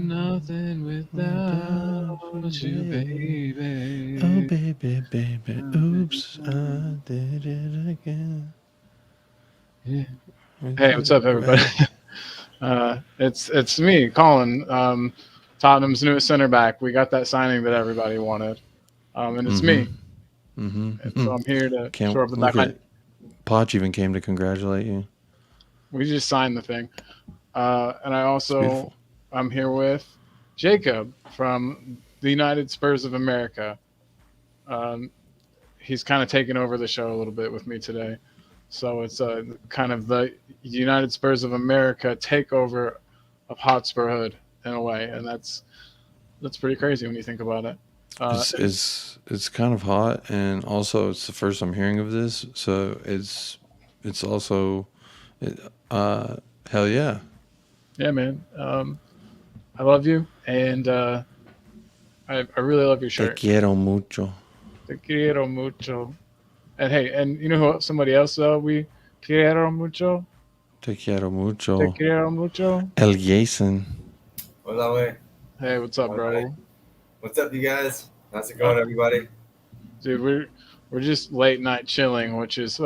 nothing without you, baby. Oh, baby, baby, oops, I did it again. Yeah. Hey, what's up, everybody? It's me, Colin, Tottenham's newest center back. We got that signing that everybody wanted, and it's me. And so I'm here to shore up the back line. Poch even came to congratulate you. We just signed the thing, and I'm here with Jacob from the United Spurs of America. He's kind of taken over the show a little bit with me today. So it's kind of the United Spurs of America takeover of Hotspur Hood in a way, and that's pretty crazy when you think about it. It's kind of hot, and also it's the first I'm hearing of this, so it's also hell yeah. Yeah, man. I love you, and I really love your shirt. Te quiero mucho. Te quiero mucho. And hey, and you know who somebody else we quiero mucho? Te quiero mucho. Te quiero mucho. El Jason. Hola, way. Hey, what's up, bro? What's up, you guys? How's it going, everybody? Dude, we're just late night chilling, which is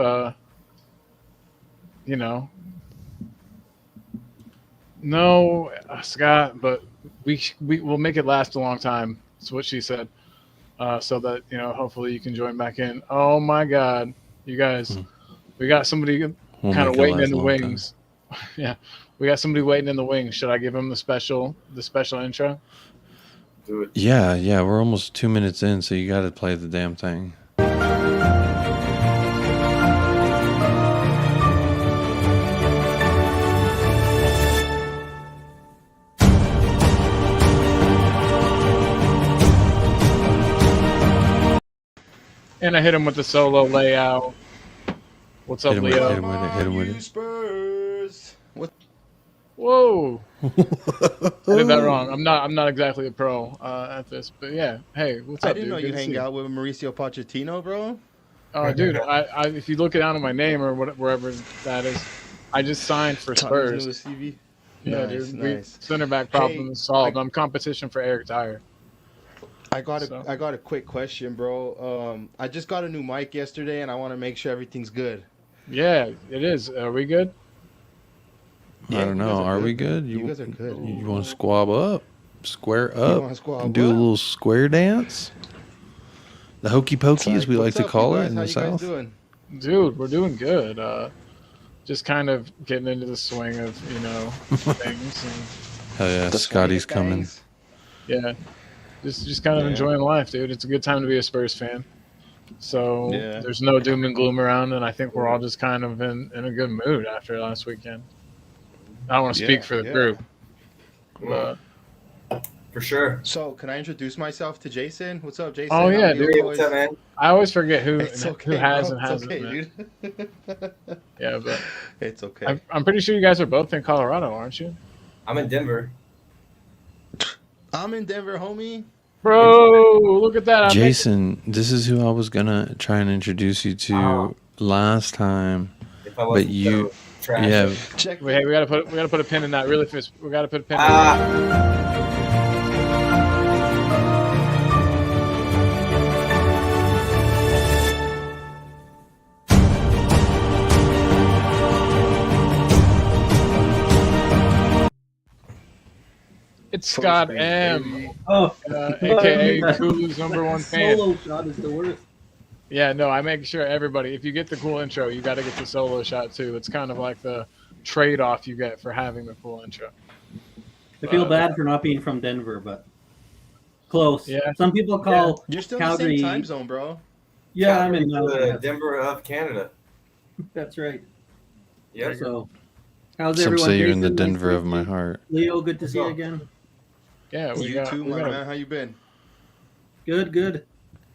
no, Scott, but we'll make it last a long time. That's what she said. So that hopefully you can join back in. Oh my God, you guys, we got somebody kind of waiting in the wings. Yeah, we got somebody waiting in the wings. Should I give him the special intro? Do it. Yeah, we're almost 2 minutes in, so you got to play the damn thing. And I hit him with the solo layout. What's up, Leo? Hit him with it. Spurs. What? Whoa! I did that wrong. I'm not exactly a pro at this, but yeah. Hey, what's up, I didn't know dude? you hang out with Mauricio Pochettino, bro. Oh, dude, I if you look it down on my name or wherever that is, I just signed for Spurs. CV. Yeah, Nice, dude. nice. Center back problem is solved. I'm competition for Eric Dyer. I got a quick question, bro. I just got a new mic yesterday, and I want to make sure everything's good. Yeah, it is. Are we good? I don't know. Are we good? You guys are good. You want to squab up? Square up? wanna squab do a up? little square dance? The hokey pokey, as we like to call it in the How you guys South. doing? Dude, we're doing good. Just kind of getting into the swing of, things. And, Hell yeah, Scotty's coming. yeah, just kind of enjoying life, dude. It's a good time to be a Spurs fan. So there's no doom and gloom around, and I think we're all just kind of in a good mood after last weekend. I don't want to speak for the group. But, For sure. So, can I introduce myself to Jason? What's up, Jason? Oh, yeah, dude. Hey, what's up, man? I always forget who It's okay, who has bro. and hasn't. It's okay, met. dude. Yeah, but It's okay. I'm pretty sure you guys are both in Colorado, aren't you? I'm in Denver. I'm in Denver, homie. Bro, look at that. Jason, this is who I was gonna try and introduce you to last time, If I but wasn't you, so trash. yeah, Check. Hey, we gotta put a pin in that really fast. We gotta put a pin in that. It's Scott M, aka Kulu's #1 fan. Solo shot is the worst. Yeah, no, I make sure everybody, if you get the cool intro, you got to get the solo shot too. It's kind of like the trade-off you get for having the cool intro. I feel bad for not being from Denver, but close. Yeah. Some people call You're still Calgary. in the same time zone, bro. Yeah, I'm in the Denver of Canada. That's right. Yep. So, how's some everyone? say you're in the Jason, Denver nice of my heart. Leo, good to see you again. Yeah, You too, my man. How you been? Good.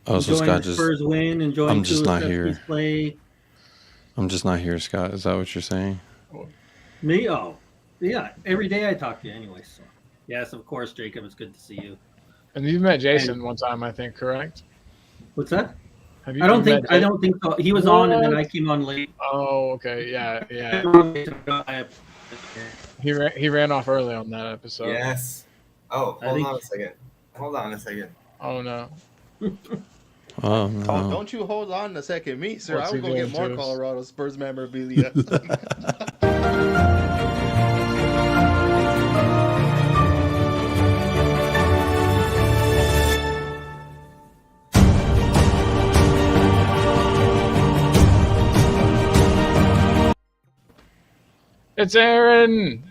Oh, so Enjoying Scott the Spurs win, enjoying I'm just not here. Kulusevski's play. I'm just not here, Scott. Is that what you're saying? Me? Oh, yeah. Every day I talk to you anyway. So, yes, of course, Jacob. It's good to see you. And you've met Jason one time, I think, correct? What's that? Have you I don't met think so. He was on, and then I came on late. Oh, okay, yeah. He ran off early on that episode. Yes. Oh, I think- on a second. Hold on a second. Oh no. Oh no. Oh, don't you hold on a second, me, sir. What's I will he go get doing more to us? Colorado Spurs memorabilia. It's Aaron.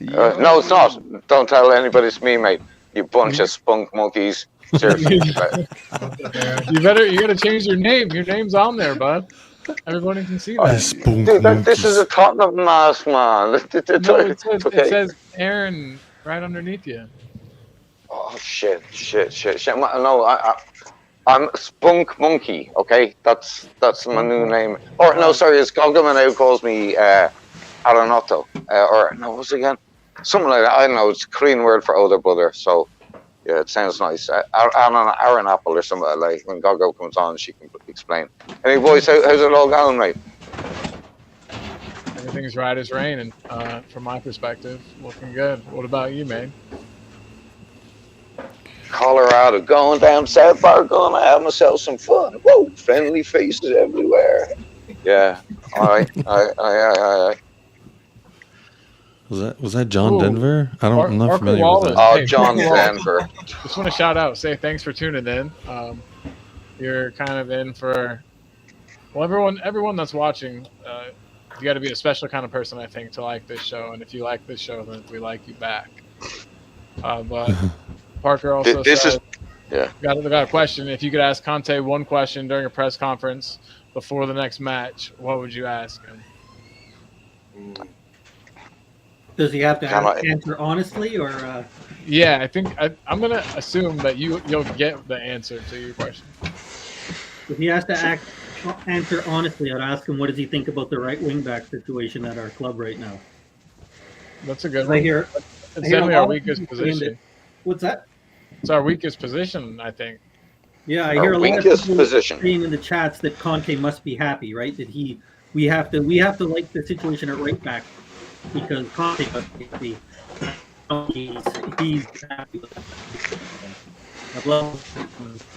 No, it's not. Don't tell anybody it's me, mate. You bunch of spunk monkeys. Seriously. You gotta change your name. Your name's on there, bud. Everybody can see that. Spunk Dude, this is a monkeys. Tottenham mask, man. No, It's it okay. says Aaron right underneath you. Oh, shit. No, I'm Spunk Monkey, okay? That's my new name. Or, no, sorry, it's Gogama now calls me Aranotto. Or, no, what's it again? Something like that. I don't know. It's a Korean word for older brother, so... Yeah, it sounds nice. Aaron Apple or something like when Gogo comes on, she can explain. Hey, boys, how's it all going, mate? Everything's right as rain, and from my perspective, looking good. What about you, man? Colorado, going down South Park, gonna have myself some fun. Whoa, friendly faces everywhere. Yeah, all right. Was that John Ooh. Denver? I'm not Parker familiar Wallace. with that. Oh, Hey, John Parker Wallace. Denver. Just want to shout out, say thanks for tuning in. You're kind of in for, well, everyone that's watching. You got to be a special kind of person, I think, to like this show. And if you like this show, then we like you back. But Parker also said, got a question. If you could ask Conte one question during a press conference before the next match, what would you ask him? Does he have to answer honestly, or? Yeah, I think I'm gonna assume that you'll get the answer to your question. If he has to answer honestly, I'd ask him what does he think about the right wing back situation at our club right now. That's a good I one. hear It's definitely our weakest position. What's that? It's our weakest position, I think. Yeah, I hear a lot of weakest people position. saying in the chats that Conte must be happy, right? That we have to like the situation at right back because Conte must be happy. He's happy with that. I'd love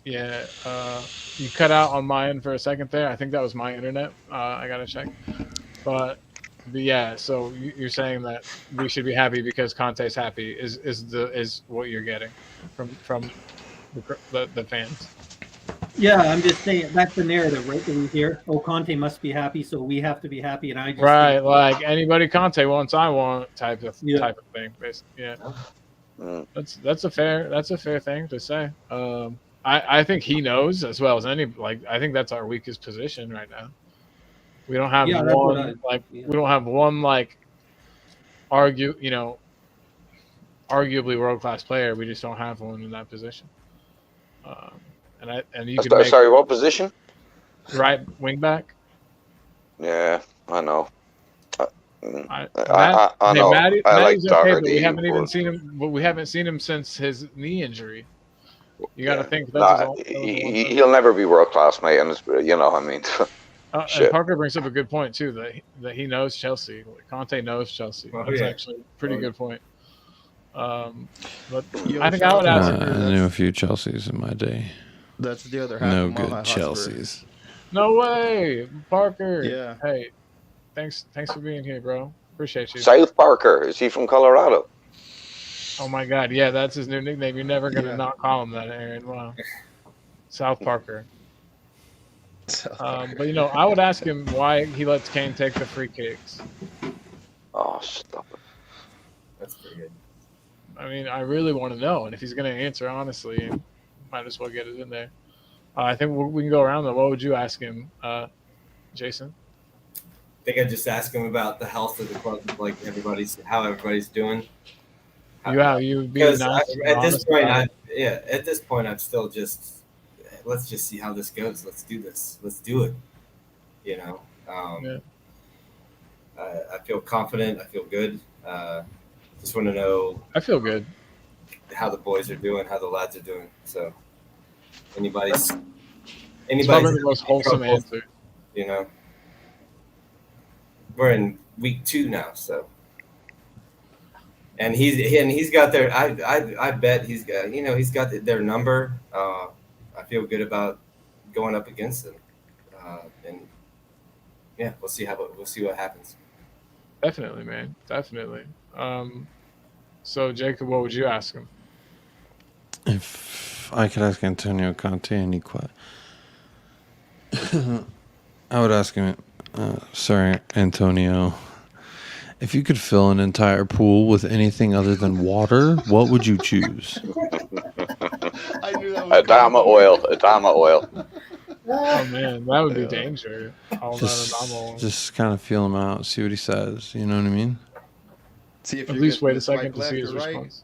Yeah, you cut out on my end for a second there. I think that was my internet. I gotta check. But yeah, so you're saying that we should be happy because Conte's happy is what you're getting from the fans. Yeah, I'm just saying that's the narrative, right? That we hear. Oh, Conte must be happy, so we have to be happy, and I just Right, like anybody Conte wants, I want type of thing, basically. Yeah, that's a fair thing to say. I think he knows as well as any. Like, I think that's our weakest position right now. We don't have we don't have one arguably world class player. We just don't have one in that position. And you could make, sorry, what position? Right wing back. Yeah, I know. I know. Maddie's okay, but we haven't even seen him. But we haven't seen him since his knee injury. You got to think that's he'll never be world class, mate. And you know, I mean. And Parker brings up a good point too, that he knows Chelsea. Conte knows Chelsea. That's actually a pretty good point. But I think I would ask. I knew a few Chelseas in my day. That's the other half. No of good Hotspur. Chelseas. No way, Parker. Yeah. Hey, thanks for being here, bro. Appreciate you. South Parker, is he from Colorado? Oh my God, yeah, that's his new nickname. You're never gonna not call him that, Aaron. Wow. South Parker. But I would ask him why he lets Kane take the free kicks. Oh, stop it. That's pretty good. I mean, I really want to know, and if he's gonna answer honestly, might as well get it in there. I think we can go around though. What would you ask him, Jason? I think I'd just ask him about the health of the club, like how everybody's doing. You would be nice. At this point, I'm still just. Let's just see how this goes. Let's do this. Let's do it. I feel confident. I feel good. Just want to know. I feel good. How the boys are doing, how the lads are doing. So, anybody's probably the most wholesome answer. we're in week 2 now, so. And he's got their. I bet he's got he's got their number. I feel good about going up against them, and yeah, we'll see what happens. Definitely, man. Definitely. So Jacob, what would you ask him? If I could ask Antonio Conte any question, I would ask him, sorry, Antonio, if you could fill an entire pool with anything other than water, what would you choose? I knew that was Adama oil. Oh man, that would be dangerous. Just kind of feel him out, see what he says. You know what I mean? See if At you're least getting wait a this second mic to see his left or right. response.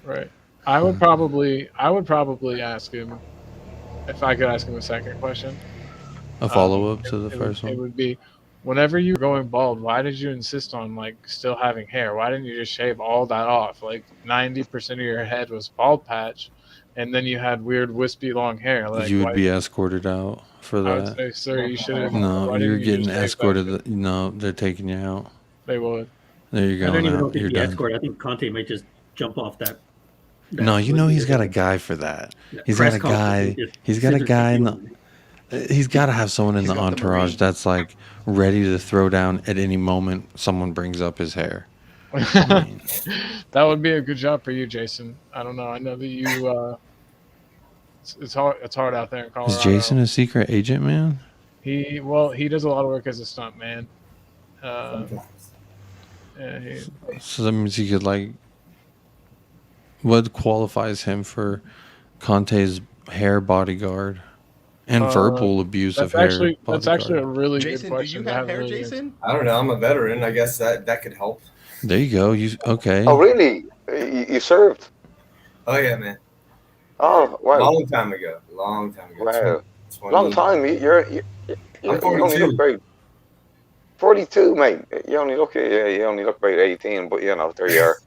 Right. I would probably ask him if I could ask him a second question. A follow-up to the first It one. would be, whenever you were going bald, why did you insist on like still having hair? Why didn't you just shave all that off? Like 90% of your head was bald patch, and then you had weird wispy long hair. Like You would be escorted out for I would that. say, sir, you should have. No, you're getting escorted. No, they're taking you out. They would. There you I go. don't even know Now if you're he'd be done. escort. I think Conte might just jump off that. No, you know he's got a guy for that. He's got a guy. He's got a guy in the. He's got to have someone in the entourage that's like ready to throw down at any moment someone brings up his hair. That would be a good job for you, Jason. I don't know. I know that you. It's hard. It's hard out there in Colorado. Is Jason a secret agent, man? He does a lot of work as a stunt man. Yeah, So that means he could like. What qualifies him for Conte's hair bodyguard and verbal abuse of hair? That's actually a really Jason, good do question. you have hair, really Jason? I don't know. I'm a veteran. I guess that could help. There you go. You okay? Oh, really? You served? Oh yeah, man. Oh, wow. Long time ago. Wow. 20 Long time. You I'm only 42. look about 42, mate. You only look about 18, but you know, there you are.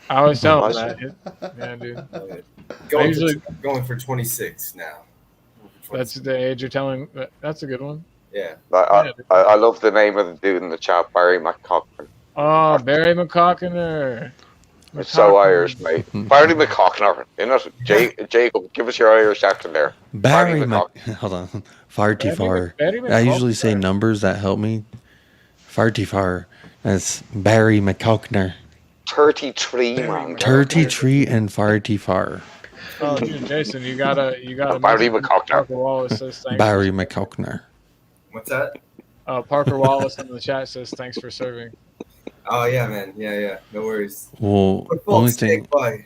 I always tell him Nice. that. Yeah, dude. Going for 26 now. That's the age you're telling. That's a good one. Yeah. I love the name of the dude in the chat, Barry McCockner. Oh, Barry McCockner. It's so Irish, mate. Barry McCockner. You know, Jacob, give us your Irish accent there. Barry McCockner. Hold on. Far too far. Barry I usually McCockner. say numbers that help me. Far too far. That's Barry McCockner. 33, man. 33 and far too far. Oh, dude, Jason, you gotta. Barry McCockner. Parker Wallace says thanks. Barry McCockner. What's that? Parker Wallace in the chat says thanks for serving. Oh yeah, man. Yeah. No worries. Well, For only fuck's sake, thing. boy.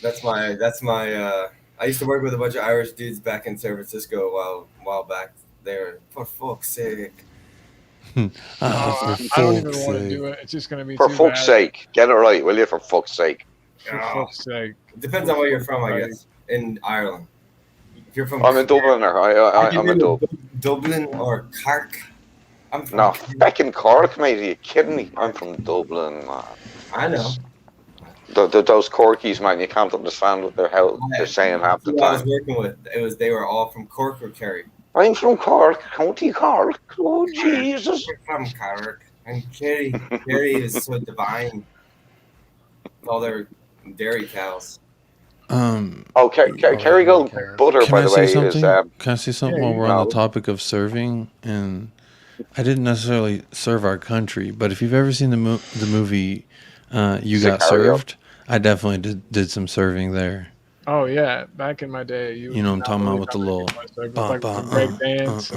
That's my. I used to work with a bunch of Irish dudes back in San Francisco a while back there. For fuck's sake. I don't even want to do it. It's just gonna be For too fuck's bad. sake. Get it right, will you? For fuck's sake. For fuck's sake. It depends on where you're from, I guess. In Ireland. If you're from I'm a Dubliner. I'm a Dublin. Dublin or Cork. I'm from No, back in Cork, mate. Are you kidding me? I'm from Dublin, man. I know. Those Corkies, man, you can't understand what they're saying half the Who I was time. working with, they were all from Cork or Kerry. I'm from Cork, County Cork. Oh, Jesus. We're from Cork. And Kerry. Kerry is so divine. All their dairy cows. Oh, Kerrygold butter, Can by I the say way, is something? Can I say something yeah, while you we're on know. the topic of serving? And I didn't necessarily serve our country, but if you've ever seen the movie You Got Sicario. Served, I definitely did some serving there. Oh yeah, back in my day, You know what I'm talking about with the little like break dance,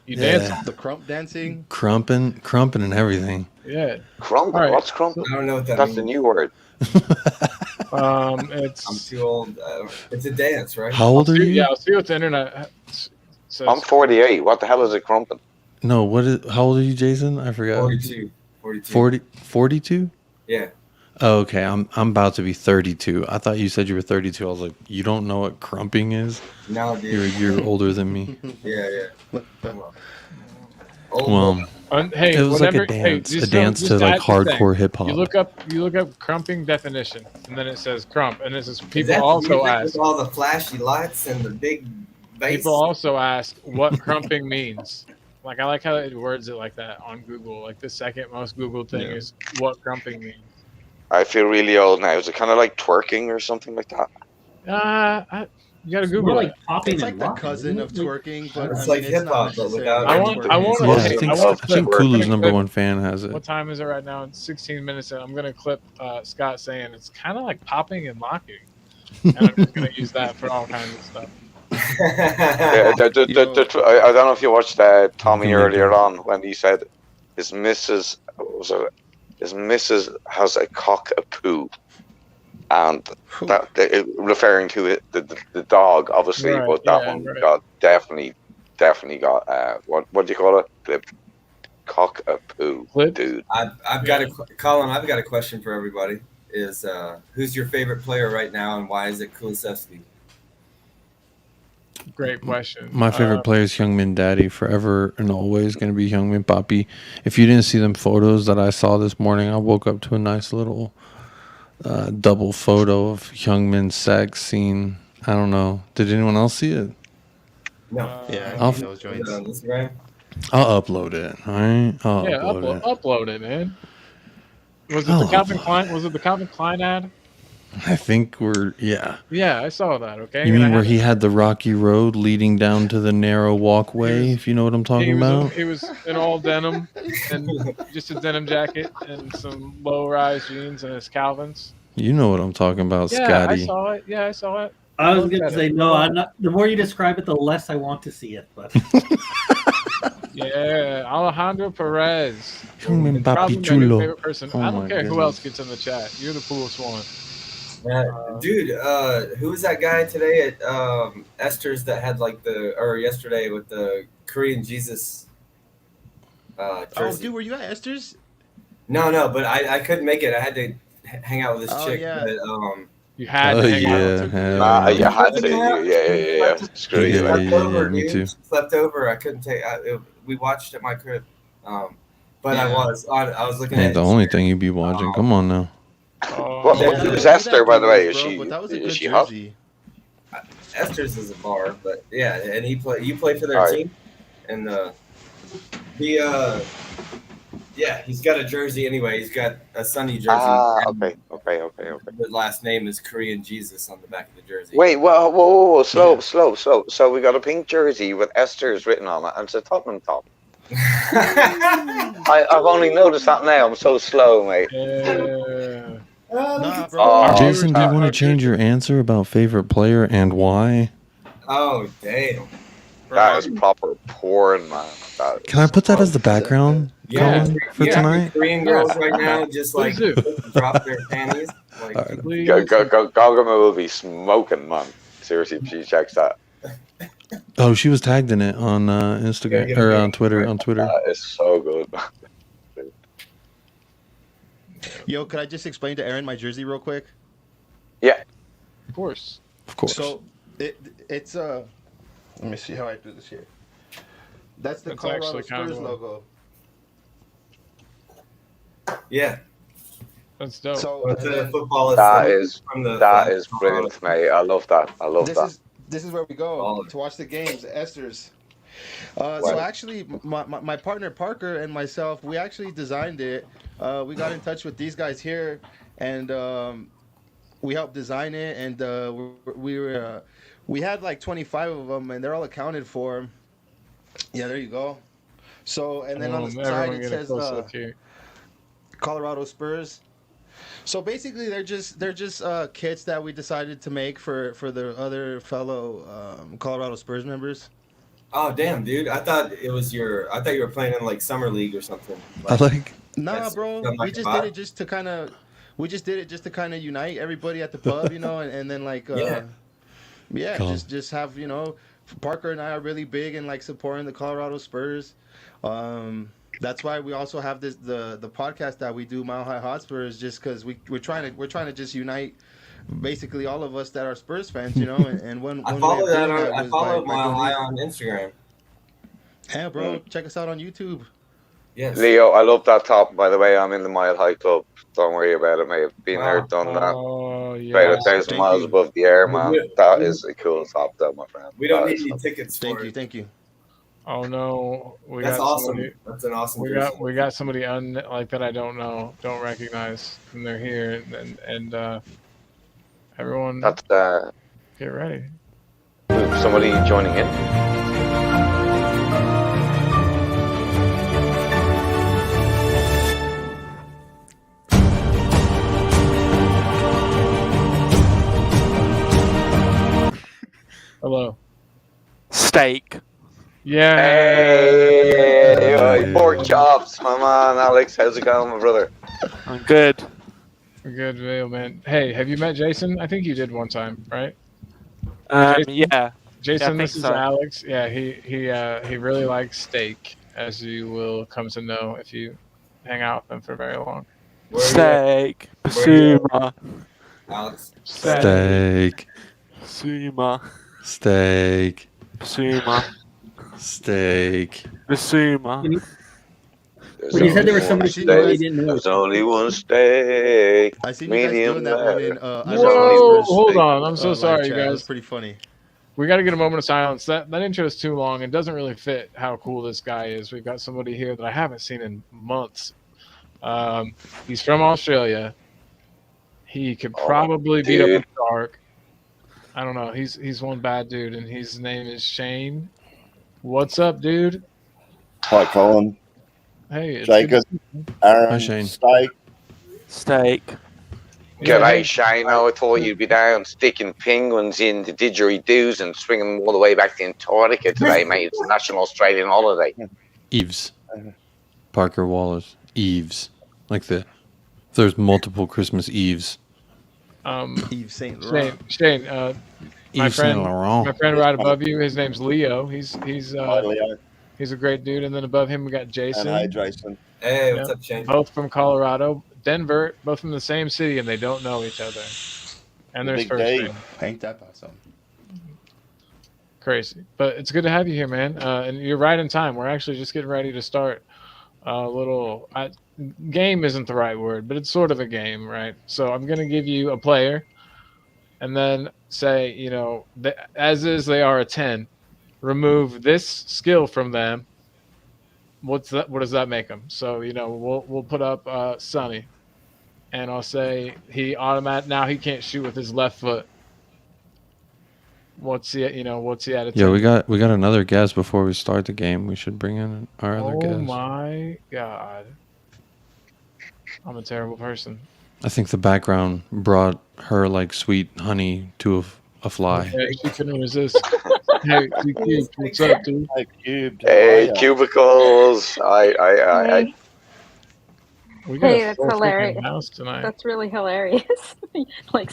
you dance. Yeah. The crump dancing. Crumping and everything. Yeah. Crumpet. All right. What's crumpet? I don't know what that That's the means. new word. I'm It's too old. It's a dance, right? How old are you? Yeah, I'll see what the internet says. I'm 48. What the hell is a crumpet? No, how old are you, Jason? I forgot. 42. 42? Yeah. Oh, okay. I'm about to be 32. I thought you said you were 32. I was like, you don't know what crumping is? No, dude. You're older than me. Yeah. Well, Hey, it was like whenever, a dance, just to just like add the thing. hardcore hip hop. You look up crumping definition, and then it says crump, and this is Is people that the also music ask. with all the flashy lights and the big bass? People also ask what crumping means. Like I like how it words it like that on Google. Like the second most Googled thing is what grumping means. I feel really old now. Is it kind of like twerking or something like that? You gotta It's more Google like it. popping It's and like the locking, cousin of isn't it? twerking, but It's I like mean, it's not hip-hop, but necessarily. without I any want. twerking. I want. Yeah, Okay, I think I want to I think clip. I'm Kulu's gonna number clip- one fan has it. What time is it right now? It's 16 minutes, and I'm gonna clip Scott saying it's kind of like popping and locking, and I'm just gonna use that for all kinds of stuff. Yeah, I don't know if you watched Tommy earlier on when he said his missus has a cock a poo, and that referring to it the dog obviously, Right, but that yeah, one right. got definitely got what do you call it? Clipped. Cock a poo, Clipped? dude. I've got a Colin. I've got a question for everybody. Is who's your favorite player right now, and why is it Kulusevski? Great question. My favorite player is Heung-Min Daddy, forever and always going to be Heung-Min Papi. If you didn't see them photos that I saw this morning, I woke up to a nice little double photo of Heung-Min's sex scene. I don't know. Did anyone else see it? No. Yeah, I'll- I those Put it joints. on Instagram. I'll upload it. All right, I'll Yeah, upload it. upload it, man. Was it Oh. the Calvin Klein? Was it the Calvin Klein ad? I think yeah. Yeah, I saw that. Okay. You And I mean where had- he had the rocky road leading down to the narrow walkway? If you know what I'm talking about. He was in all denim and just a denim jacket and some low-rise jeans and his Calvins. You know what I'm talking about, Yeah, Scotty. I saw it. Yeah, I saw it. I was Look going to at say, it. no, I'm not. The more you describe it, the less I want to see it. But Yeah, Alejandro Perez. Heung-Min Probably Papi my new Chulo. favorite person. Oh I don't my care who goodness. else gets in the chat. You're the coolest one. Dude, who was that guy today at Esther's that had like yesterday with the Korean Jesus Oh, jersey? dude, were you at Esther's? No, but I couldn't make it. I had to hang out with this Oh, chick. yeah. But, You had Oh, to hang out. yeah, with hell You had to. Yeah. Screw Yeah, you. yeah, man. yeah. slept over, me dude. too. Slept over. I couldn't take. We watched at my crib, but I was looking Ain't at the only thing you be watching. Come on now. What Yeah, is that Esther, by the way? Is bro, she but that was a is good she hot? jersey. Esther's is a bar, but yeah, and you play for their Alright. team, and he's got a jersey anyway. He's got a Sunny jersey. and Okay. The last name is Korean Jesus on the back of the jersey. Wait, whoa, slow. So we got a pink jersey with Esther's written on it, and it's a Tottenham top. I've only noticed that now. I'm so slow, mate. Yeah. Nah, bro. Oh, Jason, do you want to our change your answer about favorite player and why? Oh damn! That is proper porn, man. That Can I is put that so as the background, Yeah. Colin, for Yeah, tonight? Korean girls right now just like Please drop their panties. Like, All right. Please. Gogama will be smoking, man. Seriously, if she checks that. Oh, she was tagged in it on Instagram Yeah, or on Twitter. On Twitter. That is so good. Yo, could I just explain to Aaron my jersey real quick? Of course. Of course. So it's let me see how I do this here. That's the That's Colorado actually kind Spurs of a- logo. yeah, That's dope. So what's and the then football is That is from the that is brilliant, mate. I love that. I love that. this is where we go Baller. to watch the games, Esther's. So Right. actually, my partner Parker and myself, we actually designed it. We got in touch with these guys here, and we helped design it. And we had like 25 of them, and they're all accounted for. Yeah, there you go. So and then on the side everyone it get a says close look here. Colorado Spurs. So basically, they're just kits that we decided to make for the other fellow Colorado Spurs members. Oh damn, dude! I thought you were playing in like summer league or something. I like. Nah, That's- bro, sound like we a just bot. did it just to kind of unite everybody at the pub, you know, and then like Yeah. Cool. just have, you know, Parker and I are really big in like supporting the Colorado Spurs. That's why we also have the podcast that we do, Mile High Hotspur, is just because we're trying to just unite basically all of us that are Spurs fans, you know, and one I way follow of doing that. I was follow by Mile doing High these- on Instagram. Yeah, bro, check us out on YouTube. Yes. Leo, I love that top. By the way, I'm in the Mile High Club. Don't worry about it, mate. Been there, Wow. done that. Oh, About yeah. 1,000 Thank miles you. above the air, man. We- That is a cool top, though, my friend. We don't That need is any tickets for Thank it. you, thank you. Oh no, That's awesome. That's an awesome. We got somebody like that I don't know, don't recognize, and they're here, and everyone, That's get ready. somebody joining in. Hello. Steak. Yeah. Hey, pork chops, my man Alex. How's it going, my brother? I'm good. Good deal, man. Hey, have you met Jason? I think you did one time, right? Yeah. Jason, I this think is so. Alex. Yeah, he really likes steak, as you will come to know if you hang out with him for very long. Steak. Basuma. Alex. Steak. Basuma. Steak. Basuma. Steak. Basuma. When you said there was somebody steak. who you didn't know. There's only one steak. I seen you guys doing that one in. Whoa! Hold on. I'm so sorry, you That was guys. pretty funny. We got to get a moment of silence. That intro is too long and doesn't really fit how cool this guy is. We've got somebody here that I haven't seen in months. He's from Australia. He could probably beat up a shark. I don't know. He's one bad dude, and his name is Shane. What's up, dude? Hi, Colin. Hey, it's Jacob. good to see you. Aaron. Hi, Shane. Steak. Steak. Yeah, G'day, hey, Shane. I thought you'd be down sticking penguins in the didgeridoos and swinging them all the way back to Antarctica today, mate. It's a national Australian holiday. Eves. Parker Wallace. Eves. Like there's multiple Christmas Eves. Yves Saint Laurent. Shane, my Yves Saint friend Laurent. right above you, his name's Leo. He's Hi, Leo. he's a great dude. And then above him we got Jason. And hey, Jason. Hey, what's up, Shane? Both from Colorado, Denver, both from the same city, and they don't know each other. And there's Big first D. name. Ain't that awesome? Crazy, but it's good to have you here, man. And you're right in time. We're actually just getting ready to start a little game isn't the right word, but it's sort of a game, right? So I'm going to give you a player and then say, as is they are a 10, remove this skill from them. What does that make them? So, we'll put up Sonny, and I'll say now he can't shoot with his left foot. What's he at a 10? Yeah, we got another guest before we start the game. We should bring in our other guest. Oh my god. I'm a terrible person. I think the background brought her like sweet honey to a fly. Yeah, she couldn't resist. Hey, CQ, what's up, dude? Hey, Cubed. Hey, How are ya? cubicles. I We got Hey, a that's full freaking hilarious. house tonight. That's really hilarious. like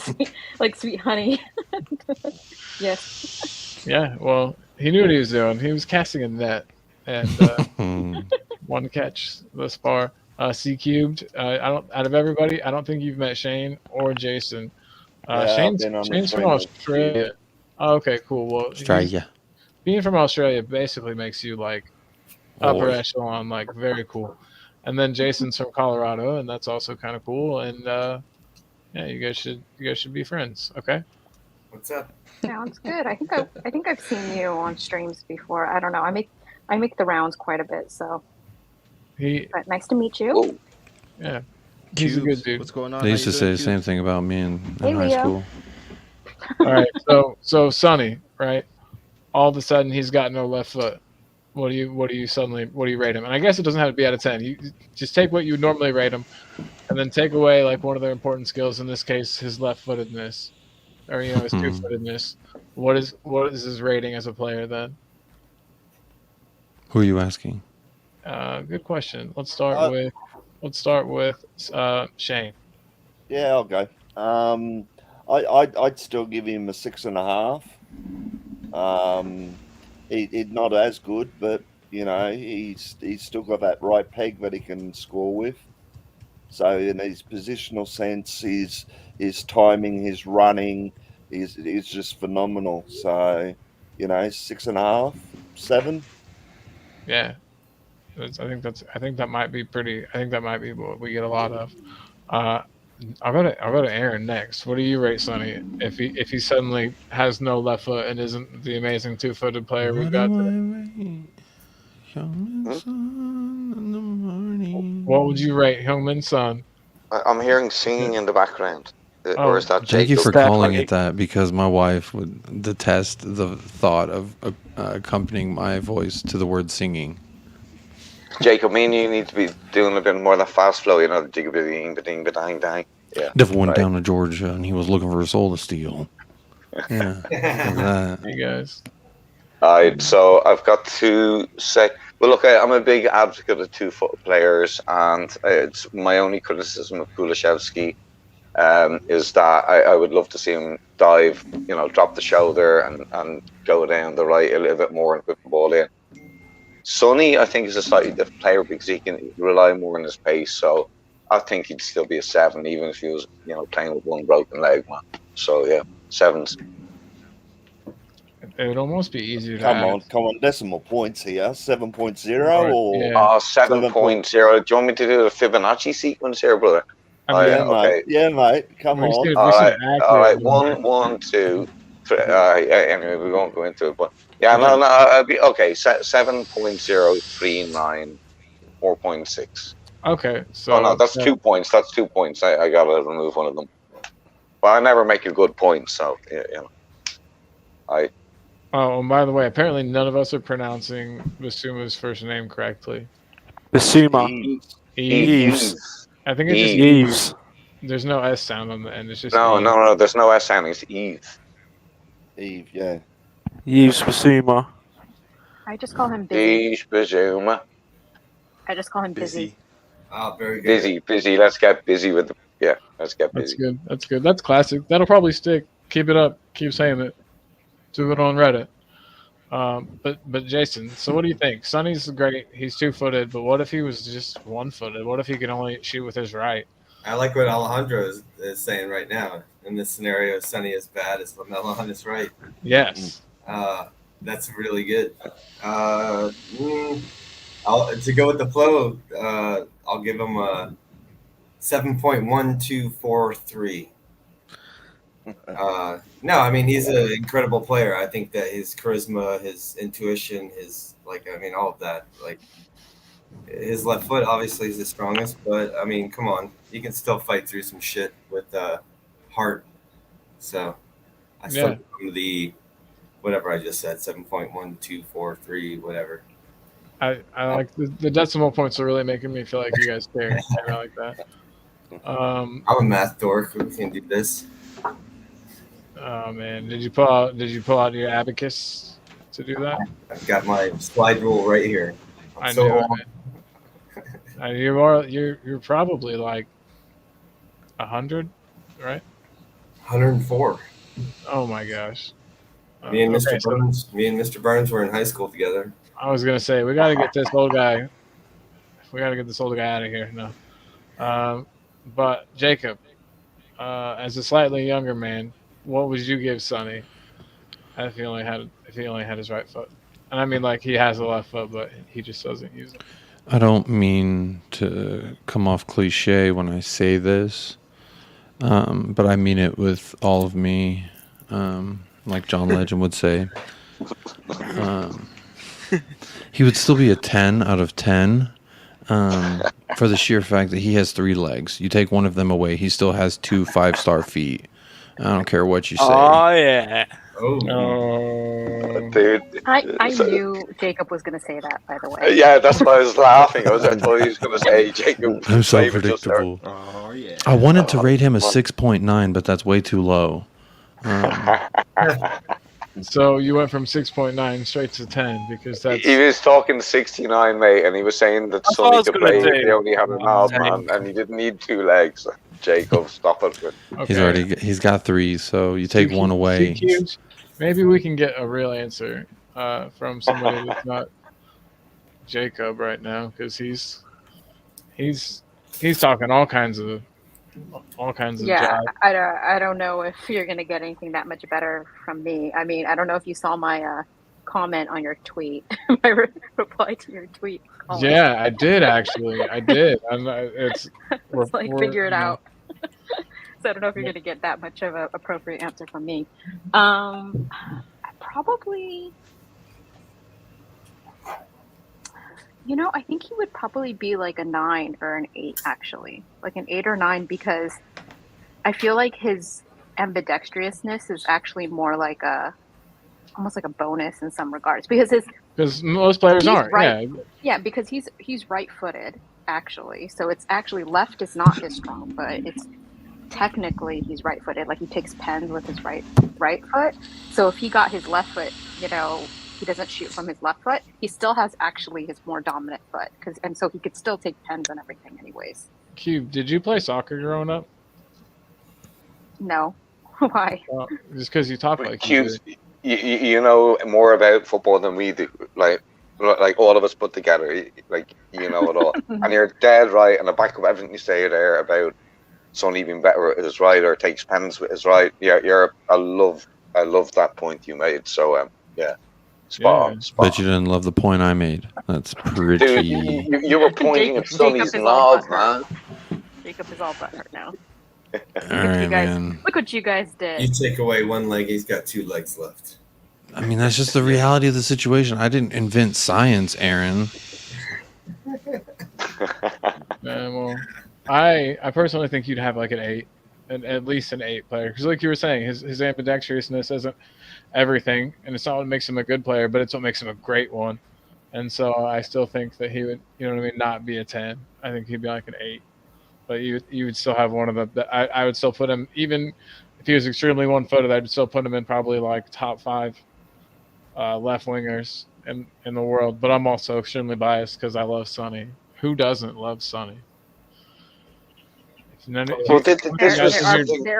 sweet honey. Yes. Yeah, well, he knew what he was doing. He was casting a net, and one catch thus far. C cubed. Out of everybody, I don't think you've met Shane or Jason. I've been on the Shane's from stream with Australia. Oh, okay, cool. Well, Australia. being from Australia basically makes you like upper echelon, like very cool. And then Jason's from Colorado, and that's also kind of cool. And yeah, you guys should be friends. Okay. What's up? Sounds good. I think I've seen you on streams before. I don't know. I make the rounds quite a bit, so. But nice to meet you. Yeah, he's a good dude. What's going on? They How used you to say doing, the same thing about me in Hey, high Leo. school. All right, so Sonny, right? All of a sudden he's got no left foot. What do you rate him? And I guess it doesn't have to be out of 10. You just take what you would normally rate him, and then take away like one of their important skills. In this case, his left-footedness, or his two-footedness. What is his rating as a player then? Who are you asking? Good question. Let's start with Shane. Yeah, I'll go. I'd still give him a 6.5. He's not as good, but he's still got that right peg that he can score with. So in his positional sense, his timing, his running, is just phenomenal. So 6.5, 7. Yeah, I think that might be what we get a lot of. I'll go to Aaron next. What do you rate Sonny if he suddenly has no left foot and isn't the amazing two-footed player we've got today? Heung-Min Son in the morning. What would you rate Heung-Min Son? I'm hearing singing in the background. Or is that Thank you Jacob? for calling it that, because my wife would detest the thought of accompanying my voice to the word singing. Jacob, me and you need to be doing a bit more of that fast flow, you know, the ding, ba-ding, ba-dang, dang. Yeah. Devil went down to Georgia and he was looking for a soul to steal. Yeah. Like that. You guys. Alright, so I've got to say, well, look, I'm a big advocate of 2-foot players, and it's my only criticism of Kulishevsky is that I would love to see him dive, you know, drop the shoulder and go down the right a little bit more and whip the ball in. Sonny, I think, is a slightly different player because he can rely more on his pace, so I think he'd still be a 7, even if he was, you know, playing with one broken leg, man. So, yeah, 7s. It would almost be easier to Come add. on, decimal points here. 7.0 or Yeah. Oh, 7.0. Do you want me to do the Fibonacci sequence here, brother? I mean, okay. Yeah, mate. Come We on. should- All right, accurate all right. number. 1, 2, 3. Anyway, we won't go into it, but yeah, no, I'll be okay. 7.039, 4.6. Okay, so Oh no, that's 2 points. That's 2 points. I gotta remove one of them. But I never make a good point, so yeah, you know. Oh, and by the way, apparently none of us are pronouncing Basuma's first name correctly. Basuma. Eves. I think it's just Eves. There's no S sound on the end. It's just No, Eve. no. There's no S sound. It's Eve. Eve, yeah. Eves Basuma. I just call him busy. Eve Bazuma. I just call him busy. Oh, very good. Busy. Let's get busy with the. Yeah, let's get busy. That's good. That's classic. That'll probably stick. Keep it up. Keep saying it. Do it on Reddit. But Jason, so what do you think? Sonny's great. He's 2-footed, but what if he was just 1-footed? What if he could only shoot with his right? I like what Alejandro is saying right now. In this scenario, Sonny is bad as Lamella on his right. Yes. That's really good. To go with the flow, I'll give him a 7.1243. No, I mean, he's an incredible player. I think that his charisma, his intuition, all of that. Like, his left foot obviously is the strongest, but I mean, come on, you can still fight through some shit with heart. So I still give him the whatever I just said, 7.1243, whatever. I like the decimal points are really making me feel like you guys care. I like that. I'm a math dork who can do this. Oh man, did you pull out your abacus to do that? I've got my slide rule right here. I know. You're probably like 100, right? 104. Oh my gosh. Me and Mr. Burns were in high school together. I was gonna say we gotta get this old guy. We gotta get this old guy out of here. No. But Jacob, as a slightly younger man, what would you give Sonny if he only had his right foot? And I mean, like, he has a left foot, but he just doesn't use it. I don't mean to come off cliche when I say this, but I mean it with all of me, like John Legend would say. He would still be a 10 out of 10 for the sheer fact that he has 3 legs. You take one of them away, he still has 2 5-star feet. I don't care what you say. Oh, yeah. Oh, dude. I knew Jacob was going to say that, by the way. Yeah, that's why I was laughing. I thought he was going to say Jacob. I'm so predictable. Oh, yeah. I wanted to rate him a 6.9, but that's way too low. So you went from 6.9 straight to 10 because that's. He was talking 69, mate, and he was saying that That's what I Sonny was could gonna play. say. He only had an arm, man, and he didn't need 2 legs. Jacob, stop it. Okay. He's got 3, so you take one away. Maybe we can get a real answer from somebody that's not Jacob right now, because he's talking all kinds of Yeah, jive. I don't know if you're going to get anything that much better from me. I mean, I don't know if you saw my comment on your tweet, my reply to your tweet. Colin. Yeah, I did actually. I did. It's like figure it out. So I don't know if you're going to get that much of an appropriate answer from me. Probably. You know, I think he would probably be like a 9 or an 8, actually. Like an 8 or 9, because I feel like his ambidextrousness is actually more like almost like a bonus in some regards. Because most players aren't. Right. Yeah. Yeah, because he's right-footed, actually. So it's actually left is not his strong foot. It's technically he's right-footed. Like he takes pens with his right foot. So if he got his left foot, you know, he doesn't shoot from his left foot. He still has actually his more dominant foot, and so he could still take pens and everything, anyways. Cube, did you play soccer growing up? No, why? Just because you talk like Cubes, you know more about football than we do. Like all of us put together. Like you know it all, and you're dead right. And the back of everything you say there about Sonny being better with his right or takes pens with his right. Yeah, I love that point you made. So yeah. Spot on. But you didn't love the point I made. That's pretty. Dude, you were pointing at Sonny's knob, man. Jacob is all butthurt now. All right, man. Look what you guys did. You take away one leg, he's got 2 legs left. I mean, that's just the reality of the situation. I didn't invent science, Aaron. Well, I personally think you'd have like an 8, at least an 8 player, because like you were saying, his ambidextrousness isn't everything, and it's not what makes him a good player, but it's what makes him a great one. And so I still think that he would, you know what I mean, not be a 10. I think he'd be like an 8. But you would still have one of the. I would still put him, even if he was extremely one-footed, I'd still put him in probably like top 5 left wingers in the world. But I'm also extremely biased because I love Sonny. Who doesn't love Sonny? There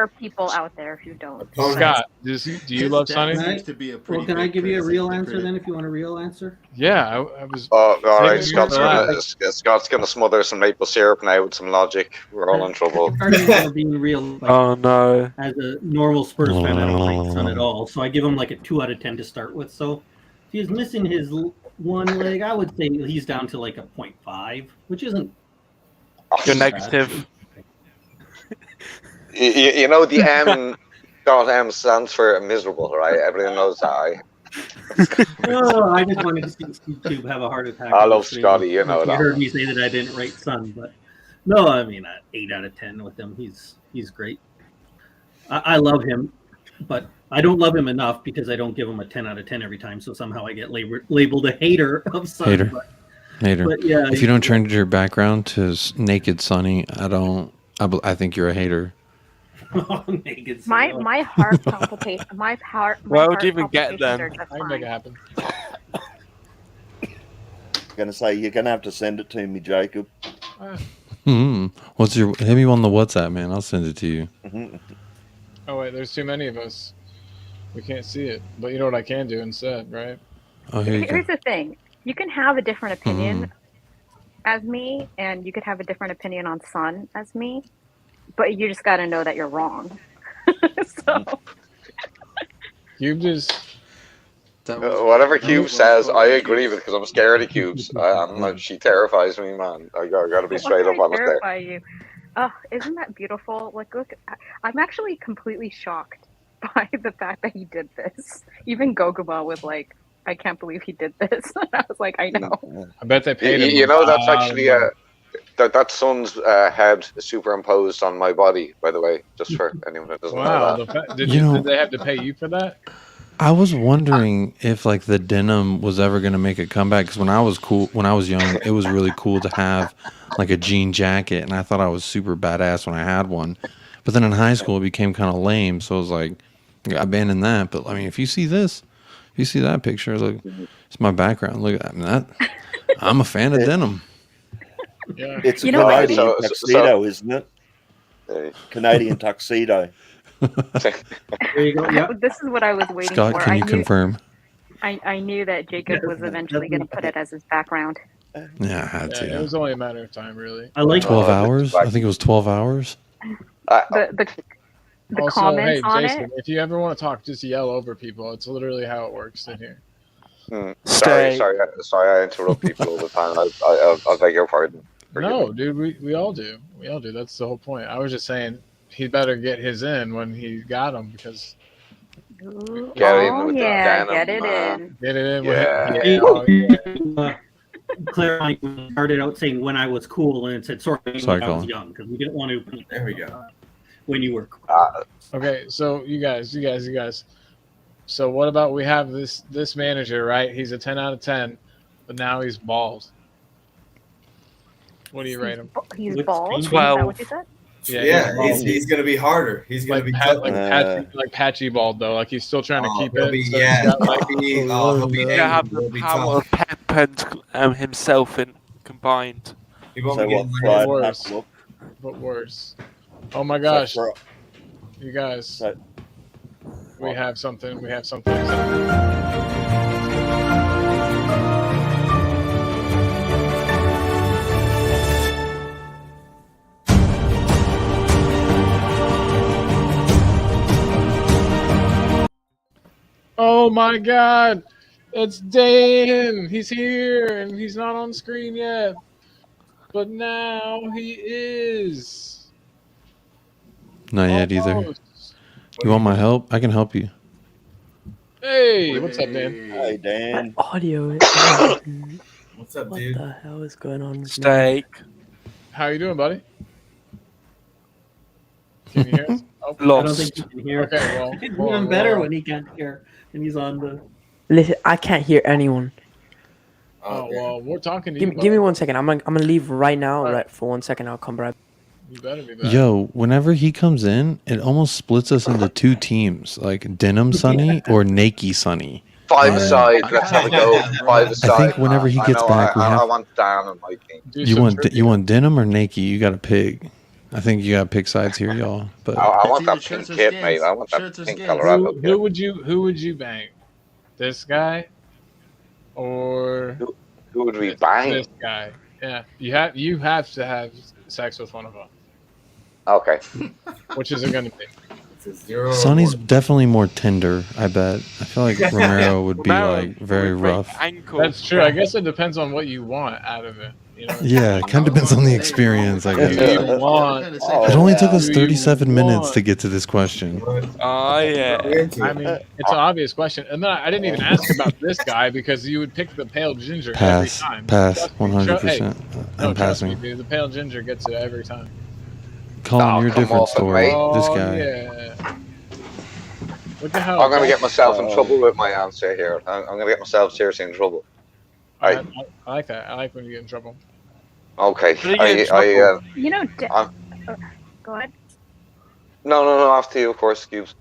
are people out there who don't. Scott, do you love Sonny? Well, can I give you a real answer then, if you want a real answer? Yeah, I was. Oh, all right. Scott's gonna smother some maple syrup now with some logic. We're all in trouble. Being real. Like, oh no! As a normal Spurs fan, I don't like Son at all. So I give him like a 2 out of 10 to start with. So if he's missing his one leg, I would say he's down to like a 0.5, which isn't. You're negative. You know the M stands for miserable, right? Everyone knows that. No, I just wanted to see YouTube have a heart attack. I love Scotty, you know that. You heard me say that I didn't rate Son, but no, I mean 8 out of 10 with him. He's great. I love him, but I don't love him enough because I don't give him a 10 out of 10 every time. So somehow I get labeled a hater of Son. Hater. But yeah, if you don't change your background to naked Sonny, I think you're a hater. My heart palpitation. My heart. Why would you even get them? I can make it happen. Gonna say you're gonna have to send it to me, Jacob. What's your? Hit me on the WhatsApp, man. I'll send it to you. Oh wait, there's too many of us. We can't see it, but you know what I can do instead, right? Oh, here's the thing: you can have a different opinion as me, and you could have a different opinion on Son as me. But you just got to know that you're wrong. So. Cube just. Whatever Cube says, I agree with because I'm scared of Cubes. She terrifies me, man. I gotta be straight up honest there. Terrify you. Oh, isn't that beautiful? Like, look, I'm actually completely shocked by the fact that he did this. Even Goguma was like, I can't believe he did this. And I was like, I know. I bet they paid him. You know, that's actually that Son's head superimposed on my body, by the way, just for anyone that doesn't know that. Did they have to pay you for that? I was wondering if like the denim was ever going to make a comeback, because when I was young, it was really cool to have like a jean jacket, and I thought I was super badass when I had one. But then in high school, it became kind of lame, so I was like, I abandoned that. But I mean, if you see that picture, look, it's my background. Look at that. I'm a fan of denim. Yeah. It's a Canadian tuxedo, isn't it? Canadian tuxedo. There you go. Yep. This is what I was waiting Scott, for. can you confirm? I knew that Jacob was eventually going to put it as his background. Yeah, I had to. It was only a matter of time, really. I like 12 hours. I think it was 12 hours. The also, comments on Jason, it. if you ever want to talk, just yell over people. It's literally how it works in here. Sorry, I interrupt people all the time. I beg your pardon. No, dude, we all do. We all do. That's the whole point. I was just saying he better get his in when he got him, because Get it in. Get it in. Yeah. clarifying, we started out saying when I was cool, and it said sorry when I was Colin. young, because we didn't want to. There we go. When you were cool. Okay, so you guys. So what about we have this manager, right? He's a 10 out of 10, but now he's bald. What do you rate him? He's Looks bald. Is that 12. what you said? Yeah, bald. he's gonna be harder. He's gonna like be pat, tougher. like patchy bald though. Like he's still trying to keep he'll it. be, so yeah, he's got, like, he'll be You angry, have the he'll be power tough. of Pep and himself in combined. He won't So be what? getting Fried worse. pack look. but worse. Oh my gosh, So you guys, So- we have something. We have something. Exactly. Oh my God, it's Dan. He's here and he's not on screen yet, but now he is. Not yet either. Almost. You want my help? I can help you. Hey, what's up, Dan? Hey, Dan. Audio. What's up, What dude? the hell is going on? with me? Steak. How you doing, buddy? Can you hear us? Oh, I don't Lost. think you can hear. okay, well, It's hold on, even better hold on. when he can't hear, and he's on the. Listen, I can't hear anyone. Oh Okay. well, we're talking to you. Give me 1 second. I'm gonna leave right now. Alright. Right for 1 second. I'll come back. You better be back. Yo, whenever he comes in, it almost splits us into two teams, like Denim Sunny or Nakey Sunny. Five-a-side. Let's have a go. Five-a-side. I think whenever he I gets know, back, we I have. want Dan on my team. Do You some want trivia. you want Denim or Nakey? You got to pick. I think you got to pick sides here, y'all. But I want It's that either pink shirts or kit, skins. mate. I want that Shirts or pink skins. Colorado Who kit. would you bang? This guy or Who would we this bang? guy? Yeah, you have to have sex with one of them. Okay. Which is it going to be? It's a 0 Sonny's or definitely more tender. I bet. I feel like Romero would be Romero like very would break rough. Ankle. That's true. I guess it depends on what you want out of it. You know? Yeah, it kind of depends on the experience. I What do guess. you want? It only took us Do you 37 minutes want- to get to this question. Oh yeah. I mean, it's an obvious question. And then I didn't even ask about this guy because you would pick the pale ginger Pass, every time. pass, Trust me. 100%. No, I'm trust me, passing. dude. The pale ginger gets it every time. Colin, Oh, you're a come different on, story. mate. This Oh, guy. yeah. What the hell? I'm gonna get myself in trouble with my answer here. I'm gonna get myself seriously in trouble. I like that. I like when you get in trouble. Okay. But you get in trouble. You know, I'm- go ahead. No. After you, of course, Cubes.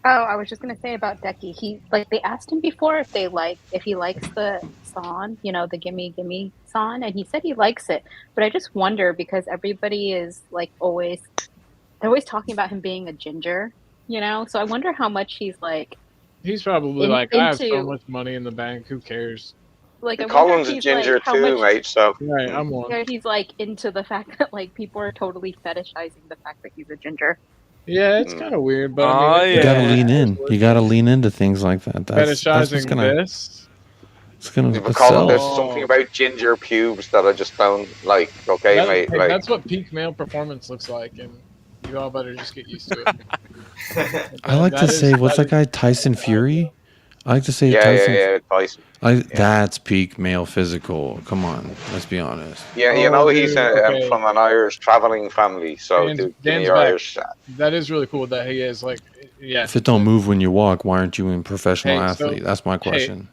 Oh, I was just gonna say about Decky. They asked him before if he likes the Son, the gimme Son, and he said he likes it. But I just wonder because everybody is they're always talking about him being a ginger, So I wonder how much he's like. He's probably I have so into- much money in the bank. Who cares? I wonder Colin's if a he's, ginger how too, much, mate. So Right, I'm one. He's into the fact that people are totally fetishizing the fact that he's a ginger. Yeah, it's kind of weird, but Oh, I mean, You yeah. gotta lean in. You gotta lean into things like that. That's what's fetishizing gonna. this. It's gonna but Colin, there's sell. something about ginger pubes that I just don't like. Okay, mate. Hey, Like, that's what peak male performance looks like, and you all better just get used to it. I like to say, what's that guy, Tyson Fury? I like to say yeah, Tyson. Tyson. That's peak male physical. Come on, let's be honest. Yeah, he's okay. from an Irish traveling family, so Dan's- give me Dan's your back. Irish. That is really cool that he is yeah. If it don't move when you walk, why aren't you in professional Hey, so- athlete? That's my question.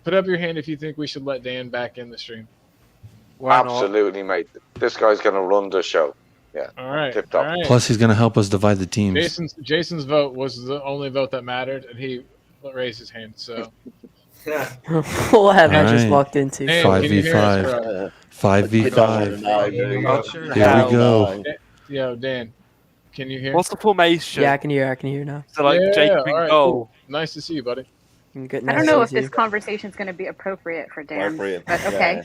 Put up your hand if you think we should let Dan back in the stream. Why not? Absolutely, mate. This guy's gonna run the show. Yeah. All right. Tip All top. right. Plus, he's gonna help us divide the teams. Jason's vote was the only vote that mattered, and he raised his hand. So What have I just Alright. walked into? Dan, Five can you v hear us, five. bro? 5v5. No, Here we go. Yo, Dan, can you hear? What's the formation? Yeah, I can hear now. So like Yeah, Jacob all right, and goal. cool. Nice to see you, buddy. Good I don't know if night, this conversation is going to be appropriate for Dan, Appropriate, but okay.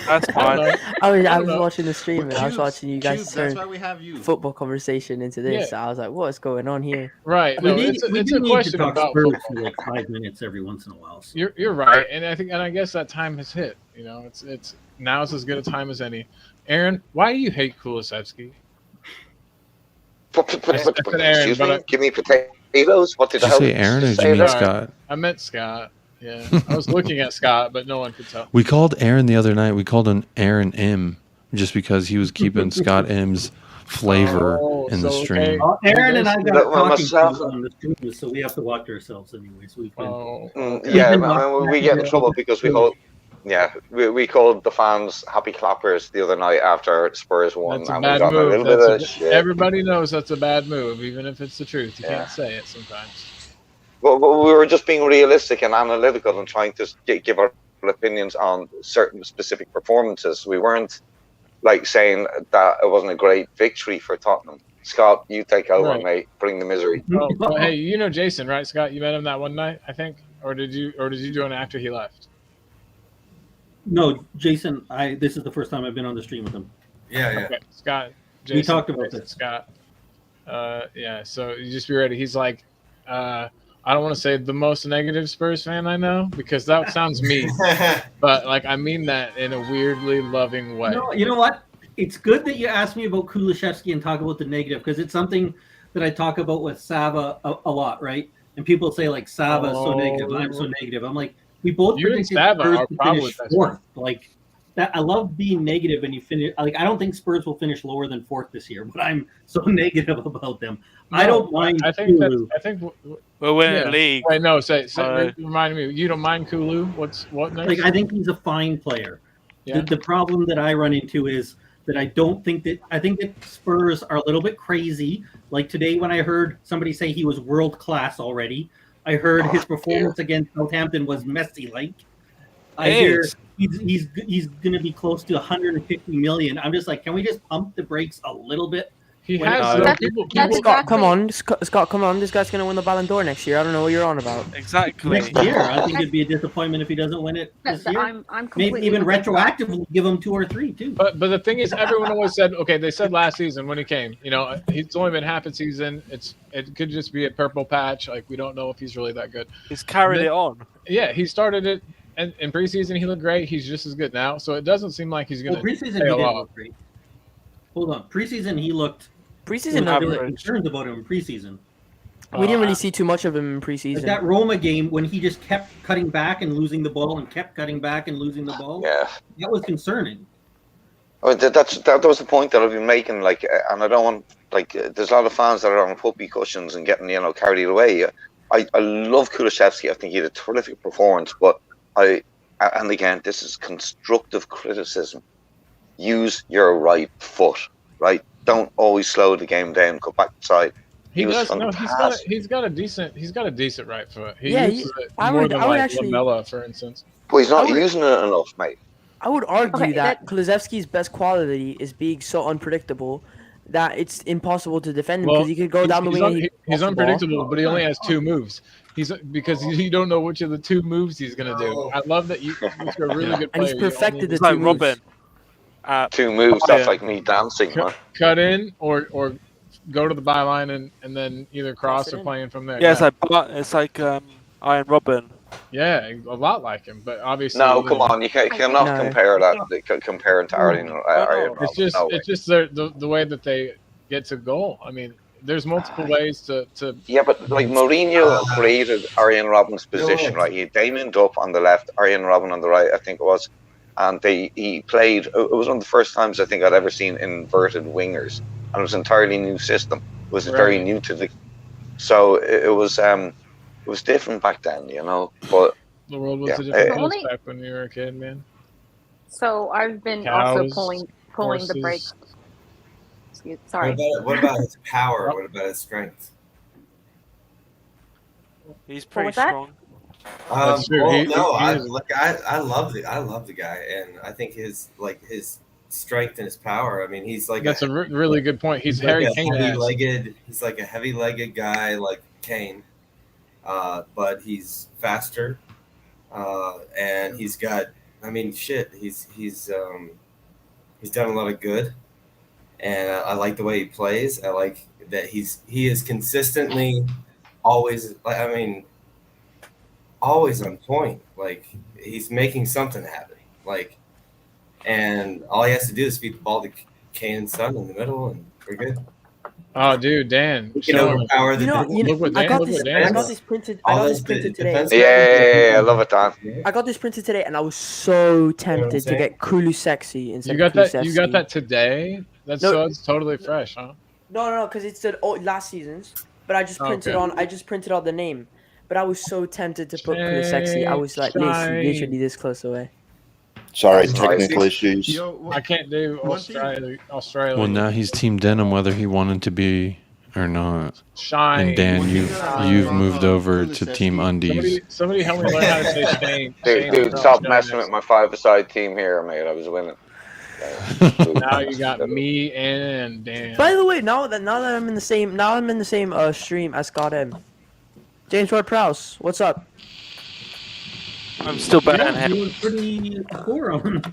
That's I fine. don't know. I was I don't know. watching the stream and I was watching you guys That's turn why we have you. football conversation into this. Yeah. So I was like, what's going on here? Right. We No, need, it's we a do need to question talk about Spurs football. for like 5 minutes every once in a while. So. You're right, and I guess that time has hit. It's now's as good a time as any. Aaron, why do you hate Kulisevsky? Excuse but me. I- Give me potatoes. What did Did the you hell say Aaron or did say you mean there? Sorry. Scott? I meant Scott. Yeah, I was looking at Scott, but no one could tell. We called Aaron the other night. We called him Aaron M, just because he was keeping Scott M's flavor in the stream. Okay. Well, Aaron and I got Well, talking myself- on the stream, so we have to watch ourselves anyways. We've been, Yeah, We've been I mean, we get in trouble because we called the fans happy clappers the other night after Spurs won. That's a and we bad got in a move. little bit of shit. Everybody knows that's a bad move, even if it's the truth. You can't say it sometimes. But we were just being realistic and analytical and trying to give our opinions on certain specific performances. We weren't like saying that it wasn't a great victory for Tottenham. Scott, you take over, Right. mate. Bring the misery. Oh, but hey, you know Jason, right, Scott? You met him that one night, I think, or did you join after he left? no, Jason. This is the first time I've been on the stream with him. Yeah. Okay, Scott. Jason, We talked about Jason, this. Scott. Yeah. So you just be ready. He's like, I don't want to say the most negative Spurs fan I know because that sounds mean, but like I mean that in a weirdly loving way. No, you know what? It's good that you asked me about Kulusevski and talk about the negative because it's something that I talk about with Sava a lot, right? And people say like Sava is so negative, I'm so negative. I'm like, we both You and predicted Sava Spurs are to probably finish best fourth. Like that, I love being negative and you finish. Like I don't think Spurs will finish lower than fourth this year, but I'm so negative about them. I don't mind. I think Kulu. I think We're winning the league. Wait, no, remind me. You don't mind Kulu? What next? Like I think he's a fine player. Yeah. The problem that I run into is that I think that Spurs are a little bit crazy. Like today when I heard somebody say he was world class already, I heard his performance against Southampton was messy. Like I hear he's going to be close to 150 million. I'm just like, can we just pump the brakes a little bit? He When has it's- That's Scott, come on, Scott, come on. This guy's gonna win the Ballon d'Or next year. I don't know what you're on about. Exactly. Next year, I think it'd be a disappointment if he doesn't win it this year. I'm Maybe completely even with you. retroactively give him 2 or 3 too. But the thing is, everyone always said, okay, they said last season when he came, it's only been half a season. It could just be a purple patch. Like we don't know if he's really that good. He's carried it on. Yeah, he started it, and in preseason he looked great. He's just as good now, so it doesn't seem like he's going to Preseason he tail didn't off. look great. Hold on, preseason he looked. Preseason, I no, was concerned about him in preseason. we didn't really see too much of him in preseason. Like that Roma game when he just kept cutting back and losing the ball and kept cutting back and losing the ball. Yeah. That was concerning. I mean, that was the point that I've been making. Like, and I don't want there's a lot of fans that are on whoopee cushions and getting carried away. I love Kulusevski. I think he had a terrific performance, but and again, this is constructive criticism. Use your right foot, right? Don't always slow the game down. Go back side. He was does. No, fantastic. he's got a decent right foot. He Yeah, uses it I more would- than I would like actually- Lamella, for instance. But he's not I would- using it enough, mate. I would argue Okay, that Kulusevski's best quality is being so unpredictable that it's impossible to defend him because he could go down the wing. and He's off the ball. unpredictable, but he only has 2 moves. Because you don't know which of the 2 moves he's gonna do. I love that he's a really good player. And he's You perfected only the It's like 2 moves. Robin. 2 moves. That's like me dancing, man. cut in or go to the byline and then either cross it or in. playing from there. Yeah, it's like Iron Robin. Yeah, a lot like him, but obviously. No, come on. You cannot No. compare that. Compare it to Arjen Robben. It's just No way. it's just the way that they get to goal. I mean, there's multiple ways to. Yeah, but like Mourinho created Arjen Robben's position, right? He had Damien Duff on the left, Arjen Robben on the right, I think it was, and he played. It was one of the first times I think I'd ever seen inverted wingers, and it was an entirely new system. It was very Right. new to the. So it was different back then, But The world was Yeah, a different I- place Only- back when you were a kid, man. So I've been Cows, also pulling the horses. brakes. Sorry. What about his power? What about his strength? He's What pretty was that? strong. That's true. Well, He- no, he I is- love the guy, and I think his strength and his power. I mean, he's like That's a really good point. He's like Harry a Kane. heavy-legged. He's like a heavy-legged guy, like Kane, but he's faster, and he's got. I mean, shit. He's done a lot of good, and I like the way he plays. I like that he is consistently always. I mean, always on point. Like he's making something happen. Like, and all he has to do is feed the ball to Kane and Son in the middle, and we're good. Oh, dude, Dan. We can overpower the Look what I Dan. got Look this. what I Dan. got this printed. All I got those this printed today. defense- Yeah, I love it, Dan. I got this printed today, and I was so tempted to saying? get Kulusevski instead You got of that? Kulusevski. You got that today? That's No. so it's totally fresh, huh? No, because it's the last season's. But I just printed Okay. on. I just printed out the name. But I was so tempted to put Kulusevski. I was like literally this close away. Sorry, That's technical nice. issues. Yo, I can't do Australia. Well, now he's Team Denim, whether he wanted to be or not. Shine. And Dan, you've moved over to Team Undies. Somebody help me learn how to say Shane. Dude, stop messing with my five-a-side team here, mate. I was winning. Now you got me and Dan. By the way, now that I'm in the same stream as Scott M. James Ward Prowse, what's up? I'm still better than Yeah, him. doing pretty poor on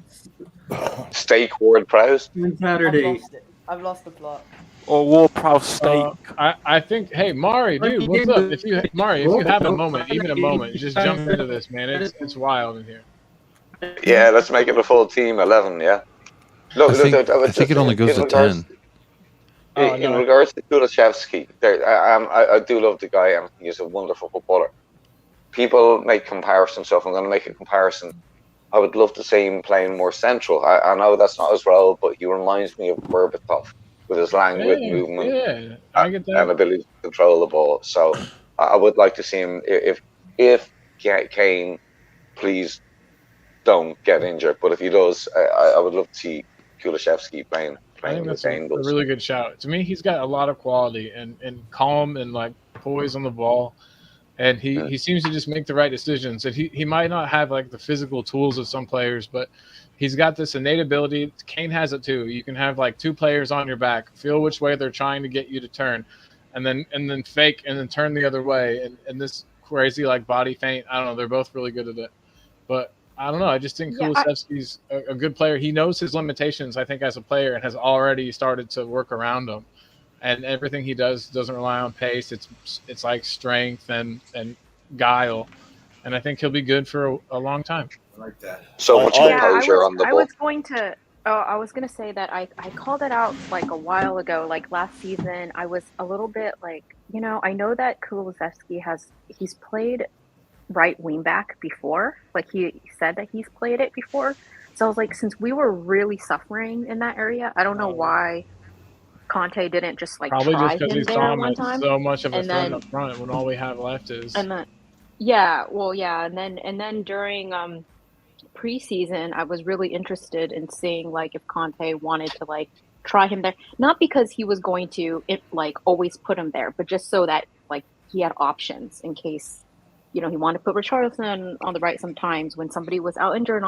Steak Ward Prowse. Saturday. I've lost the plot. Or War Proud Steak. I think. Hey, Mari, dude, what's up? If you have a moment, even a moment, just jump into this, man. It's wild in here. Yeah, let's make it a full team 11. Yeah. Look, I think it only goes to 10. In regards to Kulusevski, I do love the guy, and I think he's a wonderful footballer. People make comparisons, so if I'm going to make a comparison, I would love to see him playing more central. I know that's not his role, but he reminds me of Berbatov with his languid movement I get that. and ability to control the ball. So I would like to see him, if Kane, please don't get injured. But if he does, I would love to see Kulusevski playing I think with that's a angles. really good shout. To me, he's got a lot of quality and calm and like poise on the ball. And he seems to just make the right decisions. And he might not have like the physical tools of some players, but he's got this innate ability. Kane has it too. You can have like two players on your back, feel which way they're trying to get you to turn, and then fake and then turn the other way. And this crazy like body feint. I don't know. They're both really good at it. But I don't know. I just think Kulusevski's a good player. He knows his limitations, I think, as a player, and has already started to work around them. And everything he does doesn't rely on pace. It's like strength and guile, and I think he'll be good for a long time. I like that. So much composure on the ball. I was gonna say that I called it out like a while ago, like last season. I was a little bit like, I know that Kulusevski he's played right wing back before. Like he said that he's played it before. So I was like, since we were really suffering in that area, I don't know why Conte didn't just like Probably try just because him he there saw him one as time. so much of a And threat then- up front when all we have left is. And then, and then during preseason, I was really interested in seeing like if Conte wanted to like try him there, not because he was going to always put him there, but just so that like he had options in case, he wanted to put Richarlison on the right sometimes when somebody was out injured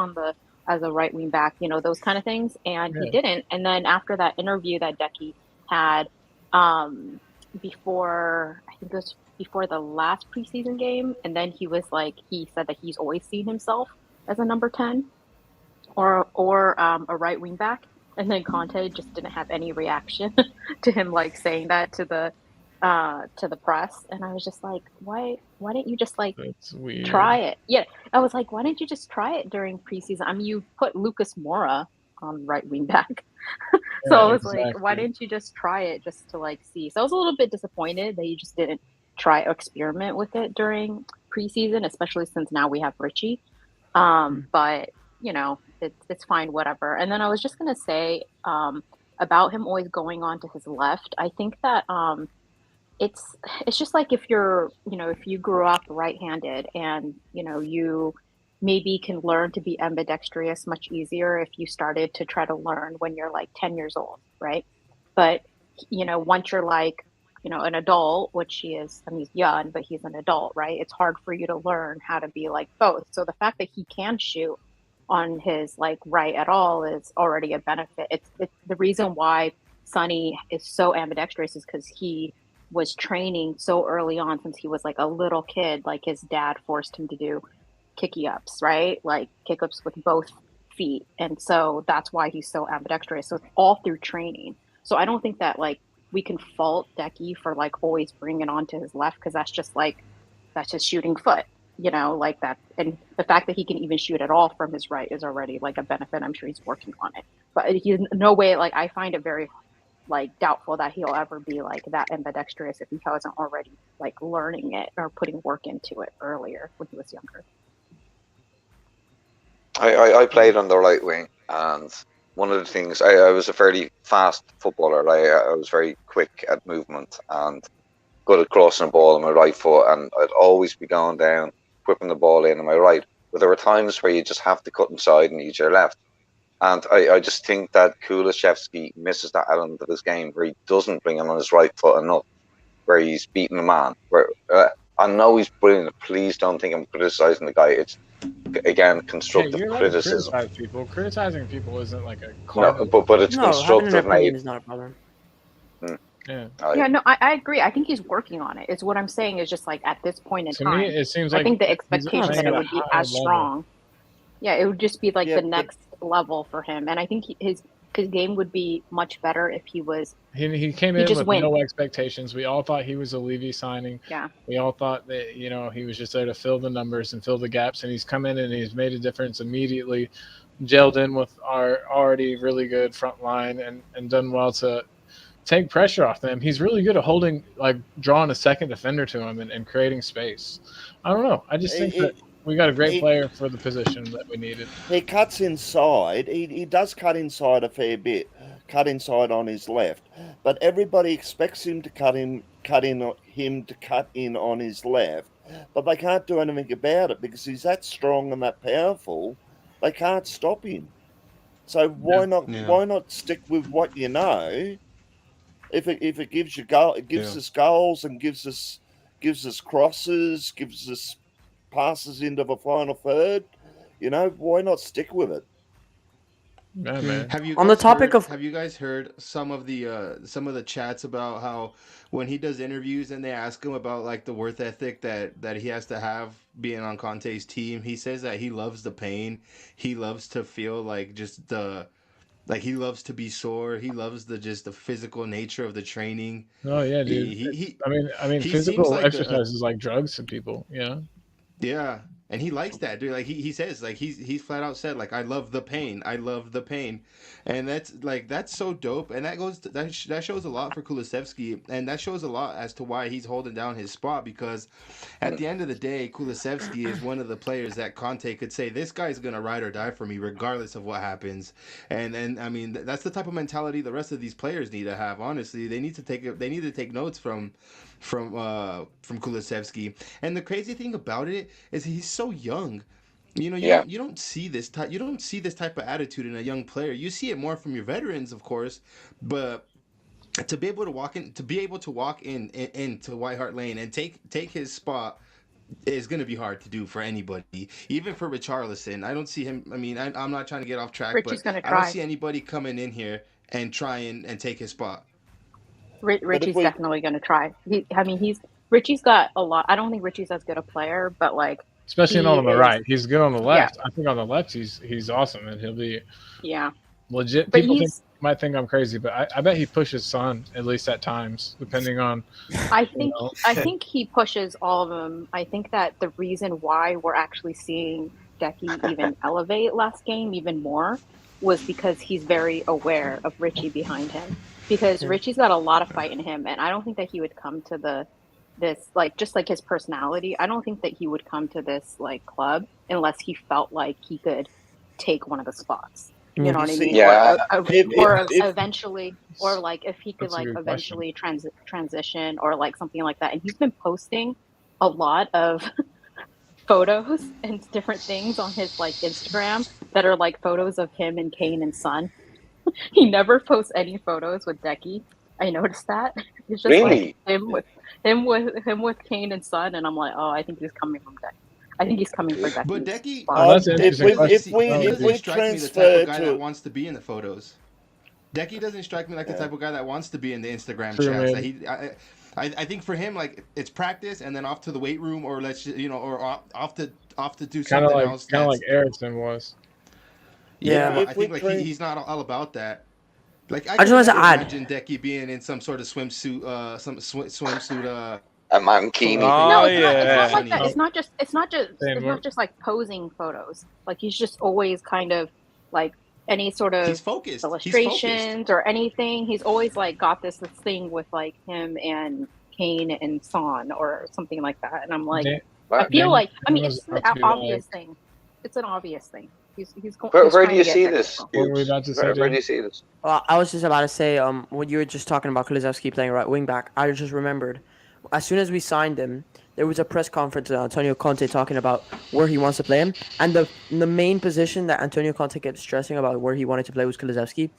as a right wing back, those kind of things, and he didn't. And then after that interview that Decky had before, I think it was before the last preseason game, and then he said that he's always seen himself as a number 10 or a right wing back, and then Conte just didn't have any reaction to him like saying that to the press, and I was just like, why didn't you just like That's weird. try it? Yeah, I was like, why didn't you just try it during preseason? I mean, you put Lucas Moura on right wing back. So I was like, why didn't you just try it just to like see? So I was a little bit disappointed that you just didn't try experiment with it during preseason, especially since now we have Richie. But it's fine, whatever. And then I was just gonna say about him always going on to his left. I think that it's just like if you grew up right-handed and you maybe can learn to be ambidextrous much easier if you started to try to learn when you're like 10 years old, right? But once you're like an adult, which he is, I mean, he's young, but he's an adult, right? It's hard for you to learn how to be like both. So the fact that he can shoot on his like right at all is already a benefit. It's the reason why Sonny is so ambidextrous is because he was training so early on since he was like a little kid. Like his dad forced him to do kicky ups, right? Like kick ups with both feet. And so that's why he's so ambidextrous. So it's all through training. So I don't think that like we can fault Decky for like always bringing it on to his left, because that's just shooting foot, like that. And the fact that he can even shoot at all from his right is already like a benefit. I'm sure he's working on it, but he's no way. Like I find it very like doubtful that he'll ever be like that ambidextrous if he wasn't already like learning it or putting work into it earlier when he was younger. I played on the right wing, and one of the things, I was a fairly fast footballer. I was very quick at movement and good at crossing the ball on my right foot, and I'd always be going down, whipping the ball in on my right. But there were times where you just have to cut inside and use your left. And I just think that Kulusevski misses that element of his game where he doesn't bring him on his right foot enough, where he's beating the man. Where I know he's brilliant. Please don't think I'm criticizing the guy. It's, again, constructive you're criticism. Criticize people. Criticizing people isn't like a No, but it's constructive. Having an opinion is not a problem. Yeah. Yeah, no, I agree. I think he's working on it. It's what I'm saying is just like at this point in To time. me, it seems I like think the he's expectation playing that at it a would be high as level. strong. Yeah, it would just be like Yeah, the but- next level for him. And I think his game would be much better if he was. He came He in just with went. no expectations. We all thought he was a Levy signing. Yeah. We all thought that he was just there to fill the numbers and fill the gaps, and he's come in and he's made a difference immediately, gelled in with our already really good front line and done well to take pressure off them. He's really good at holding, like drawing a second defender to him and creating space. I don't know. I just think that we got a great player for the position that we needed. He cuts inside. He does cut inside a fair bit. Cut inside on his left, but everybody expects him to cut in on his left, but they can't do anything about it because he's that strong and that powerful. They can't stop him. So why not stick with what you know? If it gives you goal, it gives us goals and gives us crosses, gives us passes into the final third. Why not stick with it? Yeah, man. Have you On the guys topic heard- of- have you guys heard some of the chats about how when he does interviews and they ask him about like the work ethic that he has to have being on Conte's team, he says that he loves the pain. He loves to feel like he loves to be sore. He loves the physical nature of the training. Oh yeah, dude. I mean, he physical seems like exercise is like drugs to people. Yeah, and he likes that, dude. Like he says, like he's flat out said, like I love the pain, and that's so dope. And that shows a lot for Kulusevski, and that shows a lot as to why he's holding down his spot. Because at the end of the day, Kulusevski is one of the players that Conte could say, this guy's gonna ride or die for me regardless of what happens. And I mean that's the type of mentality the rest of these players need to have. Honestly, they need to take notes from Kulusevski. And the crazy thing about it is he's so young. You don't see this type of attitude in a young player. You see it more from your veterans, of course, but to be able to walk into White Hart Lane and take his spot is going to be hard to do for anybody, even for Richarlison. I don't see him. I mean, I'm not trying to get off track, Richie's but gonna I don't try. see anybody coming in here and try and take his spot. Richie's definitely going to try. Richie's got a lot. I don't think Richie's as good a player, but like Especially not on the right. He's good on the left. I think on the left he's awesome, and he'll be legit. But People might think I'm crazy, but I bet he pushes Son at least at times, depending on. I think he pushes all of them. I think that the reason why we're actually seeing Decky even elevate last game even more was because he's very aware of Richie behind him. Because Richie's got a lot of fight in him, and I don't think that he would come to this like just like his personality. I don't think that he would come to this like club unless he felt like he could take one of the spots. You know what I mean? Yeah. Or eventually, or like if he could That's a like good eventually transition or like something like that. And he's been posting a lot of photos and different things on his like Instagram that are like photos of him and Kane and Son. He never posts any photos with Decky. I noticed that. It's just Really? like him with Kane and Son, and I'm like, oh, I think he's coming from Decky. I think he's coming for Decky. But Decky, that's an interesting question. if we strike me the type of guy that wants to be in the photos. Decky doesn't strike me like the type of guy that wants to be in the Instagram True, chats. man. I think for him, like it's practice and then off to the weight room, or or off to do something else. Kind of like Ericsson was. Yeah, If I we think train- he's not all about that. Like I just wanted to add- imagine Decky being in some sort of swimsuit, swimsuit. A mankini. No, Oh, it's not yeah. like that. It's not just Same like posing photos. Like he's just always kind of like any sort of He's focused. illustrations or anything. He's always like got this thing with like him and Kane and Son or something like that. And I'm like, I feel like, I mean, it's an obvious thing. It's an obvious thing. He's Where do you see this? What were we about to say, Where do Jay? you see this? Well, I was just about to say, when you were just talking about Kulusevski playing right wing back, I just remembered, as soon as we signed him, there was a press conference with Antonio Conte talking about where he wants to play him, and the main position that Antonio Conte kept stressing about where he wanted to play was Kulusevski,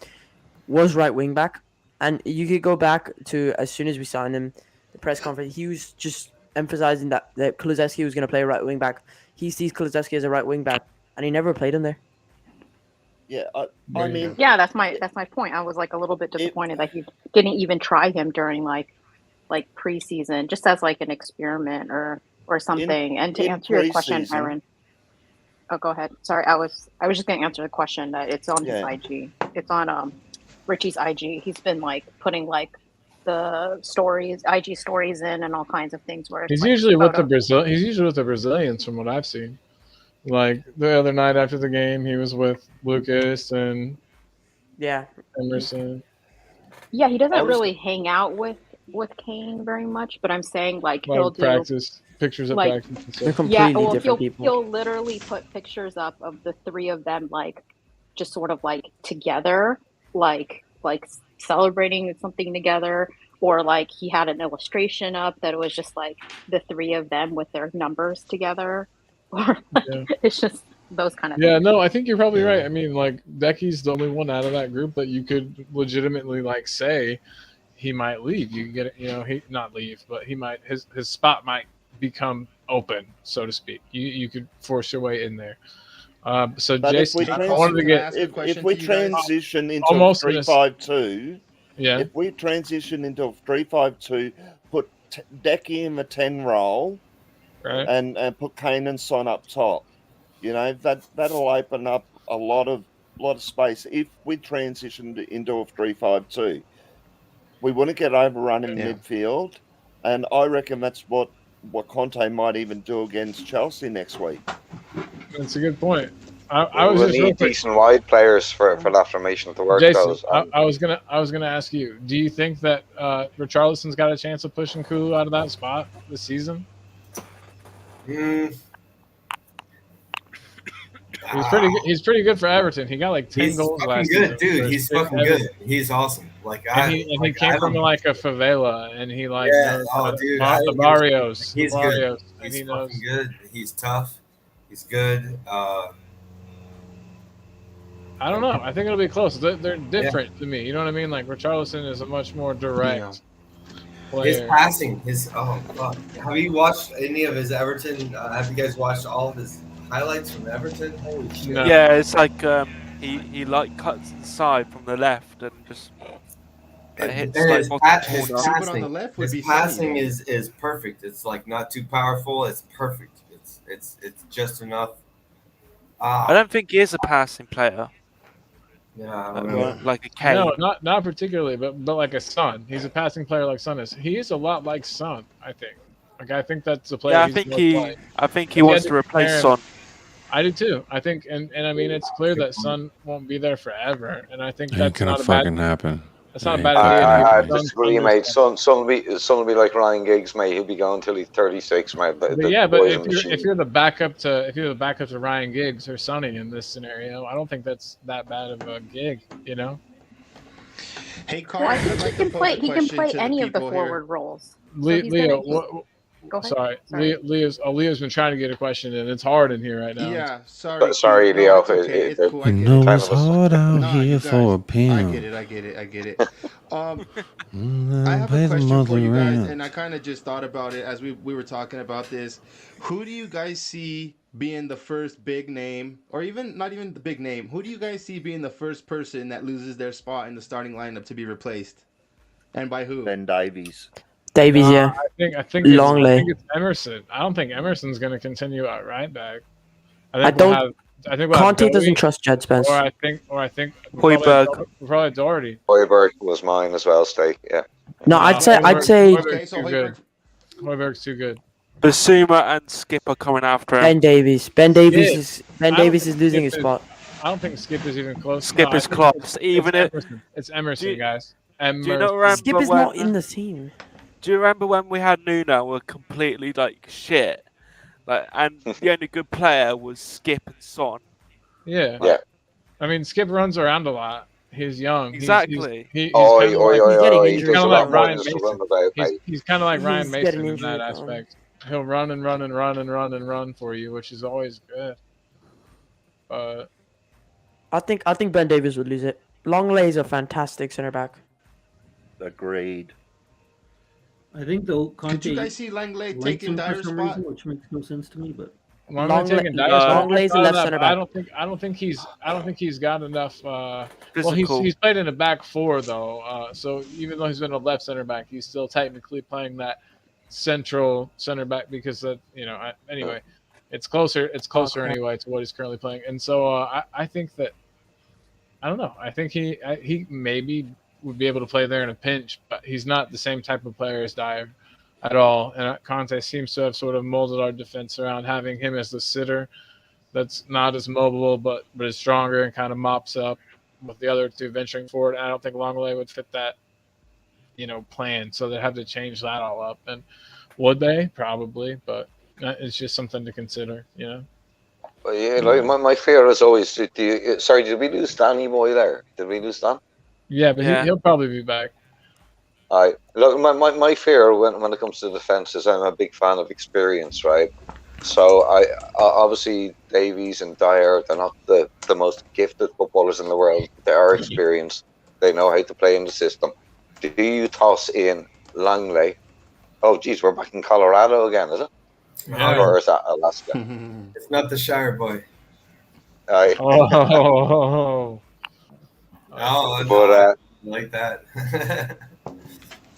was right wing back, and you could go back to as soon as we signed him, the press conference, he was just emphasizing that Kulusevski was going to play right wing back. He sees Kulusevski as a right wing back, and he never played him there. Yeah, I mean, yeah, that's my point. I was like a little bit disappointed that he didn't even try him during like preseason, just as like an experiment or something. And to answer your question, Aaron. Oh, go ahead. Sorry, I was just gonna answer the question that it's on his IG. It's on Richie's IG. He's been like putting like the IG stories in and all kinds of things where it's He's like usually with the Brazilians from what I've seen. Like the other night after the game, he was with Lucas and Emerson. Yeah, he doesn't really hang out with Kane very much, but I'm saying like he'll do practice pictures of like, practice. And stuff. They're completely different people. He'll literally put pictures up of the three of them like just sort of like together, like celebrating something together, or like he had an illustration up that it was just like the three of them with their numbers together, or like, it's just those kind of things. Yeah, no, I think you're probably right. I mean, like Decky's the only one out of that group that you could legitimately like say he might leave. You get it, he not leave, but he might his spot might become open, so to speak. You could force your way in there. So but Jason, I wanted to get if we transition into almost 3-5-2, yeah. If we transition into a 3-5-2, put Decky in the 10 role, right, and put Kane and Son up top. That'll open up a lot of space if we transitioned into a 3-5-2. We want to get overrun in midfield, and I reckon that's what Conte might even do against Chelsea next week. That's a good point. We'll need decent wide players for that formation to work. Jason, I was gonna ask you. Do you think that Richarlison's got a chance of pushing Kulu out of that spot this season? He's pretty good for Everton. He got like 10 goals last season. Dude. He's fucking good. He's awesome. He came from like a favela, and he like the barrios. He's good. He's fucking good. He's tough. He's good. I don't know. I think it'll be close. They're different to me. You know what I mean? Like Richarlison is a much more direct player. His passing, fuck. Have you watched any of his Everton? Have you guys watched all of his highlights from Everton? Holy shit! No. Yeah, it's like he like cuts inside from the left and just hits his passing is perfect. It's like not too powerful. It's perfect. It's just enough. I don't think he is a passing player. Yeah, like a Kane. No, not particularly, but like a Son. He's a passing player like Son is. He is a lot like Son, I think. Like I think that's a player. Yeah, I think he wants to replace Son. I do too. I think, and I mean, it's clear that Son won't be there forever, and I think that's not fucking happen. That's not a bad idea. I disagree, mate. Son will be like Ryan Giggs, mate. He'll be going till he's 36, mate. But if you're the backup to Ryan Giggs or Sonny in this scenario, I don't think that's that bad of a gig, Hey, Colin, I think he can play any of the forward roles. Leo, sorry. Leo's been trying to get a question in. It's hard in here right now. Yeah, sorry. Sorry, Leo. It's cool. It's hard out here for a pimp. I get it. I have a question for you guys, and I kind of just thought about it as we were talking about this. Who do you guys see being the first big name, or even not even the big name? Who do you guys see being the first person that loses their spot in the starting lineup to be replaced, and by who? Ben Davies. Yeah. I think it's Emerson. I don't think Emerson's going to continue at right back. I think Conte doesn't trust Jed Spence. Or I think Højbjerg. probably Doherty. Højbjerg was mine as well, Steak. Yeah. No, I'd say Højbjerg's too good. Højbjerg's too good. Basuma and Skip are coming after him. Ben Davies. Ben Davies is losing his spot. don't think Skip is even close. Skip No, I is think close. Even if It's Emerson, Do you- guys. do you not Emerson. remember Skip is when, not in the team. Do you remember when we had Nuno were completely like shit, like, and the only good player was Skip and Son. Yeah. Yeah. I mean, Skip runs around a lot. He's young. Exactly. He's Oi, kind of oi, like, oi, getting oi. injured. There's a Kinda lot like more Ryan than to Mason. run about, mate. he's kind of like Ryan He's Mason getting in injury that prone. aspect. He'll run and run and run and run and run for you, which is always good. But I think Ben Davies would lose it. Longley is a fantastic center back. Agreed. I think though Did Conte you guys see Langley likes taking him for Dyer's some spot? reason, which makes no sense to me. But Longley taking Dyer's No. spot, Longley's I a thought left that, center but back. I don't think he's got enough. Well, Physical. he's played in a back four though. So even though he's been a left center back, he's still technically playing that central center back because anyway, it's closer. It's closer anyway to what he's currently playing. And so I think that I don't know. I think he maybe would be able to play there in a pinch, but he's not the same type of player as Dyer at all. And Conte seems to have sort of molded our defense around having him as the sitter that's not as mobile but is stronger and kind of mops up with the other two venturing forward. And I don't think Longley would fit that, plan. So they'd have to change that all up. And would they? Probably, but it's just something to consider, But yeah, like my fear is always, sorry, did we lose Danny Boy there? Did we lose Dan? Yeah, but Yeah. he'll probably be back. Look, my fear when it comes to defense is I'm a big fan of experience, right? So I obviously Davies and Dyer, they're not the most gifted footballers in the world. They are experienced. They know how to play in the system. Do you toss in Langley? Oh, geez, we're back in Colorado again, is it? Yeah. Or is that Alaska? It's not the Shire boy. Aye. Oh. Oh, But I like that.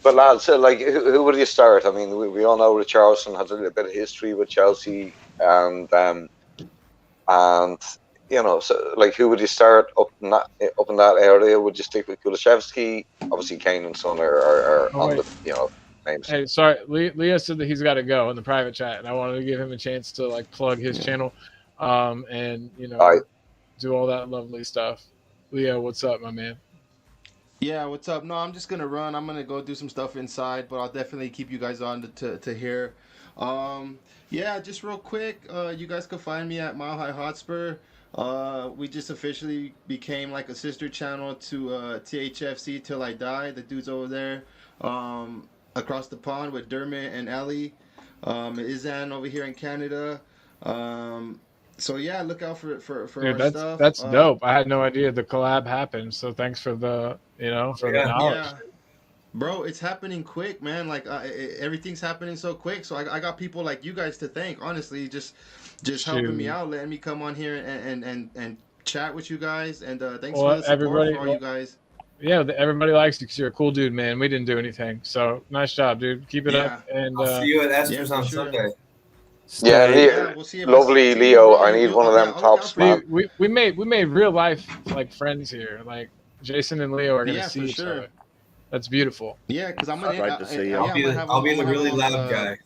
But lads, like, who would you start? I mean, we all know Richarlison has a little bit of history with Chelsea, and so like, who would you start up in that area? Would you stick with Kulusevski? Obviously, Kane and Son are on the names. Hey, sorry, Leo said that he's got to go in the private chat, and I wanted to give him a chance to like plug his channel, and do all that lovely stuff. Leo, what's up, my man? Yeah, what's up? No, I'm just gonna run. I'm gonna go do some stuff inside, but I'll definitely keep you guys on to hear. Yeah, just real quick, you guys can find me at Mile High Hotspur. We just officially became like a sister channel to THFC Till I Die. The dudes over there, across the pond with Dermot and Ellie, Izan over here in Canada. So yeah, look out for Dude, our stuff. that's dope. I had no idea the collab happened. So thanks for the the knowledge. Yeah. Bro, it's happening quick, man. Like everything's happening so quick. So I got people like you guys to thank. Honestly, just helping me out, letting me come on here and chat with you guys. And thanks for the support for all you guys. Yeah, everybody likes you because you're a cool dude, man. We didn't do anything, so nice job, dude. Keep it up. And I'll see you at Esther's on Sunday. Yeah, we'll see you lovely, Leo. I need one of them tops, man. We made real life like friends here. Like Jason and Leo are gonna see each other. That's beautiful. Yeah, because I'm gonna. Great to see you. I'll be the really loud guy.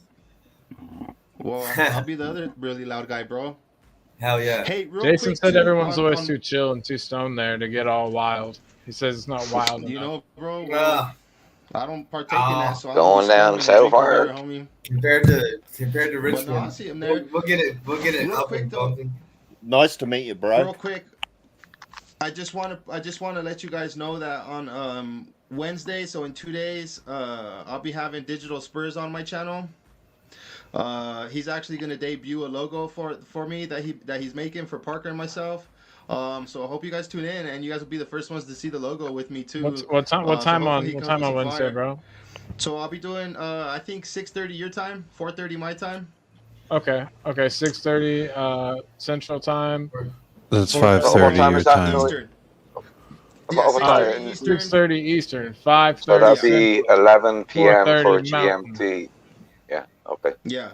Well, I'll be the other really loud guy, bro. Hell yeah. Hey, real Jason quick, said too, everyone's always too chill and too stoned there to get all wild. He says it's not wild enough. You know, bro. Nah. I don't partake in that, so Going down so far. Compared to Richmond, no, I see him there. We'll get it. Real Up quick, and though. bumping. Nice to meet you, bro. Real quick, I just want to let you guys know that on Wednesday, so in 2 days, I'll be having Digital Spurs on my channel. He's actually gonna debut a logo for me that he's making for Parker and myself. So I hope you guys tune in, and you guys will be the first ones to see the logo with me too. What time on Wednesday, bro? So I'll be doing I think 6:30 your time, 4:30 my time. Okay, 6:30 Central Time. That's What 5:30 time your is that, time. Joey? Eastern. What time? 6:30 Eastern. 6:30 Eastern, 5:30. So that'd be 11 p.m. for 4:30 Mountain. GMT. Yeah. Okay. Yeah.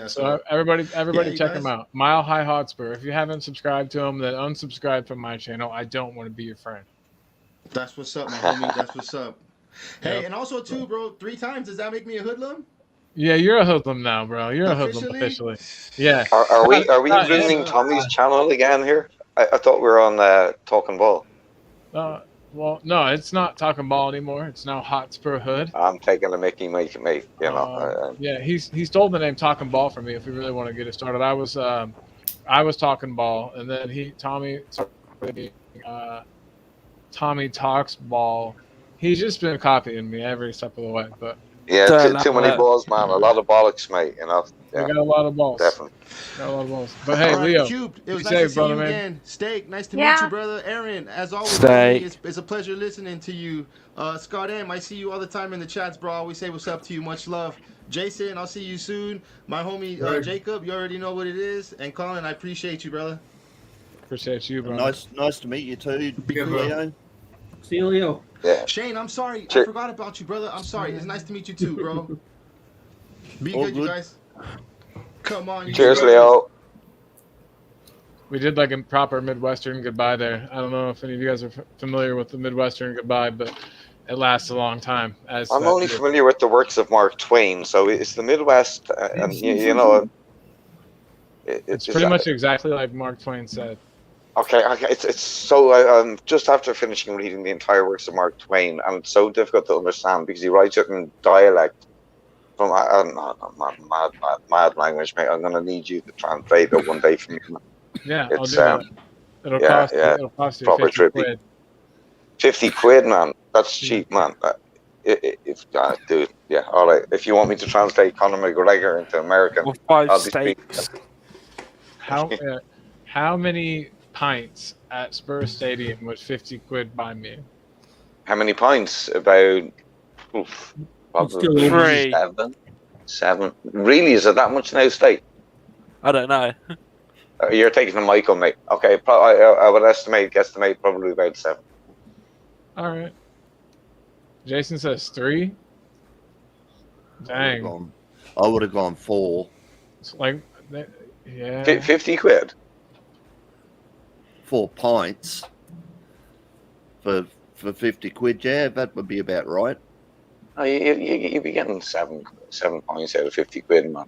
So everybody you check guys- him out. Mile High Hotspur. If you haven't subscribed to him, then unsubscribe from my channel. I don't want to be your friend. That's what's up, my homie. That's what's up. Hey, Yep. and also too, bro, 3 times. Does that make me a hoodlum? Yeah, you're a hoodlum now, bro. You're a hoodlum officially. Yeah. Are we Scott, ruining Tommy's channel again here? I thought we were on talking ball. Well, no, it's not talking ball anymore. It's now Hotspur Hood. I'm taking a Mickey, mate. You know. Yeah, he stole the name Talking Ball from me. If we really want to get it started, I was talking ball, and then Tommy talks ball. He's just been copying me every step of the way. But yeah, too many balls, man. A lot of bollocks, mate. You know. We got a lot of balls. Definitely. Got a lot of balls. But hey, All right, Leo, Cube, it was be nice safe, to see brother, you man. again. Steak, nice to Yeah. meet you, brother. Aaron, as always, Steak. it's a pleasure listening to you. Scott M, I see you all the time in the chats, bro. I always say what's up to you. Much love. Jason, I'll see you soon. My homie Jacob, you already know what it is. And Colin, I appreciate you, brother. Appreciate you, bro. Nice to meet you too, Leo. See you, Leo. Yeah. Shane, I'm sorry. Sure. I forgot about you, brother. I'm sorry. It's nice to meet you too, bro. Be All good, you good. guys. Come on. You Cheers, guys. Leo. We did like a proper Midwestern goodbye there. I don't know if any of you guys are familiar with the Midwestern goodbye, but it lasts a long time. I'm only familiar with the works of Mark Twain, so it's the Midwest, and you know, It's pretty much exactly like Mark Twain said. Okay. It's so I'm just after finishing reading the entire works of Mark Twain, and it's so difficult to understand because he writes it in dialect. From mad language, mate. I'm gonna need you to translate it one day for me. Yeah, I'll It's do that. It'll cost you proper 50 trippy. quid. 50 quid, man. That's cheap, man. Dude, yeah, all right. If you want me to translate Conor McGregor into American, With 5 I'll be speaking. steaks. How many pints at Spurs Stadium would 50 quid buy me? How many pints? About probably Still 3. 7. Really? Is it that much now, State? I don't know. You're taking the Michael, mate. Okay, I would guesstimate probably about 7. All right. Jason says 3. Dang. I would have gone 4. It's like, yeah. 50 quid? 4 pints for 50 quid. Yeah, that would be about right. Oh, you'd be getting 7 pints out of 50 quid, man.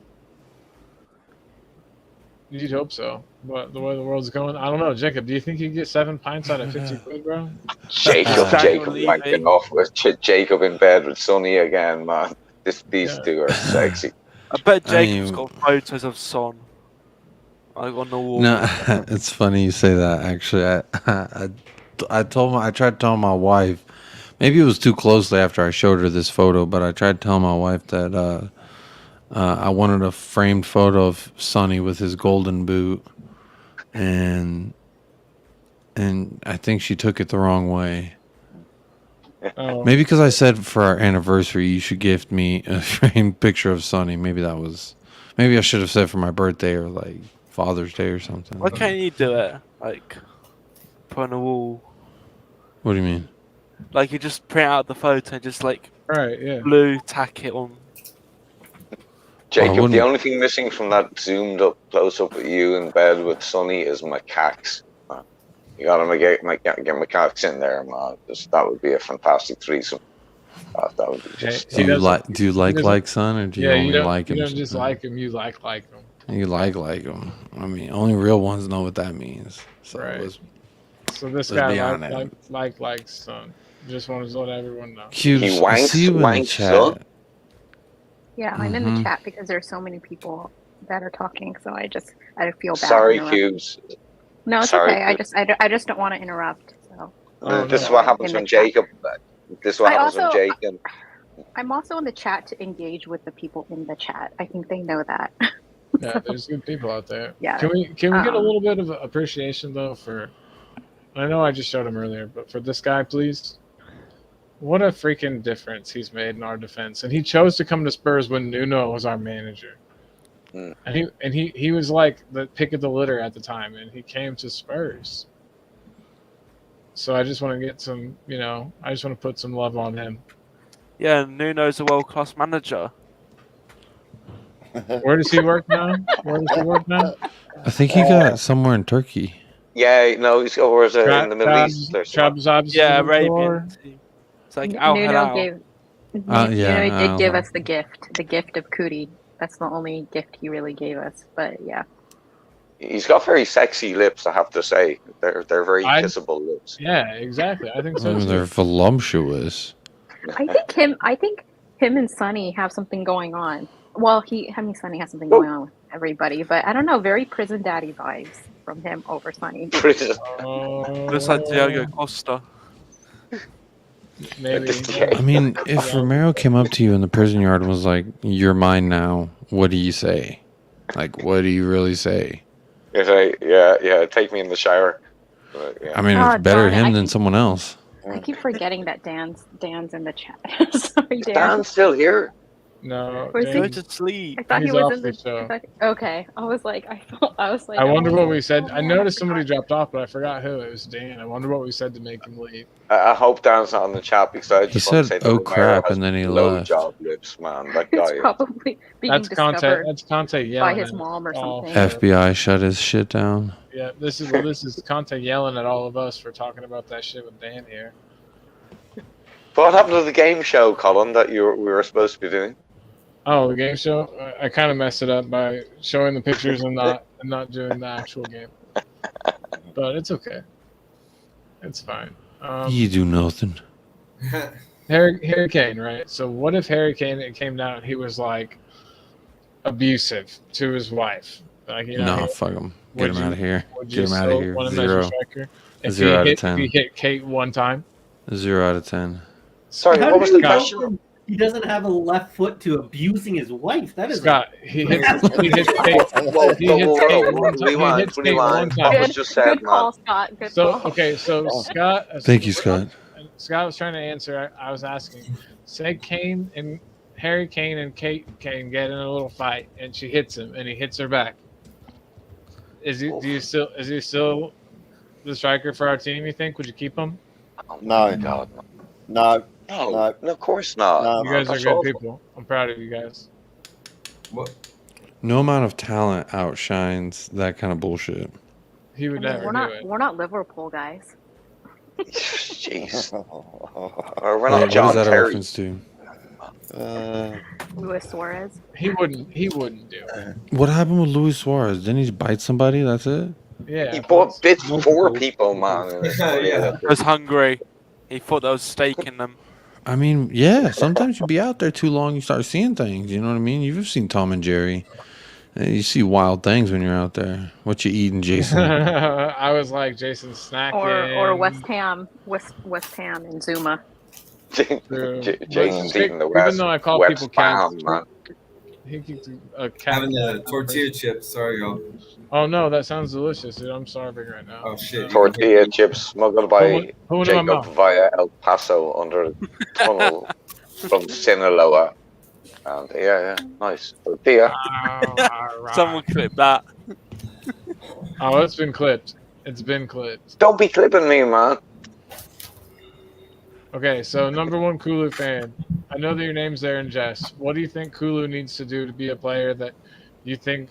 You'd hope so. But the way the world's going, I don't know. Jacob, do you think you get 7 pints out of 50 quid, bro? Jacob wanking off with Jacob in bed with Sonny again, man. These two are sexy. I bet Jacob's got photos of Son. Like on the wall. No, it's funny you say that. Actually, I tried telling my wife. Maybe it was too closely after I showed her this photo, but I tried telling my wife that I wanted a framed photo of Sonny with his golden boot, and I think she took it the wrong way. Oh. Maybe because I said for our anniversary you should gift me a framed picture of Sonny. Maybe I should have said for my birthday or like Father's Day or something. Why can't you do it? Like, put on a wall. What do you mean? Like, you just print out the photo and just like blue tack it on. Jacob, the only thing missing from that zoomed up close up with you in bed with Sonny is macaques. You gotta get macaques in there, man. That would be a fantastic threesome. That would be just. Do you like Son, or do you only like him? You don't just like him. You like him. You like him. I mean, only real ones know what that means. So right. So this guy likes Son. Just wanted to let everyone know. Cute. He wanks Son. Yeah, I'm in the chat because there's so many people that are talking, so I feel bad. Sorry, Cubes. No, it's Sorry, okay. I just don't want to interrupt. So. This is what happens when Jacob. This is what happens when Jacob. I'm also in the chat to engage with the people in the chat. I think they know that. Yeah, there's good people out there. Yeah. Can we get a little bit of appreciation though for? I know I just showed him earlier, but for this guy, please. What a freaking difference he's made in our defense, and he chose to come to Spurs when Nuno was our manager, and he was like the pick of the litter at the time, and he came to Spurs. So I just want to get some, I just want to put some love on him. Yeah, Nuno's a world-class manager. Where does he work now? I think he got somewhere in Turkey. Yeah, no, he's over in the Middle East. Yeah, Arabian. It's like Nuno did give us the the. gift of Cootie. That's the only gift he really gave us. But yeah. Yeah, Nuno did give us the gift of Cootie. That's the only gift he really gave us. But yeah. 'Cause, Yeah, I know. I mean, Nuno did give us the gift. The gift of Cootie. That's the only gift he really gave us. But yeah. He's got very sexy lips, I have to say. They're very kissable lips. Yeah, exactly. I think so too. They're voluptuous. I think him and Sonny have something going on. Well, Sonny has something going on with everybody, but I don't know. Very prison daddy vibes from him over Sonny. The Santiago Costa. Maybe. I mean, if Romero came up to you in the prison yard and was like, "You're mine now," what do you say? Like, what do you really say? Yeah, take me in the shower. Yeah. I mean, it's better him than someone else. I keep forgetting that Dan's in the chat. Sorry, Dan. Dan's still here? No. Go to sleep. I thought He's he was off in the show. Okay. I was like. I wonder what we said. I noticed somebody dropped off, but I forgot who. It was Dan. I wonder what we said to make him leave. I hope Dan's not on the chat because I just want to say said, "Oh crap," and then he left. Job lips, man. That guy. It's probably being discovered Conte yelling by his mom or something. FBI shut his shit down. Yeah, this is Conte yelling at all of us for talking about that shit with Dan here. What happened to the game show, Colin, that we were supposed to be doing? Oh, the game show. I kind of messed it up by showing the pictures and not doing the actual game. But it's okay. It's fine. You do nothing. Harry Kane, right? So what if Harry Kane, it came down, he was like abusive to his wife? Like, you know, No, fuck him. Get him out of here. Get him out of here. 0. If 0 out of 10. If he hit Kate one time. 0 out of 10. Sorry, what was the question? He doesn't have a left foot to abusing his wife. That is Scott. He hits Kate. He hits Kate one time. What was just said, Good call, Scott. Good call. Okay, so Scott. Thank you, Scott. Scott was trying to answer. I was asking. Say Harry Kane and Kate Kane get in a little fight, and she hits him, and he hits her back. Is he still the striker for our team? You think? Would you keep him? No, God, no. No, of course not. No. You guys are good people. I'm proud of you guys. What? No amount of talent outshines that kind of bullshit. He would never do it. We're not Liverpool guys. Jeez. Wait, We're not what John is that a Terry. reference to? Luis Suarez. He wouldn't do it. What happened with Luis Suarez? Didn't he bite somebody? That's it? Yeah. He bit 4 people, man. Yeah. I was hungry. He thought there was steak in them. I mean, yeah, sometimes you be out there too long, you start seeing things. You know what I mean? You've seen Tom and Jerry. You see wild things when you're out there. What you eating, Jason? I was like Jason snacking. Or West Ham and Zuma. Jason's eating the West. Even though I call West people cats, Ham, man. he keeps a cat. Having the tortilla chips. Sorry, y'all. Oh no, that sounds delicious, dude. I'm starving right now. Oh shit. Tortilla chips smuggled by Who in my Jacob mouth? via El Paso under the tunnel from Sinaloa. And yeah, nice tortilla. Someone clip that. Oh, it's been clipped. It's been clipped. Don't be clipping me, man. Okay, so number 1 Kulu fan. I know that your name's there in jest. What do you think Kulu needs to do to be a player that you think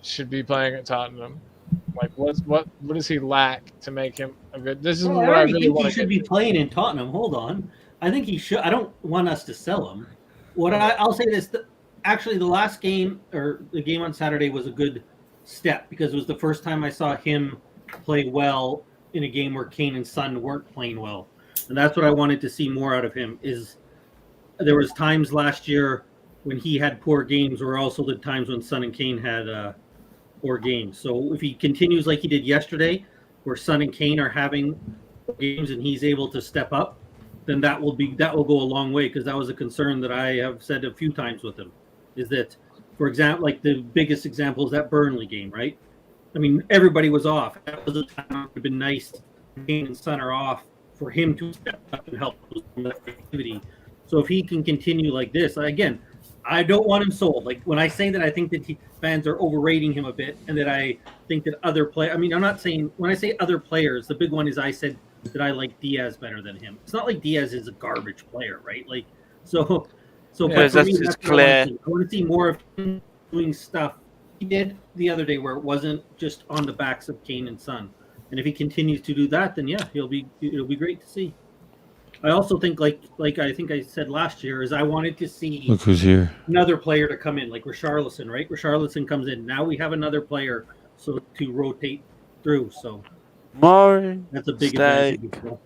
should be playing at Tottenham? Like, what does he lack to make him a good? This is what I really want he to should be playing in Tottenham. Hold on, I think he should. I don't want us to sell him. I'll say this: actually, the last game or the game on Saturday was a good step because it was the first time I saw him play well in a game where Kane and Son weren't playing well, and that's what I wanted to see more out of him. There was times last year when he had poor games, or also the times when Son and Kane had poor games. So if he continues like he did yesterday, where Son and Kane are having games and he's able to step up, then that will go a long way, because that was a concern that I have said a few times with him. Is that, for example, like the biggest example is that Burnley game, right? I mean, everybody was off. That was a time it would have been nice. Kane and Son are off for him to step up and help with activity. So if he can continue like this, again, I don't want him sold. Like when I say that, I think that fans are overrating him a bit, and that I think that other players. I mean, I'm not saying when I say other players, the big one is I said that I like Diaz better than him. It's not like Diaz is a garbage player, right? Like so. Yeah, But for me, that's that's clear. I want to see more of him doing stuff he did the other day, where it wasn't just on the backs of Kane and Son. And if he continues to do that, then yeah, it'll be great to see. I also think, like I think I said last year, is I wanted to see Look who's here. another player to come in, like Richarlison, right? Richarlison comes in. Now we have another player so to rotate through. So Maury, that's a big steak. advantage. So.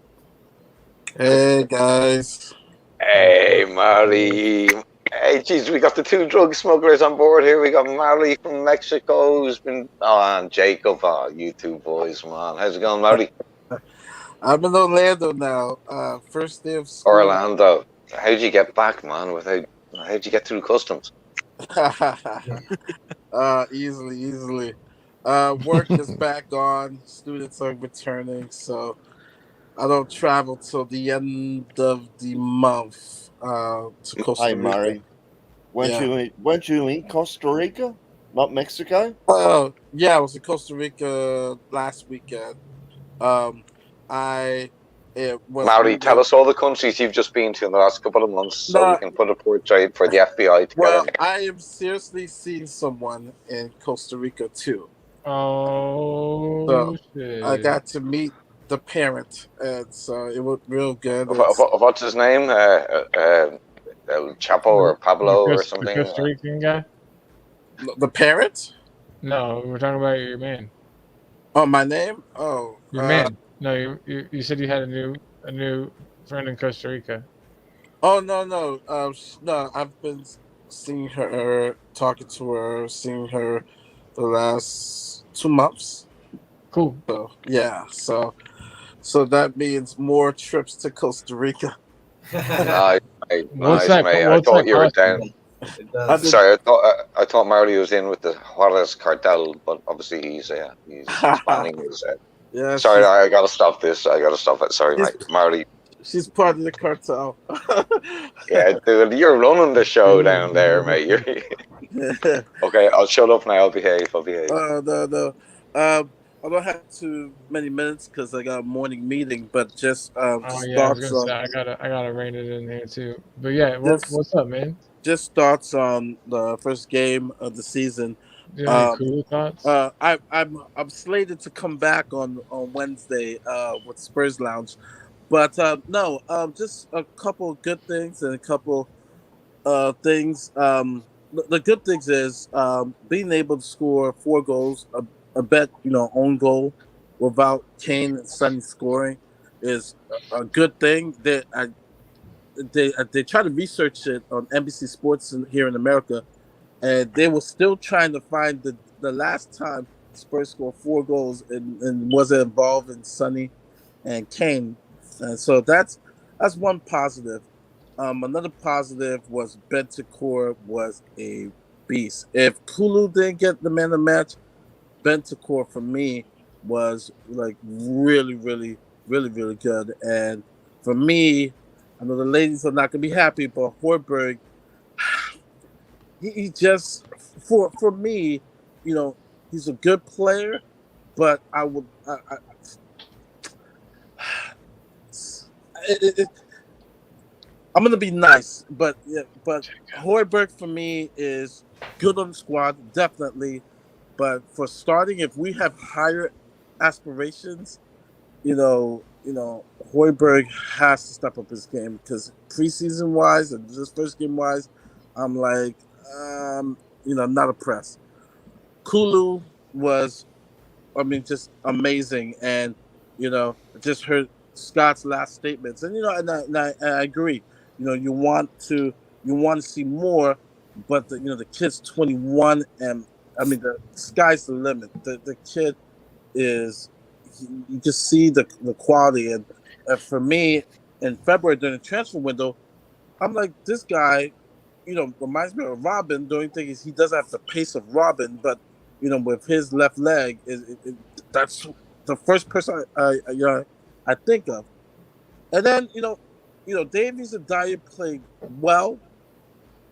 Hey guys. Hey, Marley. Hey, geez, we got the two drug smugglers on board here. We got Marley from Mexico, who's been, and Jacob. You two boys, man. How's it going, Marley? I'm in Orlando now. First day of school. Orlando. How'd you get back, man? How'd you get through customs? Easily. Work is back on. Students are returning, so I don't travel till the end of the month to Costa Hey, Rica. Murray. Weren't you in Costa Rica? Not Mexico? Oh, yeah, I was in Costa Rica last weekend. Marley, tell us all the countries you've just been to in the last couple of months so we can put a portrait for the FBI together. Well, I am seriously seeing someone in Costa Rica too. Oh, So shit. I got to meet the parent, and so it was real good. What's his name? El Chapo or Pablo or something? The Costa Rican guy? The parent? No, we're talking about your man. Oh, my name? Oh, your man. No, you said you had a new friend in Costa Rica. Oh no. No, I've been seeing her, talking to her, seeing her the last 2 months. Cool. So yeah, so that means more trips to Costa Rica. Nice, mate. What's Nice, mate. I thought you were down. Sorry, I thought Marley was in with the Juarez cartel, but obviously he's expanding his. Yeah. Sorry, I gotta stop this. I gotta stop it. Sorry, mate. Marley. She's part of the cartel. Yeah, dude, you're running the show down there, mate. Okay, I'll shut up now. I'll behave. No. I don't have too many minutes because I got a morning meeting, but just I gotta rein it in there too. But yeah, what's up, man? Just thoughts on the first game of the season. Do you have any cool thoughts? I'm slated to come back on Wednesday with Spurs Lounge, but no, just a couple of good things and a couple things. The good things is being able to score 4 goals. I bet own goal without Kane and Sonny scoring is a good thing. They try to research it on NBC Sports here in America, and they were still trying to find the last time Spurs scored 4 goals and wasn't involved in Sonny and Kane, and so that's one positive. Another positive was Bentancur was a beast. If Kulu didn't get the man of the match, Bentancur for me was like really good. And for me, I know the ladies are not gonna be happy, but Højbjerg, he just for me, he's a good player, but I'm gonna be nice, but Højbjerg for me is good on the squad, definitely. But for starting, if we have higher aspirations, Højbjerg has to step up his game because preseason wise and just first game wise, I'm like, not impressed. Kulu was, just amazing, and I just heard Scott's last statements, and and I agree. You want to see more, but the kid's 21 and. The sky's the limit. The kid is, you just see the quality. And for me, in February during the transfer window, I'm like, this guy, reminds me of Robin. The only thing is he doesn't have the pace of Robin, but, with his left leg, that's the first person I think of. And then, Davies and Dyer played well.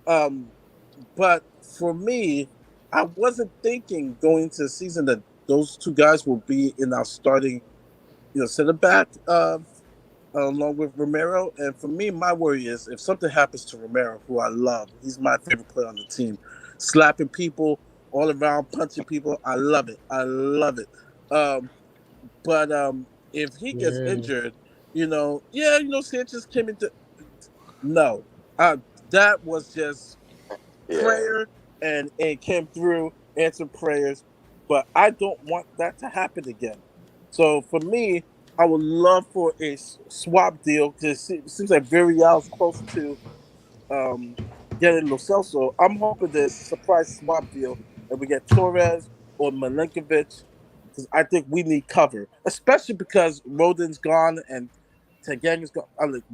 But for me, I wasn't thinking going into the season that those 2 guys will be in our starting, center back, along with Romero. And for me, my worry is if something happens to Romero, who I love, he's my favorite player on the team, slapping people all around, punching people. I love it. But if he gets injured, Sanchez came into. No, that was just prayer. And came through, answered prayers. but I don't want that to happen again. So for me, I would love for a swap deal because it seems like Villarreal's close to getting Lo Celso. I'm hoping there's a surprise swap deal and we get Torres or Milinkovic because I think we need cover, especially because Rodon's gone and Tagang is gone.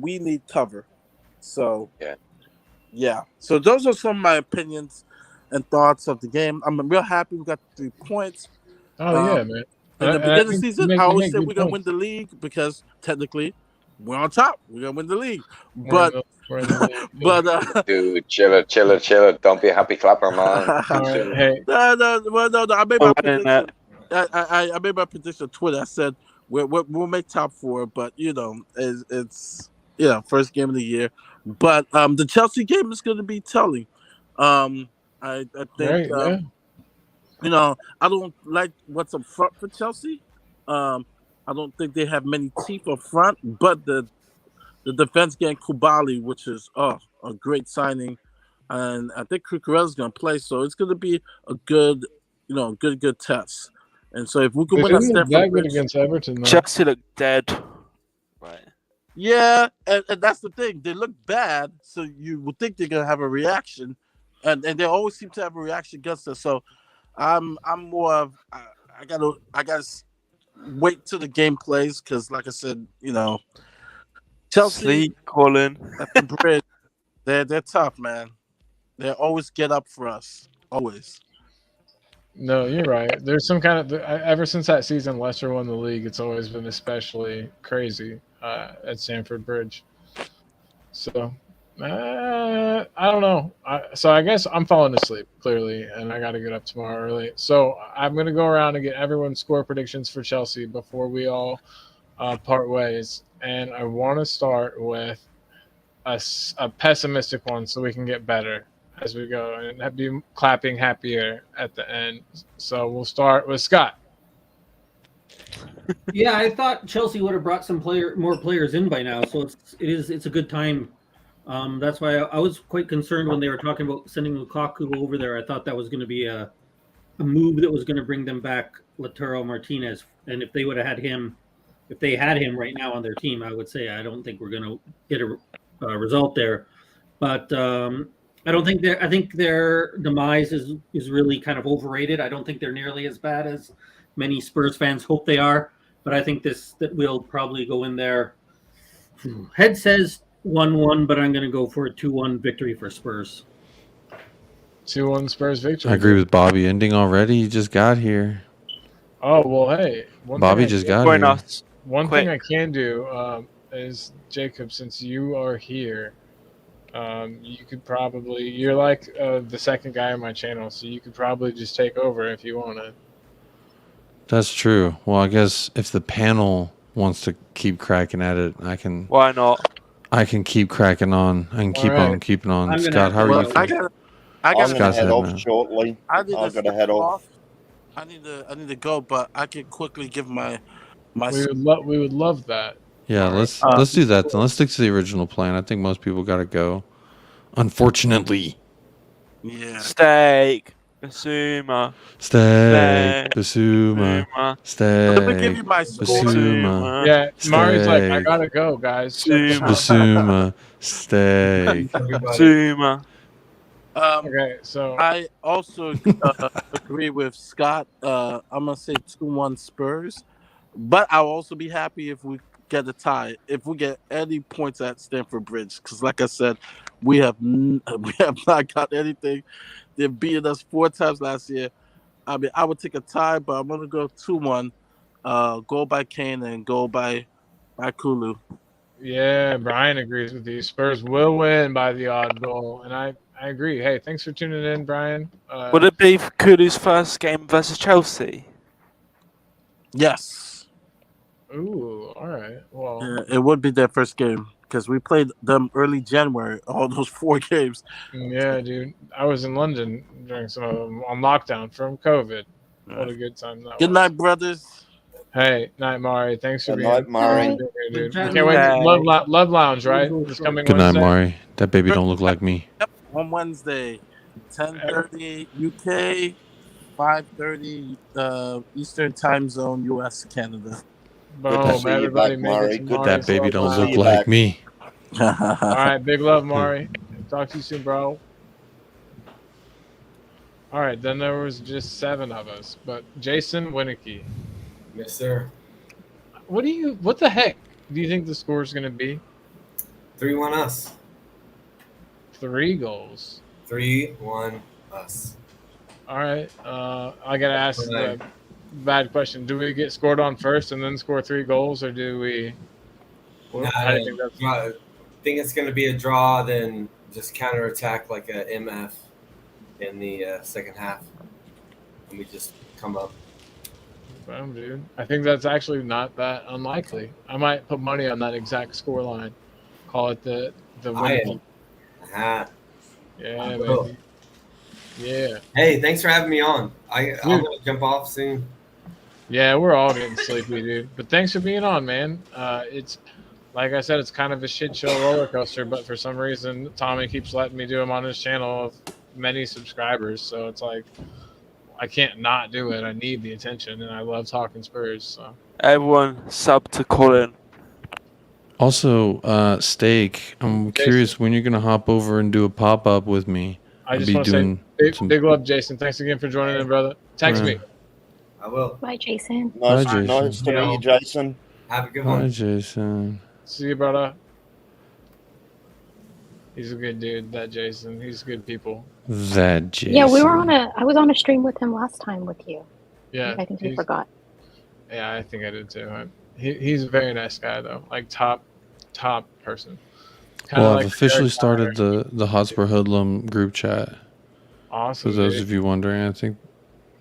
We need cover. So yeah. So those are some of my opinions and thoughts of the game. I'm real happy we got 3 points. Oh yeah, man. In the beginning of the season, I always say we're gonna win points. the league because technically we're on top. We're gonna win the league. We're in the league. Dude, chill it. Don't be a happy clapper, man. Right, hey. No. I made my prediction. I made my prediction on Twitter. I said we'll make top 4, but it's first game of the year. But the Chelsea game is going to be telling. I think I don't like what's up front for Chelsea. I don't think they have many teeth up front, but the defense getting Koulibaly, which is a great signing, and I think Cucurella's going to play, so it's going to be a good test. And so if we can win that good against Everton, though. Chelsea look dead. Right. Yeah, and that's the thing. They look bad, so you would think they're gonna have a reaction, and they always seem to have a reaction against us. So I'm more of I gotta wait till the game plays because, like I said, Chelsea, Sleep, Colin. at the bridge, they're tough, man. They always get up for us, always. No, you're right. There's some kind of ever since that season Leicester won the league, it's always been especially crazy at Stamford Bridge. So I don't know. So I guess I'm falling asleep clearly, and I got to get up tomorrow early. So I'm gonna go around and get everyone's score predictions for Chelsea before we all part ways. And I want to start with a pessimistic one, so we can get better as we go and be clapping happier at the end. So we'll start with Scott. Yeah, I thought Chelsea would have brought some more players in by now, so it's a good time. That's why I was quite concerned when they were talking about sending Lukaku over there. I thought that was going to be a move that was going to bring them back Lautaro Martinez, and if they would have had him, if they had him right now on their team, I would say I don't think we're going to get a result there. But I don't think I think their demise is really kind of overrated. I don't think they're nearly as bad as many Spurs fans hope they are. But I think that we'll probably go in there. Head says 1-1, but I'm going to go for a 2-1 victory for Spurs. 2-1 Spurs victory. I agree with Bobby. Ending already. He just got here. Oh, well, hey. Bobby just got here. One thing I can do is, Jacob, since you are here, you could probably, you're like the second guy on my channel, so you could probably just take over if you wanted. That's true. Well, I guess if the panel wants to keep cracking at it, I can. Why not? I can keep cracking on. I can keep on keeping on. Scott, how are you? I'm gonna head off shortly. I've got to head off. I need to go, but I can quickly give my. We would love that. Yeah, let's do that then. Let's stick to the original plan. I think most people got to go. Unfortunately. Yeah. Steak. Basuma. Steak. Basuma. Steak. Let me give you my score. Basuma. Yeah, Mari's like, I gotta go, guys. Basuma. Steak. Basuma. Okay, so I also agree with Scott. I'm gonna say 2-1 Spurs, but I'll also be happy if we get a tie. If we get any points at Stamford Bridge, because like I said, we have not got anything. They've beaten us 4 times last year. I mean, I would take a tie, but I'm gonna go 2-1. Goal by Kane and goal by Kulu. yeah, Brian agrees with you. Spurs will win by the odd goal, and I agree. Hey, thanks for tuning in, Brian. Would it be Kulu's first game versus Chelsea? Yes. Ooh, all right. Well, Yeah, it would be their first game because we played them early January, all those 4 games. yeah, dude. I was in London during some of them on lockdown from COVID. What a good time that was. Good night, brothers. Hey, night, Mari. Thanks for Good being night, Mari. here, dude. Good Can't wait. night. Love Lounge, right? This coming Good night, Wednesday. Mari. That baby don't look like me. Yep, on Wednesday, 10:30 UK, 5:30 Eastern Time Zone, U.S. Canada. Good to Boom, see you everybody back, make it Murray. to Good Mari's That baby World don't see look you Lounge. like back. me. All right, big love, Mari. Talk to you soon, bro. All right, then there was just 7 of us, but Jason Winicky. Yes, sir. What the heck do you think the score is going to be? 3-1 us. 3 goals. 3-1 us. All right. I got to ask the bad question. Do we get scored on first and then score 3 goals, or do we? Nah, How do you think that's? I think it's going to be a draw, then just counterattack like a MF in the second half. And we just come up. Boom, dude. I think that's actually not that unlikely. I might put money on that exact score line. Call it the Winicky. Yeah, baby. Yeah. Hey, thanks for having me on. I'm going to jump off soon. Yeah, we're all getting sleepy, dude. But thanks for being on, man. It's like I said, it's kind of a shit show roller coaster, but for some reason, Tommy keeps letting me do them on his channel of many subscribers. So it's like I can't not do it. I need the attention, and I love talking Spurs. So Everyone sub to Colin. Also, Steak, I'm curious when you're going to hop over and do a pop-up with me. I just want to say big love, Jason. Thanks again for joining in, brother. Text me. I will. Bye, Jason. Nice, Jason. nice to meet you, Jason. Have a good Hi, one. Jason. See you, brother. He's a good dude, that Jason. He's good people. That Jason. Yeah, I was on a stream with him last time with you. Yeah. I think you forgot. Yeah, I think I did too. He's a very nice guy, though. Like top person. Well, I've officially started the Hotspur Hoodlum group chat. Awesome. For those dude. of you wondering, I think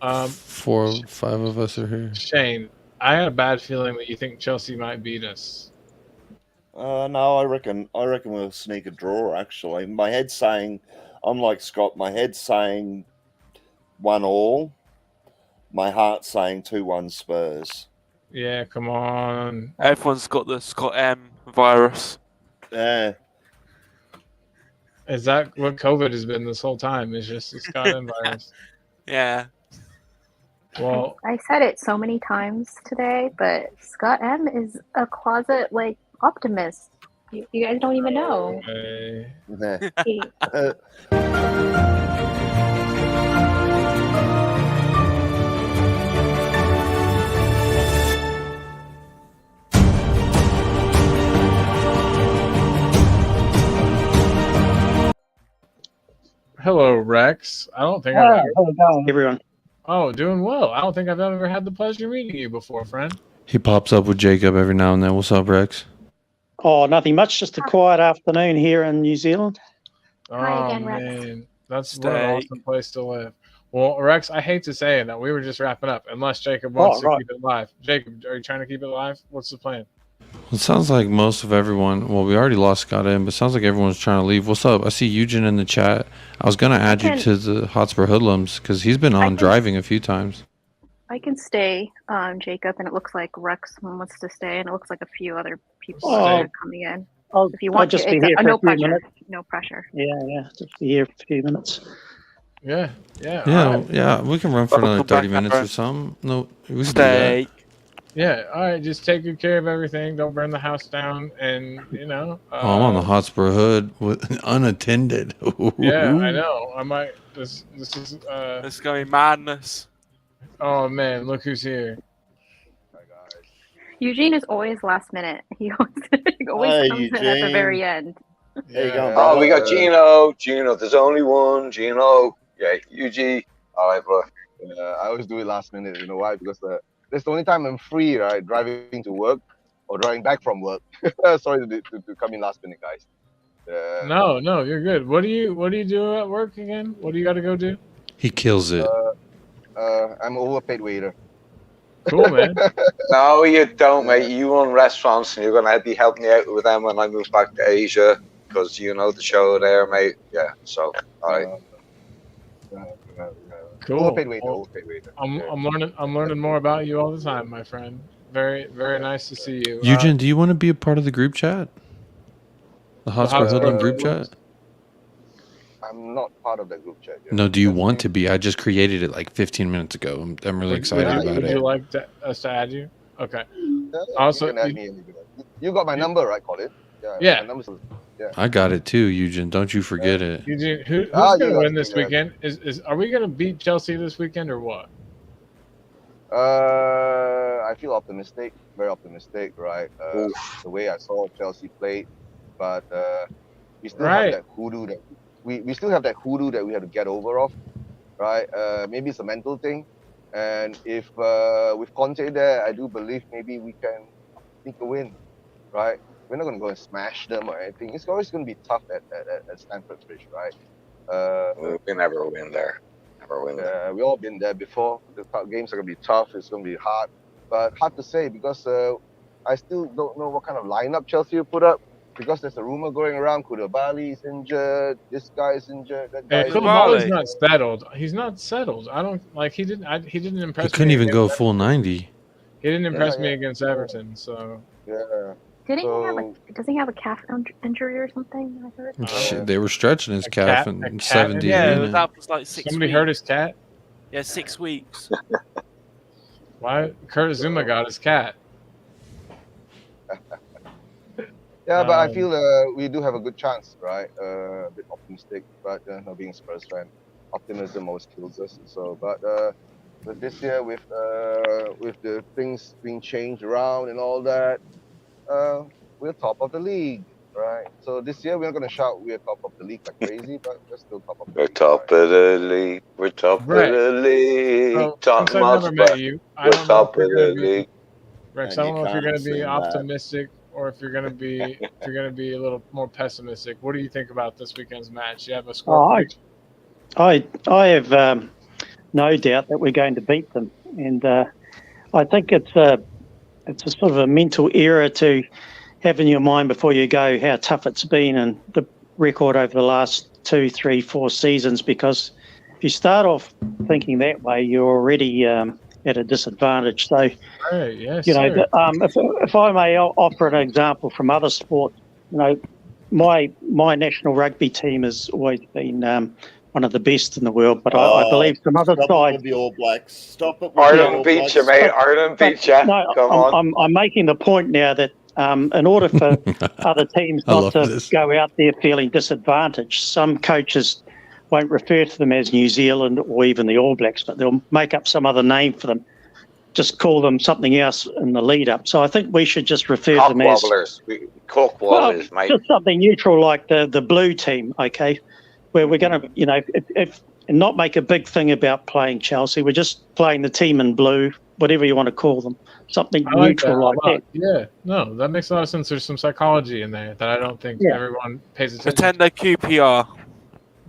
4 or 5 of us are here. Shane, I had a bad feeling that you think Chelsea might beat us. No, I reckon we'll sneak a draw. Actually, my head's saying, I'm like Scott. My head's saying 1-1. My heart's saying 2-1 Spurs. Yeah, come on. Everyone's got the Scott M virus. Yeah. Is that what COVID has been this whole time? It's just the Scott M virus. Yeah. Well, I said it so many times today, but Scott M is a closet optimist. You guys don't even know. hello, Rex. I don't think how's it going, everyone? Oh, doing well. I don't think I've ever had the pleasure of meeting you before, friend. He pops up with Jacob every now and then. What's up, Rex? Oh, nothing much. Just a quiet afternoon here in New Zealand. Oh, again, Rex. man. That's what an awesome place to live. Well, Rex, I hate to say it. That we were just wrapping up, unless Jacob wants to keep it live. Jacob, are you trying to keep it live? What's the plan? Well, it sounds like most of everyone. Well, we already lost Scott in, but it sounds like everyone's trying to leave. What's up? I see Eugen in the chat. I was gonna add you to the Hotspur Hoodlums because he's been on driving a few times. I can stay, Jacob, and it looks like Rex wants to stay, and it looks like a few other people are coming in. If you want just to, be here for no a few pressure. minutes. No pressure. Yeah, just be here for a few minutes. Yeah. Yeah. We can run for another 30 minutes or something. No, we can do that. Yeah. All right. Just take good care of everything. Don't burn the house down, and I'm on the Hotspur Hood with unattended. Yeah, I know. I might. This is. It's going to be madness. Oh man, look who's here. Eugene is always last minute. He always comes in at the very end. There you go. Oh, we got Gino. There's only one. Gino. Yeah, UG. All right, bro. I always do it last minute. You know why? Because that's the only time I'm free, right? Driving to work or driving back from work. Sorry to come in last minute, guys. No, you're good. What do you do at work again? What do you got to go do? He kills it. I'm overpaid waiter. Cool, man. No, you don't, mate. You run restaurants, and you're gonna be helping me out with them when I move back to Asia, because you know the show there, mate. Yeah. So, all right. Cool. Overpaid waiter. I'm learning more about you all the time, my friend. Very, very nice to see you. Eugen, do you want to be a part of the group chat? The Hotspur Hoodlum group chat? I'm not part of that group chat yet. No, do you want to be? I just created it like 15 minutes ago. I'm really excited about would it. you like us to add you? Okay. Yeah, Also, you can add me anywhere. You got my number, right, Colin? Yeah. My number's, yeah. I got it too, Eugene. Don't you forget it. Eugene, who's you going to got win it, this you got it. weekend? Are we going to beat Chelsea this weekend or what? I feel optimistic, very optimistic, right? The way I saw Chelsea play, but we still have that hoodoo that we still have that hoodoo that we have to get over of, right? Maybe it's a mental thing, and if with Conte there, I do believe maybe we can sneak a win, right? We're not going to go and smash them or anything. It's always going to be tough at Stamford Bridge, right? We never win there. Never win there. We all been there before. The games are going to be tough. It's going to be hard, but hard to say because I still don't know what kind of lineup Chelsea will put up because there's a rumor going around. Koulibaly is injured. This guy is injured. That guy is Koulibaly's not settled. He's not settled. I don't like. He didn't impress me. He couldn't even go against full 90. He didn't impress me against Everton. So yeah. Does he have a calf injury or something? I heard. Shit, they were stretching his calf in 70 Yeah, that was like 6 Somebody weeks. hurt his cat. Yeah, 6 weeks. Why? Kurt Zuma got his cat. Yeah, but I feel we do have a good chance, right? A bit optimistic, but not being a Spurs fan, optimism always kills us. So, but this year with the things being changed around and all that, we're top of the league, right? So this year we're not gonna shout we're top of the league like crazy, but we're still top of the league. We're top of the league. We're top of the league. So, Tottenham since I've never met Hotspur. you, I We're don't know top if of you're the gonna be league. Rex. And I don't you know if you're can't going to be say that. optimistic or if you're going to be a little more pessimistic. What do you think about this weekend's match? You have a score? I have no doubt that we're going to beat them, and I think it's a sort of a mental error to have in your mind before you go how tough it's been and the record over the last 2, 3, 4 seasons. Because if you start off thinking that way, you're already at a disadvantage. So, yes, you know, if I may offer an example from other sports, you know, my national rugby team has always been one of the best in the world, but I believe some other sides. With the All Blacks. Stop it. With Ireland beat you, mate. Ireland beat you. No, Come on. I'm making the point now that in order for other teams not to go out there feeling disadvantaged, some coaches won't refer to them as New Zealand or even the All Blacks, but they'll make up some other name for them. Just call them something else in the lead up. So I think we should just refer to them as cock wobblers, mate. just something neutral like the blue team, okay? Where we're going to, you know, if not make a big thing about playing Chelsea. We're just playing the team in blue, whatever you want to call them, something neutral like that. Yeah, no, that makes a lot of sense. There's some psychology in there that I don't think everyone pays attention. Pretend they're QPR.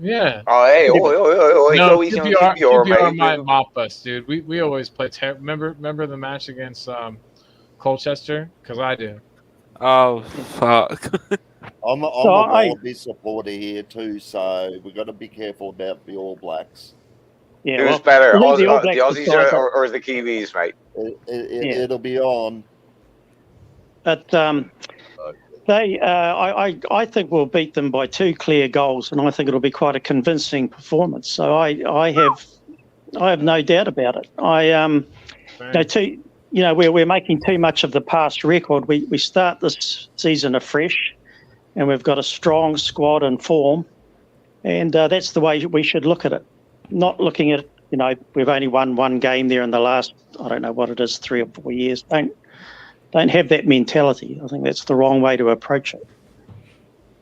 Yeah. Oh, hey, no, go easy on QPR QPR, might mate. mop us, dude. We always play remember the match against Colchester? Because I do. Oh, fuck. I'm a Wallaby supporter here too, so we've got to be careful about the All Blacks. Yeah, Who's better, I think the the All Blacks Aussies decide or the Kiwis, mate? It'll be on. But I think we'll beat them by 2 clear goals, and I think it'll be quite a convincing performance. So I have no doubt about it. We're making too much of the past record. We start this season afresh, and we've got a strong squad and form, and that's the way we should look at it. Not looking at, you know, we've only won 1 game there in the last, I don't know what it is, 3 or 4 years. Don't have that mentality. I think that's the wrong way to approach it.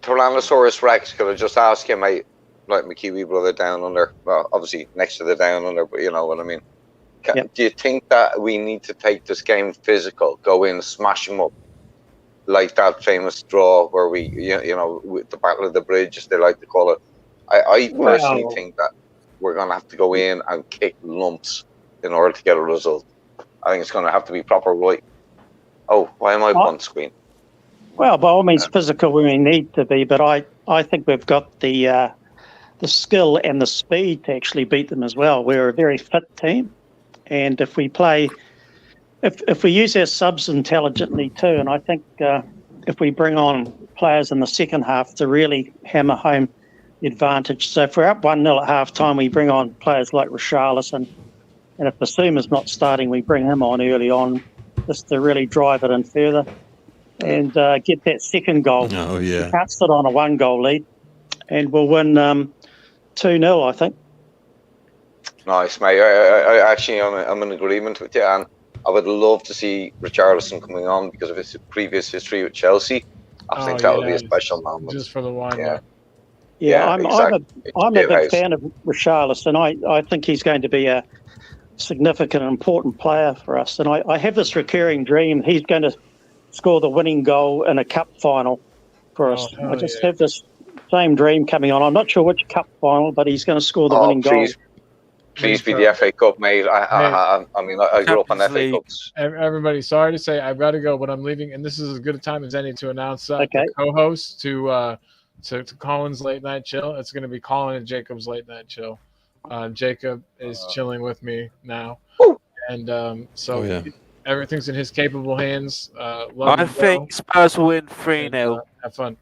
Tyrannosaurus Rex, could I just ask you, mate, like my Kiwi brother down under, well, obviously next to the down under, but you know what I mean. Do you think that we need to take this game physical, go in, smash them up, like that famous draw where we, you know, with the Battle of the Bridge, as they like to call it? I personally think that we're going to have to go in and kick lumps in order to get a result. I think it's going to have to be proper right. Oh, why am I on screen? Well, by all means, physical we need to be, but I think we've got the skill and the speed to actually beat them as well. We're a very fit team, and if we use our subs intelligently too, and I think if we bring on players in the second half to really hammer home advantage. So if we're up 1-0 at half time, we bring on players like Richarlison. And if Basuma's not starting, we bring him on early on just to really drive it in further and get that second goal. Oh, We yeah. can't sit on a 1-goal lead. And we'll win 2-0, I think. Nice, mate. I actually, I'm in agreement with you, and I would love to see Richarlison coming on because of his previous history with Chelsea. I think that would be a special moment. Just for the wine. Yeah, I'm a big House. fan of Richarlison. I think he's going to be a significant and important player for us. And I have this recurring dream he's going to score the winning goal in a cup final for us. I just have this same dream coming on. I'm not sure which cup final, but he's going to score the winning goal. Please be the FA Cup, mate. I mean, I grew up on FA Cups. Everybody, sorry to say, I've got to go, but I'm leaving, and this is as good a time as any to announce the co-host to Colin's Late Night Chill. It's going to be Colin and Jacob's Late Night Chill. Jacob is chilling with me now, and so everything's in his capable hands. I think Spurs will win 3-0. Have fun.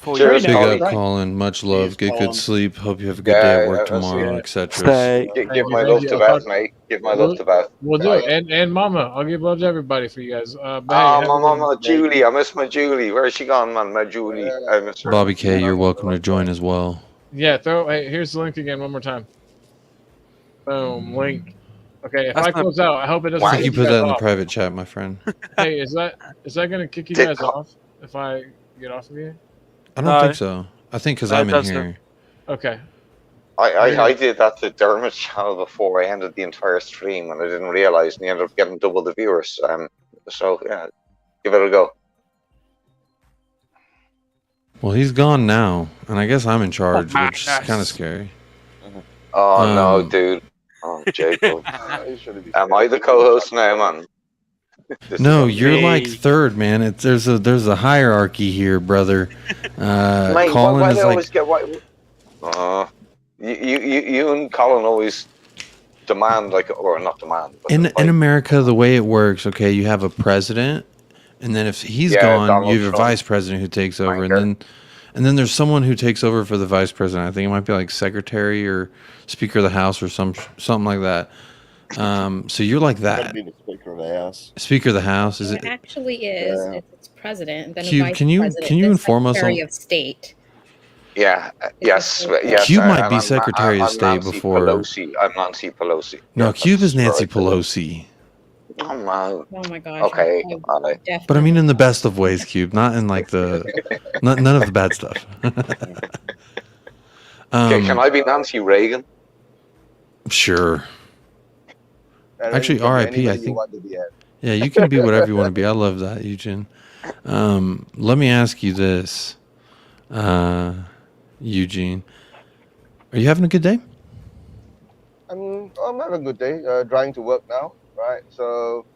Big up, Colin. Much love. Get good sleep. Hope you have a good day at work tomorrow, etc. Give my love to Beth, mate. Give my love to Beth. We'll do it. And Mama. I'll give love to everybody for you guys. My mama, Julie. I miss my Julie. Where's she gone, man? My Julie. I miss her. Bobby K, you're welcome to join as well. Yeah, hey, here's the link again one more time. Boom, link. Okay, if I close out, I hope it doesn't. I think you put that in the private chat, my friend. Hey, is that gonna kick you guys off if I get off of here? I don't think so. I think because I'm in here. Okay. I did that to Dermot's channel before I ended the entire stream, and I didn't realize, and he ended up getting double the viewers. So yeah, give it a go. Well, he's gone now, and I guess I'm in charge, which is kind of scary. Oh no, dude. Oh, Jacob. Am I the co-host now, man? No, you're like third, man. There's a hierarchy here, brother. Mate, Colin why is they like. always get you and Colin always demand or not demand. But In America, the way it works, okay, you have a president, and then if he's gone, Donald you have a Trump. vice president who takes over, and then there's someone who takes over for the vice president. I think it might be like secretary or speaker of the house or something like that. So you're like that. Be the Speaker of the House. Speaker of the House, is It it? actually is. It's president, and then Cube, a vice can you president, inform us Secretary on- of State. Yes. Cube might be I'm Secretary of State Nancy before. Pelosi. I'm Nancy Pelosi. No, Cube is Nancy Pelosi. Oh man. Oh my gosh. Okay. But I mean, in the best of ways, Cube, not in like none of the bad stuff. Okay, can I be Nancy Reagan? Sure. Actually, R.I.P. I think. Yeah, you you can be whatever you want to be. I love that, Eugene. Let me ask you this, Eugene. Are you having a good day? I'm having a good day. Driving to work now, right? So.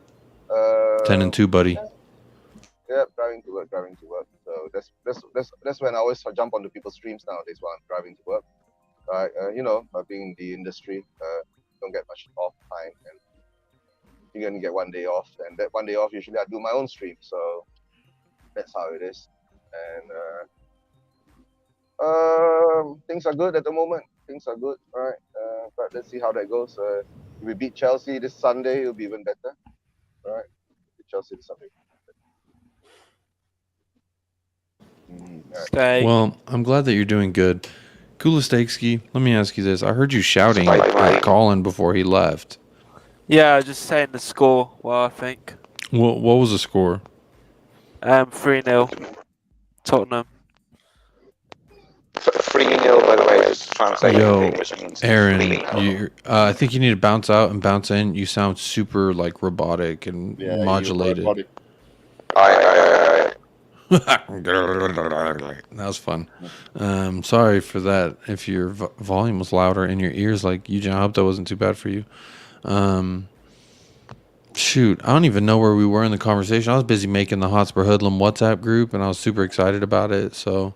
10 and 2, buddy. Yeah, driving to work. So that's when I always jump onto people's streams nowadays while I'm driving to work. Right? Being in the industry, don't get much off time, and you're gonna get one day off, and that one day off usually I do my own stream. So that's how it is, and things are good at the moment. Things are good, right? But let's see how that goes. If we beat Chelsea this Sunday, it'll be even better, right? Beat Chelsea this Sunday. Steak. Well, I'm glad that you're doing good. Kulistakski, let me ask you this. I heard you shouting at Colin before he left. Yeah, just saying the score. Well, I think. What was the score? 3-0. Tottenham. 3-0, by the way. Just trying to say. Yo, English means Aaron, 3-0. I think you need to bounce out and bounce in. You sound super like robotic and modulated. Aye. That was fun. Sorry for that. If your volume was louder in your ears, like Eugene, I hope that wasn't too bad for you. Shoot, I don't even know where we were in the conversation. I was busy making the Hotspur Hoodlum WhatsApp group, and I was super excited about it. So,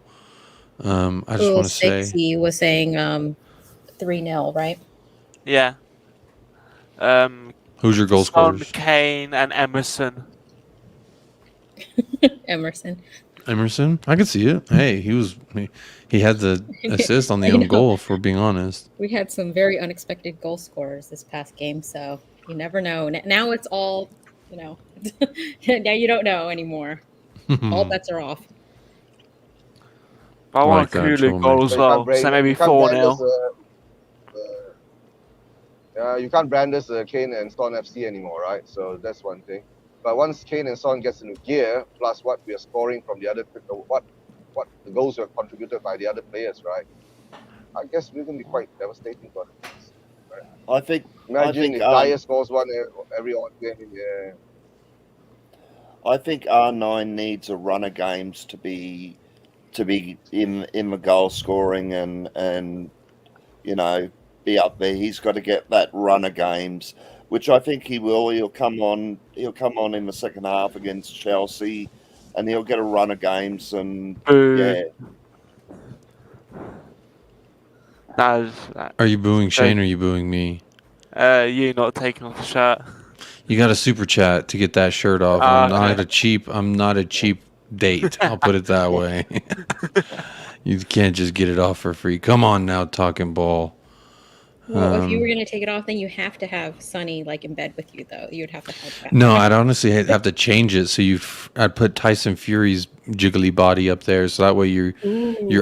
I just want to say, He was saying 3-0, right? Yeah. Who's your goal Son, scorers? Kane, and Emerson. Emerson. Emerson, I could see it. Hey, he had the assist on the own goal. If we're being honest, We had some very unexpected goal scorers this past game, so you never know. Now it's all, now you don't know anymore. All bets are off. I want Kulu goal as well, so maybe 4-0. You can't brand us Kane and Son FC anymore, right? So that's one thing. But once Kane and Son gets into gear, plus what we are scoring from the other, what the goals were contributed by the other players, right? I guess we're gonna be quite devastating for them. Right? Imagine if Dyer scores one every odd game. Yeah. I think R9 needs a run of games to be in the goal scoring and be up there. He's got to get that run of games, which I think he will. He'll come on in the second half against Chelsea, and he'll get a run of games. And yeah. Are you booing Shane or are you booing me? You not taking off the shirt. You got a super chat to get that shirt off. I'm not a cheap date. I'll put it that way. You can't just get it off for free. Come on now, talking ball. Well, if you were going to take it off, then you have to have Sonny like in bed with you, though. You'd have to have that. No, I'd honestly have to change it. So I'd put Tyson Fury's jiggly body up there, so that way your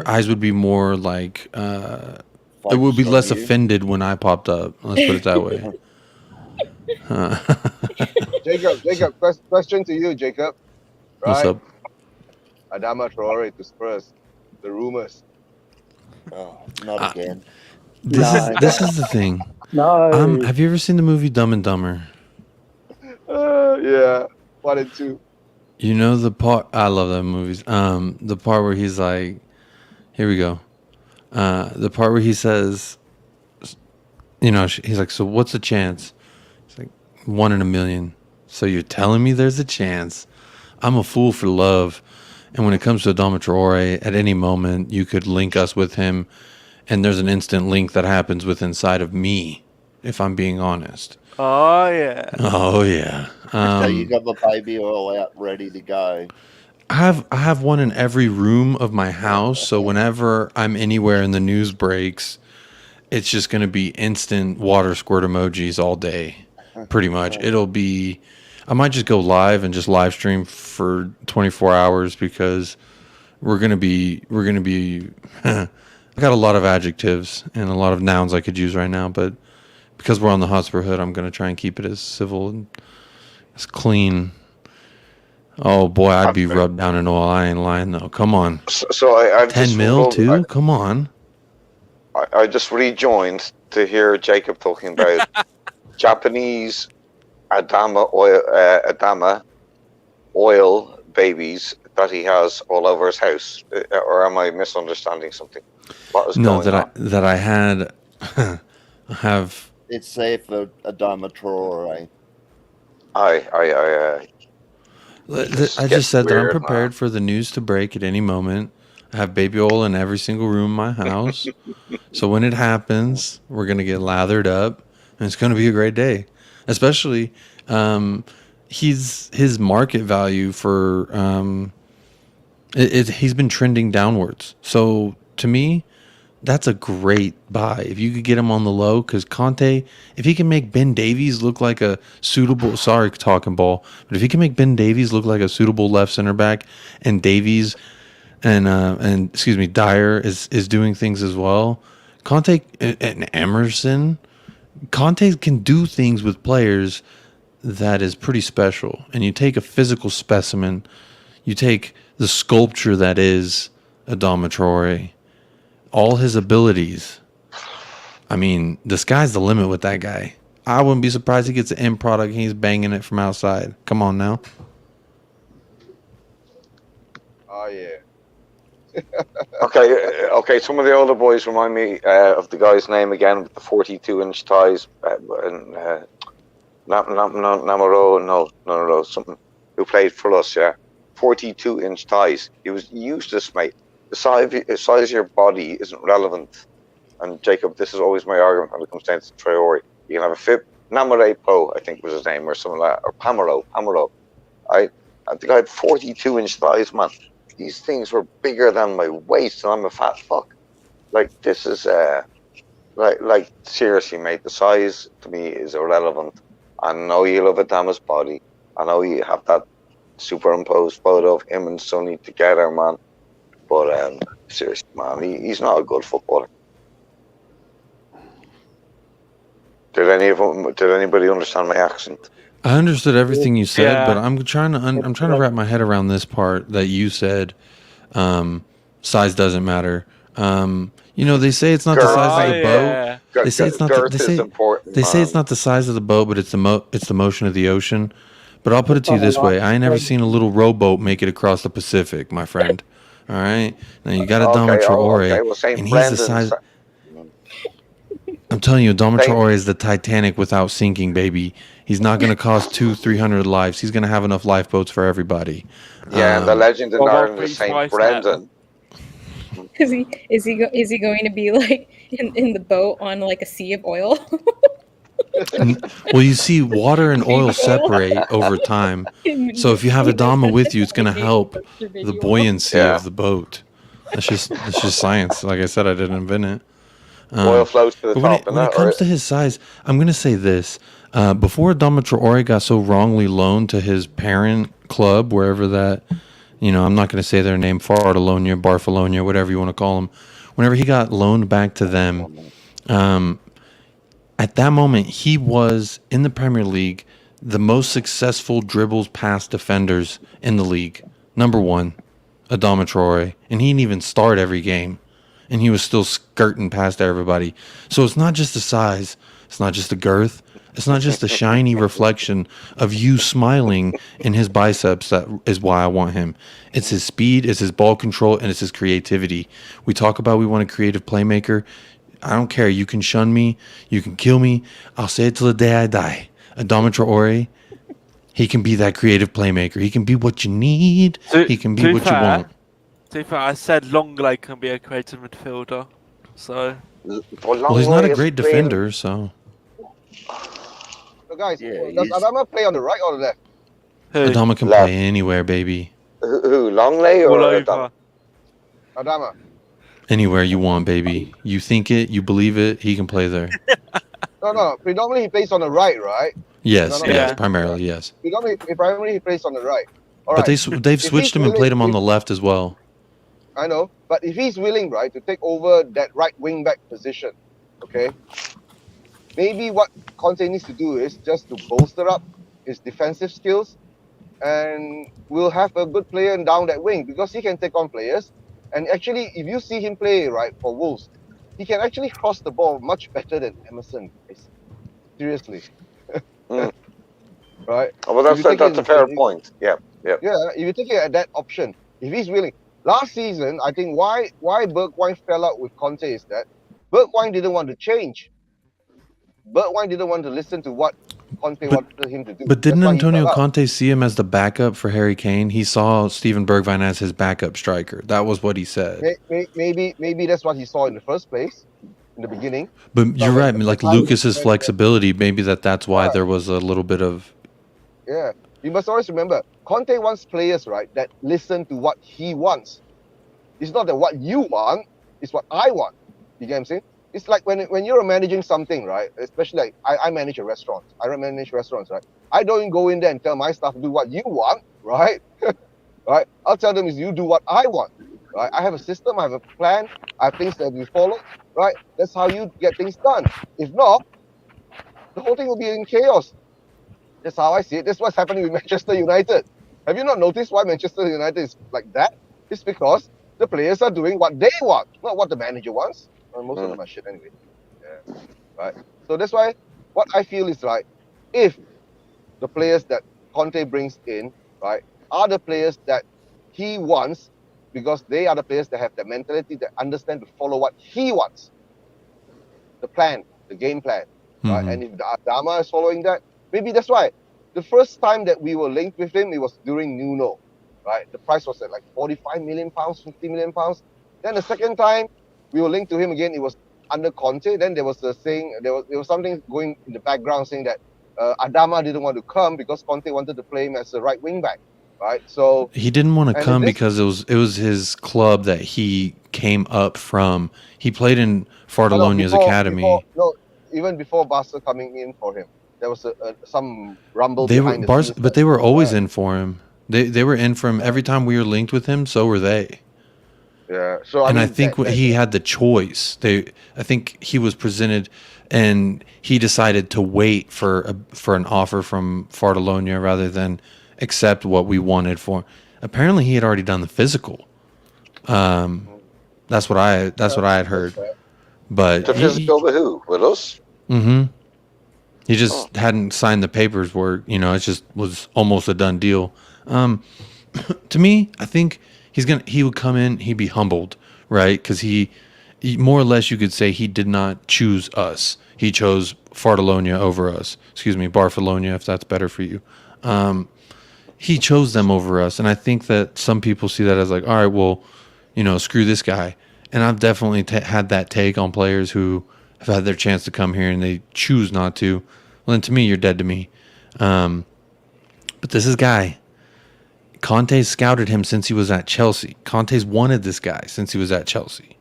eyes would be more like it would be less offended when I popped up. Let's put it that way. Jacob, question to you, Jacob. Right? What's up? Adama Traore to Spurs. The rumors. Oh, not again. This is the thing. No. Have you ever seen the movie Dumb and Dumber? Yeah, 1 and 2. You know the part. I love that movies. The part where he's like, "Here we go." The part where he says, he's like, "So what's the chance?" It's like 1 in a million. So you're telling me there's a chance? I'm a fool for love. And when it comes to Adama Traore, at any moment you could link us with him, and there's an instant link that happens with inside of me, if I'm being honest. Oh yeah. Oh yeah. So you got the baby oil out ready to go. I have one in every room of my house, so whenever I'm anywhere and the news breaks, it's just going to be instant water squirt emojis all day. Pretty much. I might just go live and just live stream for 24 hours because we're going to be I got a lot of adjectives and a lot of nouns I could use right now, but because we're on the Hotspur Hood, I'm going to try and keep it as civil and as clean. Oh boy, I'd be rubbed down in oil. I ain't lying though. Come on. So I 10 mil too? Come on. I just rejoined to hear Jacob talking about Japanese Adama oil babies that he has all over his house. Or am I misunderstanding something? What is going on? That I had have. It's safe for Adama Traore. I just said that I'm prepared for the news to break at any moment. I have baby oil in every single room in my house. So when it happens, we're going to get lathered up and it's going to be a great day. Especially his market value for he's been trending downwards. So to me, that's a great buy. If you could get him on the low, because Conte, if he can make Ben Davies look like a suitable, sorry, talking ball, but if he can make Ben Davies look like a suitable left center back, and Davies and Dyer is doing things as well, Conte and Emerson, Conte can do things with players that is pretty special. And you take a physical specimen, you take the sculpture that is Adama Traore, all his abilities. I mean, the sky's the limit with that guy. I wouldn't be surprised he gets an end product and he's banging it from outside. Come on now. Oh, yeah. Okay. Some of the older boys remind me of the guy's name again with the 42-inch thighs. No, something who played for us. Yeah, 42-inch thighs. He was useless, mate. The size of your body isn't relevant. And Jacob, this is always my argument when it comes down to Traore. You can have a fit. Namare Pro, I think was his name, or something like that, or Pamelo. Right? And the guy had 42-inch thighs, man. these things were bigger than my waist, and I'm a fat fuck. Like this is like seriously, mate. The size to me is irrelevant. I know you love Adama's body. I know you have that superimposed photo of him and Sonny together, man. But seriously, man, he's not a good footballer. Did anybody understand my accent? I understood everything you said, Yeah. but I'm trying to wrap my head around this part that you said. Size doesn't matter. You know, they say it's not the size of the boat. They say it's not. They say it's not the size of the boat, but it's the motion of the ocean. But I'll put it to you this way: I ain't never seen a little rowboat make it across the Pacific, my friend. All right, now you got Adama Traore, and he's the size. I'm telling you, Adama Traore is the Titanic without sinking, baby. He's not going to cost 200-300 lives. He's going to have enough lifeboats for everybody. Yeah, and the legend in Ireland is Saint Brendan. Is he going to be like in the boat on like a sea of oil? Well, you see, water and oil separate over time. So if you have Adama with you, it's going to help the buoyancy of the boat. That's just science. Like I said, I didn't invent it. Oil flows to the top. When it comes to his size, I'm going to say this. Before Adama Traore got so wrongly loaned to his parent club, wherever that, I'm not going to say their name, Fartalonia, Barfalonia, whatever you want to call them. Whenever he got loaned back to them, at that moment, he was, in the Premier League, the most successful dribbles past defenders in the league. Number one, Adama Traore. And he didn't even start every game. And he was still skirting past everybody. So it's not just the size. It's not just the girth. It's not just the shiny reflection of you smiling in his biceps that is why I want him. It's his speed, it's his ball control, and it's his creativity. We talk about we want a creative playmaker. I don't care. You can shun me. You can kill me. I'll say it till the day I die. Adama Traore, he can be that creative playmaker. He can be what you need. He can be what you want. To be fair, I said Longley can be a creative midfielder. So. Well, he's not a great defender, so. So guys, does Adama play on the right or the left? Adama can play anywhere, baby. Who? Longley or Adama? Adama. Anywhere you want, baby. You think it, you believe it, he can play there. No. Predominantly he plays on the right, right? Yes, primarily, yes. Primarily he plays on the right. All but right. they've switched him and played him on the left as well. I know, but if he's willing, right, to take over that right wing back position, okay, maybe what Conte needs to do is just to bolster up his defensive skills, and we'll have a good player down that wing because he can take on players. And actually, if you see him play, right, for Wolves, he can actually cross the ball much better than Emerson. Seriously. Right? Oh, well, that's a fair point. Yeah. Yeah, if you take it at that option, if he's willing. Last season, I think why Bergwijn fell out with Conte is that Bergwijn didn't want to change. Bergwijn didn't want to listen to what Conte wanted him to do. But didn't Antonio Conte see him as the backup for Harry Kane? He saw Steven Bergwijn as his backup striker. That was what he said. Maybe that's what he saw in the first place, in the beginning. But you're right. Like Lucas's flexibility, maybe that's why there was a little bit of. Yeah, you must always remember, Conte wants players, right, that listen to what he wants. It's not that what you want, it's what I want. You get what I'm saying? It's like when you're managing something, right? Especially like I manage a restaurant. I manage restaurants, right? I don't go in there and tell my staff to do what you want, right? Right? I'll tell them is you do what I want, right? I have a system, I have a plan, I have things that we follow, right? That's how you get things done. If not, the whole thing will be in chaos. That's how I see it. That's what's happening with Manchester United. Have you not noticed why Manchester United is like that? It's because the players are doing what they want, not what the manager wants. Most of them are shit anyway. Yeah. Right. So that's why what I feel is like, if the players that Conte brings in, right, are the players that he wants, because they are the players that have the mentality that understand to follow what he wants. The plan, the game plan. Right. And if Adama is following that, maybe that's why. The first time that we were linked with him, it was during Nuno. Right. The price was at like 45 million pounds, 50 million pounds. Then the second time we were linked to him again, it was under Conte. Then there was there was something going in the background saying that Adama didn't want to come because Conte wanted to play him as a right wing back. right? So he didn't want to and come this- because it was his club that he came up from. He played in Fartolonia's academy. Even before Barca coming in for him, there was some rumble They were behind the scenes. but they were always in for him. They were in for him every time we were linked with him. So were they. Yeah. So I mean, think he had the choice. I think he was presented, and he decided to wait for an offer from Fartolonia rather than accept what we wanted for. Apparently, he had already done the physical. That's what I had heard. But The physical with who? With us? Mm-hmm. He just hadn't signed the papers where, it just was almost a done deal. To me, I think he would come in, he'd be humbled, right? Because he more or less, you could say he did not choose us. He chose Fartolonia over us. Excuse me, Barfalonia, if that's better for you. He chose them over us. And I think that some people see that as like, all right, well, screw this guy. And I've definitely had that take on players who have had their chance to come here and they choose not to. Well, then to me, you're dead to me. But this is Guy. Conte scouted him since he was at Chelsea. Conte's wanted this guy since he was at Chelsea.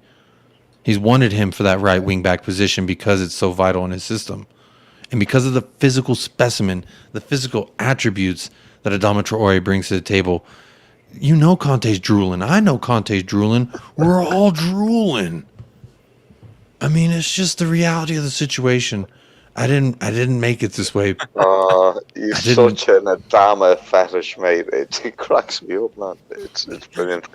He's wanted him for that right wing back position because it's so vital in his system. And because of the physical specimen, the physical attributes that Adama Traore brings to the table, Conte's drooling. I know Conte's drooling. We're all drooling. I mean, it's just the reality of the situation. I didn't make it this way. You're such an Adama fetish, mate. It cracks me up, man. It's brilliant.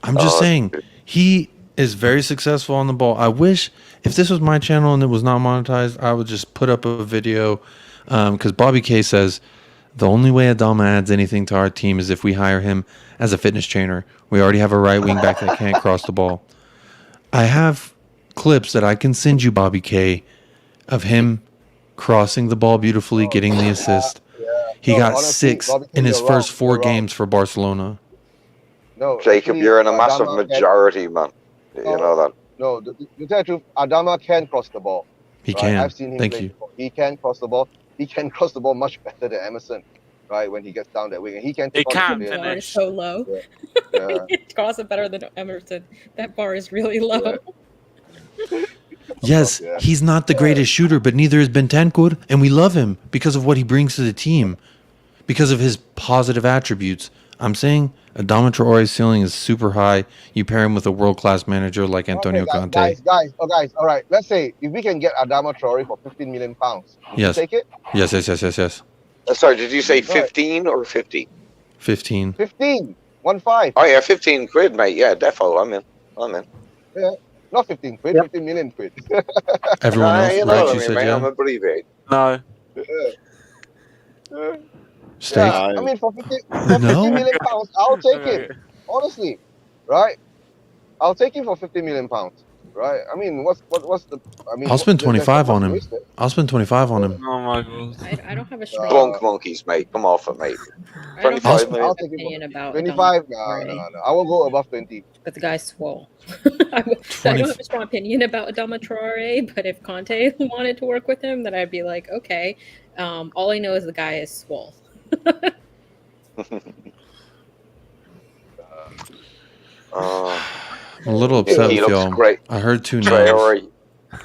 I'm just saying, he is very successful on the ball. I wish, if this was my channel and it was not monetized, I would just put up a video. Because Bobby K says, the only way Adama adds anything to our team is if we hire him as a fitness trainer. We already have a right wing back that can't cross the ball. I have clips that I can send you, Bobby K, of him crossing the ball beautifully, getting the assist. He got honestly, 6 in his first 4 games for Barcelona. No, Jacob, you're in a massive majority, man. You know that. No, to tell the truth, Adama can cross the ball. He can. I've seen him play before. He can cross the ball. He can cross the ball much better than Emerson, right? When he gets down that way, and he can. The bar is so low. Yeah. He cross it better than Emerson. That bar is really low. Yes, he's not the greatest shooter, but neither is Bentancur, and we love him because of what he brings to the team, because of his positive attributes. I'm saying Adama Traore's ceiling is super high. You pair him with a world-class manager like Antonio Conte. Guys, all right. Let's say if we can get Adama Traore for £15 million, would you take it? Yes. Sorry, did you say 15 or 50? 15. 15. 1-5. Oh yeah, 15 quid, mate. Yeah, defo. I'm in. Yeah. Not 15 quid, 15 million quid. Everyone else, you right? Know You said mate, yeah? I'm abbreviated. No. Steak. Yeah, I mean, for 50 million pounds, I'll take it. Honestly, right? I'll take him for 50 million pounds, right? I mean, what's the? I mean, I'll spend 25 on him. I'll spend 25 on him. Oh my god. I don't have a strong Bunk monkeys, mate. Come off it, mate. I don't 25 have a million. strong opinion about 25? Adama No. Traore, I will go above 20. but the guy's swole. I don't have a strong opinion about Adama Traore, but if Conte wanted to work with him, then I'd be like, okay. All I know is the guy is swole. I'm a little upset he with looks y'all. great. I heard 2 Traore. names.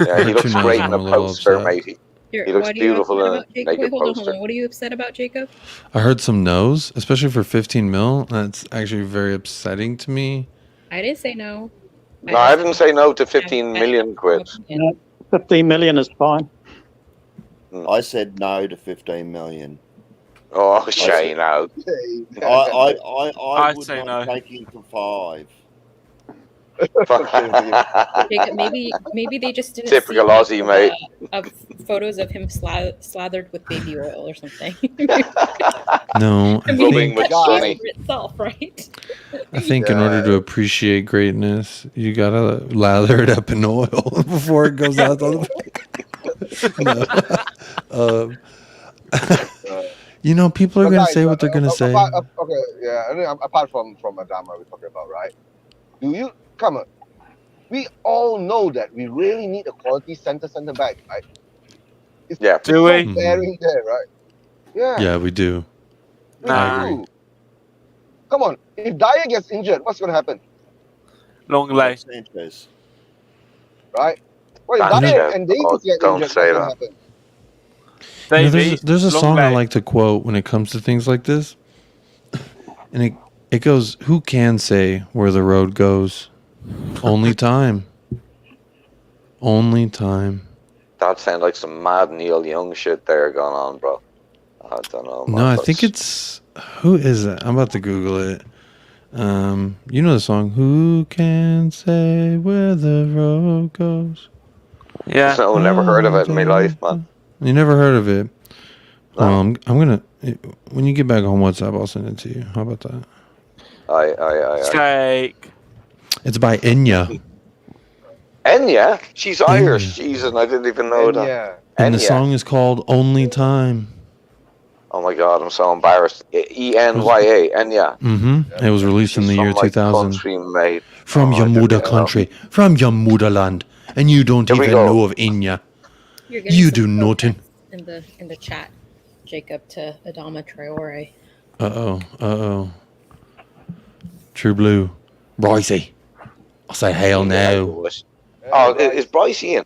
Yeah, he looks Two great names, in I'm a a little poster, upset. matey. Here, He looks what are you beautiful upset in a about, Jacob? naked Wait, hold on. poster. What are you upset about, Jacob? I heard some no's, especially for 15 mil. That's actually very upsetting to me. I didn't say no. No, I didn't say no to 15 million quid. No, 15 million is fine. I said no to 15 million. Oh, Shane, out. I I'd would say not no. take him for 5. Jacob, maybe they just didn't Typical see Aussie, mate. Of photos of him slathered with baby oil or something. No, I I mean, think, with that Sonny. speaks for itself, right? I think in order to appreciate greatness, you gotta lather it up in oil before it goes out on the. People are gonna say what they're gonna say. Okay, yeah. I mean, apart from Adama, we're talking about, right? Come on. We all know that we really need a quality center back, right? Do we? Bearing there, right? Yeah. Yeah, we do. We I do. agree. come on. If Dyer gets injured, what's going to happen? Long lay. Sanchez. Right? Well, if Sanchez. Dyer and Davies get Don't injured, say what's going to that. happen? There's a song I like to quote when it comes to things like this. And it goes, who can say where the road goes? Only time. Only time. That sounds like some mad Neil Young shit there going on, bro. I don't know. No, I think it's, who is it? I'm about to Google it. You know the song, who can say where the road goes? Yeah. No, never heard of it in my life, man. You never heard of it? No. I'm gonna, when you get back on WhatsApp, I'll send it to you. How about that? Steak. It's by Enya. Enya? She's Irish. Jesus, I didn't even know that. And the Enya. song is called Only Time. Oh my god, I'm so embarrassed. Enya. Enya. Mm-hmm. It was released in the year From my 2000. country, mate. From your mother country. From your motherland. And you don't Here we even go. know of Enya. You're getting You some do nothing. in the chat, Jacob, to Adama Traore. Uh-oh. True Blue. Brycey. I say hell no. Oh, is Bryce in?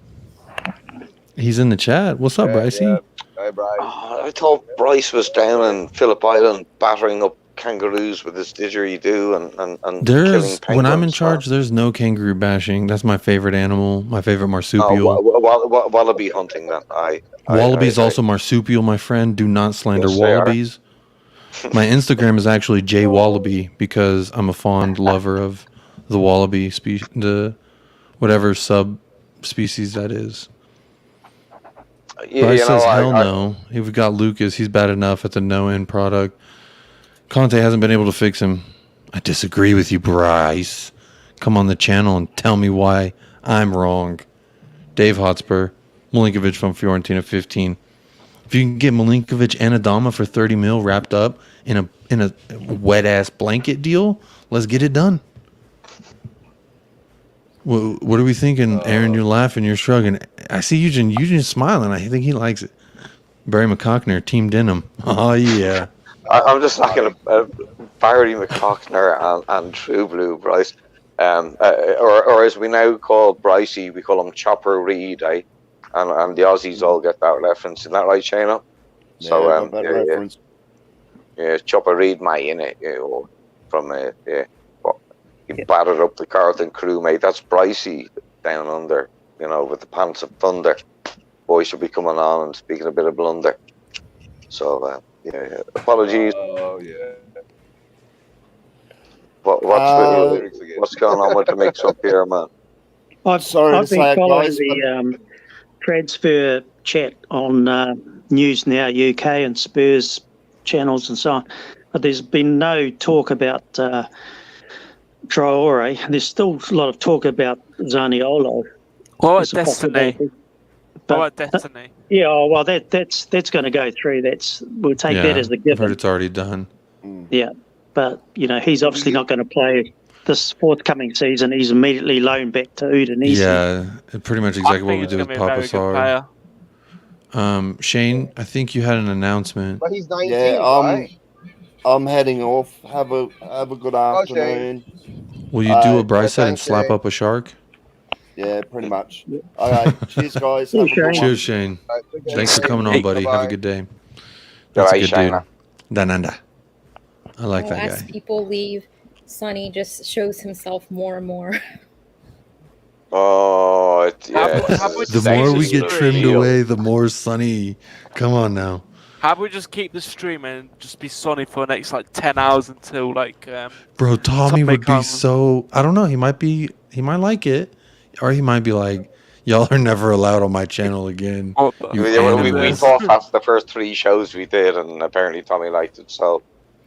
He's in the chat. What's up, Brycey? Hi, Bryce. Oh, I thought Bryce was down in Phillip Island battering up kangaroos with his didgeridoo and killing There's, penguins. when I'm in charge, there's no kangaroo bashing. That's my favorite animal, my favorite marsupial. Wallaby hunting, then. Wallabies also marsupial, my friend. Do not slander Yes, they are. wallabies. My Instagram is actually J Wallaby because I'm a fond lover of the wallaby species, the whatever subspecies that is. Bryce says hell no. We've got Lucas. He's bad enough at the no-end product. Conte hasn't been able to fix him. I disagree with you, Bryce. Come on the channel and tell me why I'm wrong. Dave Hotspur, Milinkovic from Fiorentina 15. If you can get Milinkovic and Adama for 30 mil wrapped up in a wet ass blanket deal, let's get it done. What are we thinking, Aaron? You're laughing, you're shrugging. I see Eugene's smiling. I think he likes it. Barry McCockner, Team Denim. Oh yeah. I'm just talking about Barry McCockner and True Blue, Bryce. Or as we now call Brycey, we call him Chopper Reed, eh? And the Aussies all get that reference. Isn't that right, Shayna? Yeah, So, got that reference. Yeah, Chopper Reed, mate, innit? From, he battered up the Carlton crew, mate. That's Brycey down under, with the pants of thunder. Boy should be coming on and speaking a bit of blunder. So, apologies. Oh, yeah. What's going on with the mix-up here, man? I've been following the transfer chat on News Now UK and Spurs channels and so on, but there's been no talk about Traore. There's still a lot of talk about Zaniolo. What about Destiny? Yeah, well, that's going to go through. We'll take that as a I've given. heard it's already done. Yeah, but he's obviously not going to play this forthcoming season. He's immediately loaned back to Udinese. Yeah, pretty much exactly what we did with Papa Sarr. Shane, I think you had an announcement. But he's 19, Yeah, I'm heading off. Have a good afternoon. Will you do what Bryce said and slap up a shark? Yeah, pretty much. Okay, cheers, guys. Have a good one. Cheers, Shane. Thanks for coming on, buddy. Have a good day. That's a good dude. Dananda. I like that As guy. people leave, Sonny just shows himself more and more. Oh, The more we get trimmed away, the more sunny. Come on now. How about we just keep the stream and just be Sonny for the next 10 hours until Bro, Tommy would be comes. so. I don't know. He might like it, or he might be like, "Y'all are never allowed on my channel again." You We animals." thought that's the first 3 shows we did, and apparently Tommy liked it. So,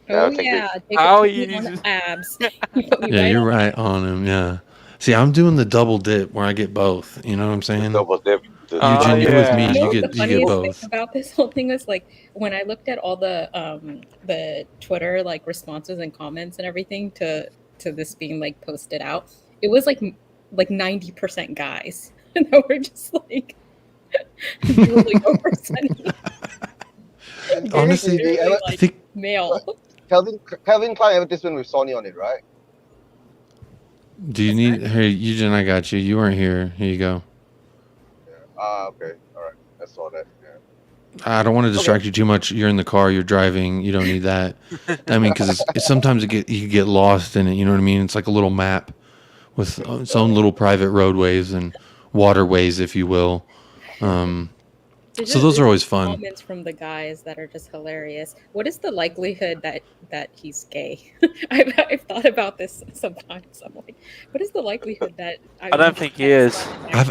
Oh I think yeah, How Jacob put me on the abs. Yeah, you're right on him. Yeah. See, I'm doing the double dip where I get both. You know what I'm saying? Double dip. Eugene, you're with me. You know You what get the funniest both. thing about this whole thing was when I looked at all the Twitter responses and comments and everything to this being posted out, it was like 90% guys that were just drooling over Sunny. Honestly, I think male. Calvin Klein advertisement with Sony on it, right? Do you need? Hey, Eugene, I got you. You weren't here. Here you go. Okay, all right. I saw that. Yeah. I don't want to distract you too much. You're in the car. You're driving. You don't need that. I mean, because sometimes you get lost in it. You know what I mean? It's like a little map with its own little private roadways and waterways, if you will. So those are always fun. Comments from the guys that are just hilarious. What is the likelihood that he's gay? I've thought about this sometimes. I'm like, what is the likelihood that I don't think he is.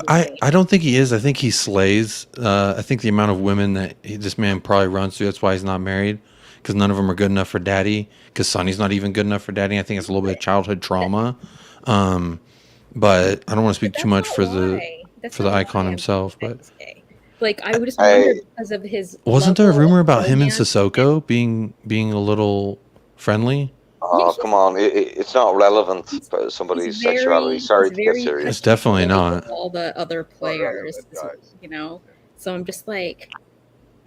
I don't think he is. I think he slays. I think the amount of women that this man probably runs through, that's why he's not married, because none of them are good enough for daddy, because Sonny's not even good enough for daddy. I think it's a little bit of childhood trauma. But I don't want to speak too much for the icon himself. But like, I would just wonder because of his. Wasn't there a rumor about him and Sissoko being a little friendly? Oh, come on. It's not relevant to somebody's sexuality. Sorry to get serious. It's definitely not. All the other players, you know. So I'm just like,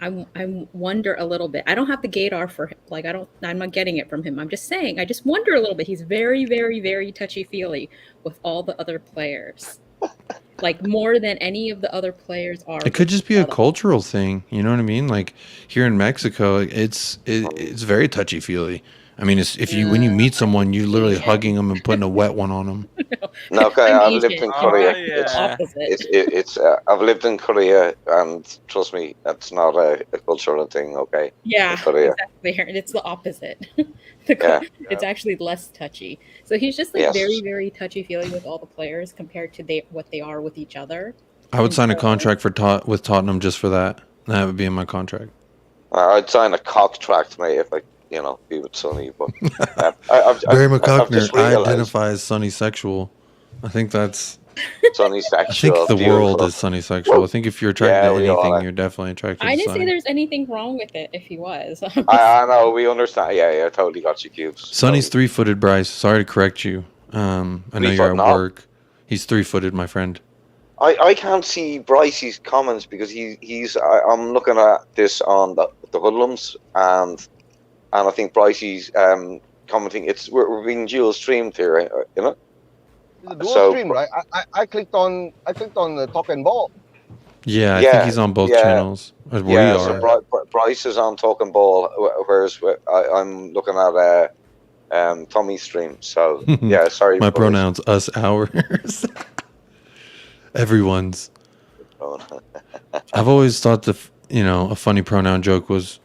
I wonder a little bit. I don't have the gaydar for him. Like, I'm not getting it from him. I'm just saying, I just wonder a little bit. He's very, very, very touchy-feely with all the other players. Like, more than any of the other players are. It could just be a cultural thing. You know what I mean? Like, here in Mexico, it's very touchy-feely. I mean, when you meet someone, you're literally hugging them and putting a wet one on them. No, okay, I've lived in Korea. I've lived in Korea, and trust me, that's not a cultural thing. Okay. Yeah, exactly. It's the opposite. It's actually less touchy. So he's just like very, very touchy-feely with all the players compared to what they are with each other. I would sign a contract with Tottenham just for that. That would be in my contract. I'd sign a contract, mate, if I. Be with Sonny, but Barry McCockner, I identify as Sonny sexual. I think that's Sonny sexual. I think the world is Sonny sexual. I think if you're attracted to anything, you're definitely attracted to I didn't Sonny. say there's anything wrong with it if he was. I know, we understand. Yeah, I totally got you, Cubes. Sonny's 3-footed, Bryce. Sorry to correct you. I know you're at work. He's 3-footed, my friend. I can't see Bryce's comments because I'm looking at this on the Hoodlums and I think Bryce's commenting. We're being dual streamed here, you know. It's a dual stream, right? I clicked on the Talk and Ball. Yeah, I think he's on both channels. As we are. So Bryce is on Talk and Ball, whereas I'm looking at Tommy's stream. So yeah, sorry. My pronouns: us, ours. Everyone's. I've always thought a funny pronoun joke was.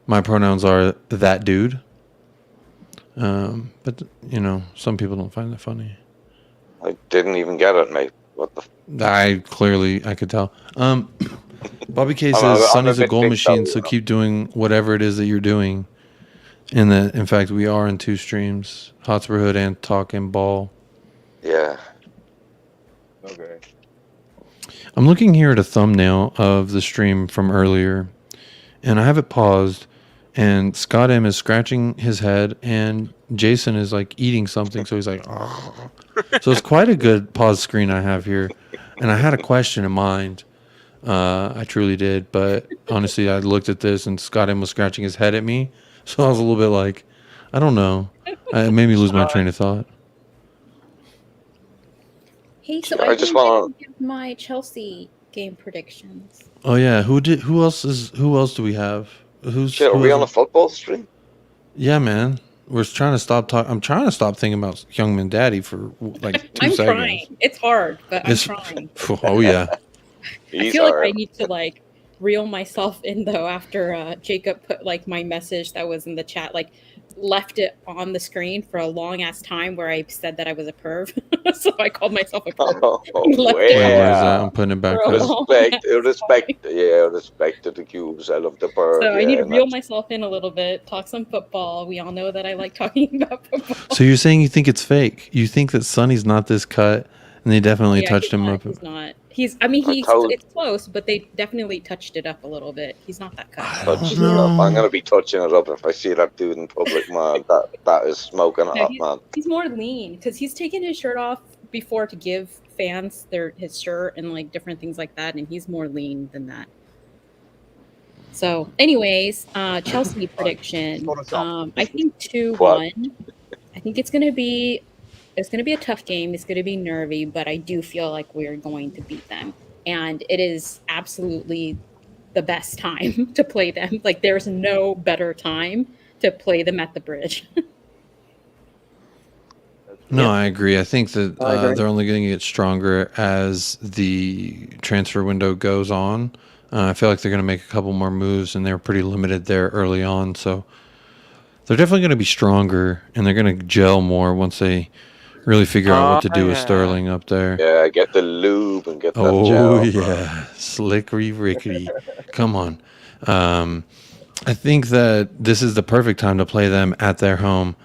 My pronouns are that dude. But, some people don't find that funny. I didn't even get it, mate. What the? I could tell. Bobby K says, Sonny's a goal machine, so keep doing whatever it is that you're doing. And that, in fact, we are in 2 streams. Hotspur Hood and Talk and Ball. Yeah. Okay. I'm looking here at a thumbnail of the stream from earlier. And I have it paused. And Scott M is scratching his head, and Jason is like eating something, so he's like, oh. So it's quite a good pause screen I have here. And I had a question in mind. I truly did, but honestly, I looked at this, and Scott M was scratching his head at me, so I was a little bit like, I don't know. It made me lose my train of thought. Hey, so I just want to give my Chelsea game predictions. Oh yeah, who else do we have? Are we on a football stream? Yeah, man. We're trying to stop talking. I'm trying to stop thinking about Heung-Min Daddy for like 2 seconds. I'm trying. It's hard, but I'm trying. Oh yeah. I feel like I need to reel myself in though after Jacob put my message that was in the chat left it on the screen for a long ass time where I said that I was a perv. So I called myself a perv. I'm putting it back. Respect to the Cubes. I love the perv. So I need to reel myself in a little bit, talk some football. We all know that I like talking about football. So you're saying you think it's fake? You think that Sonny's not this cut, and they definitely touched him up? He's not. It's close, but they definitely touched it up a little bit. He's not that cut. I'm gonna be touching it up if I see that dude in public, man. That is smoking hot, man. He's more lean because he's taken his shirt off before to give fans his shirt and different things like that, and he's more lean than that. So, anyways, Chelsea prediction. I think 2-1. I think it's gonna be a tough game. It's gonna be nervy, but I do feel like we're going to beat them, and it is absolutely the best time to play them. Like, there's no better time to play them at the Bridge. No, I agree. I think that they're only going to get stronger as the transfer window goes on. I feel like they're going to make a couple more moves, and they were pretty limited there early on. So they're definitely going to be stronger, and they're going to gel more once they really figure out what to do with Sterling up there. Yeah, get the lube and get that gel. Oh, yeah. Slickery Rickety. Come on. I think that this is the perfect time to play them at their home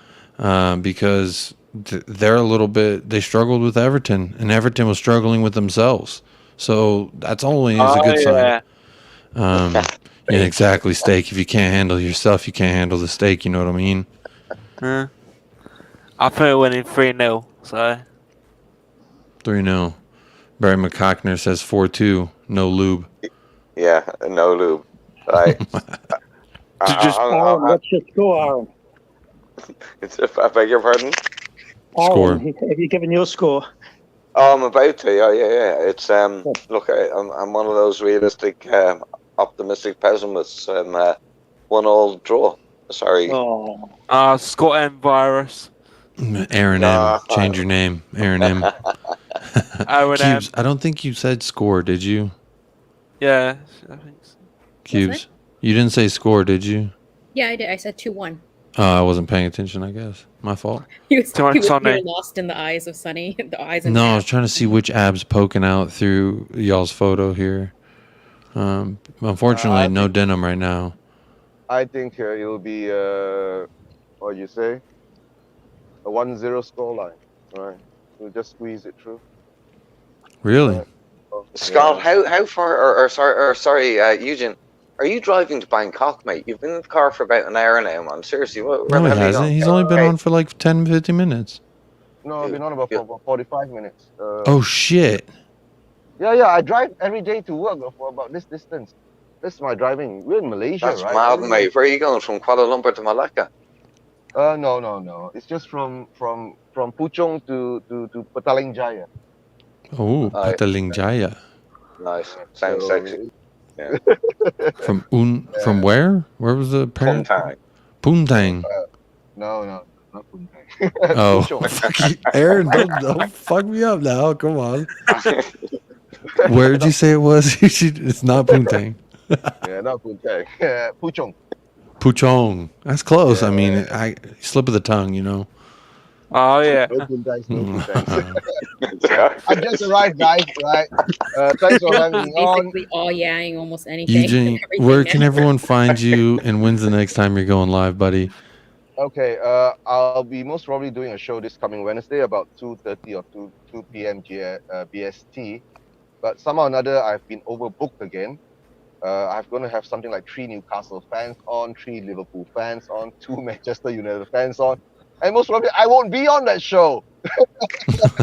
because they're a little bit, they struggled with Everton, and Everton was struggling with themselves. So that's only a good sign. Yeah, exactly, Steak. If you can't handle yourself, you can't handle the steak. You know what I mean? I think we're winning 3-0. So 3-0. Barry McCockner says 4-2. No lube. Yeah, no lube. Right. Aaron, what's your score, Aaron? I beg your pardon? Score. Have you given your score? Oh, I'm about to. Yeah. It's look, I'm one of those realistic, optimistic pessimists. 1-1 draw. Sorry. Scotland virus. Aaron M. Change your name. Aaron M. Cubes, I don't think you said score, did you? Yeah, I think so. Cubes, you didn't say score, did you? Yeah, I did. I said 2-1. Oh, I wasn't paying attention, I guess. My fault. He was lost in the eyes of Sonny. The eyes. No, I was trying to see which abs poking out through y'all's photo here. Unfortunately, no denim right now. I think it'll be what you say, a 1-0 scoreline. Right, we'll just squeeze it through. Really? Scott, how far? Sorry, Eugene. Are you driving to Bangkok, mate? You've been in the car for about an hour now, man. Seriously, where No, the he hell are you hasn't. going? He's only been on for like 10, 15 minutes. No, I've been on about for 45 minutes. Oh, shit. Yeah, I drive every day to work for about this distance. This is my driving. We're in Malaysia, That's right? mad, mate. Where are you going? From Kuala Lumpur to Malacca? No. It's just from Puchong to Petaling Jaya. Oh, Petaling Jaya. Nice. Sounds sexy. Yeah. From where? Where was the parent? Poontang. No, not Poontang. Oh, fuck you. Aaron, don't fuck me up now. Come on. Where did you say it was? It's not Poontang. Yeah, not Poontang. Puchong. Puchong. That's close. I mean, I slip of the tongue, you know. Oh yeah. No Poontang. I just arrived, guys. Right. Thanks for having me on. Basically, all yang almost anything. Eugene, where can everyone find you, and when's the next time you're going live, buddy? Okay. I'll be most probably doing a show this coming Wednesday about 2:30 or 2 p.m. BST. But somehow or another, I've been overbooked again. I'm going to have something like 3 Newcastle fans on, 3 Liverpool fans on, 2 Manchester United fans on. And most probably, I won't be on that show.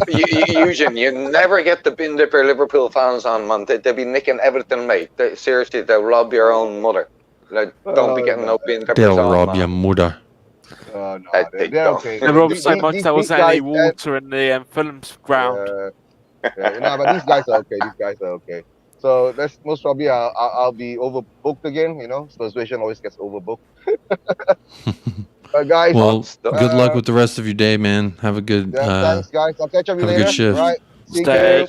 Eugene, you never get the bin dipper Liverpool fans on, man. They'll be nicking everything, mate. Seriously, they'll rob your own mother. Like, don't be getting no bin dippers They'll on, rob man. your mother. No, they're okay. They robbed so much there wasn't any water in the film's ground. No, but these guys are okay. So that's most probably I'll be overbooked again. You know, Persuasion always gets overbooked. Guys, well, good luck with the rest of your day, man. Have a good. Thanks, guys. I'll catch up with you have later. a good shift. Right.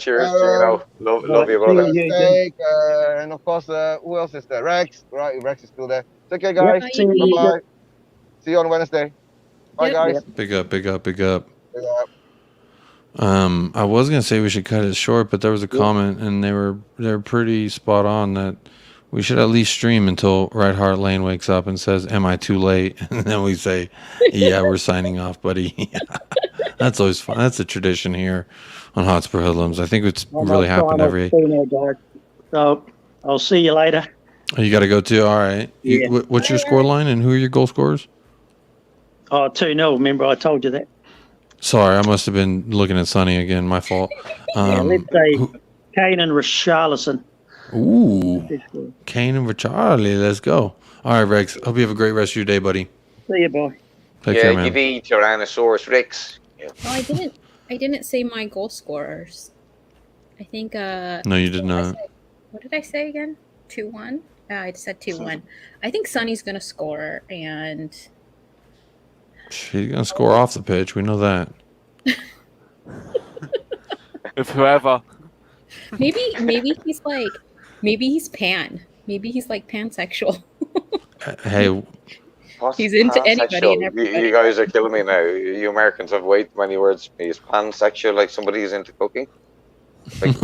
Cheers, Gino. Love you, brother. Steak, and of course, who else is there? Rex. Right, Rex is still there. Take care, guys. Bye. See you on Wednesday. Bye, guys. Big up. I was gonna say we should cut it short, but there was a comment, and they're pretty spot on that we should at least stream until Red Hart Lane wakes up and says, "Am I too late?" And then we say, "Yeah, we're signing off, buddy." That's always fun. That's a tradition here on Hotspur Hoodlums. I think it's really happened every. So I'll see you later. Oh, you got to go too. All right. Yeah. What's your score line, and who are your goal scorers? Oh, 2-0. Remember, I told you that. Sorry, I must have been looking at Sonny again. My fault. Let's say Kane and Richarlison. Ooh. Kane and Charlie. Let's go. All right, Rex. Hope you have a great rest of your day, buddy. See you, boy. Take care, man. Give me Tyrannosaurus Rex. Yeah. Oh, I didn't say my goal scorers. I think. No, you did not. What did I say again? 2-1. I said 2-1. I think Sonny's gonna score, and He's gonna score off the pitch. We know that. If whoever. maybe he's pan. Maybe he's like pansexual. Hey, He's into anybody and everybody. You guys are killing me now. You Americans have way too many words for me. Is pansexual like somebody who's into cooking? Like,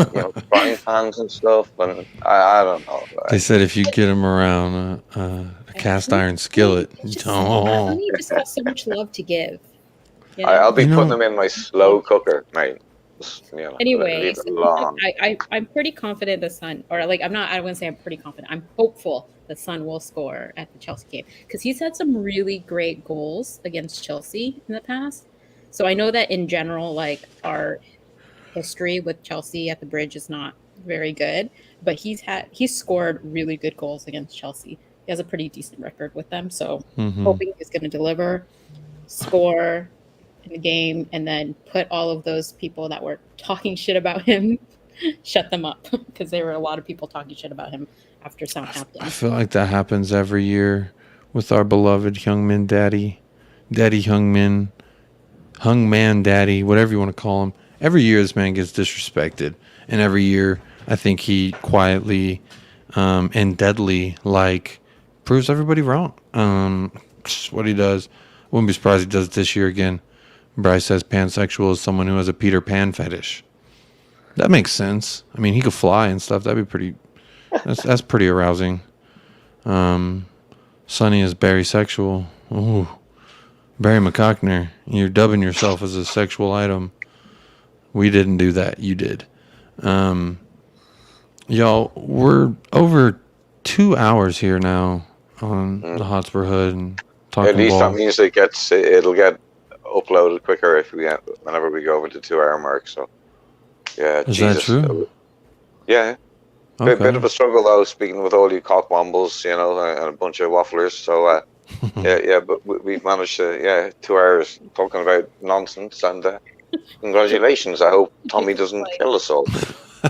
frying pans and stuff, and I don't know. they said if you get him around a cast iron skillet, Sonny just has so much love to give. You know? I'll be putting them in my slow cooker, mate. Just, Anyway, leave it alone. I'm pretty confident the Son, or like I wouldn't say I'm pretty confident. I'm hopeful the Son will score at the Chelsea game because he's had some really great goals against Chelsea in the past. So I know that in general, like our history with Chelsea at the Bridge is not very good, but he's scored really good goals against Chelsea. He has a pretty decent record with them, so hoping he's going to deliver, score in the game, and then put all of those people that were talking shit about him, shut them up, because there were a lot of people talking shit about him after Southampton. I feel like that happens every year with our beloved Heung-Min Daddy Heung-Min, Hung-Man Daddy, whatever you want to call him. Every year this man gets disrespected, and every year I think he quietly and deadly proves everybody wrong. What he does, wouldn't be surprised he does it this year again. Bryce says pansexual is someone who has a Peter Pan fetish. That makes sense. I mean, he could fly and stuff. That'd be pretty. That's pretty arousing. Sonny is Barry sexual. Ooh, Barry McCockner. You're dubbing yourself as a sexual item. We didn't do that. You did. Y'all, we're over 2 hours here now on the Hotspur Hood and talking At least ball. that means it'll get uploaded quicker whenever we go over the 2 hour mark. So yeah, Is that true? Yeah. Okay. Bit of a struggle though, speaking with all you cockwombles, and a bunch of wafflers. So but we've managed to 2 hours talking about nonsense, and congratulations. I hope Tommy doesn't kill us all.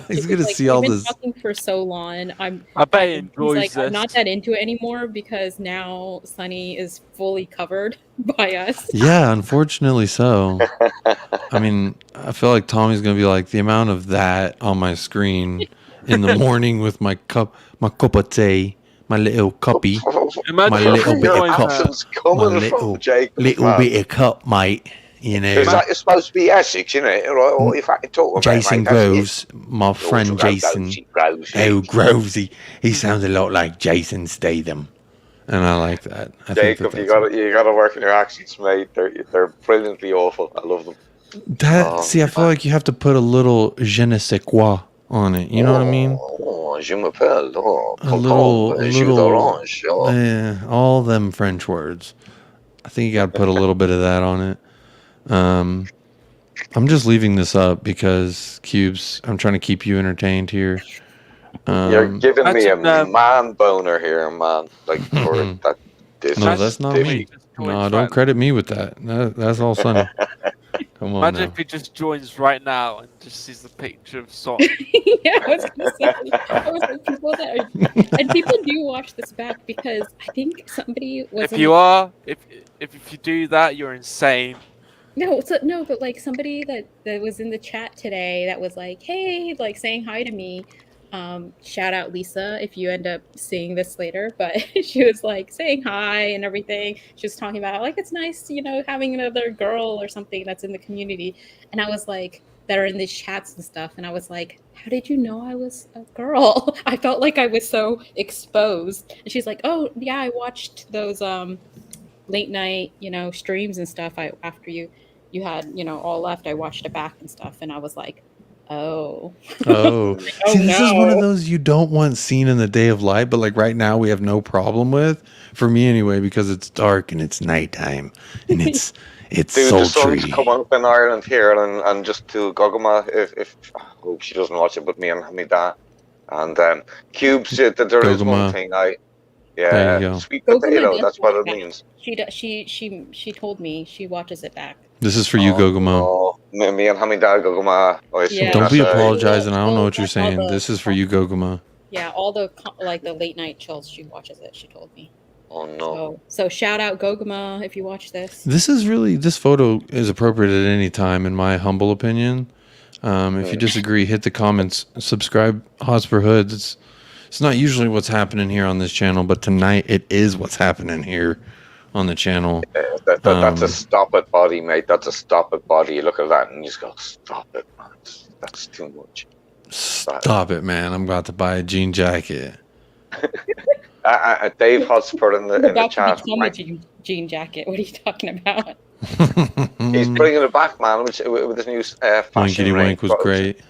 He's gonna see all We've this. been talking for so long. I bet he enjoys I'm this. not that into it anymore because now Sonny is fully covered by us. Yeah, unfortunately so. I mean, I feel like Tommy's gonna be like the amount of that on my screen in the morning with my cup of tea, my little cuppy, Imagine my little bit of cup, actions my coming from Jacob, little bit of cup, mate. Because that is supposed to be Essex, isn't it? Right? If I can talk about Jason mate, that's Groves, my friend Jason. Grovesy. Oh, Grovesy. He sounds a lot like Jason Statham, and I like that. I think Jacob, you gotta work in your accents, mate. They're brilliantly awful. I love them. See, I feel like you have to put a little je ne sais quoi on it. You know what I mean? Oh, je m'appelle. Oh, A little, jus d'orange. Oh. yeah, all them French words. I think you got to put a little bit of that on it. I'm just leaving this up because Cubes. I'm trying to keep you entertained here. You're giving me a man boner here, man. Like for that. No, that's not me. No, don't credit me with that. That's all Sonny. Come on Imagine now. if he just joins right now and just sees the picture of Son. Yeah, I was gonna say. I was like, people that are, and people do watch this back because I think somebody was. If you do that, you're insane. No, but like somebody that was in the chat today that was like, hey, like saying hi to me. Shout out Lisa if you end up seeing this later, but she was like saying hi and everything. She was talking about like it's nice, having another girl or something that's in the community. And I was like, that are in these chats and stuff. And I was like, how did you know I was a girl? I felt like I was so exposed. And she's like, oh yeah, I watched those late night, streams and stuff. After you had, all left, I watched it back and stuff. And I was like, oh. See, this is one of those you don't want seen in the day of light, but like right now we have no problem with. For me anyway, because it's dark and it's nighttime and it's Dude, sultry. the sun's come up in Ireland here, and just to Gogama, if I hope she doesn't watch it, but me and my dad, And cubes, there is one thing There you go. sweet Goguma potato. does That's what watch it back. means. She told me she watches it back. This is for you, Goguma. Oh, me and Hamida Goguma. Yeah. Don't be She- apologizing. I don't know what you're all saying. the- This is for you, Goguma. Yeah, all the the late night chills, she watches it. She told me. Oh no. So shout out Goguma if you watch this. This photo is appropriate at any time, in my humble opinion. If you disagree, hit the comments. Subscribe, Hotspur Hood. It's not usually what's happening here on this channel, but tonight it is what's happening here on the channel. Yeah, that's a stop it body, mate. That's a stop it body. You look at that and you just go, stop it, man. That's too much. Stop it, man. I'm about to buy a jean jacket. Dave Hotspur in the About to chat. become a jean jacket. What are you talking about? He's bringing it back, man, with his new fashion Winkety range. Wink was great.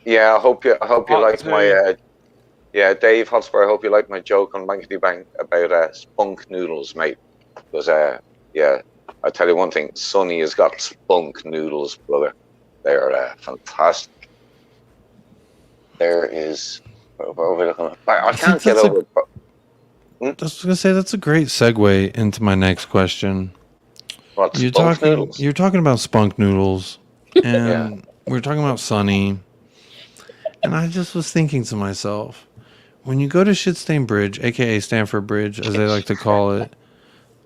Yeah, I hope you liked my Dave Hotspur. I hope you liked my joke on Bankety Bank about spunk noodles, mate. Because I tell you one thing, Sonny has got spunk noodles, brother. They are fantastic. There is. I can't get over. I was gonna say that's a great segue into my next question. What, You're spunk talking. noodles? You're talking about spunk noodles, and we're talking about Sonny. And I just was thinking to myself, when you go to Shitstained Bridge, aka Stanford Bridge, as they like to call it,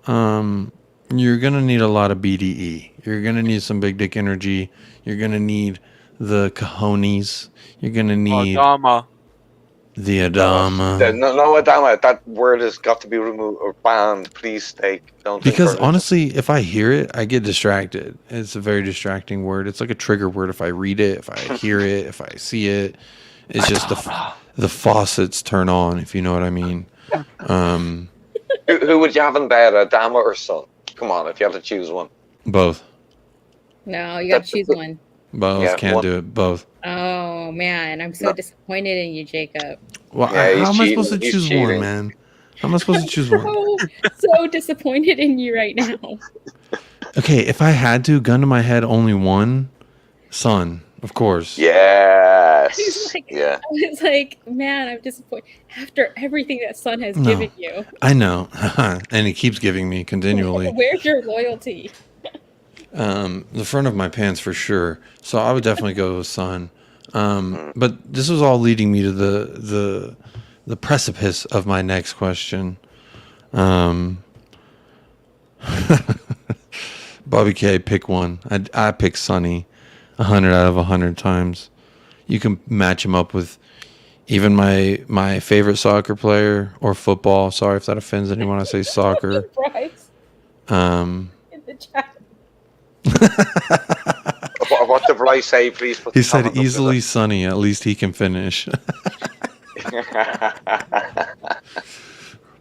you're gonna need a lot of BDE. You're gonna need some big dick energy. You're gonna need the cojones. You're gonna need Adama. the Adama. No, Adama. That word has got to be removed or banned. Please, steak. Don't. Because encourage it. honestly, if I hear it, I get distracted. It's a very distracting word. It's like a trigger word. If I read it, if I hear it, if I see it, it's just the faucets turn on. If you know what I mean. Who would you have in bed, Adama or Son? Come on, if you had to choose one. Both. No, you gotta choose one. Both. Yeah, Can't one. do it. Both. Oh man, I'm so disappointed in you, Jacob. Well, how am I supposed to choose one, man? How am I supposed to choose one? So disappointed in you right now. Okay, if I had to, gun to my head, only one. Son, of course. Yes. I was like, man, I'm disappointed after everything that Son has No. given you. I know, and he keeps giving me continually. Where's your loyalty? The front of my pants for sure. So I would definitely go with Son. But this was all leading me to the precipice of my next question. Bobby K, pick one. I pick Sonny 100 out of 100 times. You can match him up with even my favorite soccer player or football. Sorry if that offends anyone. I say soccer. Bryce Um, in the chat. What did Bryce say? Please put he the said comment up easily Sonny. At least he can finish.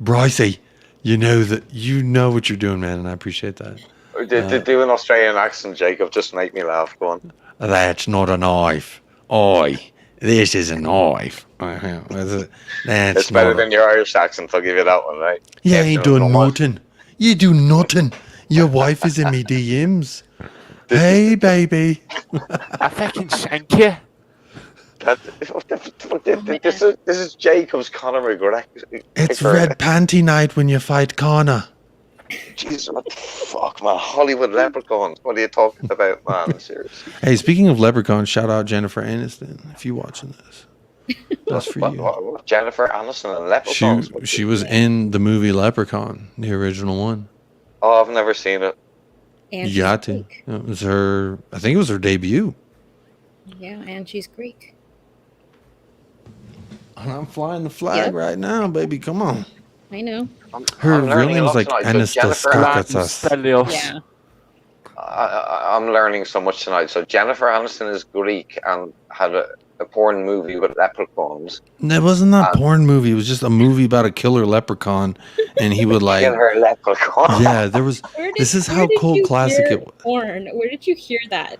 Brycey, you know what you're doing, man, and I appreciate that. Do an Australian accent, Jacob. Just make me laugh. Go on. That's not a knife. This is a knife. That's It's better than your Irish accent. I'll give you that one, right? You ain't doing nothing. You do nothing. Your wife is in me DMs. Hey, baby. I fucking shank you. This is Jacob's Conor McGregor. It's red panty night when you fight Connor. Jesus, what the fuck, man? Hollywood leprechauns. What are you talking about, man? Seriously. Hey, speaking of leprechauns, shout out Jennifer Aniston if you're watching this. That's for you. What? Jennifer Aniston and leprechauns. She was in the movie Leprechaun, the original one. Oh, I've never seen it. And You got to. It was her. I think it was her debut. Yeah, and she's Greek. And I'm flying the flag right now, baby. Come on. I know. Her I'm real learning name a was lot like tonight. So Jennifer Anastaskakis. Yeah. I'm learning so much tonight. So Jennifer Aniston is Greek and had a porn movie with leprechauns. No, it wasn't that porn movie. It was just a movie about a killer leprechaun, and he would like. Kill her leprechaun. Yeah, there was. This is how cold classic it was. Porn. Where did you hear that?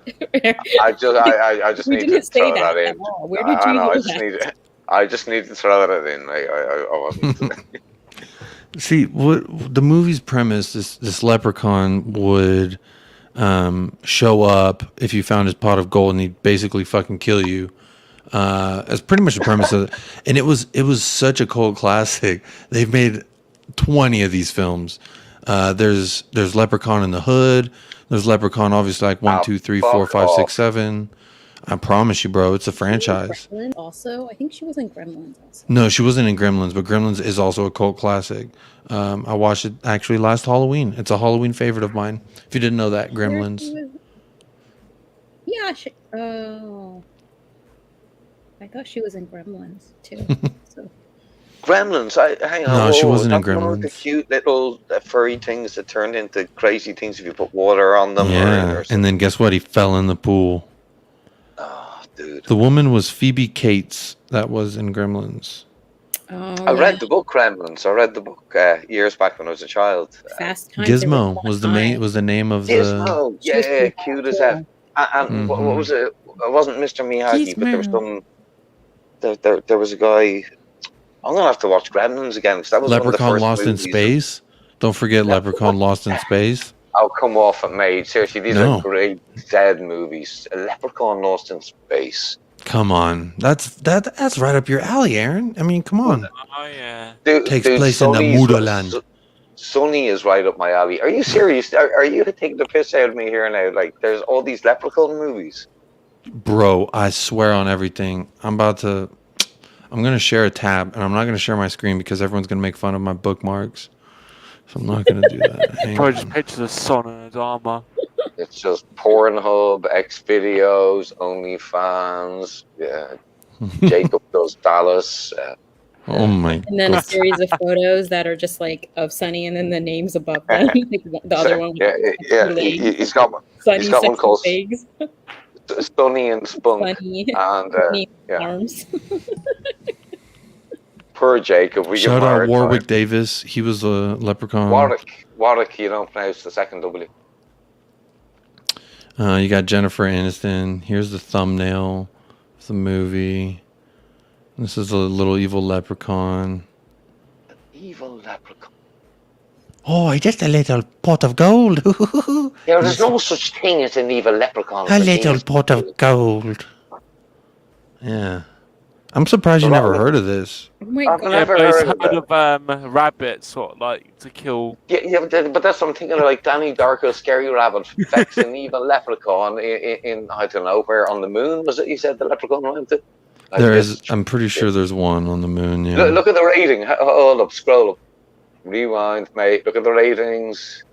I just We need didn't to say throw that that at in. all. Where did you hear that? I just need to throw that in. I wasn't. See, what the movie's premise? This leprechaun would show up if you found his pot of gold, and he'd basically fucking kill you. It's pretty much the premise of it. And it was such a cult classic. They've made 20 of these films. There's Leprechaun in the Hood. There's Leprechaun, obviously, like 1, 2, 3, 4, 5, 6, 7. I promise you, bro, it's a franchise. Gremlins also, I think she was in Gremlins also. No, she wasn't in Gremlins, but Gremlins is also a cult classic. I watched it actually last Halloween. It's a Halloween favorite of mine. If you didn't know that, Gremlins. Yeah. Oh, I thought she was in Gremlins too. So. Gremlins. Hang on. No, she wasn't in One of the Gremlins. cute little furry things that turned into crazy things if you put water on them. Yeah, and then guess what? He fell in the pool. Oh, dude. The woman was Phoebe Cates. That was in Gremlins. Oh, I read the book Gremlins. I read the book years back when I was a child. Fast Times Gizmo was the name of the. Gizmo. Yeah, cute as F. And what was it? It wasn't Mr. Miyagi, but there was some. There was a guy. I'm gonna have to watch Gremlins again because that was Leprechaun one of the first Lost movies. in Space. Don't forget Leprechaun Lost in Space. Oh, come off it, mate. Seriously, these are great dead movies. A Leprechaun Lost in Space. Come on, that's right up your alley, Aaron. I mean, come on. Oh yeah. Takes place in the Mutterland. Sonny is right up my alley. Are you serious? Are you taking the piss out of me here now? Like, there's all these Leprechaun movies. Bro, I swear on everything. I'm gonna share a tab, and I'm not gonna share my screen because everyone's gonna make fun of my bookmarks. So I'm not gonna do that. Hang Probably on. just pictures of Son and his armor. It's just Pornhub, Xvideos, OnlyFans. Yeah, Jacob Does Dallas. Oh my And then a god. series of photos that are just like of Sunny, and then the names above them. Like the other one. He's got one. Sunny He's got one Sexy called Pigs. Sonny and Spunk. Sunny. And Sunny yeah, Arms. poor Jacob. We give him Shout a out hard Warwick time. Davis. He was a leprechaun. Warwick. You don't pronounce the second W. You got Jennifer Aniston. Here's the thumbnail of the movie. This is a little evil leprechaun. Evil leprechaun. Oh, just a little pot of gold. Yeah, there's no such thing as an evil leprechaun. A little pot of gold. Yeah. I'm surprised you never heard of this. Oh my I've god. never But heard it's of heard that. of rabbits, sort of like to kill. Yeah, but that's what I'm thinking of, like Danny Darko's Scary Rabbit affects an evil leprechaun in I don't know where on the moon was it? You said the leprechaun went to. I'm pretty sure there's one on the moon. Yeah. Look at the rating. Hold up, scroll up, rewind, mate. Look at the ratings.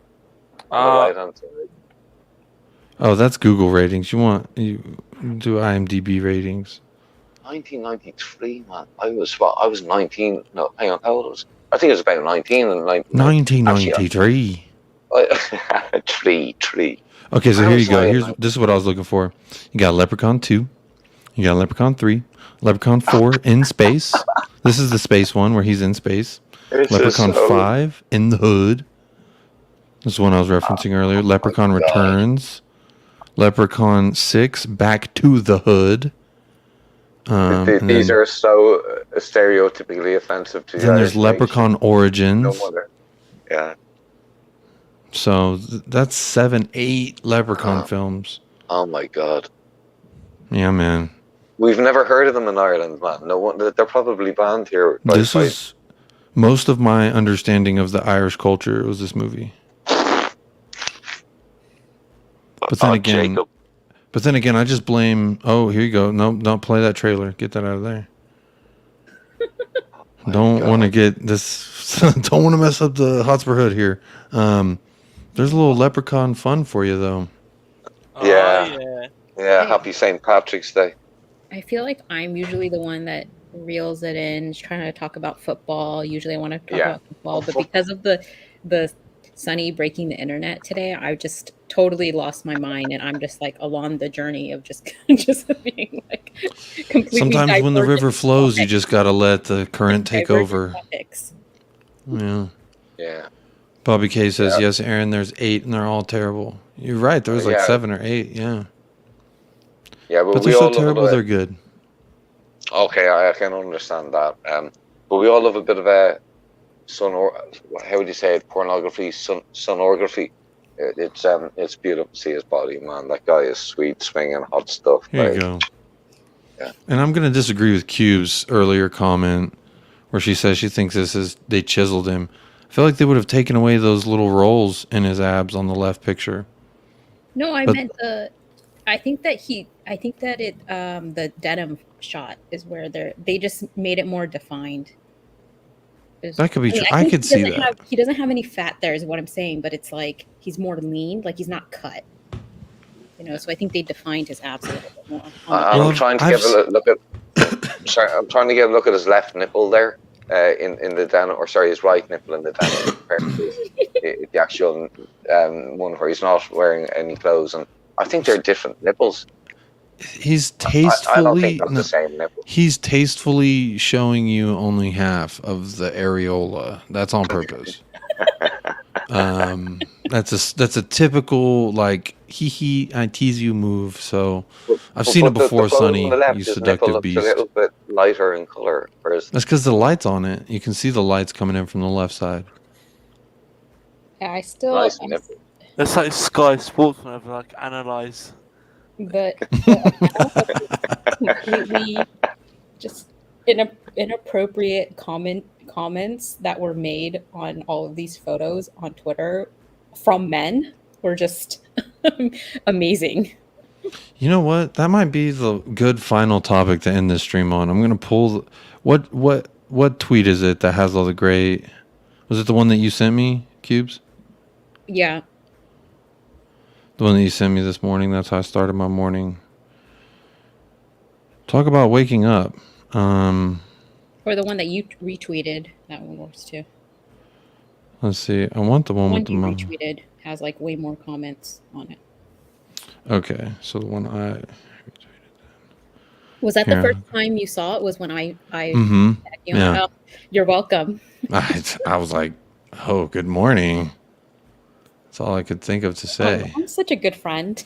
On the right-hand side. Oh, that's Google ratings. You do IMDb ratings. 1993, man. I was 19. No, hang on. How old was I? think it was about 19 and 1993. Three. Okay, so I here was you go. like- This is what I was looking for. You got Leprechaun 2. You got Leprechaun 3. Leprechaun 4 in space. This is the space one where he's in space. It's Leprechaun just so- 5 in the hood. This is one I was referencing earlier. Leprechaun Returns. Leprechaun 6 Back to the Hood. And These then, are so stereotypically offensive to then there's Irish Leprechaun Origins. No wonder. Yeah. So that's 8 Leprechaun films. Oh my god. Yeah, man. We've never heard of them in Ireland, man. No one. They're probably banned here. This is most of my understanding of the Irish culture was this movie. But then again, I just blame. Oh, here you go. No, don't play that trailer. Get that out of there. Don't want to get this. Don't want to mess up the Hotspur Hood here. There's a little leprechaun fun for you though. Yeah. Happy St. Patrick's Day. I feel like I'm usually the one that reels it in, trying to talk about football. Usually I want to talk about football, but because of the Sunny breaking the internet today, I just totally lost my mind, and I'm just like along the journey of just being like completely. Sometimes when the divergent river flows, you topics. just gotta let the current take Divergent over. topics. Yeah. Yeah. Bobby K says, yes, Aaron, there's 8 and they're all terrible. You're right. There was like 7 or 8. Yeah. Yeah, But but they're we so all terrible, love they're good. Okay, I can understand that. But we all love a bit of a how would you say it? Pornography, sonorography. It's beautiful to see his body, man. That guy is sweet, swinging hot stuff. Here like, you go. Yeah. And I'm gonna disagree with Cube's earlier comment, where she says she thinks they chiseled him. I feel like they would have taken away those little rolls in his abs on the left picture. No, I But- meant the. I think that the denim shot is where they just made it more defined. That could be true. I think could he see doesn't that. he doesn't have any fat there, is what I'm saying. But it's like he's more lean, like he's not cut. So I think they defined his abs a little bit more. I'm trying to get a look at. Sorry, I'm trying to get a look at his left nipple there, in the denim, or sorry, his right nipple in the denim compared to the actual one where he's not wearing any clothes, and I think they're different nipples. He's tastefully. I don't think that's the same nipple. He's tastefully showing you only half of the areola. That's on purpose. That's a typical like hee I tease you move. So I've seen it before. Sonny, you seductive beast. A little bit lighter in color. Whereas That's because the light's on it. You can see the lights coming in from the left side. Yeah, I still. nice nipple. It's like Sky Sports whenever like analyze. But completely just inappropriate comments that were made on all of these photos on Twitter from men were just amazing. You know what? That might be the good final topic to end this stream on. I'm gonna pull. What tweet is it that has all the great? Was it the one that you sent me, Cubes? Yeah. The one that you sent me this morning. That's how I started my morning. Talk about waking up. Or the one that you retweeted. That one works too. Let's see. I want the one with the you mom. retweeted has like way more comments on it. Okay, so the one I. Was that the Yeah. first time you saw it? Was when I Mhm. tagged you on it? Yeah. Oh, you're welcome. I was like, oh, good morning. That's all I could think of to say. I'm such a good friend.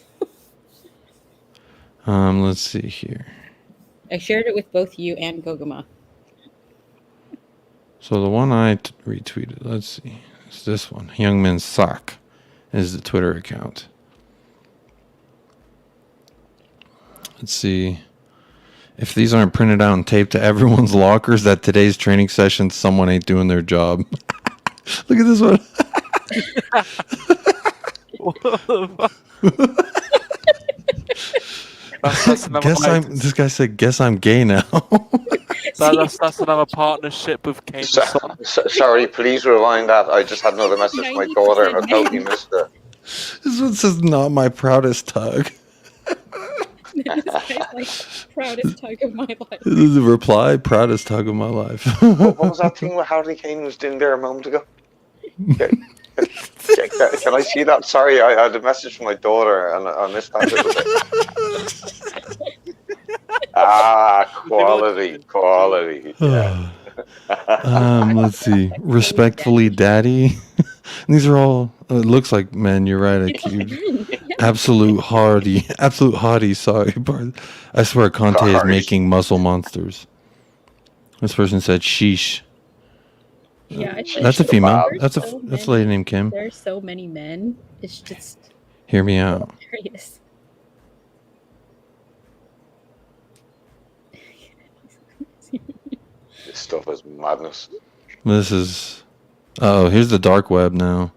Let's see here. I shared it with both you and Goguma. So the one I retweeted, let's see. It's this one. Young Men Suck is the Twitter account. Let's see. If these aren't printed out and taped to everyone's lockers, that today's training session, someone ain't doing their job. Look at this one. This guy said, guess I'm gay now. That's another partnership with Kane. Sorry, please rewind that. I just had another message from my daughter and I totally missed it. This one says, not my proudest tug. This guy's like proudest tug of my life. This is the reply, proudest tug of my life. What was that thing where Harley Kane was doing there a moment ago? Can I see that? Sorry, I had a message from my daughter and I missed that little bit. Quality. Yeah. Let's see. Respectfully, Daddy. These are all. It looks like men. You're right. Absolute hottie. Sorry, pardon. I swear, Conte is making muscle monsters. This person said, "Sheesh." Yeah, That's a female. There's That's a lady named Kim. There's so many men. It's just Hear me out. hilarious. This stuff is madness. This is. Oh, here's the dark web now.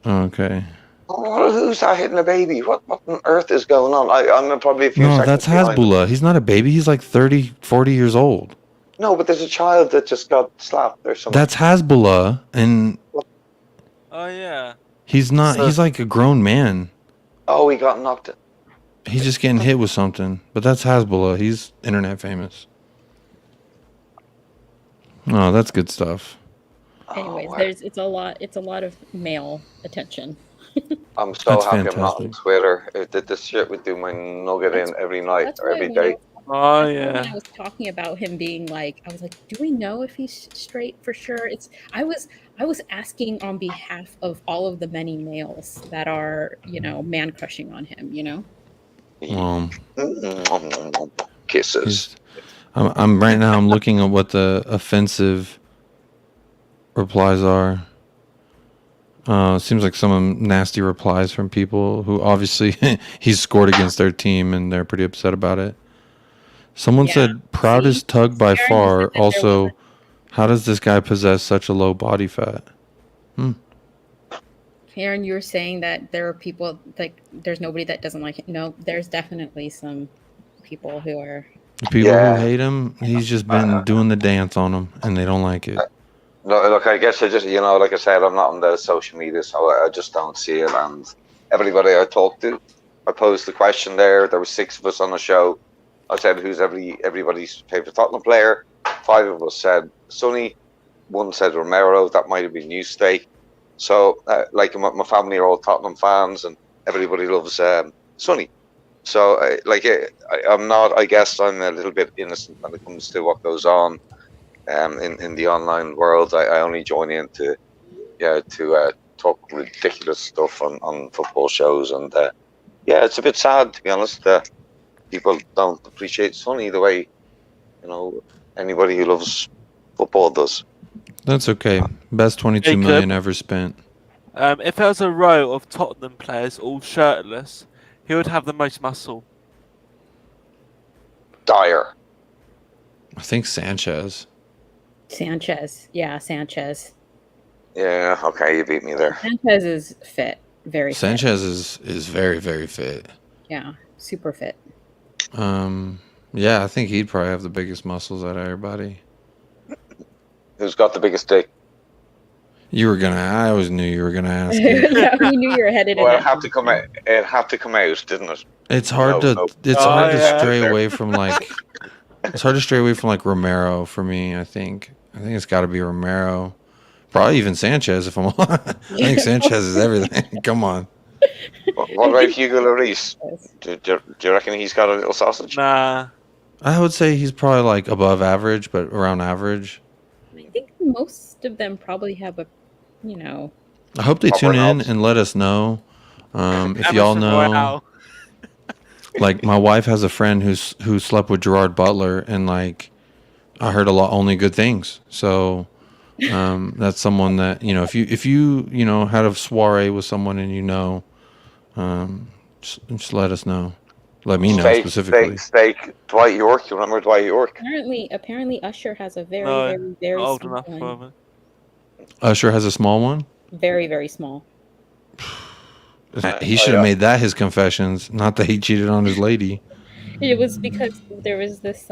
Okay. Oh, who's that hitting a baby? What on earth is going on? I'm probably a few No, seconds that's behind. Hasbullah. He's not a baby. He's like 30, 40 years old. No, but there's a child that just got slapped or something. That's Hasbullah, and Oh yeah. he's not. He's like a grown man. Oh, he got knocked. He's just getting hit with something. But that's Hasbullah. He's internet famous. Oh, that's good stuff. Anyways, it's a lot of male attention. I'm so That's happy I'm not on fantastic. Twitter. This shit would do my nugget in every night That's or why every when day. Oh When yeah. I was talking about him being like, I was like, do we know if he's straight for sure? I was asking on behalf of all of the many males that are, man crushing on him, Kisses. I'm right now. I'm looking at what the offensive replies are. Seems like some nasty replies from people who obviously he's scored against their team and they're pretty upset about it. Someone said proudest tug by far. Also, how does this guy possess such a low body fat? Aaron, you were saying that there are people like there's nobody that doesn't like it. No, there's definitely some people who are People who hate him, he's just been doing the dance on them and they don't like it. No, look, I guess I just, like I said, I'm not on the social media, so I just don't see it. And everybody I talked to, I posed the question there. There were 6 of us on the show. I said, who's everybody's favourite Tottenham player? 5 of us said Sonny. 1 said Romero. That might have been Eustace. So, my family are all Tottenham fans, and everybody loves Sonny. So, I'm not. I guess I'm a little bit innocent when it comes to what goes on in the online world. I only join in to talk ridiculous stuff on football shows, and it's a bit sad, to be honest. People don't appreciate Sonny the way anybody who loves football does. That's okay. Best 22 million ever spent. If there was a row of Tottenham players all shirtless, who would have the most muscle? Dyer. I think Sanchez. Yeah, Sanchez. Yeah, okay, you beat me there. Sanchez is fit, very fit. Sanchez is very, very fit. Yeah, super fit. Yeah, I think he'd probably have the biggest muscles out of everybody. Who's got the biggest dick? I always knew you were gonna ask. Yeah, we knew you were headed in. Well, it had to come out. It had to come out, didn't it? It's hard to stray away from it's hard to stray away from Romero for me. I think it's got to be Romero, probably even Sanchez. If I'm, I think Sanchez is everything. Come on. What about Hugo Lloris? Do you reckon he's got a little sausage? Nah. I would say he's probably above average, but around average. I think most of them probably have a, I hope they tune in and let us know. If y'all know, my wife has a friend who slept with Gerard Butler, and I heard only good things. So that's someone that if you had a soiree with someone and just let us know. Let me know specifically. Steak. Dwight York. You remember Dwight York? Apparently, Usher has a very old small enough one. Usher has a small one. Very, very small. He should have made that his confessions, not that he cheated on his lady. It was because there was this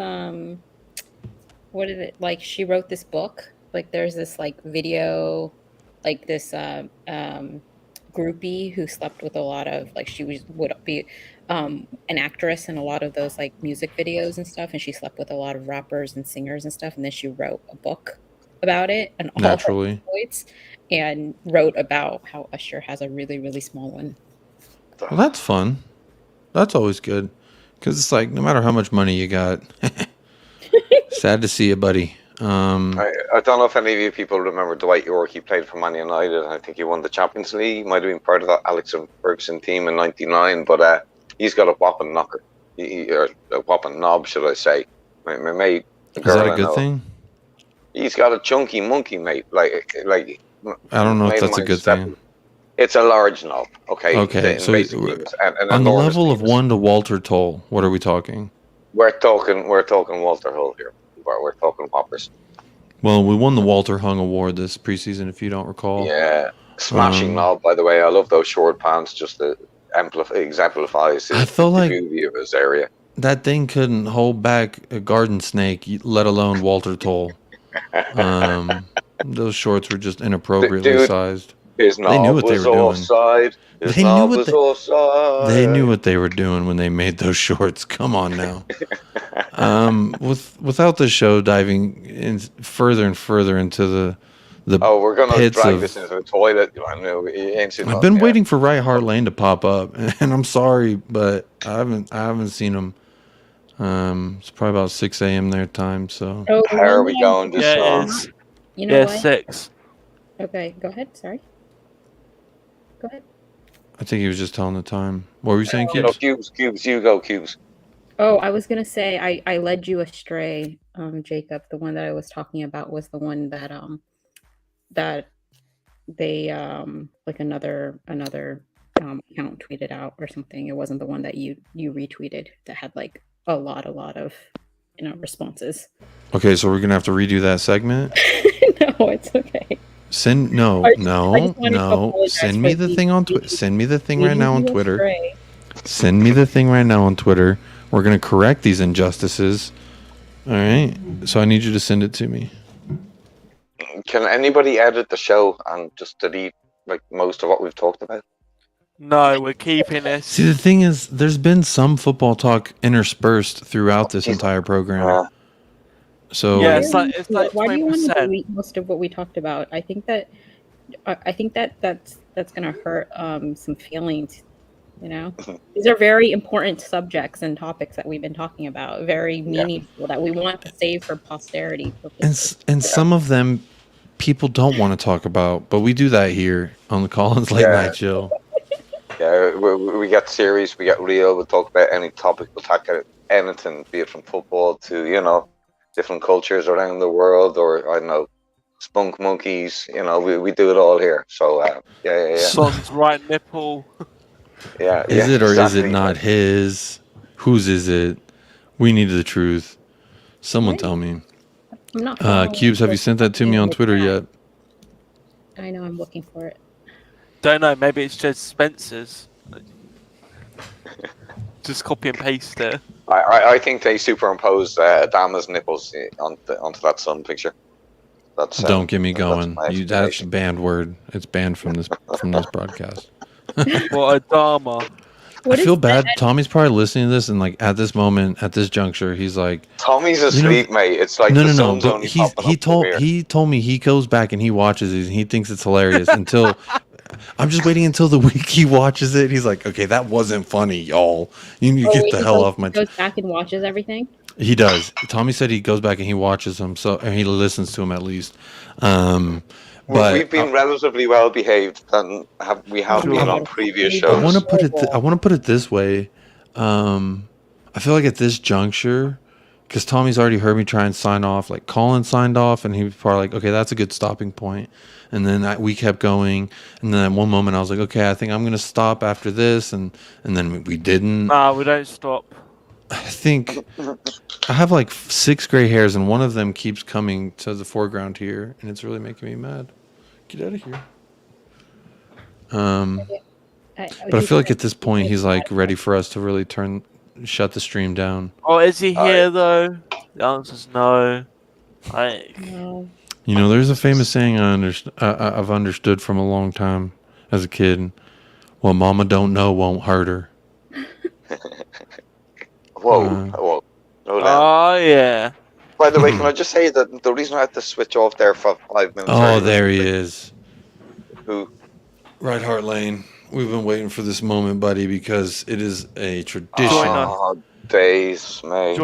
what is it? She wrote this book. There's this video, this groupie who slept with a lot of she would be an actress in a lot of those music videos and stuff, and she slept with a lot of rappers and singers and stuff, and then she wrote a book about it and all naturally her exploits, and wrote about how Usher has a really, really small one. Well, that's fun. That's always good, because it's no matter how much money you got, sad to see you, buddy. I don't know if any of you people remember Dwight York. He played for Man United. I think he won the Champions League. He might have been part of that Alex Ferguson team in '99, but he's got a whopping knocker. Or a whopping knob, should I say. My mate. Is that a good thing? He's got a chunky monkey, mate. I don't know if that's a good thing. It's a large knob. Okay. So on the level of 1 to Walter Toll, what are we talking? We're talking Walter Hull here. We're talking whoppers. Well, we won the Walter Hung Award this preseason, if you don't recall. Yeah, smashing knob. By the way, I love those short pants. Just to exemplifies the beauty of his area. That thing couldn't hold back a garden snake, let alone Walter Toll. Those shorts were just inappropriately sized. They knew what they were doing. They knew what they were doing when they made those shorts. Come on now. Without the show diving in further and further into the we're gonna pits drag this into the toilet. I've been waiting for Right Hart Lane to pop up, and I'm sorry, but I haven't seen him. It's probably about 6 a.m. their time. So how are we going to start? You know what? 6. Okay, go ahead. Sorry. Go ahead. I think he was just telling the time. What were you saying, Cubes? Cubes. You go, Cubes. Oh, I was gonna say I led you astray, Jacob. The one that I was talking about was the one that they like another account tweeted out or something. It wasn't the one that you retweeted that had like a lot of responses. Okay, so we're gonna have to redo that segment. No, it's okay. Send me the thing on Twitter. Send me the thing right now on Twitter. Send me the thing right now on Twitter. We're gonna correct these injustices. All right. So I need you to send it to me. Can anybody edit the show and just delete like most of what we've talked about? No, we're keeping this. See, the thing is, there's been some football talk interspersed throughout this entire program. So yeah, it's like why do you want to 20%. delete most of what we talked about? I think that's gonna hurt some feelings. You know, these are very important subjects and topics that we've been talking about. Very meaningful that we want to save for posterity. and some of them people don't want to talk about, but we do that here on the Colin's Late Night Show. Yeah, we get serious, we get real. We'll talk about any topic. We'll talk about anything, be it from football to different cultures around the world, or I don't know, spunk monkeys. We do it all here. So yeah. Son's right nipple. Yeah. Is it or exactly. is it not his? Whose is it? We need the truth. Someone tell me. I'm not Cubes, have you sent that to me on Twitter yet? I know, I'm looking for it. Don't know. Maybe it's just Spencer's. Just copy and paste it. I think they superimposed Adama's nipples onto that sun picture. That's Don't get me that's going. my That's a explanation. banned word. It's banned from this broadcast. What Adama? I feel bad. Tommy's probably listening to this, and like at this moment, at this juncture, he's like, Tommy's asleep, mate. It's like the sun's But only popping up he told me he goes back and he watches these and he thinks it's hilarious until I'm just waiting until the week he watches it. He's like, okay, that wasn't funny, y'all. You need to get the hell off my. He goes back and watches everything. He does. Tommy said he goes back and he watches them, and he listens to them at least. But we've been relatively well behaved than we have been on previous shows. I want to put it this way. I feel like at this juncture, because Tommy's already heard me try and sign off. Like Colin signed off, and he was probably like, "Okay, that's a good stopping point." And then we kept going, and then at one moment I was like, "Okay, I think I'm gonna stop after this," and then we didn't. Nah, we don't stop. I think I have like 6 gray hairs, and one of them keeps coming to the foreground here, and it's really making me mad. Get out of here. But I feel like at this point he's like ready for us to really shut the stream down. Oh, is he here though? The answer's no. No. You know, there's a famous saying I've understood from a long time as a kid. What mama don't know won't hurt her. Whoa. Oh, yeah. By the way, can I just say that the reason I had to switch off there for 5 minutes... Oh, there he is. Who? Right Heart Lane. We've been waiting for this moment, buddy, because it is a tradition. Oh, days, mate.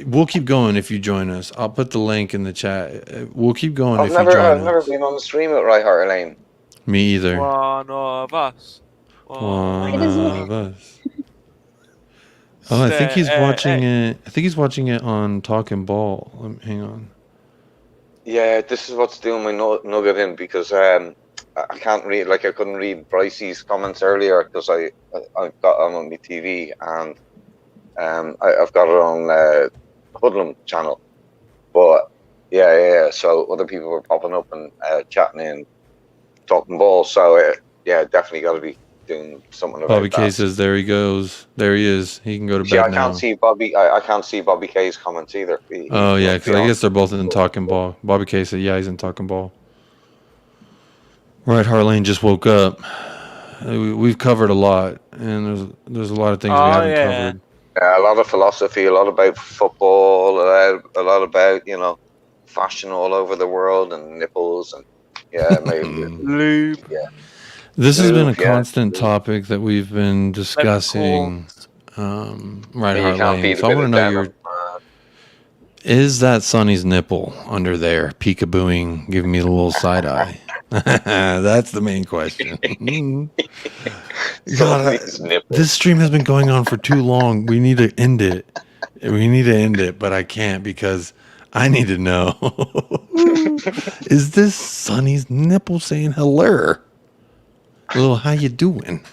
We'll keep going if you join us. I'll put the link in the chat. We'll keep going if you join I've us. never been on the stream at Right Heart Lane. Me either. One of us. One of us. Oh, I think he's watching it. I think he's watching it on Talking Ball. Hang on. Yeah, this is what's doing my nugget in, because I can't read. Like, I couldn't read Bryce's comments earlier because I got on my TV, and I've got it on Hoodlum channel. But yeah. So other people were popping up and chatting in, Talking Ball. So definitely got to be doing something about Bobby that. K says there he goes. There he is. He can go to bed I now. can't see Bobby. I can't see Bobby K's comments either. Oh yeah, because I guess they're both in Talking Ball. Bobby K said, "Yeah, he's in Talking Ball." Right, Harlane just woke up. We've covered a lot, and there's a lot of things we haven't covered. Yeah, a lot of philosophy, a lot about football, a lot about fashion all over the world and nipples and maybe lube. Yeah. This has been a constant topic that we've been discussing. Right, Harlane. So I want to know is that Sonny's nipple under there peekabooing, giving me a little side eye? That's the main question. God, this stream has been going on for too long. We need to end it. But I can't because I need to know. Is this Sonny's nipple saying hello? Little, how you doing?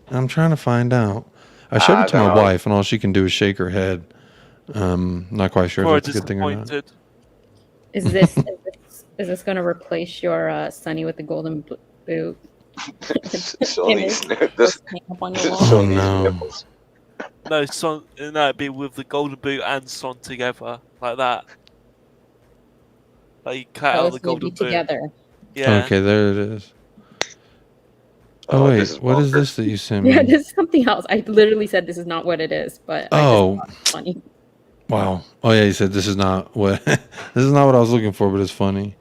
I'm trying to find out. I showed it to my wife, and all she can do is shake her head. Not quite sure if that's a good thing or not. Is this going to replace your Sunny with the golden boot? Oh no! No, Son. No, it'd be with the golden boot and Son together, like that. Like you cut out the golden boot together. Yeah. Okay, there it is. Oh wait, what is this that you sent me? Yeah, this is something else. I literally said this is not what it is, but I just thought it was funny. Wow. Oh yeah, you said this is not what this is not what I was looking for, but it's funny.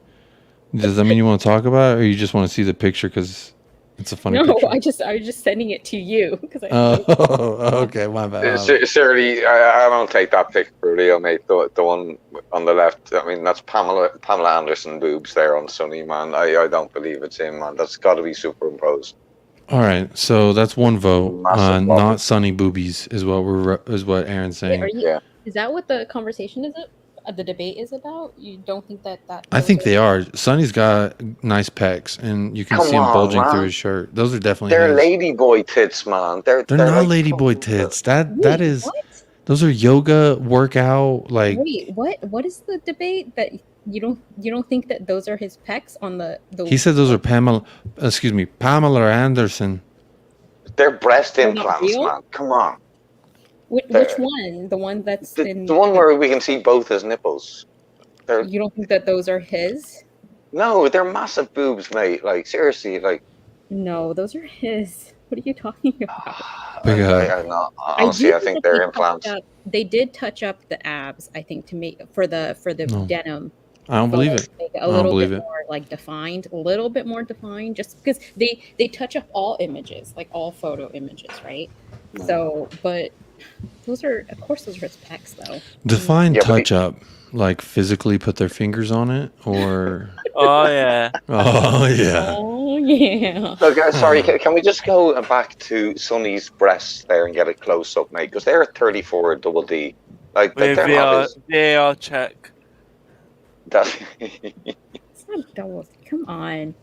Does that mean you want to talk about it, or you just want to see the picture because it's a funny picture? No, I was just sending it to you because okay, my bad. Seriously, I don't take that pic for real, mate. The one on the left, I mean, that's Pamela Anderson boobs there on Sonny, man. I don't believe it's him, man. That's got to be superimposed. All right, so that's one vote. Not Sonny boobies is what Aaron's saying. Is that what the conversation is? The debate is about? You don't think that? I think they are. Sonny's got nice pecs, and you can see him bulging through his shirt. Those are definitely. They're ladyboy tits, man. They're not like ladyboy tits. That is. What? Those are yoga workout like. Wait, what is the debate that you don't think that those are his pecs on the? He said those are Pamela Anderson. They're breast implants, man. Come on. Which one? The one that's the one where we can see both his nipples. You don't think that those are his? No, they're massive boobs, mate. Like seriously, like. No, those are his. What are you talking about? Honestly, I think they're implants. They did touch up the abs, I think, to make for the denim. I don't believe it. Make it a little bit more like defined, a little bit more defined, just because they touch up all images, like all photo images, right? So, but. Those are his pecs, though. Define touch up, like physically put their fingers on it, or. Oh yeah. Oh yeah. Oh yeah. Look, sorry. Can we just go back to Sonny's breasts there and get a close up, mate? Because they're 34 double D. Like they're not his. VR check. It's not double. Come on.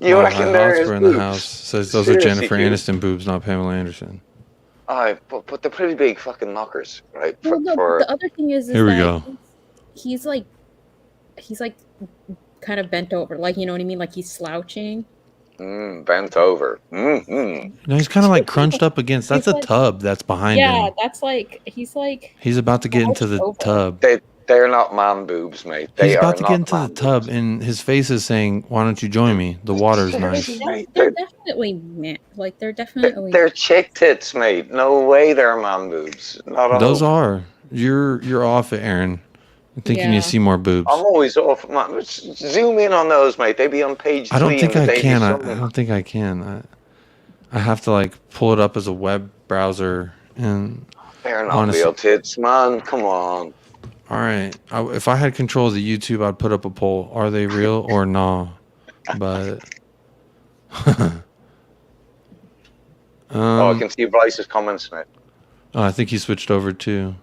You reckon they're Hotspur in the house says those are Jennifer Aniston boobs, not Pamela Anderson. But they're pretty big fucking knockers, right? Well, the other thing is here we go. He's like kind of bent over, like you know what I mean, like he's slouching. Bent over. No, he's kind of like crunched up against. That's a tub that's behind him. Yeah, that's like he's about to get into the tub. They're not man boobs, mate. He's about to get into the tub, and his face is saying, "Why don't you join me? The water's nice." They're definitely man. Like they're definitely. They're chick tits, mate. No way, they're man boobs. Not those are. You're off it, Aaron. I'm thinking you see more boobs. I'm always off, man. Zoom in on those, mate. They be on page 3. I don't think I can. I don't think I can. I have to like pull it up as a web browser, and they're not real tits, man. Come on. All right. If I had control of the YouTube, I'd put up a poll. Are they real or no? But I can see Bryce's comments, mate. I think he switched over too.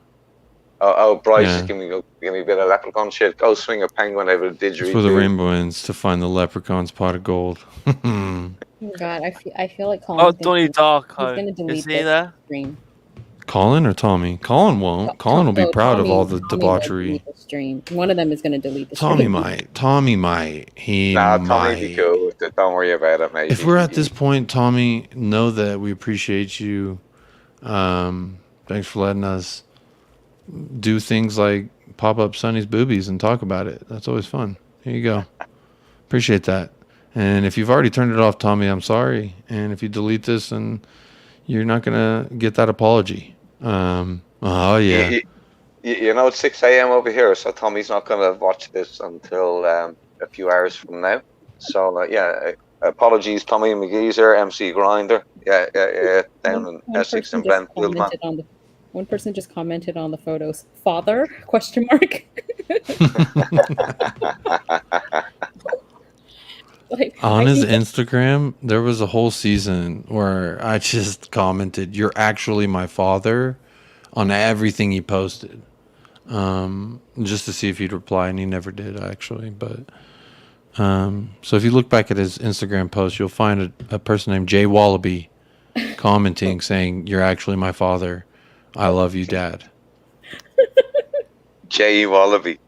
Bryce is giving me a bit of leprechaun shit. Go swing a penguin over the didgeridoo. It's for the rainbow ends to find the leprechaun's pot of gold. Oh God, I feel like Colin. Oh, Donnie Darko. He's gonna delete is he there? Stream. Colin or Tommy? Colin won't. Colin will be proud of all the debauchery. Stream. One of them is going to delete the Tommy stream. might. Tommy might. Tommy be cool with it. Don't worry about it, mate. If we're at this point, Tommy, know that we appreciate you. Thanks for letting us do things like pop up Sonny's boobies and talk about it. That's always fun. Here you go. Appreciate that. And if you've already turned it off, Tommy, I'm sorry. And if you delete this, and you're not gonna get that apology. Oh yeah. You know it's 6 a.m. over here, so Tommy's not gonna watch this until a few hours from now. So apologies, Tommy McGeezer, MC Grinder. Yeah. Down in Essex and Brentfield, man. One person just commented on the photos. Father? Question mark. On his Instagram, there was a whole season where I just commented, "You're actually my father," on everything he posted. just to see if he'd reply, and he never did actually. But so if you look back at his Instagram post, you'll find a person named Jay Wallaby commenting saying, "You're actually my father. I love you, Dad." Jay Wallaby.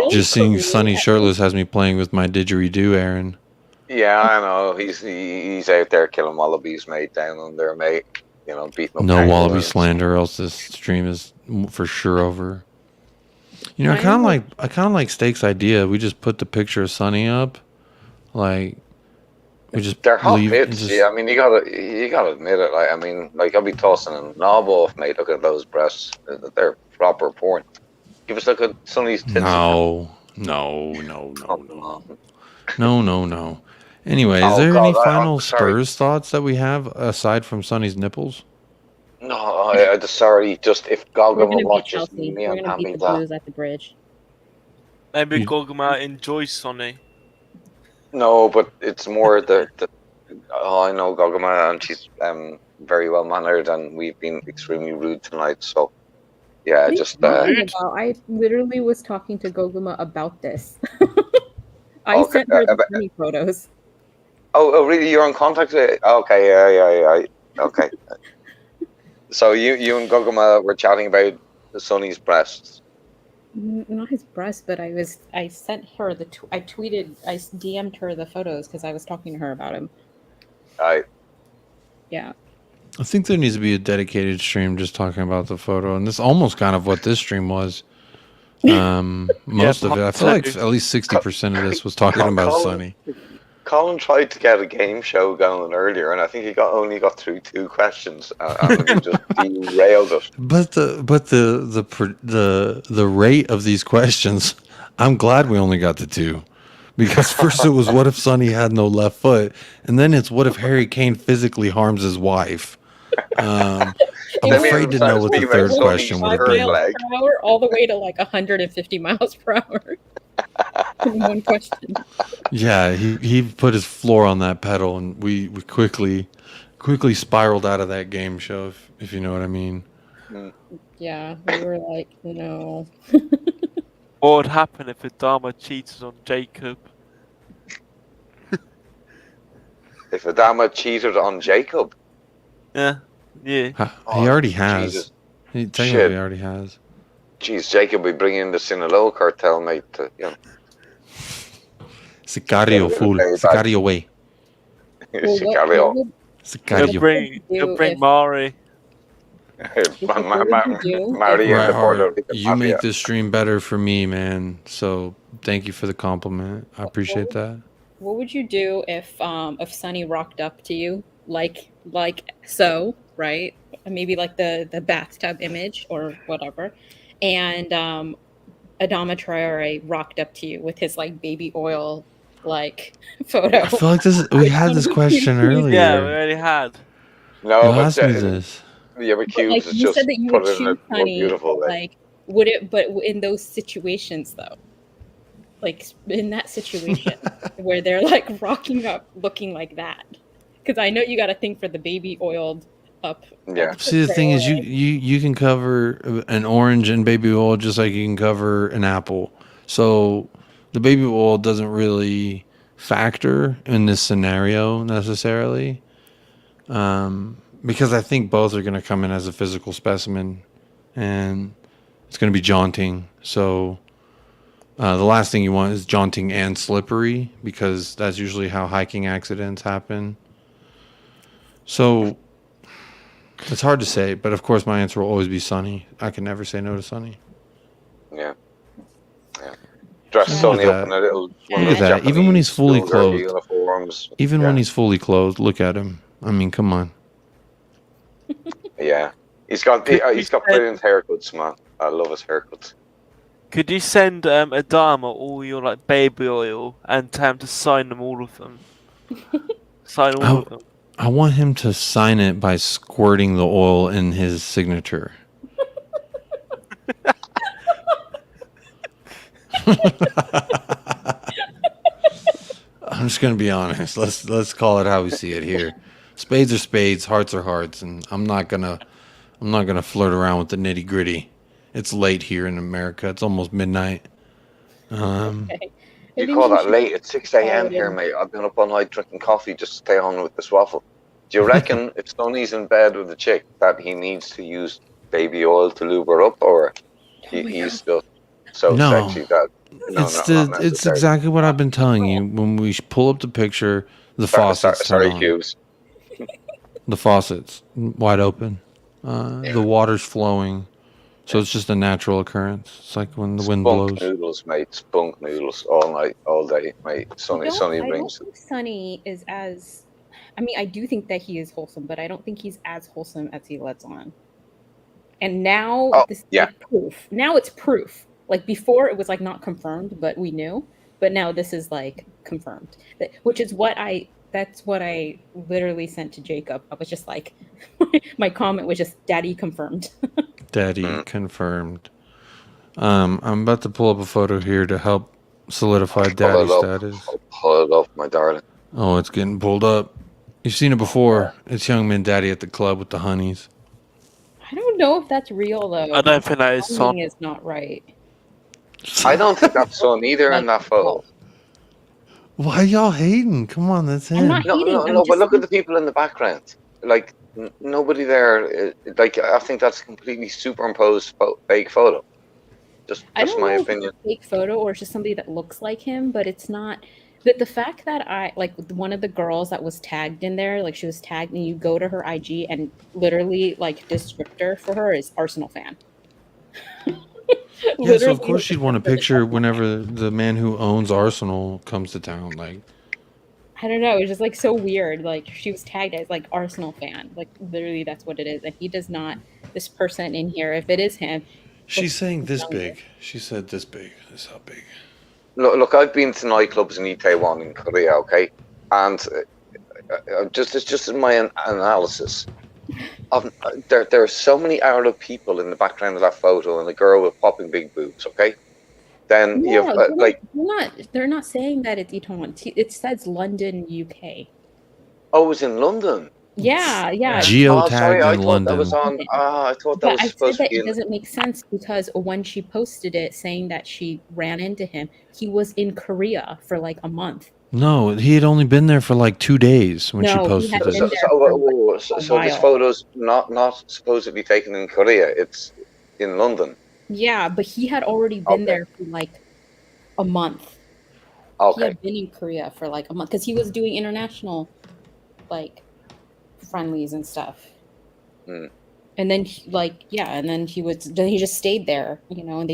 Just seeing Sonny shirtless has me playing with my didgeridoo, Aaron. Yeah, I know. He's out there killing wallabies, mate, down under, mate. You know, beating up. No wallaby slander, or else this stream is for sure over. You know, I kind of like Steak's idea. We just put the picture of Sonny up, like we just they're hot leave bits. just, Yeah, I mean, you gotta admit it. Like, I mean, like I'll be tossing a knob off, mate. Look at those breasts. They're proper porn. Give us a look at Sonny's tits. No. Anyway, is there any final Spurs thoughts that we have aside from Sonny's nipples? No, I just sorry. Just if We're Gogama gonna beat watches Chelsea. me We're and gonna beat Hammy the that. Blues at the bridge. Maybe Gogama enjoys Sonny. No, but it's more the I know Gogama, and she's very well mannered, and we've been extremely rude tonight. So yeah, What are just you talking about? I literally was talking to Goguma about this. I sent her the funny photos. Oh, really? You're in contact with? Okay, yeah. Okay. So you and Gogama were chatting about the Sonny's breasts. Not his breast, but I sent her I DM'd her the photos because I was talking to her about him. Yeah. I think there needs to be a dedicated stream just talking about the photo, and this almost kind of what this stream was. Most of it, I feel like at least 60% of this was talking about Sonny. Colin tried to get a game show going earlier, and I think he only got through 2 questions, and he just derailed it. But the rate of these questions, I'm glad we only got the 2, because first it was what if Sonny had no left foot, and then it's what if Harry Kane physically harms his wife. I'm afraid to know what the third question would have been. All the way to like 150 miles per hour. In one question. Yeah, he put his floor on that pedal, and we quickly spiraled out of that game show, if you know what I mean. Yeah, we were like, no. What would happen if Adama cheated on Jacob? If Adama cheated on Jacob? Yeah. He already has. Jesus. He technically already has. Jeez, Jacob, we bring in the Sinaloa cartel, mate. Sicario, fool. Sicario way. Sicario. Sicario. He'll bring Mari. You make this stream better for me, man. So thank you for the compliment. I appreciate that. What would you do if Sonny rocked up to you like so, right? Maybe like the bathtub image or whatever, and Adama Traore rocked up to you with his like baby oil like photo. I feel like we had this question earlier. Yeah, we already had. No, you asked me this. Yeah, but like, is you just said that you put would it in a choose more Sonny. beautiful way. Like, would it? But in those situations, though, like in that situation where they're like rocking up, looking like that, because I know you got to think for the baby oiled up. Yeah. See, the thing is, you can cover an orange in baby oil just like you can cover an apple. So the baby oil doesn't really factor in this scenario necessarily, because I think both are going to come in as a physical specimen, and it's going to be jaunting. So the last thing you want is jaunting and slippery, because that's usually how hiking accidents happen. So it's hard to say, but of course my answer will always be Sonny. I can never say no to Sonny. Yeah. Dress Sonny up in a little. Look at that. Even when he's fully clothed. Uniforms. Even when he's fully clothed, look at him. I mean, come on. Yeah. He's got brilliant haircuts, man. I love his haircuts. Could you send Adama all your like baby oil and tell him to sign them, all of them? Sign all of them. I want him to sign it by squirting the oil in his signature. I'm just gonna be honest. Let's call it how we see it here. Spades are spades, hearts are hearts, and I'm not gonna flirt around with the nitty gritty. It's late here in America. It's almost midnight. Okay. You call that late? It's 6 a.m. here, mate. I've been up all night drinking coffee just to stay on with this waffle. Do you reckon if Sonny's in bed with a chick that he needs to use baby oil to lube her up, or he's still so No. sexy that It's exactly what I've been telling you. When we pull up the picture, the faucets turn on. Hughes. The faucets wide open. The water's flowing. So it's just a natural occurrence. It's like when the wind blows. Spunk noodles, mate. Spunk noodles all night, all day, mate. Sonny I brings. don't think Sonny is as. I mean, I do think that he is wholesome, but I don't think he's as wholesome as he lets on. And now, this is proof. Now it's proof. Like before, it was like not confirmed, but we knew. But now this is like confirmed. Which is what that's what I literally sent to Jacob. I was just like, my comment was just, "Daddy confirmed." Daddy confirmed. I'm about to pull up a photo here to help solidify Daddy status. Pull it up, my darling. Oh, it's getting pulled up. You've seen it before. It's Heung-Min Daddy at the club with the honeys. I don't know if that's real though. I don't think that is Son. Is not right. I don't think that's Son either in that photo. Why y'all hating? Come on, that's him. No, but look at the people in the background. Like, nobody there. Like, I think that's a completely superimposed fake photo. Just my opinion. If it's a fake photo or it's just somebody that looks like him, but it's not. The fact that one of the girls that was tagged in there, like she was tagged, and you go to her IG and literally like descriptor for her is Arsenal fan. Yeah, so of course she'd want a picture whenever the man who owns Arsenal comes to town. Like, I don't know, it was just like so weird. Like she was tagged as like Arsenal fan. Like literally that's what it is. And he does not. This person in here, if it is him, she's saying this big. She said this big. This how big. Look, I've been to nightclubs in Itaewon in Korea, okay, and it's just my analysis. There are so many Arab people in the background of that photo, and a girl with popping big boobs. Okay, then you have they're not saying that it's Itaewon. It says London, UK. Oh, it was in London. Yeah. Geotagged in London. That was on. I thought that was supposed to be. It doesn't make sense because when she posted it saying that she ran into him, he was in Korea for like a month. No, he had only been there for like 2 days when she posted it. So this photo's not supposedly taken in Korea. It's in London. Yeah, but he had already been there for like a month. Okay. He had been in Korea for like a month because he was doing international like friendlies and stuff. And then he just stayed there, you know, and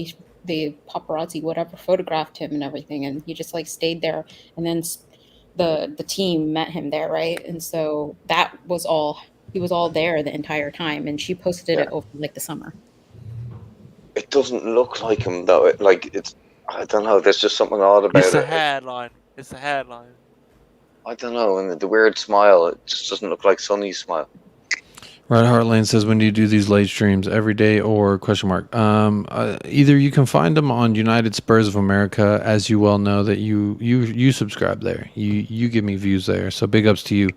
the paparazzi whatever photographed him and everything, and he just like stayed there, and then the team met him there, right? And so that was all, he was all there the entire time, and she posted it over like the summer. It doesn't look like him though. I don't know, there's just something odd about it. It's the hairline. I don't know, and the weird smile, it just doesn't look like Sonny's smile. Right, Heartland says, when do you do these late streams? Every day or question mark? Either you can find them on United Spurs of America, as you well know that you subscribe there. You give me views there. So big ups to you.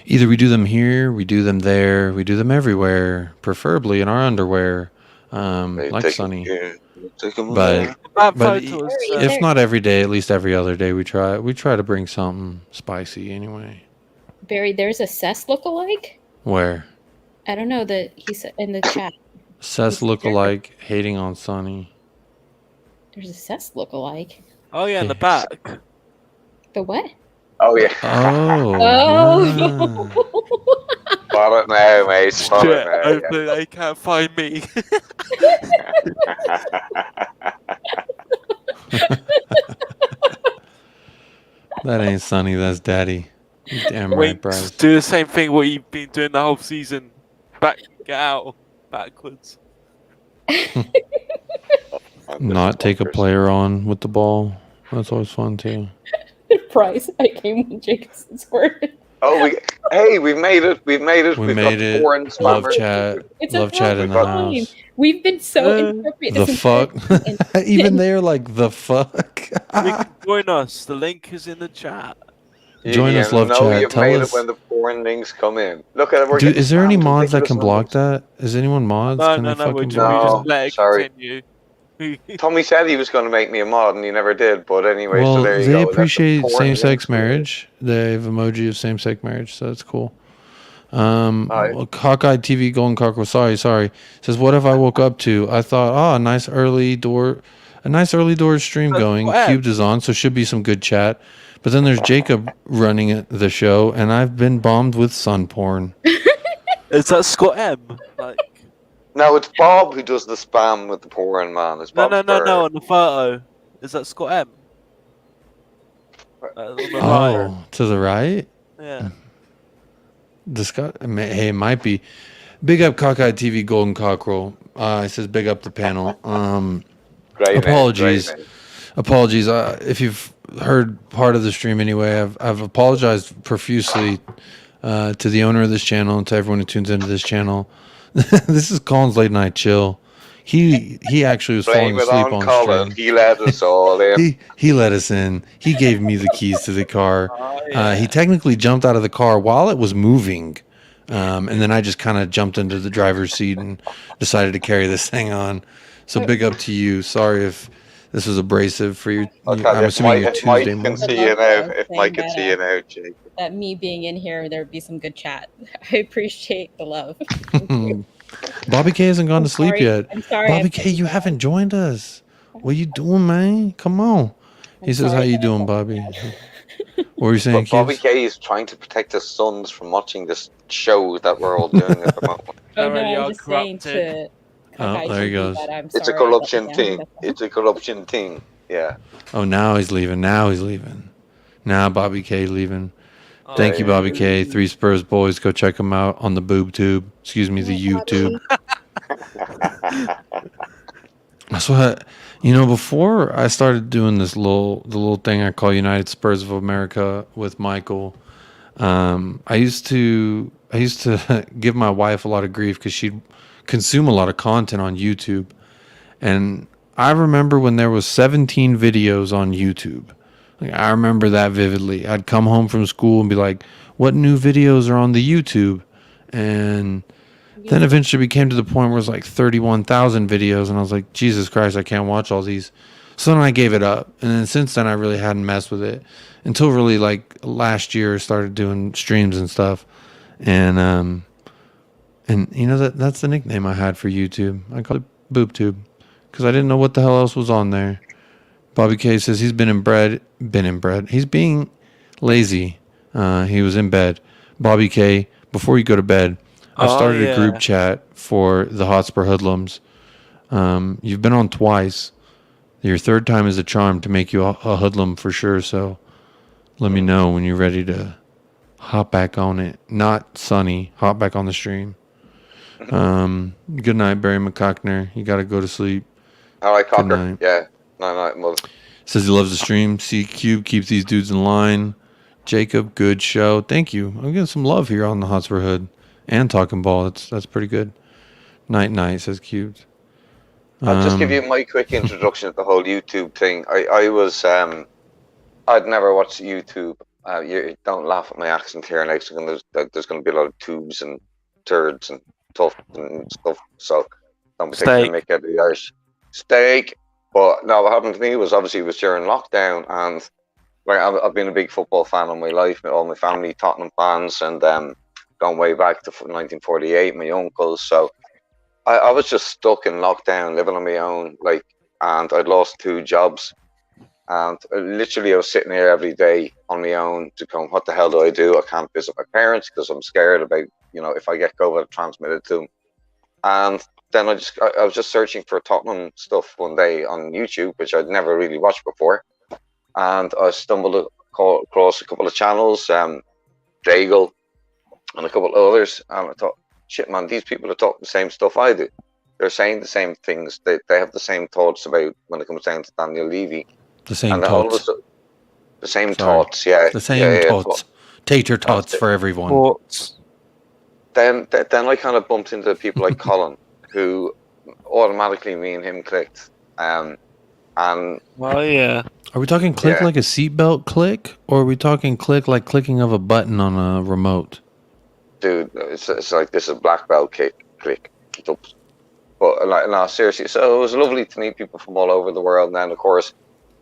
Either we do them here, we do them there, we do them everywhere, preferably in our underwear, like Sonny. But if not every day, at least every other day, we try to bring something spicy anyway. Barry, there's a Cess lookalike? Where? I don't know that he said in the chat. Cess lookalike hating on Sonny. There's a Cess lookalike. Oh yeah, in the back. The what? Oh yeah. Oh. Spot it now, mate. Spot it now. Hopefully they can't find me. That ain't Sonny, that's Daddy. You damn right, Bryce. Do the same thing what you've been doing the whole season. Get out backwards. Not take a player on with the ball. That's always fun too. Price. I came when Jacobson scored. Oh, we made it. We made it. We made it. Love chat. Love chat in the house. We've been so inappropriate. The fuck? Even they're like, the fuck? You can join us. The link is in the chat. Join us, love know chat. you've Tell made us. it when the porn links come in. Look at it. We're Dude, getting is there any spammed mods that ridiculous can block numbers. that? Is anyone mods? No, Can no, they no. We fucking just block No, let it sorry. continue. Tommy said he was going to make me a mod, and he never did. But anyway, so Well, there you they go. That's the appreciate porn same-sex links we need. marriage. They have emoji of same-sex marriage, so that's cool. Alright. Well, Hawkeye TV Golden Cockerel. Sorry. Says, what if I woke up to? I thought, a nice early door stream going. Cubed is on, so should be some good chat. But then there's Jacob running the show, and I've been bombed with sun porn. Is that Scott M? Like, No, it's Bob who does the spam with the porn, man. It's no, Bob no, Burr. no. On the photo, is that Scott M? On the right. Oh, to the right? Yeah. Hey, it might be. Big up Cockeye TV Golden Cockerel. It says big up the panel. Great Apologies. name, great name. Apologies. If you've heard part of the stream anyway, I've apologized profusely to the owner of this channel and to everyone who tunes into this channel. This is Colin's late night chill. He actually was falling Blame it asleep on on Colin. stream. He let us all in. He let us in. He gave me the keys to the car. He technically jumped out of the car while it was moving. And then I just kind of jumped into the driver's seat and decided to carry this thing on. So big up to you. Sorry if this was abrasive for you. Okay, I'm if assuming Mike, your if Tuesday Mike can morning. see you now, if Mike can see you now, Jake. That me being in here, there would be some good chat. I appreciate the love. Bobby K hasn't gone to sleep sorry. yet. I'm sorry. Bobby K, you haven't joined us. What you doing, man? Come on. He says, "How you doing, Bobby?" What were you saying, But Bobby Keith? K is trying to protect his sons from watching this show that we're all doing at the moment. Oh no, I was just saying to Oh, there he goes. that I'm It's a sorry corruption about the thing. It's a corruption thing. Yeah. Oh, now he's leaving. Now Bobby K leaving. Thank you, Bobby K. 3 Spurs boys. Go check him out on the boob tube. Excuse me, the YouTube. That's what before I started doing the little thing I call United Spurs of America with Michael. I used to give my wife a lot of grief because she'd consume a lot of content on YouTube, and I remember when there was 17 videos on YouTube. I remember that vividly. I'd come home from school and be like, what new videos are on the YouTube? And then eventually we came to the point where it was like 31,000 videos. And I was like, Jesus Christ, I can't watch all these. So then I gave it up. And then since then, I really hadn't messed with it until really like last year, started doing streams and stuff. And that's the nickname I had for YouTube. I called it BoobTube because I didn't know what the hell else was on there. Bobby K says he's been in bed. He's being lazy. He was in bed. Bobby K, before you go to bed, I started a group chat for the Hotspur Hoodlums. You've been on twice. Your third time is a charm to make you a hoodlum for sure. So let me know when you're ready to hop back on it. Not Sunny. Hop back on the stream. Good night, Barry McCockner. You got to go to sleep. All right, Good Cocker. night. Yeah. Night, mother. Says he loves the stream. C Cube, keep these dudes in line. Jacob, good show. Thank you. I'm getting some love here on the Hotspur Hood and Talking Ball. That's pretty good. Night, says Cubed. I'll just give you my quick introduction to the whole YouTube thing. I was I'd never watched YouTube. You don't laugh at my accent here next. There's going to be a lot of tubes and turds and tough and stuff. So don't be taking the mick out of the Irish. Steak. But no, what happened to me was obviously it was during lockdown, and like I've been a big football fan all my life. All my family Tottenham fans, and going way back to 1948. My uncles. So I was just stuck in lockdown, living on my own. And I'd lost 2 jobs, and literally I was sitting here every day on my own to go, what the hell do I do? I can't visit my parents because I'm scared about if I get COVID, I'll transmit it to them. And then I was just searching for Tottenham stuff one day on YouTube, which I'd never really watched before, and I stumbled across a couple of channels, Daigle and a couple of others, and I thought, shit, man, these people are talking the same stuff I do. They're saying the same things. They have the same thoughts about when it comes down to Daniel Levy. The same and thoughts. The same thoughts, yeah. The same thoughts. Tater tots for everyone. Then I kind of bumped into people like Colin, who automatically me and him clicked. And Oh yeah. Are we talking click Yeah. like a seatbelt click, or are we talking click like clicking of a button on a remote? dude, it's like this is black belt click. But like, no, seriously. So it was lovely to meet people from all over the world. And then, of course,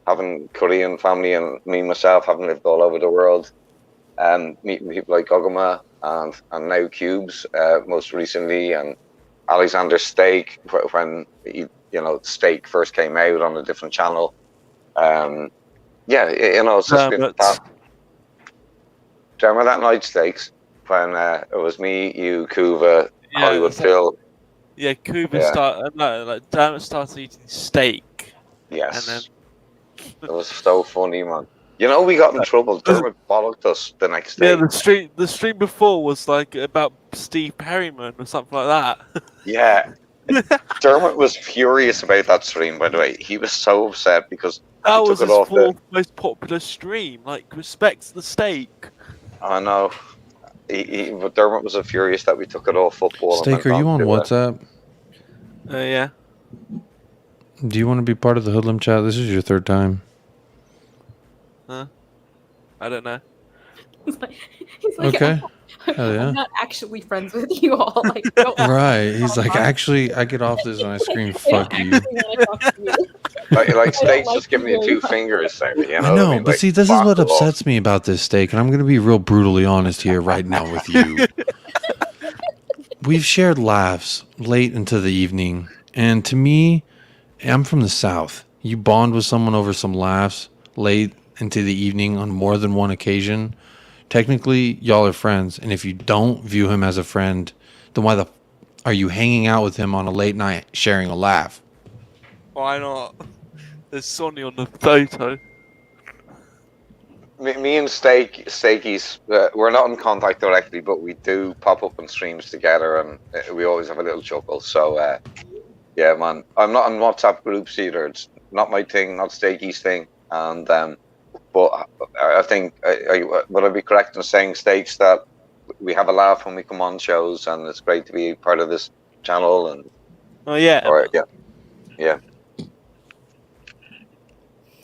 having Korean family and me myself having lived all over the world, meeting people like Gogama and now Cubes, most recently, and Alexander Steak when Steak first came out on a different channel. Yeah, it's just been that. Do you remember that night, Steaks, when it was me, you, Kuva, Hollywood Phil? Yeah, Kuba started. Dermot started eating steak. Yes. And then it was so funny, man. We got in trouble. Dermot bollocked us the next day. Yeah, the stream before was like about Steve Perryman or something like that. Yeah. Dermot was furious about that stream, by the way. He was so upset because that he was took his it off fourth most popular stream. Like, respects the steak. I know. But Dermot was furious that we took it off football. Steak, are you on WhatsApp? Yeah. Do you want to be part of the Hoodlum chat? This is your third time. Huh? I don't know. He's like, Okay. Hell yeah. I'm not actually friends with you all. Like, don't Right. He's like, actually, I get off this and I scream, fuck you. Like Steak's just giving you two fingers there, I know, but see, this is what upsets me about this, Steak, and I'm going to be real brutally honest here right now with you. We've shared laughs late into the evening, and to me, I'm from the South. You bond with someone over some laughs late into the evening on more than one occasion. Technically, y'all are friends, and if you don't view him as a friend, then why are you hanging out with him on a late night sharing a laugh? Why not? There's Sonny on the photo. Me and Steakies, we're not in contact directly, but we do pop up on streams together, and we always have a little chuckle. So, yeah, man, I'm not in WhatsApp groups either. It's not my thing, not Steaky's thing. And but I think would I be correct in saying, Steaks, that we have a laugh when we come on shows, and it's great to be part of this channel. And oh yeah, yeah.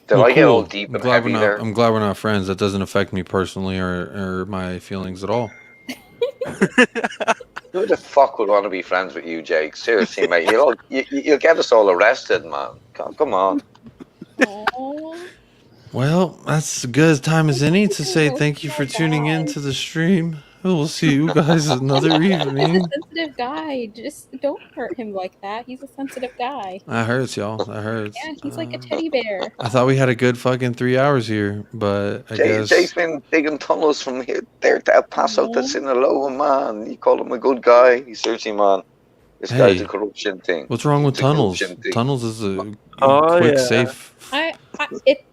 Did I get all deep and heavy there? I'm glad we're not friends. That doesn't affect me personally or my feelings at all. Who the fuck would want to be friends with you, Jake? Seriously, mate. You'll get us all arrested, man. Come on. Well, that's as good a time as any to say thank you for tuning in to the stream. We'll see you guys another evening. He's a sensitive guy. Just don't hurt him like that. He's a sensitive guy. That hurts, y'all. That hurts. Yeah, he's like a teddy bear. I thought we had a good fucking 3 hours here, but I guess Jake's been digging tunnels from here there to El Paso to Sinaloa, man. You call him a good guy. He's seriously, man. This guy's a corruption thing. What's wrong with tunnels? Tunnels is a quick, safe.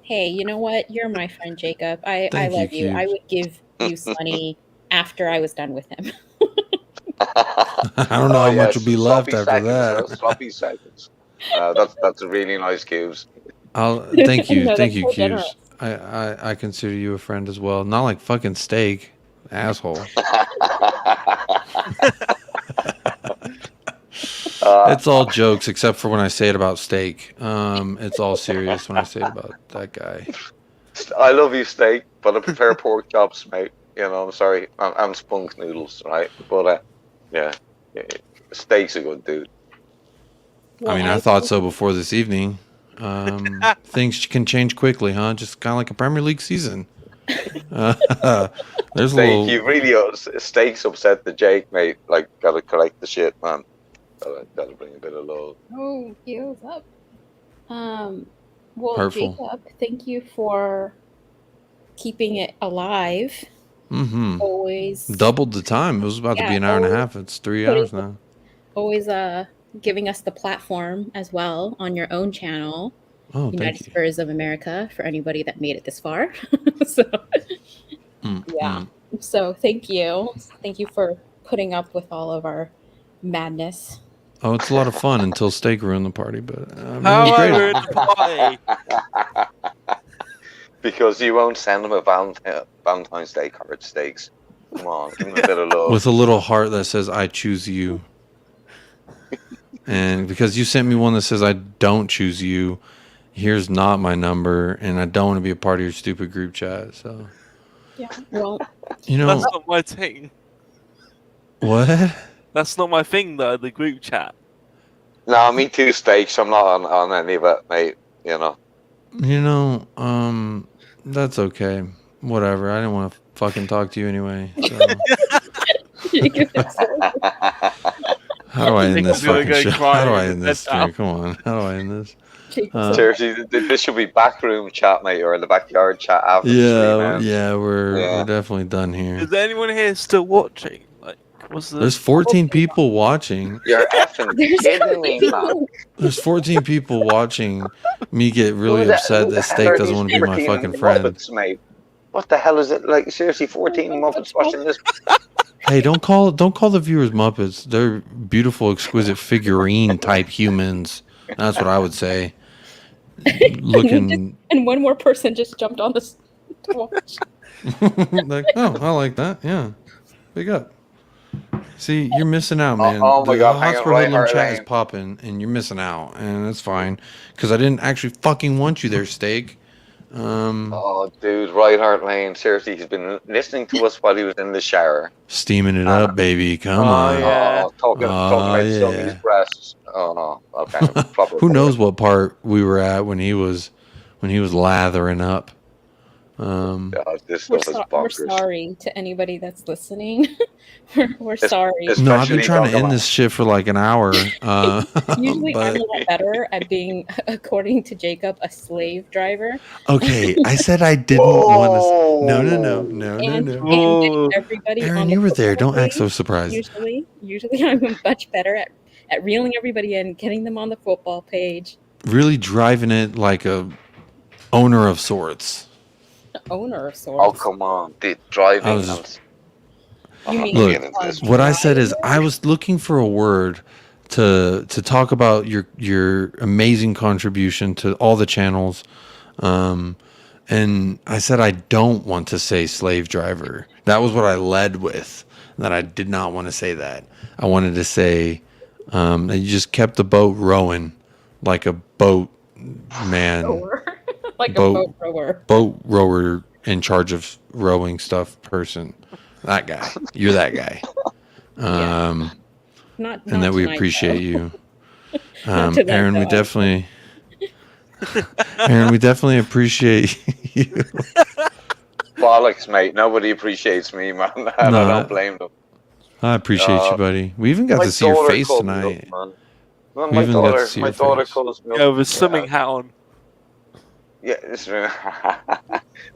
Hey, you know what? You're my friend, Jacob. I love you. I would give you Sonny after I was done with him. I don't know how much will be left after that. Sloppy seconds. That's a really nice Cubes. Thank you, No, thank that's you, so Cubes. generous. I consider you a friend as well. Not like fucking Steak, asshole. It's all jokes except for when I say it about Steak. It's all serious when I say it about that guy. I love you, Steak, but I prefer pork chops, mate. I'm sorry. I'm spunk noodles, right? But yeah, Steak's a good dude. I mean, I thought so before this evening. Things can change quickly, huh? Just kind of like a Premier League season. There's a little. You really Steak's upset that Jake, mate. Like, gotta correct the shit, man. Gotta bring a bit of love. Oh, heels up. Well, Hurtful. Jacob, thank you for keeping it alive. Mm-hmm. Always Doubled the time. It was about to be an hour and a half. It's 3 hours now. Always giving us the platform as well on your own channel. Oh, United Spurs of America, for anybody that made it this far. So yeah. So thank you. Thank you for putting up with all of our madness. Oh, it's a lot of fun until Steak ruined the party, but it was How great. I ruined the party? Because you won't send him a Valentine's Day card, Steaks. Come on, give him a bit of love. With a little heart that says "I choose you," and because you sent me one that says "I don't choose you," here's not my number, and I don't want to be a part of your stupid group chat. So, Yeah. Well, you know, That's not my thing. what? That's not my thing, though, the group chat. No, me too, Stakes. I'm not on any of it, mate. You know. You know, that's okay. Whatever. I didn't want to fucking talk to you anyway. So. How do I end this fucking show? How do I end this stream? Come on. How do I end this? Seriously, this should be backroom chat, mate, or in the backyard chat after the stream. Yeah, we're definitely done here. Is anyone here still watching? Like, what's the... There's 14 people watching. You're effing kidding me, man. There's 14 people watching me get really upset that Steak doesn't want to be my fucking friend. Muppets, mate. What the hell is it? Like, seriously, 14 Muppets watching this? Hey, don't call the viewers Muppets. They're beautiful, exquisite figurine type humans. That's what I would say. Looking and one more person just jumped on this to watch. like, oh, I like that. Yeah, big up. See, you're missing out, man. Oh my God, hang on, Hotspur Hood right, chat is right. popping, and you're missing out, and that's fine because I didn't actually fucking want you there, Steak. Oh, dude, Right Heart Lane. Seriously, he's been listening to us while he was in the shower. Steaming it up, baby. Come on. Oh, talking about Sonny's breasts. Oh no. Okay. Proper. Who knows what part we were at when he was lathering up. God, this We're, stuff is we're bonkers. sorry to anybody that's listening. we're sorry. No, I've been trying to end this shit for like an hour. Usually but... I'm a lot better at being, according to Jacob, a slave driver. Okay, I said I didn't want to. No. And getting everybody Aaron, on you the were there. football Don't act so page. surprised. Usually I'm much better at reeling everybody in, getting them on the football page. Really driving it like a owner of sorts. Owner of sorts. Oh, come on. The driving. I was You mean Look, what I said is I was looking for a word to talk about your amazing contribution to all the channels. And I said I don't want to say slave driver. That was what I led with. That I did not want to say that. I wanted to say that you just kept the boat rowing like a boat man. Like a boat rower. Boat rower in charge of rowing stuff person. That guy. You're that guy. Not and that we tonight, appreciate though. you. Not tonight, Aaron, we though. definitely Aaron, we definitely appreciate you. Bollocks, mate. Nobody appreciates me, man. And I don't blame them. I appreciate you, buddy. We even got my to see your daughter face called me tonight. up, man. Well, We my even got to daughter, see my your daughter face. calls me up. Yeah, with a swimming hat on. Yeah,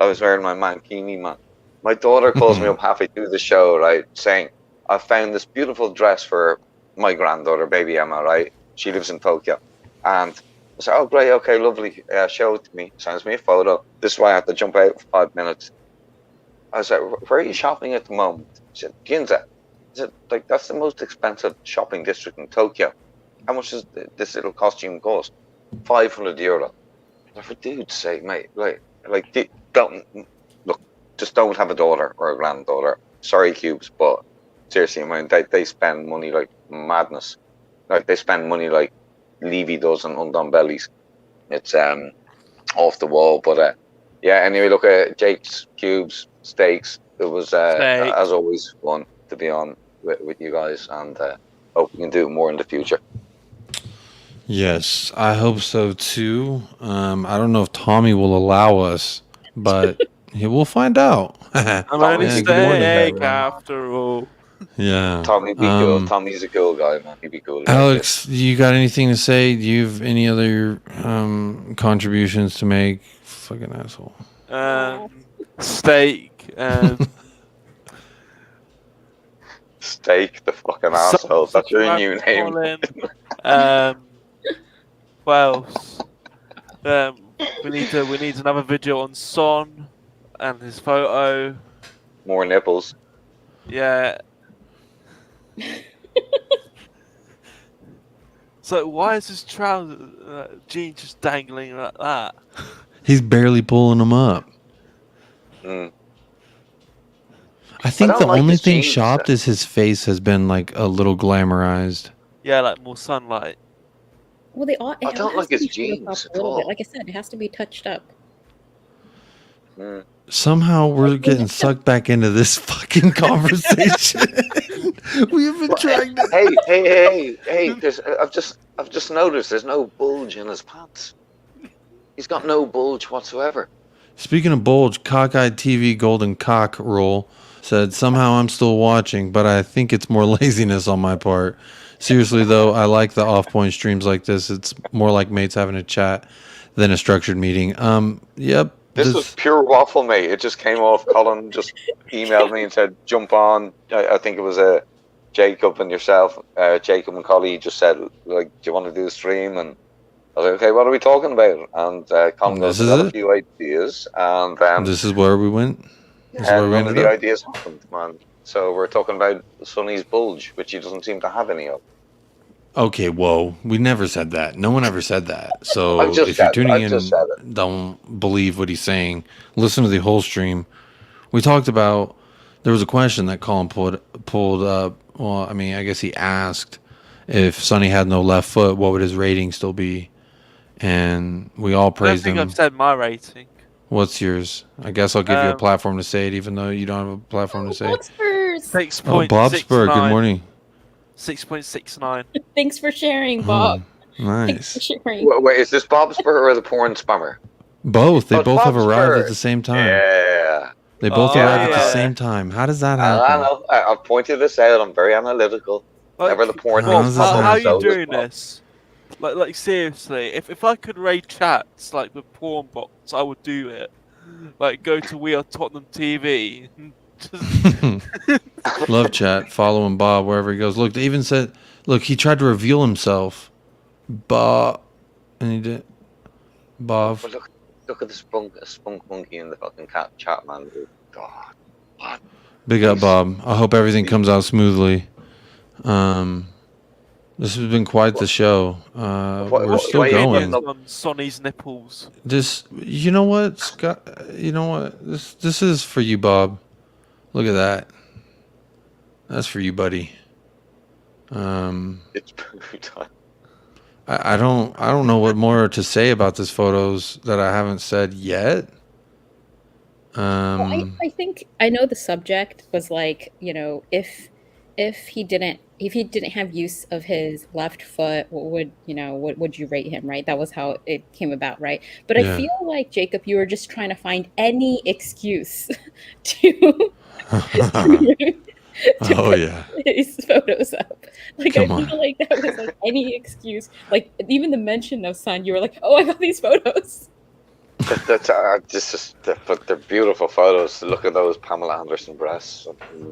I was wearing my mankini, man. My daughter calls me up halfway through the show, right, saying, I found this beautiful dress for my granddaughter, baby Emma, right? She lives in Tokyo. And I said, oh, great, okay, lovely. Show it to me. Sends me a photo. This is why I have to jump out for 5 minutes. I said, where are you shopping at the moment? She said, Ginza. I said, like, that's the most expensive shopping district in Tokyo. How much does this little costume cost? €500. For dude's sake, mate, don't look. Just don't have a daughter or a granddaughter. Sorry, Cubes, but seriously, I mean, they spend money like madness. Like they spend money like Levy does on undone bellies. It's off the wall. But yeah. Anyway, look at Jake's Cubes Steaks. It was as always fun to be on with you guys, and hope we can do it more in the future. Yes, I hope so too. I don't know if Tommy will allow us, but we'll find out. I'm only staying after all. Yeah. Tommy be cool. Tommy's a cool guy, man. He'd be cool. Alex, you got anything to say? Do you have any other contributions to make? Fucking asshole. Steak. Steak, the fucking asshole. That's your new name. Colin. What else? We need another video on Son and his photo. More nipples. Yeah. So why is his trouser jean just dangling like that? He's barely pulling them up. I think the only thing shopped is his face has been like a little glamorized. Yeah, like more sunlight. Well, they all. I don't like his jeans a at little bit. all. Like I said, it has to be touched up. Somehow we're getting sucked back into this fucking conversation. We have been trying to. Hey! I've just noticed there's no bulge in his pants. He's got no bulge whatsoever. Speaking of bulge, Cockeyed TV Golden Cock Roll said, somehow I'm still watching, but I think it's more laziness on my part. Seriously, though, I like the off-point streams like this. It's more like mates having a chat than a structured meeting. Yep. This was pure waffle, mate. It just came off. Colin just emailed me and said, jump on. I think it was Jacob and yourself, Jacob and Colin just said, like, do you want to do the stream? And I was like, okay, what are we talking about? And Colin goes, got a few ideas. And this is where we went. This is and where we one of ended the up. ideas happened, man. So we're talking about Sonny's bulge, which he doesn't seem to have any of. Okay, whoa. We never said that. No one ever said that. So I've just if you're said- tuning I've in, just said it. don't believe what he's saying. Listen to the whole stream. We talked about, there was a question that Colin pulled up. Well, I mean, I guess he asked if Sonny had no left foot, what would his rating still be? And we all I don't praised think him. I've said my rating. What's yours? I guess I'll give you a Um, platform to say it, even though you don't have a platform to say it. Spurs. Oh, Bob Spur, good morning. 6.69. Thanks for sharing, Bob. Nice. Thanks for sharing. Wait, is this Bob Spur or the porn spammer? Both. They Oh, both have Bob arrived Spur. at the same time. Yeah. They both Oh, arrived at the yeah. same time. How does that I happen? know. I've pointed this out. I'm very analytical. Like, Never the porn. How does that How are happen? you doing this? Like seriously, if I could raid chats like with porn bots, I would do it. Like go to We Are Tottenham TV. Love chat. Following Bob wherever he goes. Look, they even said, look, he tried to reveal himself. Bob. And he did. Bob. But look at the spunk monkey in the fucking chat, man. God. What? Big up, Bob. I hope everything comes out smoothly. This has been quite the show. We're still going. On Sonny's nipples. This, you know what, Scott? You know what? This is for you, Bob. Look at that. That's for you, buddy. It's I don't know what more to say about this photos that I haven't said yet. Well, I think I know the subject was like, you know, if he didn't have use of his left foot, what would you rate him, right? That was how it came about, right? But Yeah. I feel like, Jacob, you were just trying to find any excuse to Oh yeah. his photos up. Like Come I on. feel like that was like any excuse. Like even the mention of Son, you were like, oh, I got these photos. But they're beautiful photos. Look at those Pamela Anderson breasts.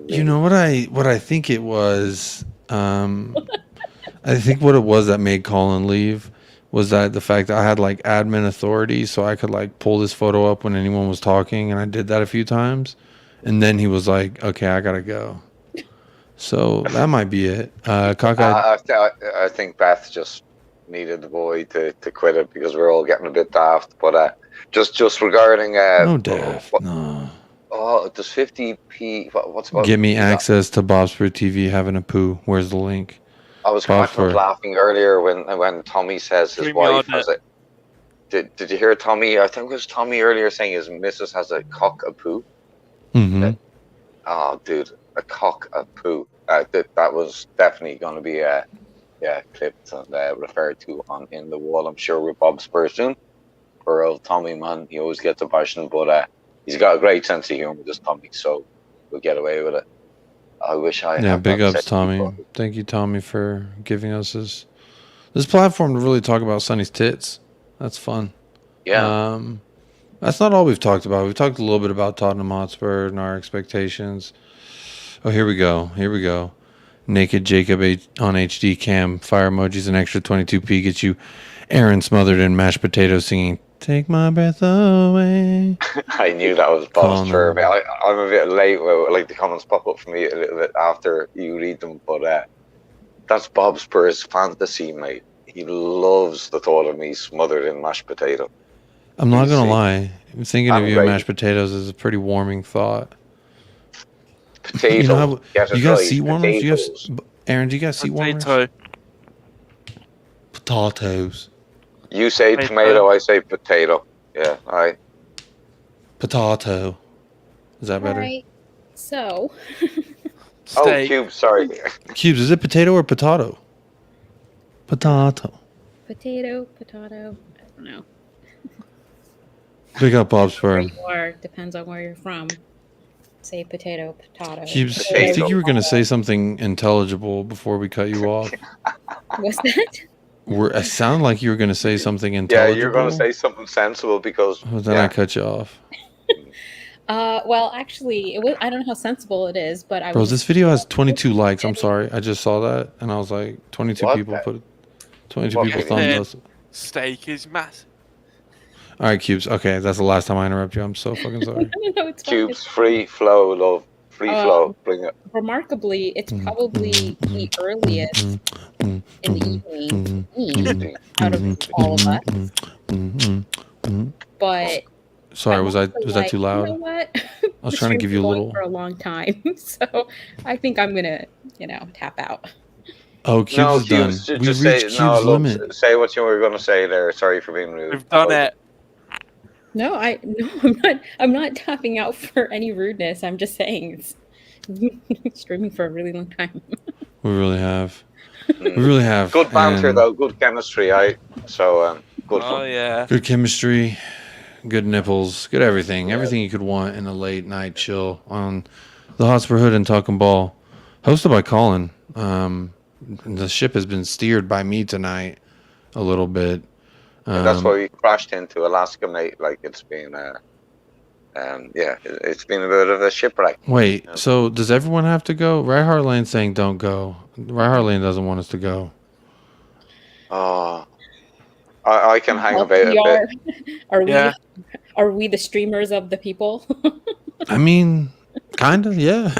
You know what I think it was. I think what it was that made Colin leave was that the fact that I had like admin authority, so I could like pull this photo up when anyone was talking, and I did that a few times, and then he was like, "Okay, I gotta go." So that might be it. Cockeyed. I think Beth just needed the boy to quit it because we're all getting a bit daft. But just regarding No, Dave. No. Oh, does 50p? What's about? Give me access to Bob Spur TV having a poo. Where's the link? I was Bob cracking up Spur. laughing earlier when Tommy says his Primior wife has a. Did you hear Tommy? I think it was Tommy earlier saying his missus has a cock a poo. Mm-hmm. Oh, dude, a cock a poo. That was definitely going to be clipped and referred to on In the Wall. I'm sure with Bob Spur soon. For old Tommy, man, he always gets a passion, but he's got a great sense of humor, this Tommy. So we'll get away with it. I wish I. Yeah, had big that ups, set Tommy. before. Thank you, Tommy, for giving us this platform to really talk about Sonny's tits. That's fun. Yeah. That's not all we've talked about. We've talked a little bit about Tottenham Hotspur and our expectations. Oh, here we go. Here we go. Naked Jacob on HD cam. Fire emojis. An extra 22p gets you Aaron smothered in mashed potatoes singing "Take My Breath Away." I knew that was Bob Colin. Spur. I'm a bit late. Like the comments pop up for me a little bit after you read them, but that's Bob Spur's fantasy, mate. He loves the thought of me smothered in mashed potato. I'm not gonna See, lie. Thinking I'm of you ready. mashed potatoes is a pretty warming thought. Potato. You know how Get it you got right, seat warmers? You potatoes. have Aaron? Do you got seat warmers? Potato. Potatoes. You say tomato, I say potato. Yeah, all right. Potato. Is that All better? right. So. Oh, Cube, sorry. Cubes, is it potato or potato? Potato. Potato. I don't know. Pick up Bob's Where firm. you are depends on where you're from. Say potato. Cubes, I think you were going to say something intelligible before we cut you off. What's that? It sounded like you were going to say something Yeah, intelligible. you're going to say something sensible because... But then I cut you off. Well, actually, it was. I don't know how sensible it is, but I Bro, was. this video has 22 likes. I'm sorry. I just saw that, and I was like, 22 What? people put it. 22 people thumbs up. Steak is massive. All right, Cubes. Okay, that's the last time I interrupt you. I'm so fucking sorry. No, it's fine. Cubes, free flow, love. Free flow. Bring it. Remarkably, it's probably the earliest in the evening out of all of us. But Sorry, was that too loud? You know what? I was trying to give you a little. For a long time, so I think I'm gonna, tap out. Oh, Cubes is done. Just We've say, reached Cubes' limit. Say what you were going to say there. Sorry for being rude. We've done it. No, I'm not tapping out for any rudeness. I'm just saying it's streaming for a really long time. We really have. We really have. Good banter, and though. Good chemistry. So good fun. Oh, yeah. Good chemistry. Good nipples. Good everything. Everything you could want in a late night chill on the Hotspur Hood and Talking Ball, hosted by Colin. The ship has been steered by me tonight a little bit. And that's why we crashed into Alaska, mate. Like it's been, it's been a bit of a shipwreck. Wait, so does everyone have to go? Right Lane's saying don't go. Right Lane doesn't want us to go. Oh, I can hang about a bit. Are we the streamers of the people? I mean, kind of, yeah.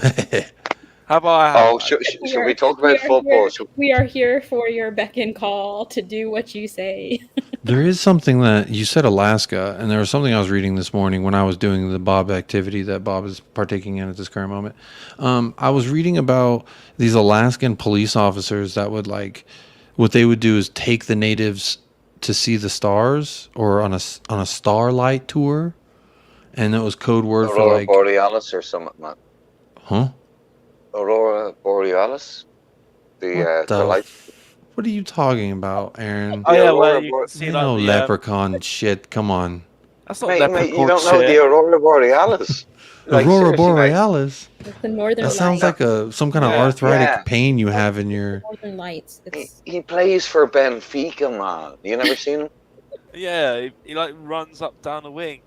How about should we talk about football? We are here for your beck and call to do what you say. There is something that you said Alaska, and there was something I was reading this morning when I was doing the Bob activity that Bob is partaking in at this current moment. I was reading about these Alaskan police officers that would what they would do is take the natives to see the stars or on a starlight tour, and it was code word Aurora for Borealis or something, man. Huh? Aurora Borealis? The light. What are you talking about, Aaron? Oh, yeah, well, you can see no leprechaun shit. Come on. That's not mate, leprechaun you don't know shit. the Aurora Borealis. Aurora Borealis. It's the northern That sounds like some kind of arthritic pain you have in your. Northern Lights. He plays for Benfica, man. You never seen him? Yeah, he runs up down a wing.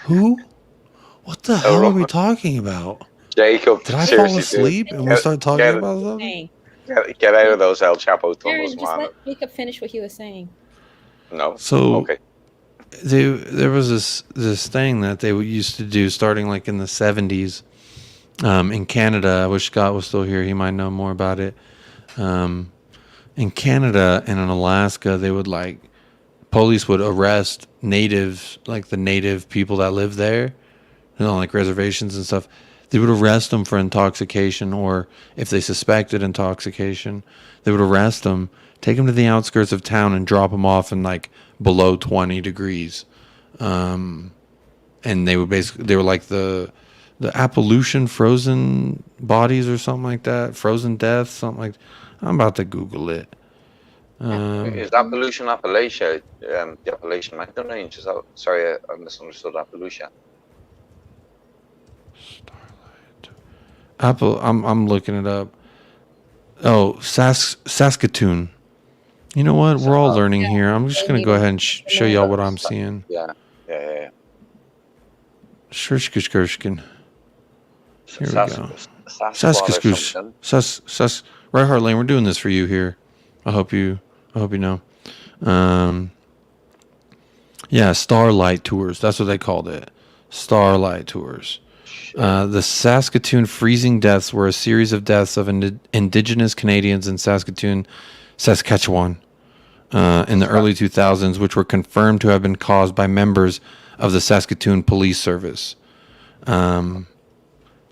Who? What the hell are we talking about? Jacob, did I fall asleep and we start talking about something? Get out of those El Chapo Aaron, tunnels, just man. let Jacob finish what he was saying. No. So okay. There was this thing that they used to do starting in the 70s in Canada. I wish Scott was still here. He might know more about it. In Canada and in Alaska, they would police would arrest natives, the native people that live there, reservations and stuff. They would arrest them for intoxication, or if they suspected intoxication, they would arrest them, take them to the outskirts of town, and drop them off in below 20 degrees. And they were the Appalachian frozen bodies or something like that, frozen deaths, something like. I'm about to Google it. Is Appalachia the Appalachian Mountain Range? Sorry, I misunderstood Appalachia. I'm looking it up. Oh, Saskatoon. You know what? We're all learning here. I'm just gonna go ahead and show y'all what I'm seeing. Yeah. Shurshkishkirshkin. Here we go. Saskatchewan. Right Heart Lane. We're doing this for you here. I hope you know. Yeah, Starlight Tours. That's what they called it. Starlight Tours. The Saskatoon freezing deaths were a series of deaths of indigenous Canadians in Saskatoon, Saskatchewan, in the early 2000s, which were confirmed to have been caused by members of the Saskatoon Police Service. Now,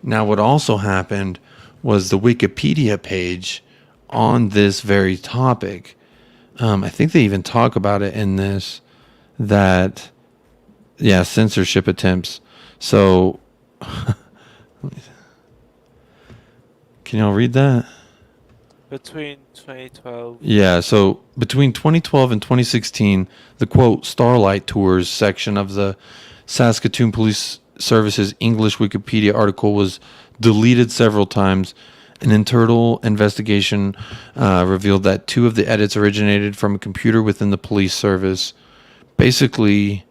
what also happened was the Wikipedia page on this very topic I think they even talk about it in this, that, censorship attempts. So, can y'all read that? Between 2012. Yeah, so between 2012 and 2016, the quote Starlight Tours section of the Saskatoon Police Service's English Wikipedia article was deleted several times. An internal investigation revealed that 2 of the edits originated from a computer within the police service. Basically,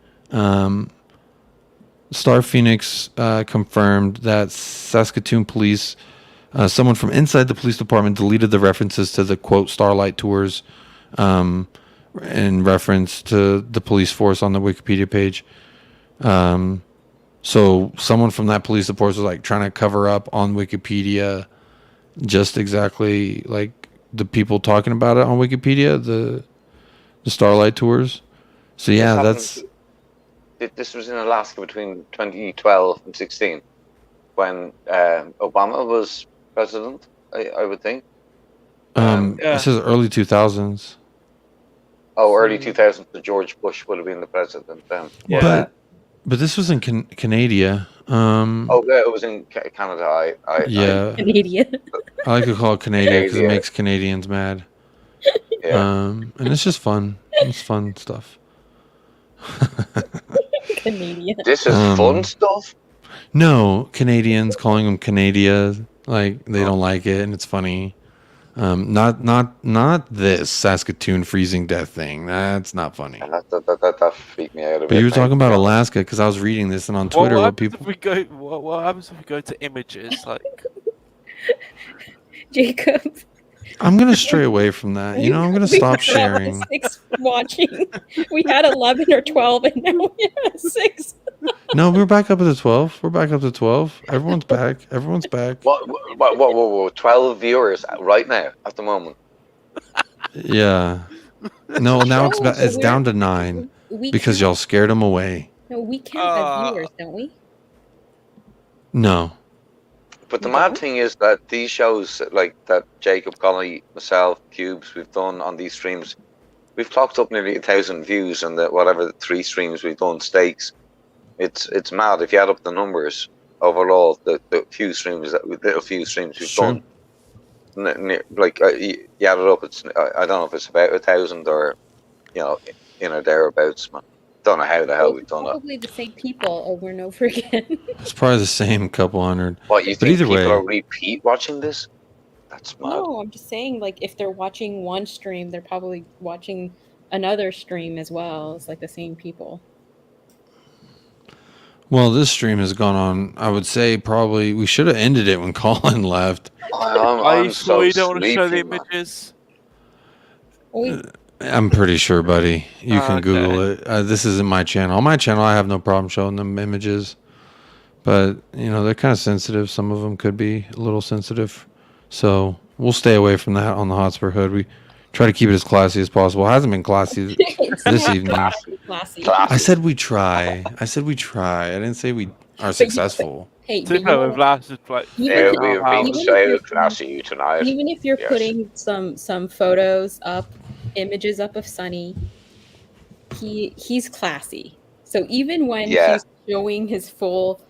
Star Phoenix confirmed that Saskatoon Police, someone from inside the police department, deleted the references to the quote Starlight Tours in reference to the police force on the Wikipedia page. So someone from that police force was like trying to cover up on Wikipedia just exactly like the people talking about it on Wikipedia, the Starlight Tours. So yeah, This was in Alaska between 2012 and 16, when Obama was president, I would think. This is early 2000s. Oh, early 2000s. George Bush would have been the president then. But this was in Canada. It was in Canada. Canadian. I like to call it Canada because it makes Canadians mad. Yeah. And it's just fun. It's fun stuff. Canadian. This is fun stuff? No, Canadians calling them Canada, like they don't like it and it's funny. Not this Saskatoon freezing death thing. That's not funny. That freaked me out a bit. But you were talking about Alaska because I was reading this and on Twitter what people. What happens if we go to images? Like, Jacob. I'm gonna stray away from that. I'm gonna stop sharing. 6 watching. We had 11 or 12, and now we have 6. No, we're back up to 12. We're back up to 12. Everyone's back. Everyone's back. What? 12 viewers right now at the moment. Yeah. No, now it's down to 9 because y'all scared them away. No, we count as viewers, don't we? No. But the mad thing is that these shows, like that Jacob, Colin, myself, Cubes, we've done on these streams, we've clocked up nearly 1,000 views on the 3 streams we've done stakes. It's mad if you add up the numbers overall. The few streams we've done, like you add it up. It's I don't know if it's about 1,000 or in or thereabouts, man. Don't know how the hell we've done it. Probably the same people over and over again. It's probably the same couple hundred. What, you but think either people way, are repeat watching this? That's mad. No, I'm just saying, like, if they're watching one stream, they're probably watching another stream as well. It's like the same people. well, this stream has gone on. I would say probably we should have ended it when Colin left. Are you sure you don't want to show the images? I'm pretty sure, buddy. You can Google it. This isn't my channel. On my channel, I have no problem showing them images. But, they're kind of sensitive. Some of them could be a little sensitive. So we'll stay away from that on the Hotspur Hood. We try to keep it as classy as possible. It hasn't been classy this evening. Classy. I said we try. I didn't say we are successful. Hey, We've lasted like we've been so classy tonight. Even if you're putting some photos up, images up of Sonny, he's classy. So even when he's showing his full,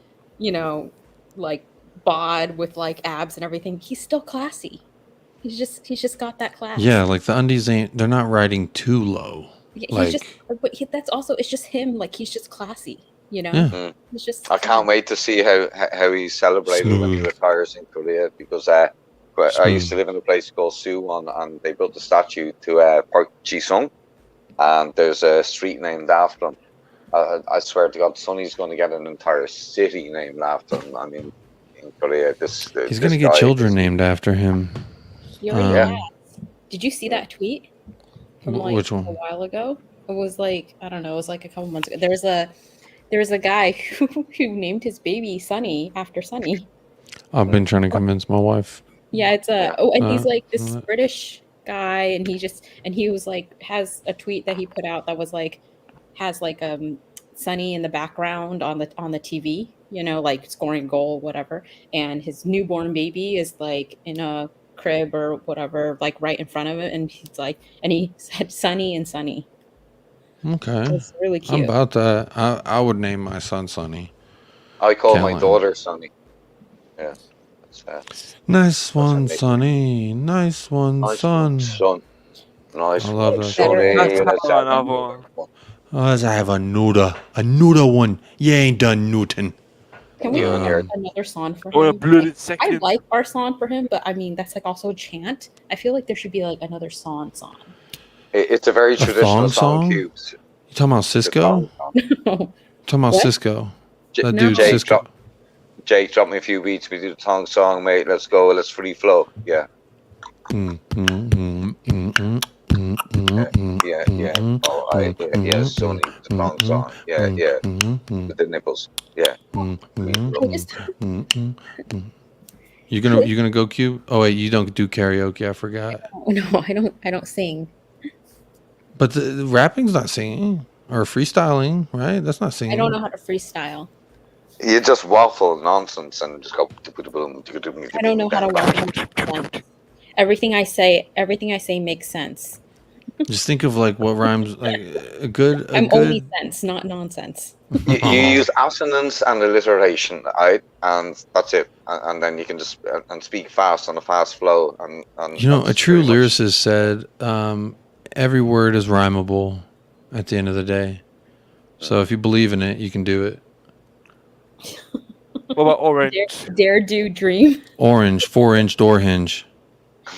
like bod with like abs and everything, he's still classy. He's just got that class. Yeah, like the undies they're not riding too low. Yeah, that's also, it's just him. Like, he's just classy. Yeah. He's just. I can't wait to see how he's celebrated when he retires in Korea, because I used to live in a place called Suwon, and they built a statue to Park Ji-sung, and there's a street named after him. I swear to God, Sonny's going to get an entire city named after him. I mean, in Korea, he's going to get children named after him. Did you see that tweet from which one? A while ago? It was like, I don't know, it was like a couple months ago. There was a guy who named his baby Sonny after Sonny. I've been trying to convince my wife. Yeah, it's he's like this British guy, and he was like, has a tweet that he put out that was like, has like Sonny in the background on the TV, like scoring a goal, whatever, and his newborn baby is like in a crib or whatever, like right in front of it, and he's like, and he said Sunny and Sunny. Okay. It's really I'm cute. about that. I would name my son Sonny. I call my Colin. daughter Sonny. Yeah. Nice one, Sonny. Sonny. Nice one, Nice son. one, son. Nice I love one, that. Sonny. Let's Let's have have another another one. one. Let's have another one. You ain't done Newton. Can we You and your make another song for Or a him? blooded I second. like our song for him, but I mean that's like also a chant. I feel like there should be like another song. It's a very A traditional thong song? Cubes. You talking about Cisco? No. Talking about What? Cisco. That No. dude, Jake, Cisco. drop me a few beats. We do the tongue song, mate. Let's go. Let's free flow. Yeah. Yeah. Oh, yeah. Sonny, the tongue song. Yeah. With the nipples. Yeah. You gonna go Cube? Oh wait, you don't do karaoke. I forgot. No, I don't sing. But the rapping's not singing or freestyling, right? That's not singing. I don't know how to freestyle. You just waffle nonsense and just go. I don't know how to walk. Everything I say makes sense. Just think of like what rhymes like a good. I'm only sense, not nonsense. You use assonance and alliteration, right? And that's it. And then you can just and speak fast on a fast flow. And You know, a that's true pretty much- lyricist said, every word is rhymable at the end of the day. So if you believe in it, you can do it. What about orange? Dare do dream, Orange, 4-inch door hinge.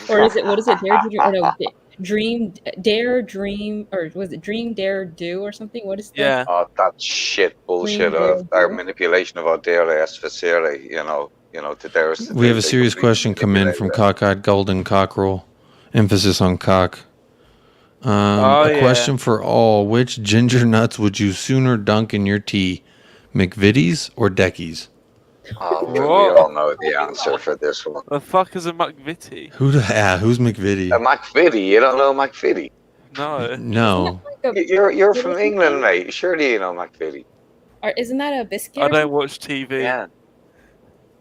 or is it what is it? Dare do dream? Or no, dream, dare dream, or was it dream, dare do, or something? What is that? Yeah. Oh, that shit bullshit of our manipulation of our DLS facility, you know, to their. We have a serious question come in from Cockeyed Golden Cockerel. Emphasis on cock. A question for all. Which ginger nuts would you sooner dunk in your tea? McVitie's or Deckies? Oh, we all know the answer for this one. The fuck is a McVitie? Who's McVitie? A McVitie? You don't know McVitie? No. No. You're from England, mate. Surely you know McVitie. Or isn't that a biscuit? I or don't something? watch TV. Yeah.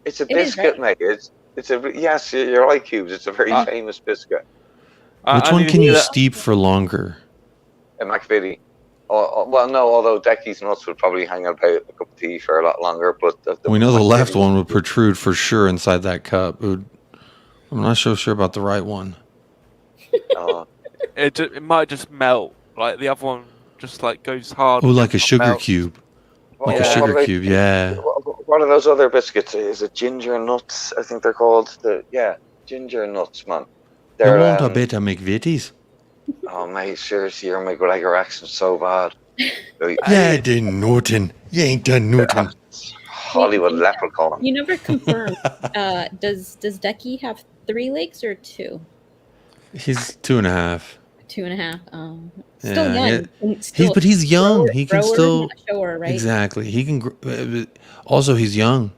It's a It is, biscuit, right? mate. It's a yes. You're right, Cubes. It's a very famous biscuit. Which one can you steep for longer? A McVitie. Well, no. Although Decky's nuts would probably hang about a cup of tea for a lot longer, but We know the McVitie- left one would protrude for sure inside that cup. I'm not so sure about the right one. It might just melt. Like the other one just like goes hard. Oh, like a sugar melt. cube. Like a What sugar are they- cube, yeah. What are those other biscuits? Is it ginger nuts? I think they're called. Ginger nuts, man. You They're want a bit of McVitie's? oh mate, seriously, your McGregor accent's so bad. Yeah, done nothing. You ain't done nothing. Hollywood leprechaun. You never confirmed. Does Decky have 3 legs or 2? He's 2.5. 2.5. Yeah, Still young. yeah. But he's young. He can grower, still not shower, right? exactly. He can. Also, he's young.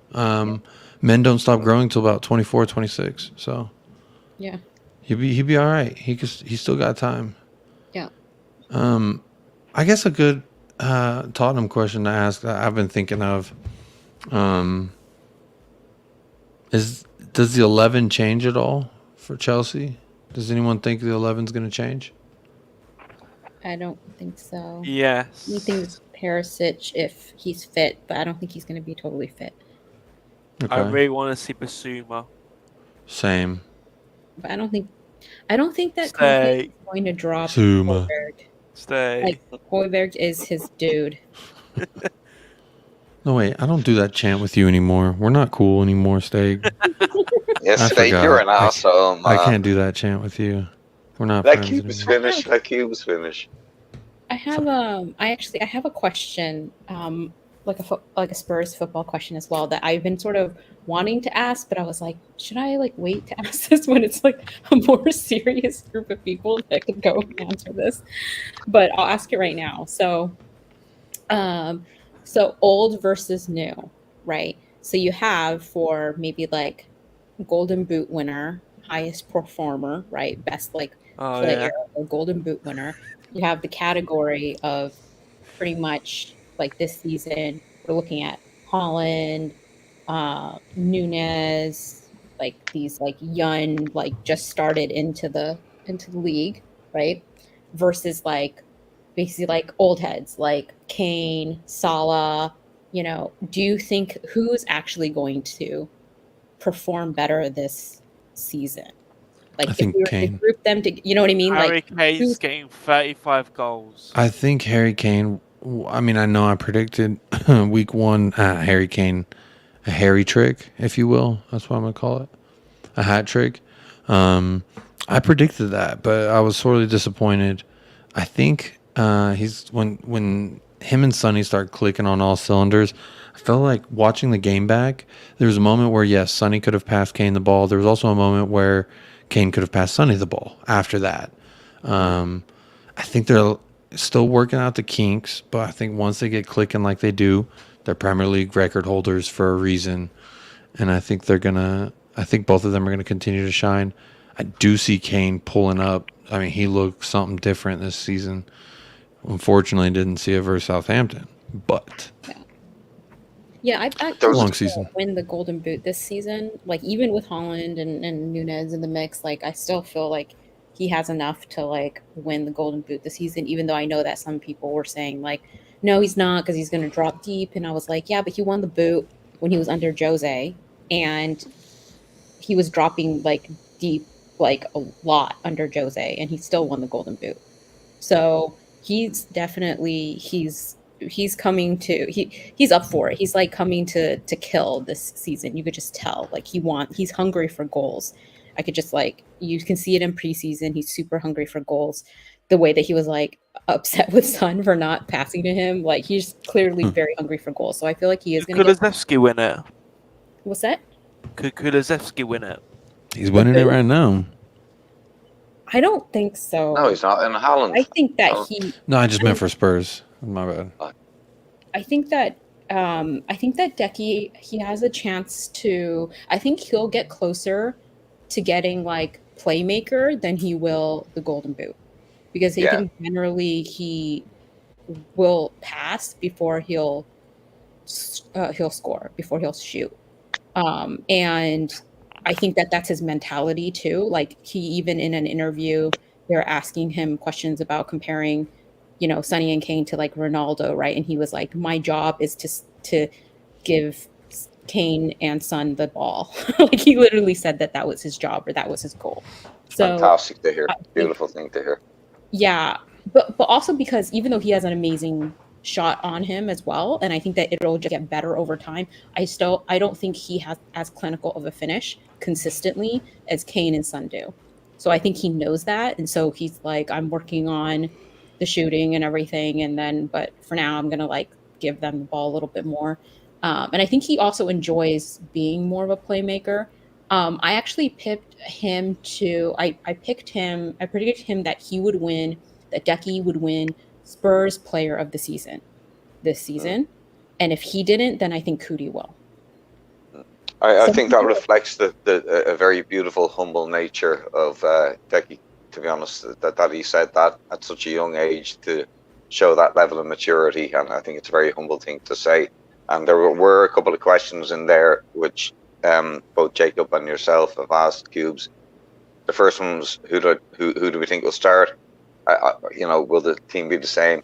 Men don't stop growing till about 24, 26. So Yeah. he'd be all right. He's still got time. Yeah. I guess a good Tottenham question to ask that I've been thinking of is, does the 11 change at all for Chelsea? Does anyone think the 11's going to change? I don't think so. Yes. He thinks Perisic if he's fit, but I don't think he's going to be totally fit. I Okay. really want to see Basuma. Same. But I don't think that Conte Stay. is going to drop Zuma. Højbjerg. Stay. Like Højbjerg is his dude. No, wait. I don't do that chant with you anymore. We're not cool anymore, Steak. Yes, I Steak, forgot. you're an asshole, man. I can't do that chant with you. We're not Let friends Cubes anymore. finish. Let Cubes finish. I have I have a question, like a Spurs football question as well that I've been sort of wanting to ask, but I was like, should I like wait to ask this when it's like a more serious group of people that could go and answer this? But I'll ask it right now. So, old versus new, right? So you have for maybe like Golden Boot winner, highest performer, right? Best like Oh, player yeah. or Golden Boot winner. You have the category of pretty much like this season, we're looking at Holland, Nunez, like these like young, like just started into the league, right? Versus like basically like old heads like Kane, Salah. You know, do you think who's actually going to perform better this season? Like I if think we were to Kane. group them to, you know what I mean? Harry Like Kane's who's getting 35 goals. I think Harry Kane. I mean, I know I predicted week one Harry Kane, a Harry trick, if you will. That's what I'm gonna call it, a hat trick. I predicted that, but I was sorely disappointed. I think he's when him and Sonny start clicking on all cylinders. I felt like watching the game back. There was a moment where yes, Sonny could have passed Kane the ball. There was also a moment where Kane could have passed Sonny the ball. After that, I think they're still working out the kinks, but I think once they get clicking like they do, they're Premier League record holders for a reason, and I think I think both of them are gonna continue to shine. I do see Kane pulling up. I mean, he looked something different this season. Unfortunately, didn't see it versus Southampton, but Yeah, I a long season. win the Golden Boot this season. Like even with Holland and Nunez in the mix, like I still feel like he has enough to like win the Golden Boot this season. Even though I know that some people were saying like, no, he's not because he's going to drop deep. And I was like, yeah, but he won the boot when he was under Jose, and he was dropping like deep like a lot under Jose, and he still won the Golden Boot. So he's definitely he's coming to he's up for it. He's like coming to kill this season. You could just tell like he's hungry for goals. I could just like you can see it in preseason. He's super hungry for goals. The way that he was like upset with Son for not passing to him, like he's clearly very hungry for goals. So I feel like he is going to get. Kulusevski win it? What's that? Could Kulusevski win it? He's winning it right now. I don't think so. No, he's not in Holland. I think that he. No, I just meant for Spurs. My bad. I think that Decky he has a chance to. I think he'll get closer to getting like playmaker than he will the Golden Boot, because I think generally he will pass before he'll score, before he'll shoot, and I think that that's his mentality too. Like he even in an interview, they're asking him questions about comparing, you know, Sonny and Kane to like Ronaldo, right? And he was like, "My job is to give Kane and Son the ball." Like he literally said that was his job or that was his goal. So fantastic to hear. Beautiful thing to hear. Yeah, but also because even though he has an amazing shot on him as well, and I think that it'll just get better over time, I don't think he has as clinical of a finish consistently as Kane and Son do. So I think he knows that, and so he's like, I'm working on the shooting and everything, and then but for now I'm gonna like give them the ball a little bit more. And I think he also enjoys being more of a playmaker. I actually picked him to. I predicted him that he would win, that Decky would win Spurs Player of the Season this season, and if he didn't, then I think Cootie will. I think that reflects a very beautiful, humble nature of Decky. To be honest, that he said that at such a young age to show that level of maturity, and I think it's a very humble thing to say. And there were a couple of questions in there which both Jacob and yourself have asked Cubes. The first one was who do we think will start? Will the team be the same?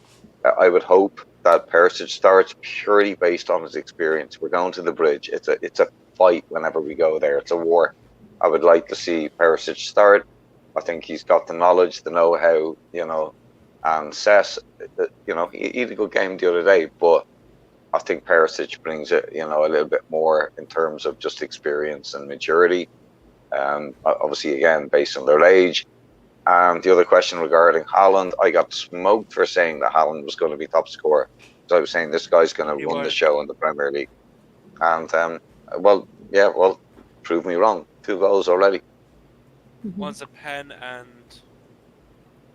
I would hope that Perisic starts purely based on his experience. We're going to the bridge. It's a fight whenever we go there. It's a war. I would like to see Perisic start. I think he's got the knowledge, the know-how, and Cess, he had a good game the other day, but I think Perisic brings it, a little bit more in terms of just experience and maturity. Obviously, again, based on their age. And the other question regarding Haaland, I got smoked for saying that Haaland was going to be top scorer. So I was saying this guy's going to run the show in the Premier League. And, prove me wrong. 2 goals already. One's a pen and...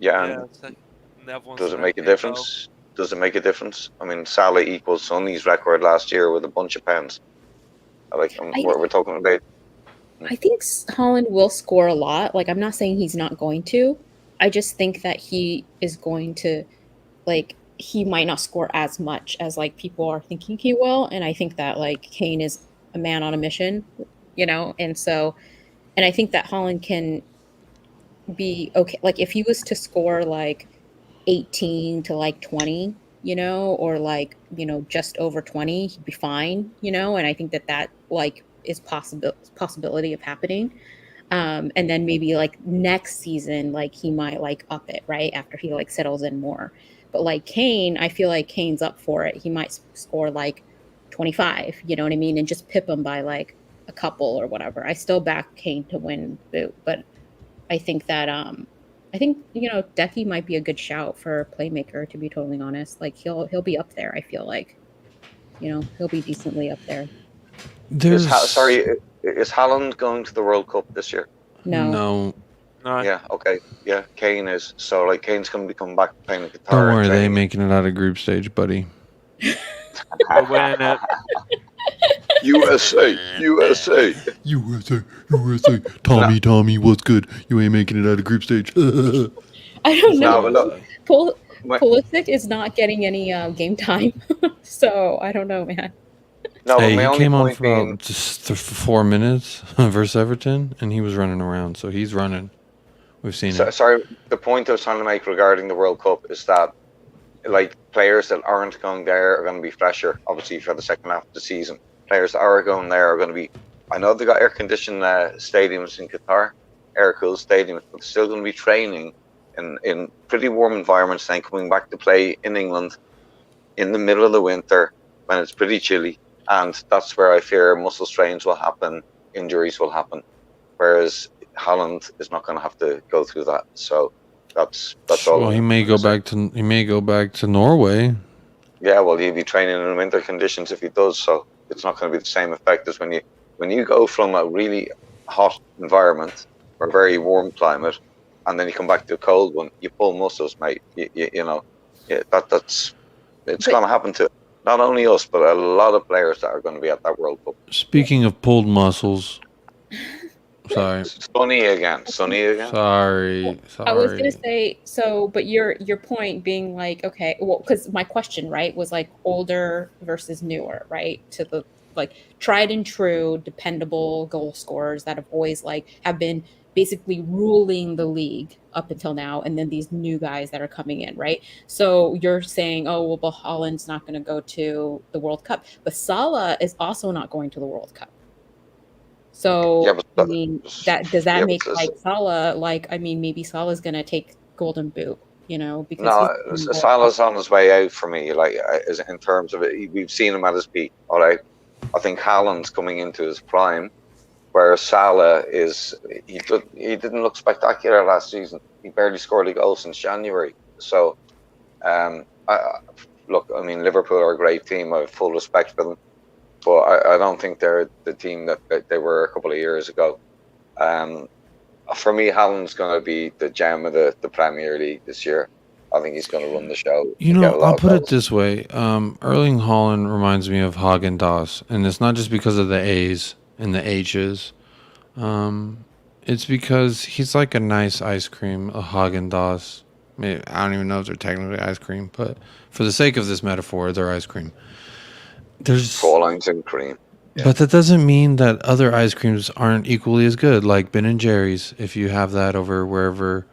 Does it make a difference? Does it make a difference? I mean, Salah equals Sonny's record last year with a bunch of pens. We're talking about... I think Haaland will score a lot. Like, I'm not saying he's not going to. I just think that he is going to, like, he might not score as much as, like, people are thinking he will. And I think that, like, Kane is a man on a mission, you know, and I think that Holland can be okay. Like if he was to score like 18 to like 20, you know, or like, you know, just over 20, he'd be fine, you know, and I think that like is possibility of happening. And then maybe like next season, like he might like up it right after he like settles in more. But like Kane, I feel like Kane's up for it. He might score like 25, you know what I mean, and just pip him by like a couple or whatever. I still back Kane to win boot, but I think that I think, you know, Decky might be a good shout for playmaker, to be totally honest. Like he'll be up there, I feel like. You know, he'll be decently up there. Is Haaland going to the World Cup this year? No. Yeah, okay. Yeah, Kane is. So like Kane's gonna be coming back playing the guitar. Don't worry, they ain't making it out of group stage, buddy. We're winning it. USA. Tommy, what's good? You ain't making it out of group stage. I don't know. No, but look, Pulisic is not getting any game time, so I don't know, man. No, hey, but my he only came on point for being, about just 4 minutes versus Everton, and he was running around. So he's running. We've seen it. sorry, the point I was trying to make regarding the World Cup is that like players that aren't going there are going to be fresher, obviously, for the second half of the season. Players that are going there are going to be, I know they got air-conditioned stadiums in Qatar, air-cooled stadiums, but they're still going to be training in pretty warm environments, then coming back to play in England in the middle of the winter when it's pretty chilly. And that's where I fear muscle strains will happen, injuries will happen, whereas Holland is not going to have to go through that. So that's all. Well, he may go back to Norway. Yeah, well, he'll be training in winter conditions if he does. So it's not going to be the same effect as when you go from a really hot environment or a very warm climate, and then you come back to a cold one. You pull muscles, mate. You know, yeah, it's going to happen to not only us, but a lot of players that are going to be at that World Cup. Speaking of pulled muscles, sorry. Sunny again. Sorry. I was gonna say but your point being like, okay, well, because my question, right, was like older versus newer, right, to the like tried and true, dependable goal scorers that have always have been basically ruling the league up until now, and then these new guys that are coming in, right? So you're saying, oh well, but Holland's not going to go to the World Cup, but Salah is also not going to the World Cup. So yeah, I mean, does that make Salah maybe Salah's going to take Golden Boot, you know? Because no, Salah's on his way out for me. Like in terms of it, we've seen him at his peak. All right, I think Haaland's coming into his prime. Whereas Salah he didn't look spectacular last season. He barely scored a goal since January. So, I mean, Liverpool are a great team. I have full respect for them, but I don't think they're the team that they were a couple of years ago. For me, Haaland's going to be the gem of the Premier League this year. I think he's going to run the show. You know, I'll put it this way: Erling Haaland reminds me of Haagen-Dazs, and it's not just because of the A's and the H's. It's because he's like a nice ice cream, a Haagen-Dazs. I don't even know if they're technically ice cream, but for the sake of this metaphor, they're ice cream. There's 4 lines in cream. But that doesn't mean that other ice creams aren't equally as good, like Ben and Jerry's. If you have that over wherever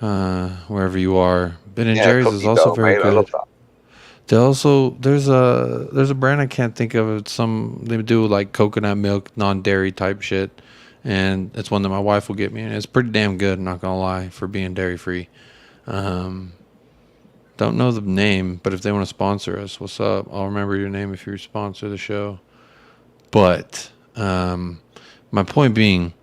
you are, Ben and Jerry's is also very good. I love that. They also there's a brand I can't think of. They do like coconut milk, non-dairy type shit, and it's one that my wife will get me, and it's pretty damn good. I'm not gonna lie, for being dairy free. Don't know the name, but if they want to sponsor us, what's up? I'll remember your name if you sponsor the show. But my point being,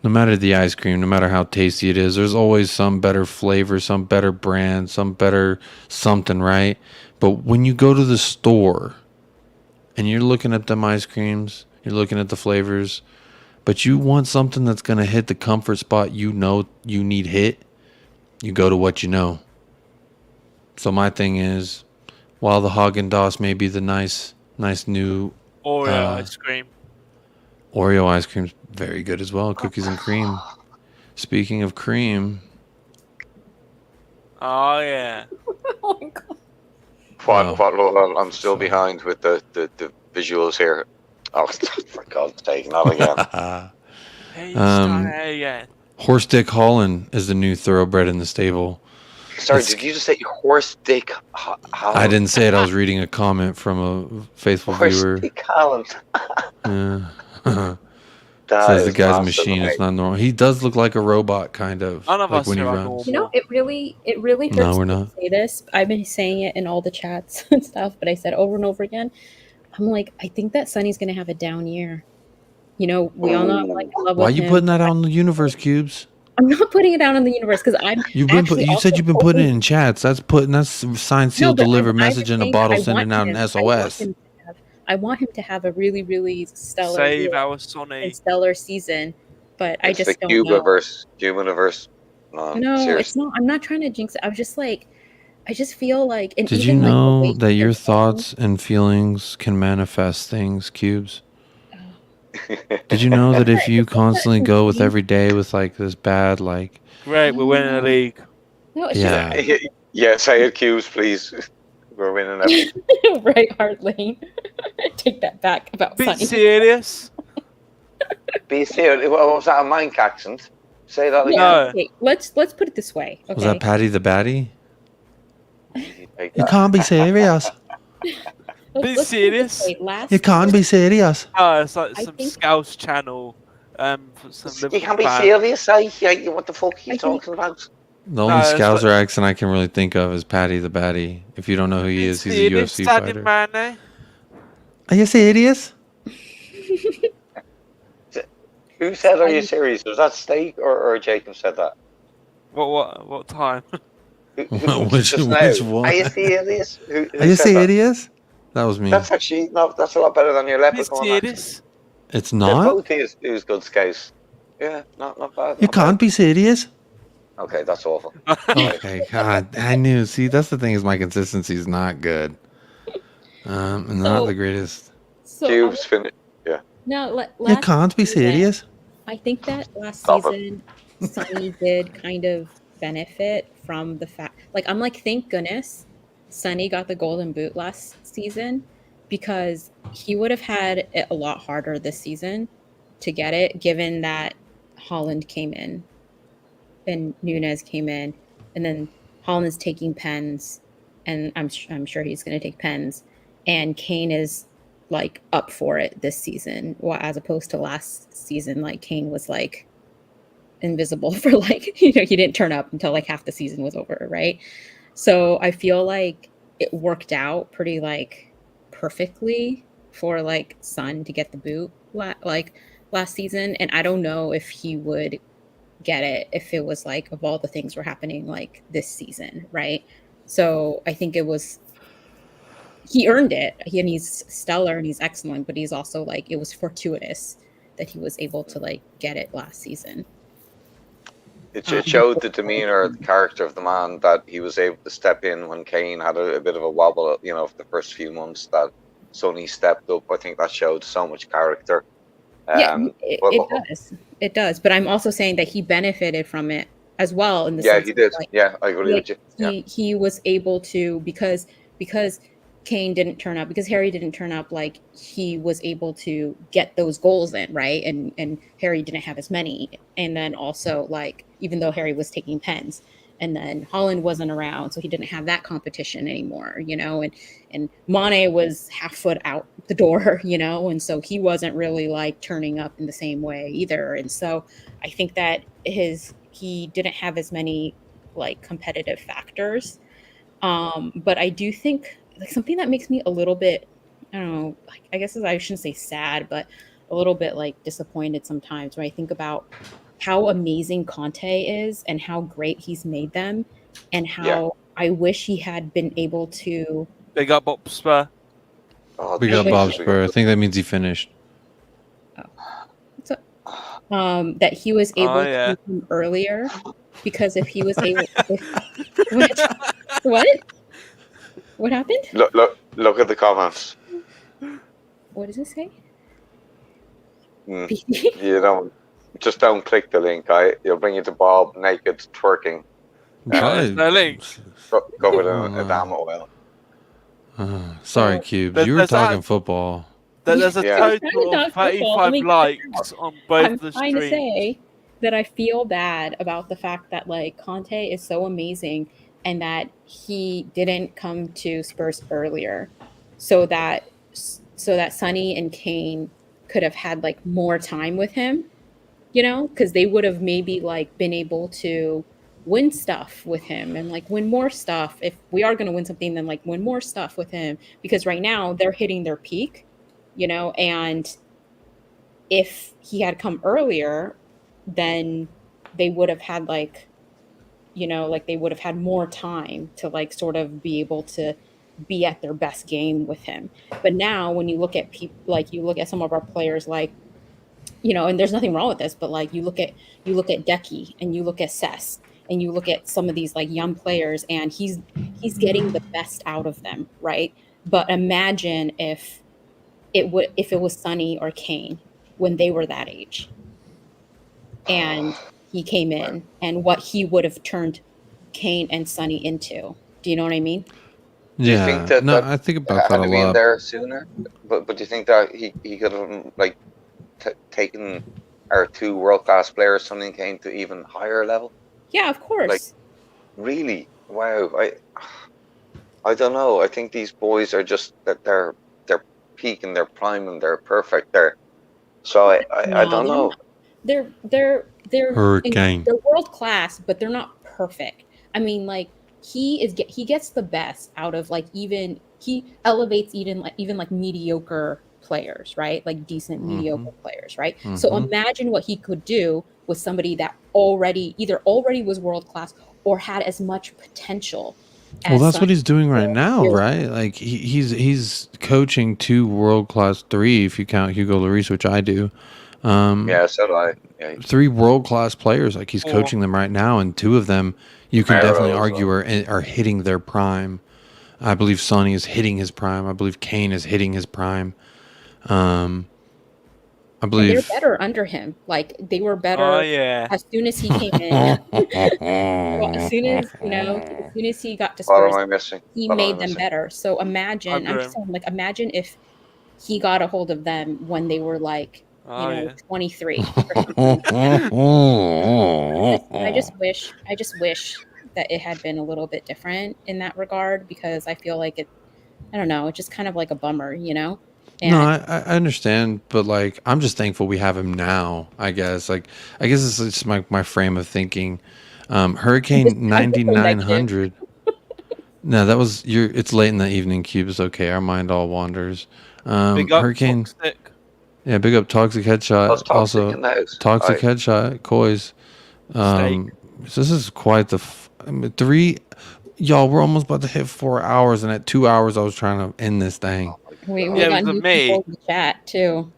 no matter the ice cream, no matter how tasty it is, there's always some better flavor, some better brand, some better something, right? But when you go to the store and you're looking at them ice creams, you're looking at the flavors, but you want something that's going to hit the comfort spot you know you need hit, you go to what you know. So my thing is, while the Haagen-Dazs may be the nice new Oreo ice cream. Oreo ice cream's very good as well. Cookies and cream. Speaking of cream. Oh, yeah. Oh, my God. I'm still behind with the visuals here. Oh, for God's sake, not again. Hey, Um, again. Horse Dick Holland is the new thoroughbred in the stable. Sorry, It's- did you just say horse dick? I didn't say it. I was reading a comment from a faithful Horse viewer. dick Colin. Yeah. That Says the is guy's massive, machine. mate. It's not normal. He does look like a robot, kind of. None of like us when he here are runs. normal. You know, it really hurts No, we're me not. to say this. I've been saying it in all the chats and stuff, but I said over and over again. I'm like, I think that Sonny's gonna have a down year. You know, we all know I'm like in love Why are with you him. putting that out in the universe, Cubes? I'm not putting it down in the universe because I'm You've been actually you said also you've been putting it hoping- in chats. That's signed, No, sealed, but delivered, I've message been in a saying bottle, I sending want out an him- SOS. I want him to have a really, really stellar Save year our Sonny. and stellar season, but I It's just the don't know. Cubiverse. No, No, seriously. it's not. I'm not trying to jinx it. I was just like, I just feel like, and Did even you like the know way that he your is playing- thoughts and feelings can manifest things, Cubes? Did you know that if you constantly go with every day with like this bad, like, Great, we're winning the league. No, it's yeah, Yeah, say it, Cubes, please. We're winning everything. just right, Hard Lane. Take that back about Be Sonny. serious. Be serious. What was that, a Manc accent? Say that again. No. Okay, let's put it this way. Okay. was that Patty the Baddie? Take You that. can't be serious. Be Let's put it this serious. way. Last You can't be serious. Oh, it's like I some think- Scouse channel. For some You Liverpool can't be fan. serious, eh? Yeah, what the fuck are you I think- talking about? The only No, it's Scouser like- accent I can really think of is Patty the Baddie. If you don't know who he is, he's a Serious, UFC Sadio fighter. Mane? Are you serious? Who said are you serious? Was that Steak or Jacob said that? What time? Which Just now. one? Are you serious? Who Are you said that? serious? That was me. That's actually no. That's a lot better than your Be leprechaun accent. serious. It's They're not. both who's good Scouts. Yeah, not bad. You not can't be serious. bad. Okay, that's awful. Okay, God, I knew. See, that's the thing is my consistency is not good. Not So- the greatest. So Cubes finish. Yeah. now, You last can't be season, serious. I think that last Stop it. season, Sonny did kind of benefit from the fact, like, I'm like, thank goodness Sonny got the Golden Boot last season because he would have had it a lot harder this season to get it, given that Holland came in and Nunez came in, and then Holland's taking pens, and I'm sure he's going to take pens, and Kane is like up for it this season, as opposed to last season. Like Kane was like invisible for like he didn't turn up until like half the season was over, right? So I feel like it worked out pretty like perfectly for like Son to get the boot like last season, and I don't know if he would get it if it was like of all the things were happening like this season, right? So I think he earned it, and he's stellar and he's excellent, but he's also like, it was fortuitous that he was able to like get it last season. It showed the demeanor, the character of the man, that he was able to step in when Kane had a bit of a wobble, for the first few months, that Sonny stepped up. I think that showed so much character. It does, but I'm also saying that he benefited from it as well in the Yeah, sense he did. that, like, Yeah, I agree with you. Yeah. he was able to, because Kane didn't turn up, because Harry didn't turn up, like he was able to get those goals in, right? And Harry didn't have as many. And then also, like, even though Harry was taking pens, and then Holland wasn't around, so he didn't have that competition anymore, and Mane was half foot out the door, and so he wasn't really like turning up in the same way either. And so I think that he didn't have as many like competitive factors. But I do think like something that makes me a little bit, I don't know, like, I guess I shouldn't say sad, but a little bit like disappointed sometimes when I think about how amazing Conte is and how great he's made them, and how I wish he had been able to. Big up Hotspur. Oh, We got Bob Spur. I think that means he finished. That he was able to come earlier, because if he was able, what happened? Look at the comments. What does it say? You don't click the link. You'll bring you to Bob naked twerking. No link. Covered in a damn oil. Sorry, Cubes. You were talking football. There's a Yeah. total of Not your fault. 35 likes on both I'm the trying to streams. say that I feel bad about the fact that like Conte is so amazing and that he didn't come to Spurs earlier, so that Sonny and Kane could have had like more time with him, you know, because they would have maybe like been able to win stuff with him and like win more stuff. If we are going to win something, then like win more stuff with him, because right now they're hitting their peak, you know, and if he had come earlier, then they would have had like, you know, like they would have had more time to like sort of be able to be at their best game with him. But now when you look at people, like you look at some of our players, like, you know, and there's nothing wrong with this, but like you look at Decky and you look at Cess and you look at some of these like young players, and he's getting the best out of them, right? But imagine if it was Sonny or Kane when they were that age, and he came in, and what he would have turned Kane and Sonny into. Do you know what I mean? Do you think that I think about that had a to been lot. there sooner? But do you think that he could have like taken our two world-class players, something came to even higher level? Yeah, of course. Like, really? Wow. I don't know. I think these boys are just that they're peak and they're prime and they're perfect. So I don't know. They're Hurricane. they're world class, but they're not perfect. I mean, like he gets the best out of like he elevates even like mediocre players, right? Like decent mediocre players, right? So imagine what he could do with somebody that either already was world class or had as much potential. Well, that's what he's doing right now, right? Like he's coaching 2 world-class, 3 if you count Hugo Lloris, which I do. Yeah, so do I. Yeah. 3 world-class players, like he's coaching them right now, and 2 of them you can definitely argue are hitting their prime. I believe Sonny is hitting his prime. I believe Kane is hitting his prime. I believe they're better under him. Like they were better as soon as he came in. Well, as soon as he got to Spurs, he made them better. So imagine, I'm just saying, like imagine if he got a hold of them when they were like 23 or something. I just wish that it had been a little bit different in that regard, because I feel like I don't know, it's just kind of like a bummer, you know? And no, I understand, but like I'm just thankful we have him now. I guess it's just my frame of thinking. Hurricane 9900. No, that was it's late in the evening, Cube. It's okay. Our mind all wanders. Big up, Hurricane. Toxic. Yeah, big up Toxic Headshot. Also, Toxic Headshot, Koi's. So this is quite the 3. Y'all, we're almost about to hit 4 hours, and at 2 hours, I was trying to end this thing. we got new people in the chat too.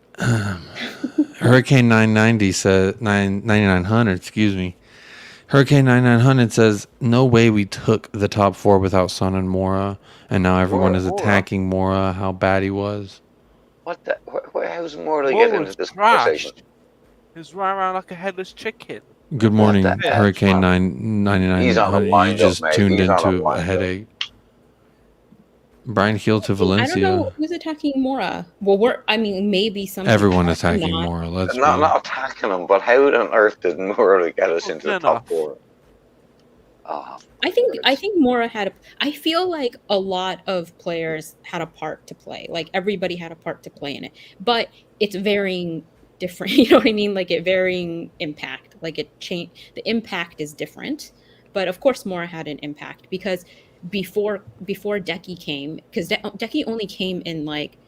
Hurricane 990 says 9900. Excuse me. Hurricane 9900 says, "No way we took the top 4 without Son and Mora, and now everyone is attacking Mora. How bad he was." What the? How's Mora get into this conversation? He's running around like a headless chicken. Good morning, Hurricane 999. He's on a You wind-up, just mate. tuned He's on a into a wind-up. headache. Brian Heel to I don't know Valencia. who's attacking Mora. Well, maybe some. Everyone attacking Mora. Let's be. Not attacking him, but how on earth did Mora get us into the top 4? I think Mora had I feel like a lot of players had a part to play. Like everybody had a part to play in it, but it's varying different. You know what I mean? Like it varying impact. Like it changed. The impact is different, but of course Mora had an impact because before Decky came, because Decky only came in like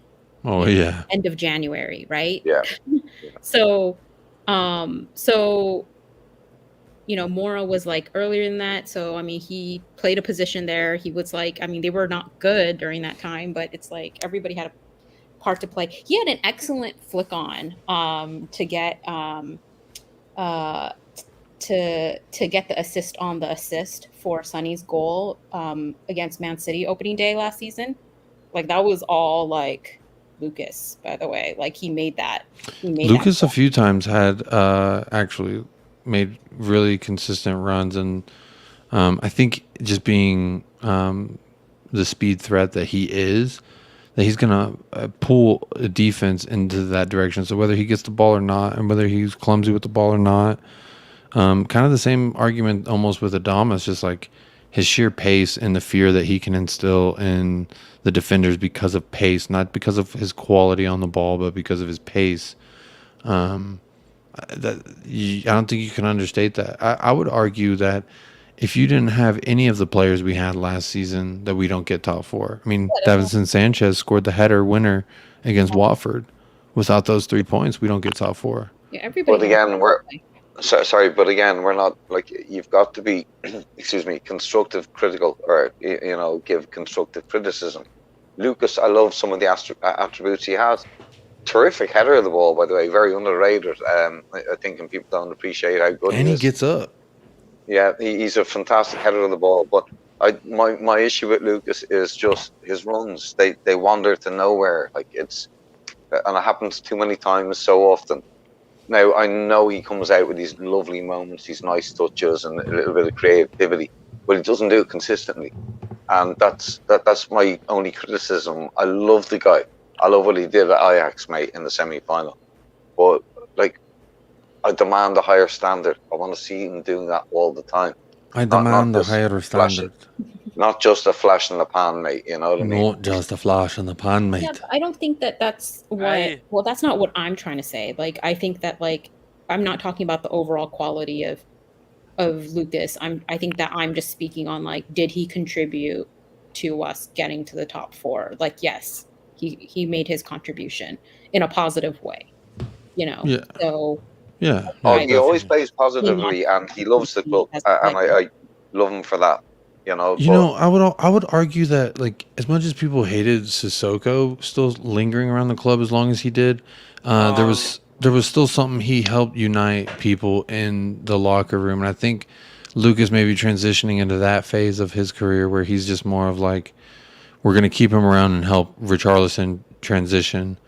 end of January, right? Yeah. So you know, Mora was like earlier than that. So, I mean, he played a position there. He was like, I mean, they were not good during that time, but it's like everybody had a part to play. He had an excellent flick on to get to get the assist on the assist for Sonny's goal against Man City opening day last season. Like that was all like Lucas, by the way. Like he made that. Lucas a few times had actually made really consistent runs, and I think just being the speed threat that he is, that he's going to pull a defense into that direction. So whether he gets the ball or not, and whether he's clumsy with the ball or not, kind of the same argument almost with Adamas, just like his sheer pace and the fear that he can instill in the defenders because of pace, not because of his quality on the ball, but because of his pace. I don't think you can understate that. I would argue that if you didn't have any of the players we had last season, that we don't get top four. I mean, Davinson Sanchez scored the header winner against Watford. Without those 3 points, we don't get top four. Yeah, everybody. But again, but again, we're not like, you've got to be, excuse me, constructive, critical, or give constructive criticism. Lucas, I love some of the attributes he has. Terrific header of the ball, by the way, very underrated. I think people don't appreciate how good and he he is. gets up. Yeah, he's a fantastic header of the ball. But my issue with Lucas is just his runs. They wander to nowhere. Like and it happens too many times, so often. Now I know he comes out with these lovely moments, these nice touches, and a little bit of creativity, but he doesn't do it consistently. And that's my only criticism. I love the guy. I love what he did at Ajax, mate, in the semi-final. But I demand a higher standard. I want to see him doing that all the time. I demand a higher standard. Not just a flash in the pan, mate. You know what I mean? Not just a flash in the pan, mate. Yeah, I don't think that's what. Well, that's not what I'm trying to say. Like, I think that I'm not talking about the overall quality of Lucas. I think that I'm just speaking on did he contribute to us getting to the top four? Yes, he made his contribution in a positive way. Yeah. So. Yeah. He always plays positively, and he loves the club, and I love him for that. I would argue that as much as people hated Sissoko still lingering around the club as long as he did, there was still something he helped unite people in the locker room, and I think Lucas may be transitioning into that phase of his career where he's just more of we're going to keep him around and help Richarlison transition.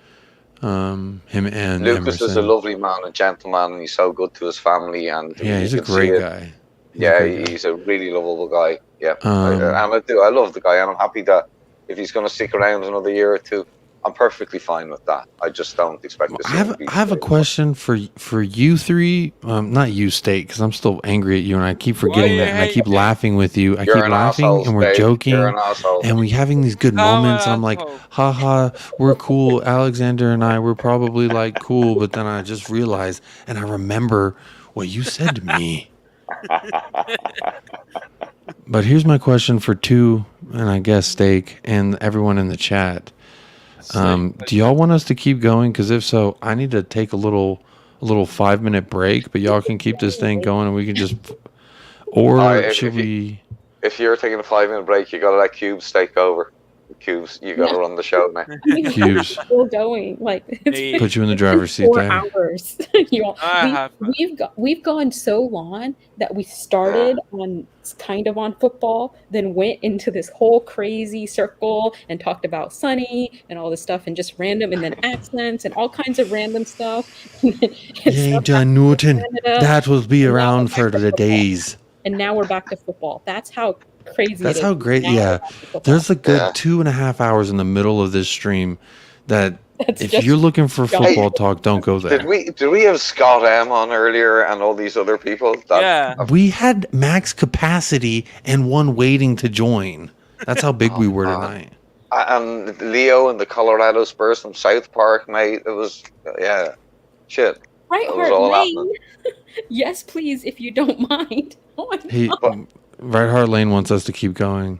Him and Lucas Emerson. is a lovely man, a gentleman, and he's so good to his family. And yeah, he's a great guy. He's a really lovable guy. Yeah, and I love the guy, and I'm happy that if he's going to stick around another year or two, I'm perfectly fine with that. I just don't expect to see I have a question for you three. Not you, State, because I'm still angry at you, and I keep forgetting that, and I keep laughing with you. I keep laughing, and we're joking, and we're having these good moments. And I'm like, haha, we're cool. Alexander and I were probably cool, but then I just realized, and I remember what you said to me. But here's my question for two, and I guess Steak and everyone in the chat. Do y'all want us to keep going? Because if so, I need to take a little 5-minute break, but y'all can keep this thing going, and we can just. Or should we? If you're taking a 5-minute break, you gotta let Cubes take over. Cubes, you gotta run the show, man. Cubes, still going it's put you in the driver's seat. 4 hours. We've gone so long that we started on football, then went into this whole crazy circle and talked about Sonny and all this stuff and just random, and then accents and all kinds of random stuff. Yay, John Newton, that will be around for the days. And now we're back to football. That's how crazy. That's how great. Yeah, there's a good 2.5 hours in the middle of this stream that if you're looking for football talk, don't go there. Did we have Scott M on earlier and all these other people? We had max capacity and one waiting to join. That's how big we were tonight. And Leo and the Colorado Spurs from South Park, mate. It was shit. Right Heart Lane. Yes, please, if you don't mind. Right Heart Lane wants us to keep going.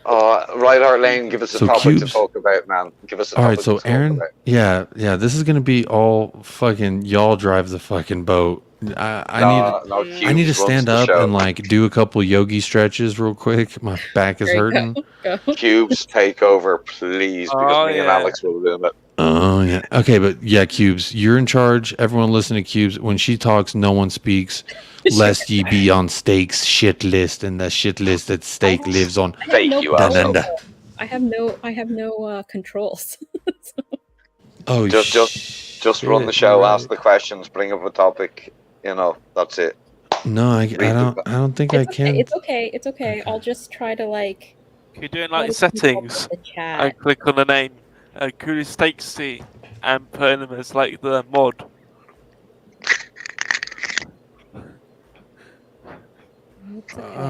Right Heart Lane, give us a topic to talk about, man. Give us a topic to talk Aaron, about. yeah, this is gonna be all fucking y'all drive the fucking boat. I need to stand up and do a couple yogi stretches real quick. My back is hurting. Cubes, take over, please, because me and Alex will do it. Oh yeah. Okay, but yeah, Cubes, you're in charge. Everyone listen to Cubes. When she talks, no one speaks, lest ye be on Steak's shit list, and the shit list that Steak lives on. I have no controls. Oh, just run the show, ask the questions, bring up a topic. That's it. No, I don't think I can. It's okay. I'll just try to You're doing settings. And click on the name. Kulistakesy and putting him as like the mod. I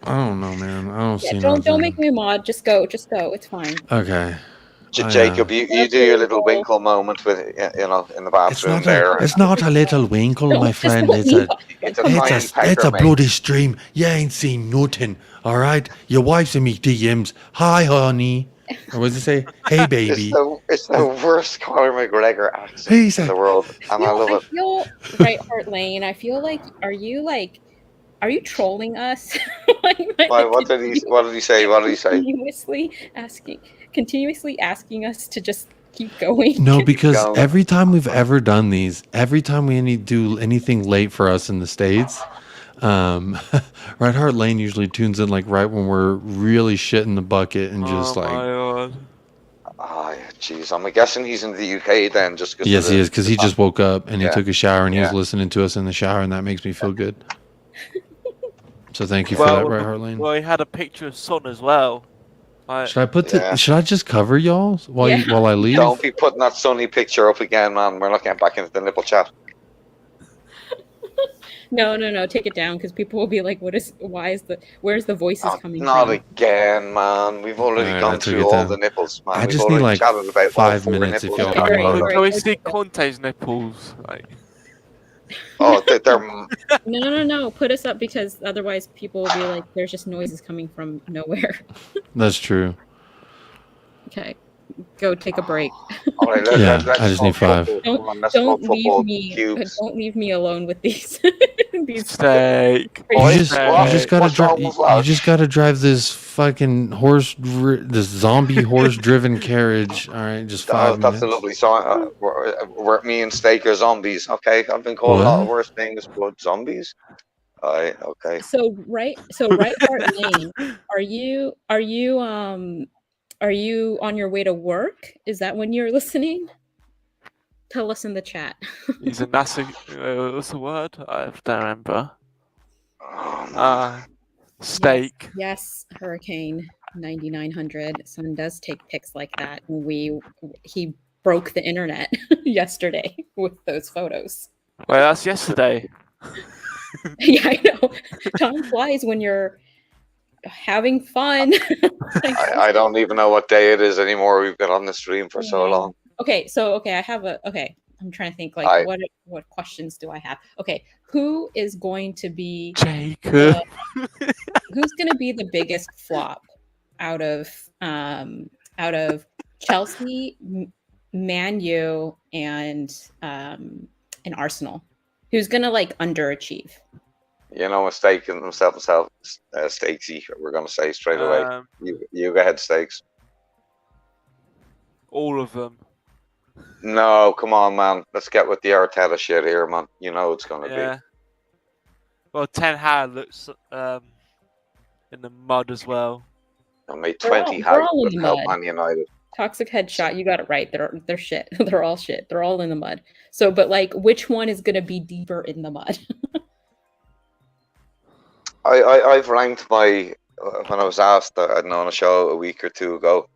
don't know, man. I don't see Don't nothing. make me a mod. Just go. It's fine. Okay. Jacob, you do your little winkle moment with you know in the bathroom there. It's not a little winkle, my friend. It's a tiny It's a mate. bloody stream. You ain't seen nothing. All right. Your wife's in me DMs. Hi, honey. Or what does it say? Hey, baby. It's the worst Conor McGregor accent He's in the world, and I love I it. feel right, Heart Lane. I feel like are you trolling us? What did he say? What did he say? Continuously asking us to just keep going. No, because every time we've ever done these, every time we do anything late for us in the States, Red Heart Lane usually tunes in like right when we're really shitting the bucket and just like. Oh, jeez. I'm guessing he's in the UK then, just because. Yes, he is, because he just woke up and he Yeah. took a shower and he was Yeah. listening to us in the shower, and that makes me feel good. So thank you for that, Red Heart Lane. Well, he had a picture of Son as well. Should I put should I just cover y'all while I leave? Don't be putting that sunny picture up again, man. We're not getting back into the nipple chat. No, take it down because people will be like, where's the voices coming Not from? again, man. We've already Alright, I gone took through it all down. the nipples, man. I We've just need already like chatted about 5 all 4 minutes if nipples. y'all don't mind. Can we see Conte's nipples? Like, oh, they're No. Put us up because otherwise people will be like, there's just noises coming from nowhere. That's true. Okay, go take a break. All right, Yeah, I just need 5. Don't leave me. Don't leave me alone with these. these steak. You just gotta drive this fucking this zombie horse-driven carriage. All right, just 5 That's minutes. a lovely song. We're me and Steak are zombies. Okay, I've been called a lot of worse things, but zombies. Alright, okay. So right Heart Lane, are you on your way to work? Is that when you're listening? Tell us in the chat. he's a NASA. What's the word? I don't remember. Steak. Yes, Hurricane 9900. Son does take pics like that. He broke the internet yesterday with those photos. Well, that's yesterday. Yeah, I know. Time flies when you're having fun. I don't even know what day it is anymore. We've been on the stream for so long. Okay, I'm trying to think Hi. what questions do I have? Okay, who is going to be Jacob? Who's going to be the biggest flop out of Chelsea, Man U, and Arsenal? Who's going to like underachieve? You know, mistaking himself, Stakesy. We're gonna say straight away. You go ahead, Stakes. All of them. No, come on, man. Let's get with the Arteta shit here, man. You know it's gonna Yeah. Well, Ten Hag looks in the mud as well. be. I made They're 20 all Hag in wouldn't the help mud. Man United. Toxic headshot, you got it right. They're shit. They're all shit. They're all in the mud. So, but like, which one is gonna be deeper in the mud? I've ranked my when I was asked, I know on a show a week or two ago,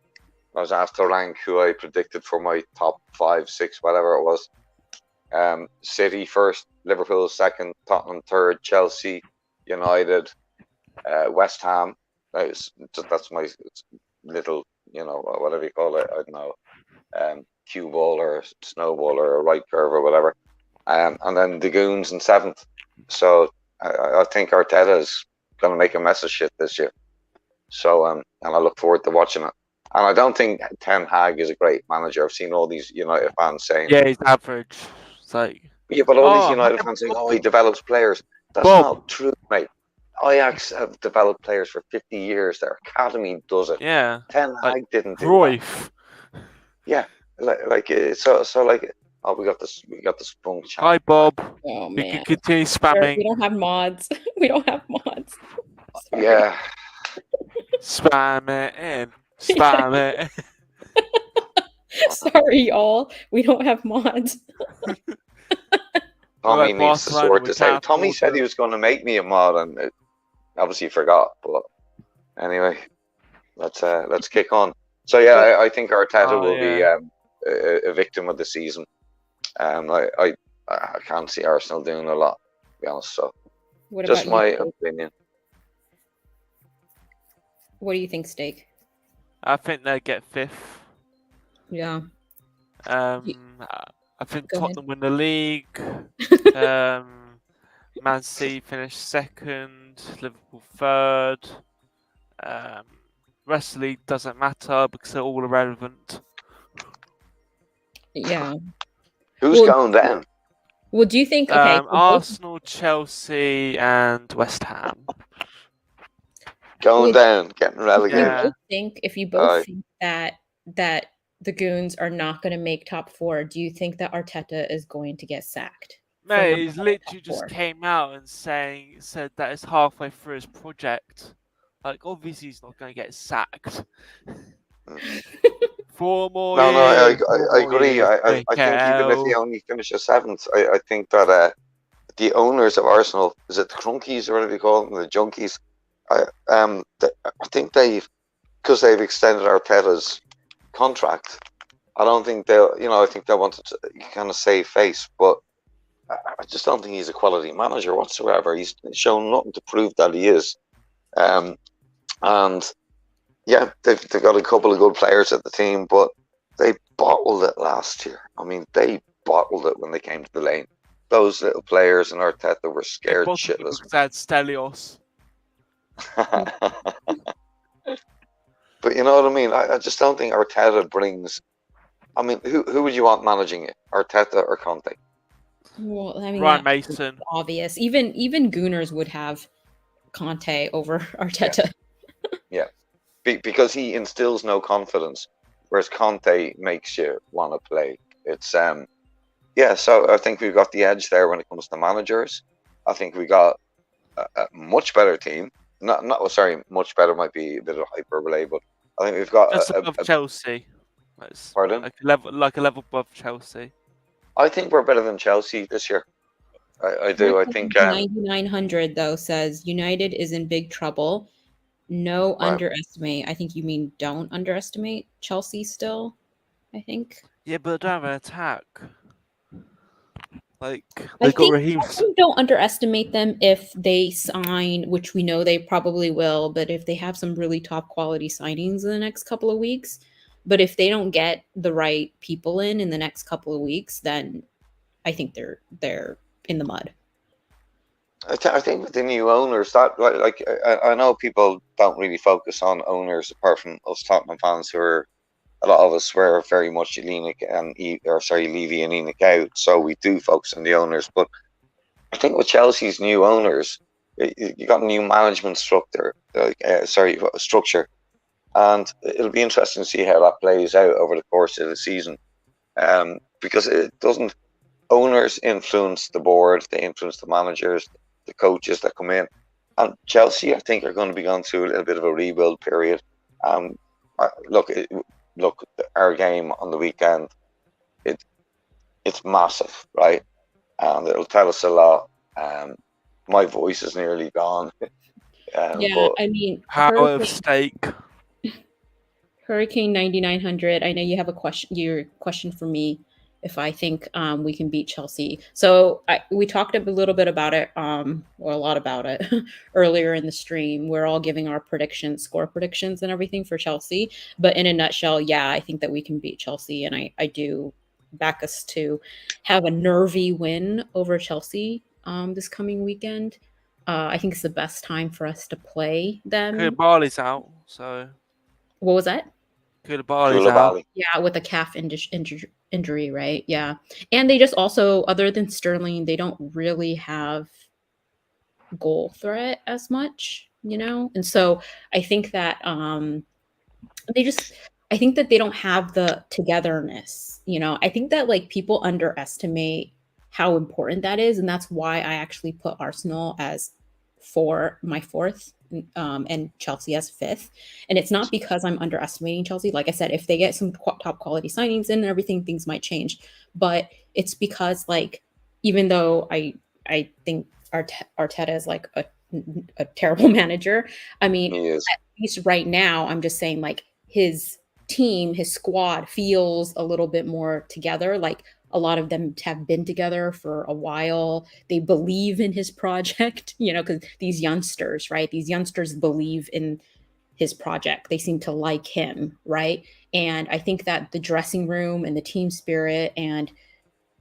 I was asked to rank who I predicted for my top 5, 6, whatever it was. City first, Liverpool second, Tottenham third, Chelsea, United, West Ham. That's my little, whatever you call it. I don't know, cue ball or snowball or a right curve or whatever. And then the Goons in 7th. So I think Arteta is going to make a mess of shit this year. So and I look forward to watching it. And I don't think Ten Hag is a great manager. I've seen all these United fans saying, Yeah, he's average. It's like, but all these United fans saying, he develops players. That's not true, mate. Ajax have developed players for 50 years. Their academy does it. Yeah. Ten Hag didn't do Cruyff. that. Yeah, we got this spunk chat. Hi, Bob. Oh, we man. can continue spamming. We don't have mods. We don't have mods. Sorry. Yeah. Spam it in. Spam it. Sorry, y'all. We don't have mods. Tommy needs to sort this out. Tommy said he was going to make me a mod, and obviously forgot. But anyway, let's kick on. So yeah, I think Arteta will be yeah. a victim of the season. I can't see Arsenal doing a lot, to be honest. So What just about my you? opinion. What do you think, Steak? I think they'll get 5th. Yeah. I think Go ahead. Tottenham win the league. Man City finish 2nd, Liverpool 3rd. Rest of the league doesn't matter because they're all irrelevant. Yeah. Who's going down? Well, do you think? Okay, so both- Arsenal, Chelsea, and West Ham. Going down, getting relegated. If you both think that the Goons are not going to make top 4, do you think that Arteta is going to get sacked? Mate, he's literally just came out and said that it's halfway through his project. Like, obviously he's not going to get sacked. 4 more years. I agree. I think even if he only finishes 7th, I think that the owners of Arsenal, is it the Crunkies or whatever you call them, the Junkies? I think because they've extended Arteta's contract, I don't think I think they wanted to kind of save face, but I just don't think he's a quality manager whatsoever. He's shown nothing to prove that he is. And yeah, they've got a couple of good players at the team, but they bottled it last year. I mean, they bottled it when they came to the lane. Those little players in Arteta were scared shitless. Stelios. But you know what I mean? I just don't think Arteta brings. I mean, who would you want managing it? Arteta or Conte? Well, I mean, Ryan that's Mason. Obvious. Even Gooners would have Conte over Arteta. Yeah, because he instills no confidence, whereas Conte makes you want to play. It's yeah. So I think we've got the edge there when it comes to managers. I think we got a much better team. Much better might be a bit of hyperbole, but I think we've got just above Chelsea. Pardon? Like a level above Chelsea. I think we're better than Chelsea this year. I do. I think 9900 though says United is in big trouble. No underestimate. I think you mean don't underestimate Chelsea still. I think. Yeah, but they don't have an attack. Like I they've got think Raheem. don't underestimate them if they sign, which we know they probably will, but if they have some really top quality signings in the next couple of weeks. But if they don't get the right people in the next couple of weeks, then I think they're in the mud. I think with the new owners, that I know people don't really focus on owners apart from us Tottenham fans who are. A lot of us were very much Levy and Enoch out, so we do focus on the owners. But I think with Chelsea's new owners, you got a new management structure, and it'll be interesting to see how that plays out over the course of the season. Because it doesn't. Owners influence the board, they influence the managers, the coaches that come in, and Chelsea, I think, are going to be going through a little bit of a rebuild period. Look, our game on the weekend, it's massive, right? And it'll tell us a lot. My voice is nearly gone. Yeah, I mean, power of stake. Hurricane 9900. I know you have a question. Your question for me, if I think we can beat Chelsea. So we talked a little bit about it, or a lot about it earlier in the stream. We're all giving our predictions, score predictions and everything for Chelsea. But in a nutshell, yeah, I think that we can beat Chelsea. And I do back us to have a nervy win over Chelsea this coming weekend. I think it's the best time for us to play them. Koulibaly's out, so... What was that? Koulibaly's out. Yeah, with a calf injury, right? Yeah. And they just also, other than Sterling, they don't really have goal threat as much, And so I think that I think that they don't have the togetherness, I think that people underestimate how important that is. And that's why I actually put Arsenal as my 4th. And Chelsea as 5th. And it's not because I'm underestimating Chelsea. Like I said, if they get some top quality signings in and everything, things might change. But it's because even though I think Arteta is a terrible manager, I mean, at least right now, I'm just saying his team, his squad feels a little bit more together. Like a lot of them have been together for a while. They believe in his project, because these youngsters, right? These youngsters believe in his project. They seem to like him, right? And I think that the dressing room and the team spirit and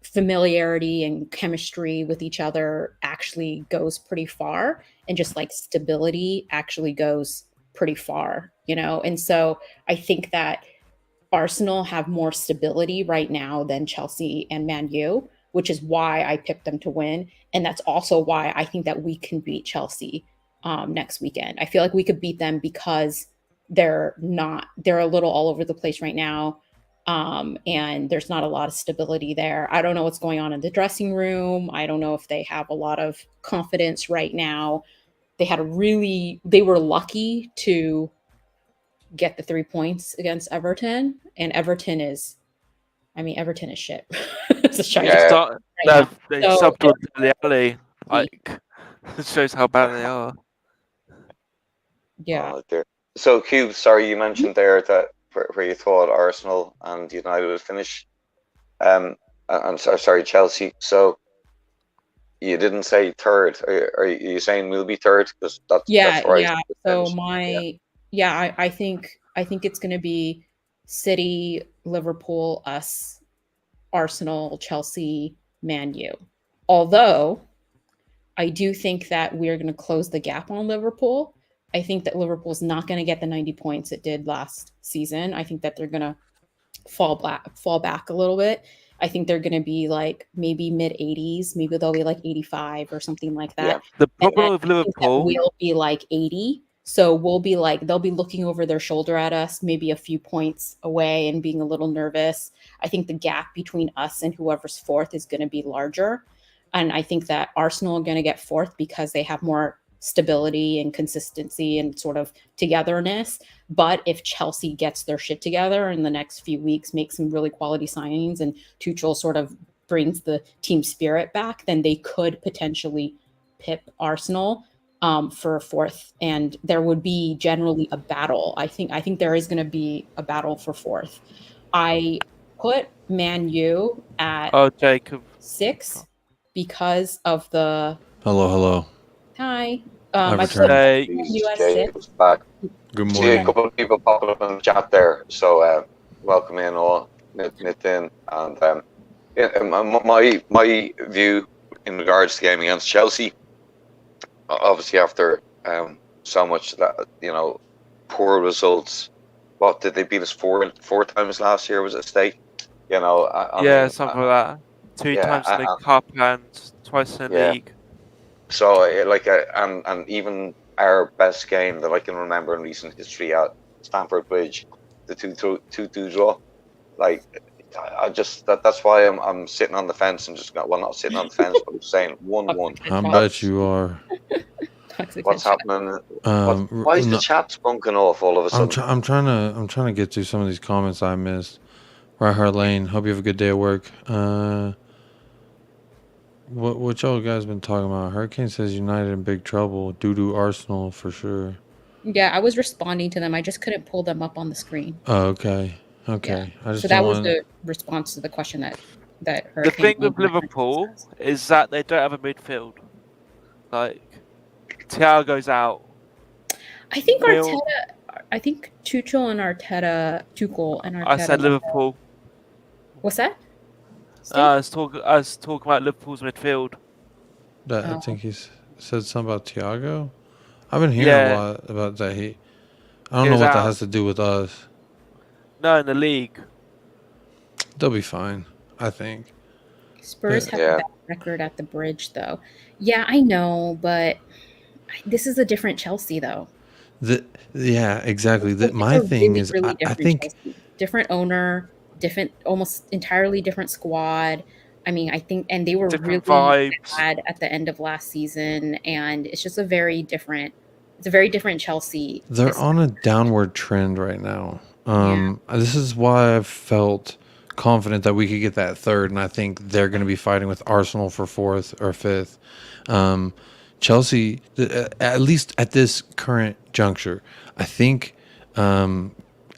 familiarity and chemistry with each other actually goes pretty far, and just like stability actually goes pretty far, and so I think that Arsenal have more stability right now than Chelsea and Man U, which is why I picked them to win, and that's also why I think that we can beat Chelsea next weekend. I feel like we could beat them because they're a little all over the place right now. And there's not a lot of stability there. I don't know what's going on in the dressing room. I don't know if they have a lot of confidence right now. They were lucky to get the 3 points against Everton, and Everton is shit. It's a shite. They subbed on the alley. Like, it shows how bad they are. Yeah. Oh, dear. So, Cube, sorry, you mentioned there that where you thought Arsenal and United would finish. I'm sorry, Chelsea. So you didn't say third. Are you saying we'll be third? Because that's right. Yeah. So I think it's going to be City, Liverpool, us, Arsenal, Chelsea, Man U. Although I do think that we're going to close the gap on Liverpool. I think that Liverpool's not going to get the 90 points it did last season. I think that they're going to fall back a little bit. I think they're going to be like maybe mid 80s. Maybe they'll be like 85 or something like that. Yeah. The problem with Liverpool, we'll be like 80. So we'll be like, they'll be looking over their shoulder at us, maybe a few points away and being a little nervous. I think the gap between us and whoever's fourth is going to be larger. And I think that Arsenal are going to get fourth because they have more stability and consistency and sort of togetherness. But if Chelsea gets their shit together in the next few weeks, makes some really quality signings, and Tuchel sort of brings the team spirit back, then they could potentially pip Arsenal for fourth, and there would be generally a battle. I think there is going to be a battle for fourth. I put Man U at Jacob 6 because of the Hello. Hi. I've I put returned. you at 6. Back. Good See a morning. couple of people popping up in the chat there. So welcome in all, Nitin, and my view in regards to the game against Chelsea. Obviously, after so much that poor results. What did they beat us four times last year? Was it state? Something like that. Two times in the cup and twice in the league. So and even our best game that I can remember in recent history at Stamford Bridge, the 2-2 draw. Like, I just that's why I'm sitting on the fence and just not sitting on the fence, but I'm saying 1-1. I bet you are. What's happening? Why is the chat spunking off all of a sudden? I'm trying to get to some of these comments I missed. Right Heart Lane, hope you have a good day at work. What y'all guys been talking about? Hurricane says United in big trouble. Doo-doo Arsenal for sure. Yeah, I was responding to them. I just couldn't pull them up on the screen. Oh, okay. Yeah. I just so that was the response to the question that The Hurricane thing with Liverpool is that they don't have a midfield. Like, Thiago's out. I think Tuchel and Arteta. I said Liverpool. What's that? I was talking about Liverpool's midfield. I think he said something about Thiago. I've been hearing a lot about that. I don't know what that has to do with us. No, in the league. They'll be fine, I think. Spurs have a bad record at the Bridge, though. Yeah, I know, but this is a different Chelsea, though. Yeah, exactly. My thing is, really I think Chelsea. Different owner, almost entirely different squad. I mean, I think, and they were different really vibes. bad at the end of last season, and it's just a very different Chelsea. they're on a downward trend right now. This is why I felt confident that we could get that third, and I think they're going to be fighting with Arsenal for fourth or fifth. Chelsea, at least at this current juncture, I think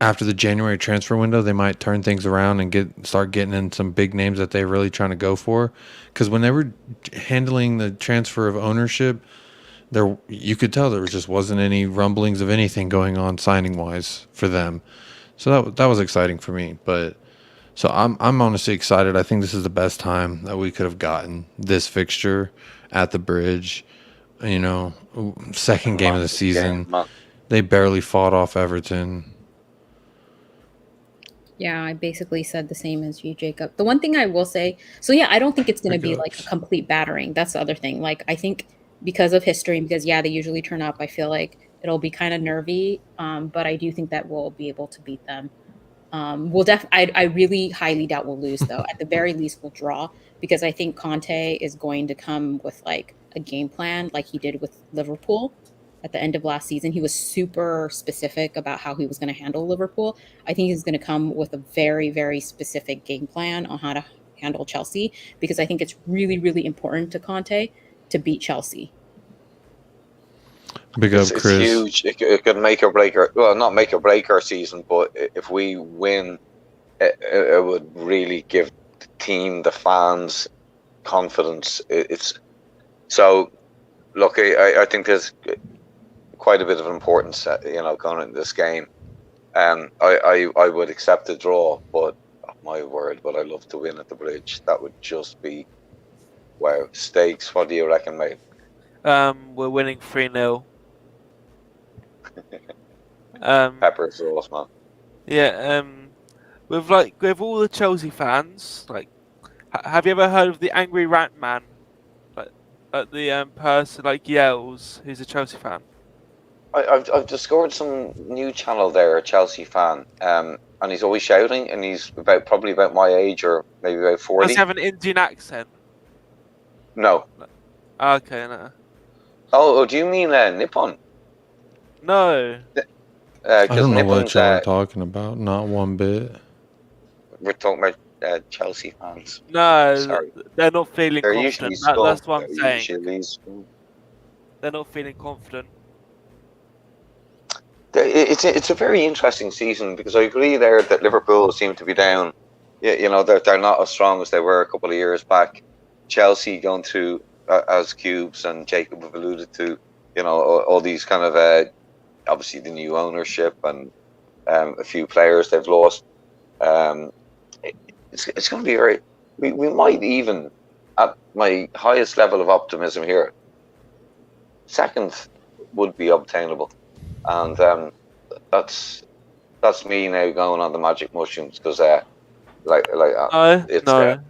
after the January transfer window, they might turn things around and start getting in some big names that they're really trying to go for. Because when they were handling the transfer of ownership, you could tell there just wasn't any rumblings of anything going on signing wise for them. So that was exciting for me. But so I'm honestly excited. I think this is the best time that we could have gotten this fixture at the Bridge. You know, second game of the season. They barely fought off Everton. Yeah, I basically said the same as you, Jacob. The one thing I will say, so yeah, I don't think it's going to be like a complete battering. That's the other thing. Like, I think because of history, because yeah, they usually turn up, I feel like it'll be kind of nervy. But I do think that we'll be able to beat them. I really highly doubt we'll lose though. At the very least, we'll draw, because I think Conte is going to come with like a game plan, like he did with Liverpool at the end of last season. He was super specific about how he was going to handle Liverpool. I think he's going to come with a very, very specific game plan on how to handle Chelsea, because I think it's really, really important to Conte to beat Chelsea. Big up, Chris. It's huge. It could make or break our, well, not make or break our season, but if we win, it would really give the team, the fans, confidence. It's so. Look, I think there's quite a bit of importance, going into this game. I would accept a draw, but oh my word, would I love to win at the Bridge. That would just be wow. Stakes. What do you reckon, mate? We're winning 3-0. Pepper sauce, man. Yeah. With all the Chelsea fans, like, have you ever heard of the Angry Rant Man? Like the person like yells, who's a Chelsea fan. I've discovered some new channel there, a Chelsea fan, and he's always shouting, and he's probably about my age or maybe about 40. Does he have an Indian accent? No. Okay, no. Oh, do you mean Nippon? No. I don't know what y'all are talking about. Not one bit. We're talking about Chelsea fans. No, sorry. They're not feeling They're confident. usually That's what I'm saying. They're not feeling confident. It's a very interesting season, because I agree there that Liverpool seem to be down. Yeah, they're not as strong as they were a couple of years back. Chelsea going through, as Cubes and Jacob have alluded to, all these kind of obviously the new ownership and a few players they've lost. It's going to be very. We might even, at my highest level of optimism here, second would be obtainable, and that's me now going on the magic mushrooms, because it's no,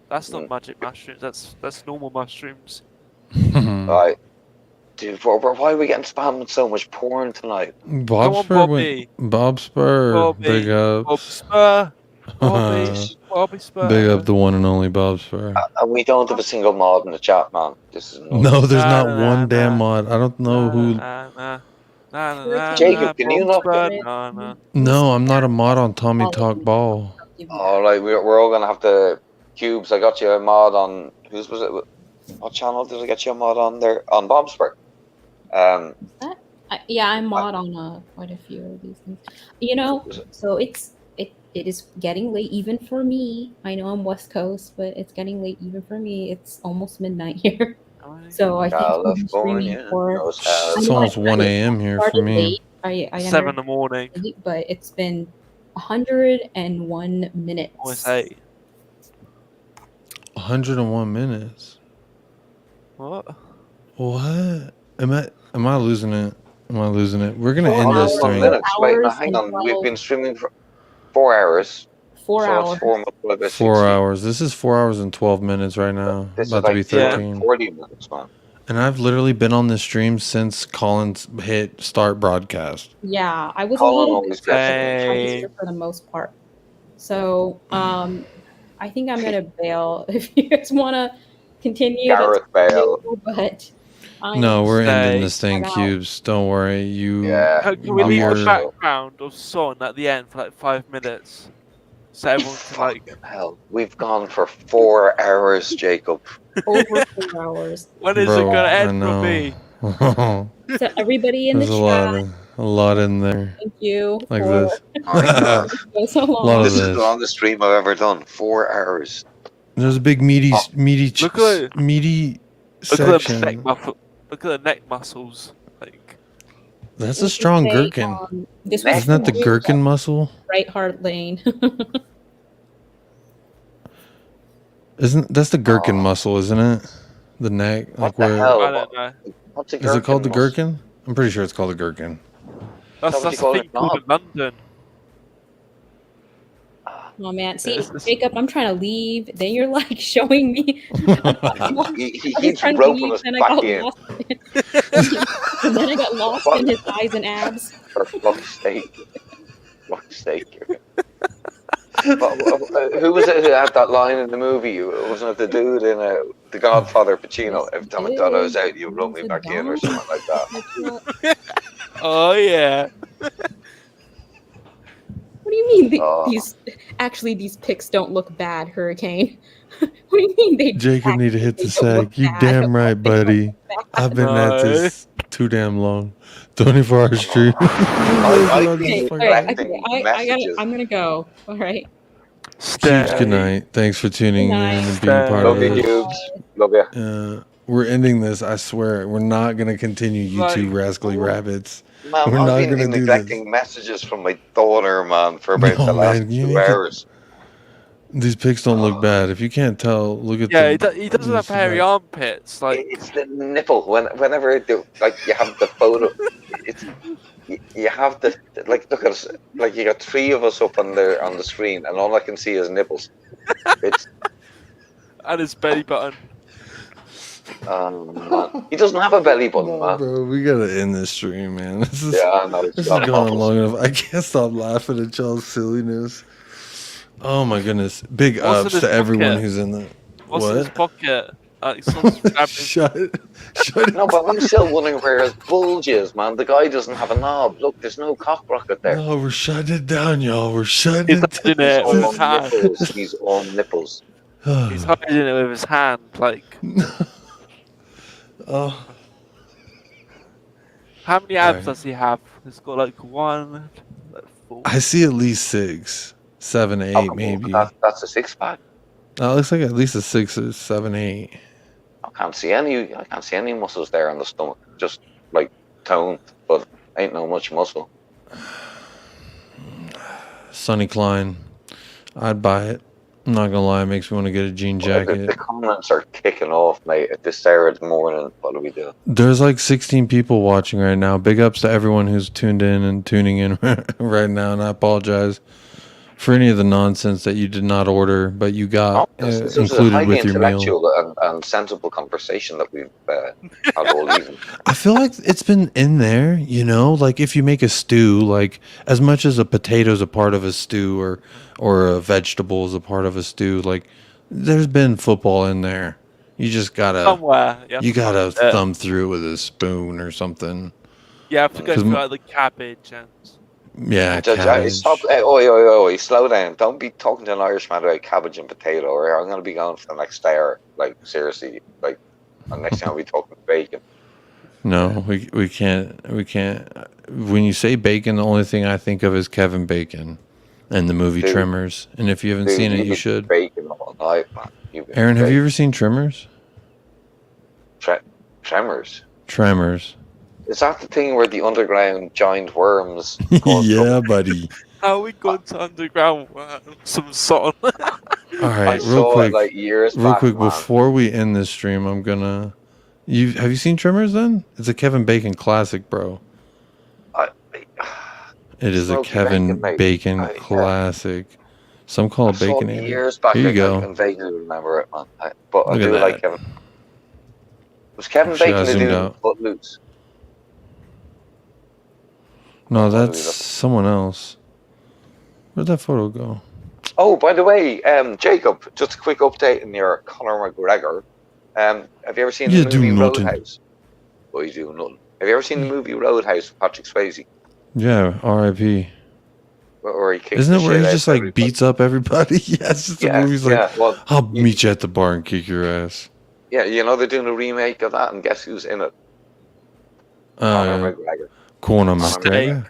that's not magic mushrooms. That's normal mushrooms. Right. Dude, why are we getting spammed with so much porn tonight? Bob Spur, big up. Bob Spur. Bobby Spur. Big up the one and only Bob Spur. And we don't have a single mod in the chat, man. This is no, there's not one damn mod. I don't know who. Jacob, can you not? No, I'm not a mod on Tommy Talk Ball. All right, we're all gonna have to. Cubes, I got you a mod on. Whose was it? What channel did I get you a mod on there? On Bob Spur. Yeah, I'm mod on quite a few of these things. So it is getting late even for me. I know I'm West Coast, but it's getting late even for me. It's almost midnight here. So I think I'm streaming for... It's almost 1 a.m. here for me. I 7 in the morning. But it's been 101 minutes. Almost 8. 101 minutes. What? Am I losing it? We're gonna end this stream. Wait, hang on. We've been streaming for 4 hours. 4 hours. 4 hours. This is 4 hours and 12 minutes right now. This about to be 13. 40 minutes, man. And I've literally been on this stream since Colin's hit start broadcast. Yeah, I was Colin a little always bit for the most part. So I think I'm gonna bail if you guys wanna continue. Gareth Bale. But no, we're ending this thing, Cubes. Don't worry. Can we leave the background of Son at the end for like 5 minutes? So everyone can like. Hell, we've gone for 4 hours, Jacob. Over 4 hours. When is it gonna end for me? So everybody in the chat, A lot in there. Thank you. Like for this. go so long. Lot of This is this. the longest stream I've ever done. 4 hours. There's a big meaty Look at meaty Look at the neck section. Look at the neck muscles. Like That's a strong Say, gherkin. this was Isn't that the from gherkin muscle? Right Heart Lane. That's the gherkin muscle, isn't it? The neck, like the where? hell? I don't know. What's a Is it called the muscle? gherkin? I'm pretty sure it's called a gherkin. That's what that's you call the it thing called in London. Oh man, see, Jacob, I'm trying to leave. Then you're like showing me. He keeps roping us then I back got in. lost. And then I got lost in his eyes and abs. For fuck's sake. Fuck's sake. Who was it who had that line in the movie? Wasn't it the dude in The Godfather, Pacino? Every time I thought I was out, you rope me back in or something like that. Oh yeah. What do you mean these pics don't look bad, Hurricane? What do you mean they? Jacob need to hit the don't look sack. You bad. damn right, buddy. I've been at this too damn long. 24-hour stream. I'm gonna go. All right. Huge good night. Thanks for tuning in and being part Love of you, it. Hughes. Love you. We're ending this. I swear. We're not going to continue, you two rascally rabbits. Man, We're not I've going to been do this. neglecting messages from my daughter, man, for about No, the last man, you 2 need to- hours. These pics don't look bad. If you can't tell, look at Yeah, them. he doesn't have hairy armpits. Like It's the nipple. Whenever you have the photo, you have the look at us. Like you got 3 of us up on the screen, and all I can see is nipples. It's and his belly button. man. He doesn't have a belly button, man. Bro, we got to end this stream, man. This is, Yeah, I know. this is going on long enough. I can't stop laughing at y'all's silliness. Oh my goodness. Big What's in ups his to everyone pocket? who's in the... What's in his What? pocket? Someone's grabbing- Shut No, but I'm still wondering where his bulge is, man. The guy doesn't have a knob. Look, there's no cock rocket there. No, we're shutting it down, y'all. We're shutting He's it hiding it with his hand. He's on nipples. He's hiding it with his hand. Like, Oh. how many abs Alright. does he have? He's got like 1, like 4. I see at least 6, 7, 8, maybe. That's a 6-pack. That looks like at least a 6 or 7, 8. I can't see any muscles there on the stomach. Just like toned, but ain't no much muscle. Sonny Klein. I'd buy it. I'm not gonna lie, it makes me want to get a jean The jacket. comments are kicking off, mate. At this hour of the morning, what do we do? There's like 16 people watching right now. Big ups to everyone who's tuned in and tuning in right now, and I apologize for any of the nonsense that you did not order, but you got This is a included highly with your meal. intellectual and sensible conversation that we've had all evening. I feel like it's been in there, you know, like if you make a stew, like as much as a potato's a part of a stew or a vegetable is a part of a stew, like there's been football in there. You just gotta Somewhere. you gotta thumb through it with a spoon or something. Yeah, I forgot 'Cause about the cabbage and. Yeah, Judge, cabbage. stop. Oi, slow down. Don't be talking to an Irishman about cabbage and potato, or I'm going to be gone for the next hour. Like, seriously. Like, and next time I'll be talking bacon. No, we can't. When you say bacon, the only thing I think of is Kevin Bacon and the movie Dude. Tremors. And if you haven't seen it, you should. Bacon all night, man. Aaron, have you ever seen Tremors? Tremors? Tremors. Is that the thing where the underground giant worms... Yeah, buddy. How we got to underground some song? All right, real saw it, quick. like, years real back, quick, man. before we end this stream, I'm gonna. Have you seen Tremors? Then it's a Kevin Bacon classic, bro. It is a Smoky Kevin mate. Bacon classic. Some call it I saw Bacon. it years back. Here you I go. can vaguely remember it, man. But I Look at do like that. Kevin. Was Kevin Shit, I Bacon the zoomed dude in out. Footloose? No, that's someone else. Where'd that photo go? Oh, by the way, Jacob, just a quick update on your Conor McGregor. Have you ever seen You the do movie nothing. Roadhouse? Oh, you do nothing. Have you ever seen the movie Roadhouse with Patrick Swayze? Yeah, R.I.P. Where he kicks Isn't it the where shit he out just of like beats up everybody? Yeah, it's just the movie's like, yeah, well, I'll meet you at the bar and kick your ass. yeah, you know they're doing a remake of that, and guess who's in it? Conor McGregor. Conor McGregor.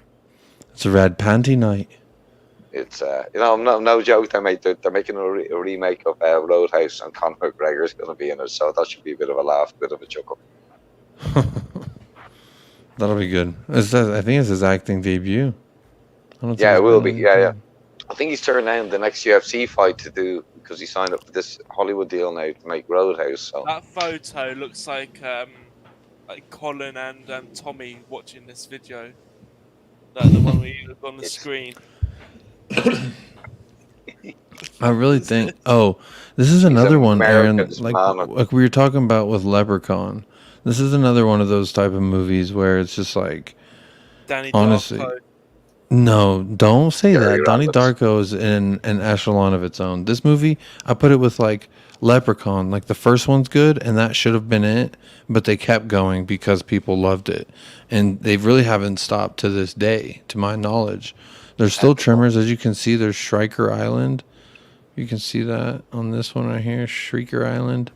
It's a red panty night. It's no joke. They're making a remake of Roadhouse, and Conor McGregor is going to be in it, so that should be a bit of a laugh, bit of a chuckle. That'll be good. I think it's his acting debut. Yeah, it will be. Yeah. I think he's turned down the next UFC fight to do because he signed up for this Hollywood deal now to make Roadhouse. So that photo looks like Colin and Tommy watching this video. Like the one we look on the screen. I really think. Oh, this is another one, Aaron. Like we were talking about with Leprechaun. This is another one of those type of movies where it's just like, honestly, no, don't say that. Donnie Darko is in an echelon of its own. This movie, I put it with like Leprechaun. Like the first one's good, and that should have been it, but they kept going because people loved it, and they really haven't stopped to this day, to my knowledge. There's still Tremors, as you can see. There's Shrieker Island. You can see that on this one right here, Shrieker Island.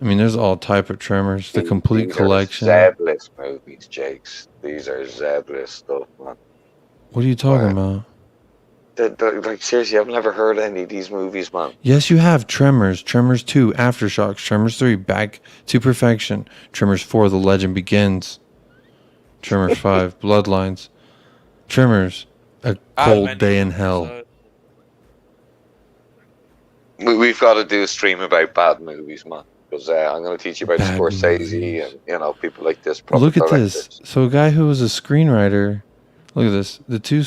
I mean, there's all type of Tremors, the complete collection. These are Zeb-less movies, Jakes. These are Zeb-less stuff, man. What are you talking about? Like, seriously, I've never heard any of these movies, man. Yes, you have Tremors, Tremors 2, Aftershocks, Tremors 3, Back to Perfection, Tremors 4, The Legend Begins, Tremors 5, Bloodlines, Tremors, A Cold Day in Hell. We've got to do a stream about bad movies, man. Because I'm going to teach you about Scorsese and people like this. Look at this. So a guy who was a screenwriter. Look at this. The two.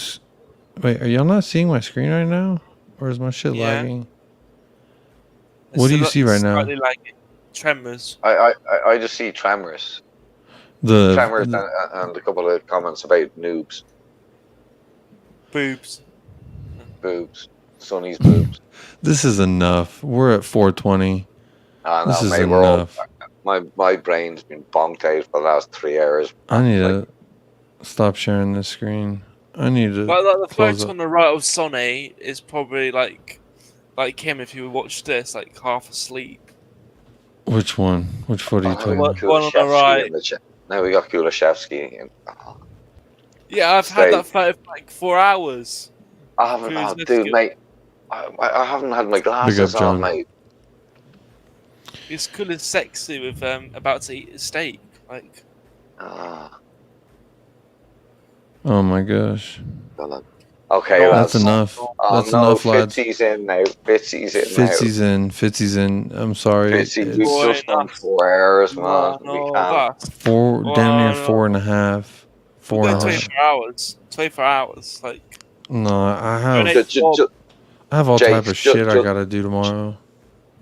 Wait, are y'all not seeing my screen right now, or is my shit lagging? What do you see right now? Like Tremors. I just see Tremors. Tremors and a couple of comments about noobs. Boobs. Sonny's boobs. This is enough. We're at 420. This is enough. My brain's been bonked out for the last 3 hours. I need to stop sharing this screen. I need to. Like the photo on the right of Sonny is probably like him if you watched this, like half asleep. Which one? Which photo are you talking about? One on the right. Now we got Kulishevsky. Yeah, I've had that photo for like 4 hours. I haven't, dude, mate. I haven't had my glasses on, mate. It's cool and sexy with about to eat a steak, like. Oh my gosh. Okay, that's enough. That's enough, lads. Fitzy's in now. Fitzy's in. I'm sorry. Fitzy, we've just done 4 hours, man. We can't. Damn near 4.5. 4.5. 24 hours, like. No, I have all type of shit I gotta do tomorrow.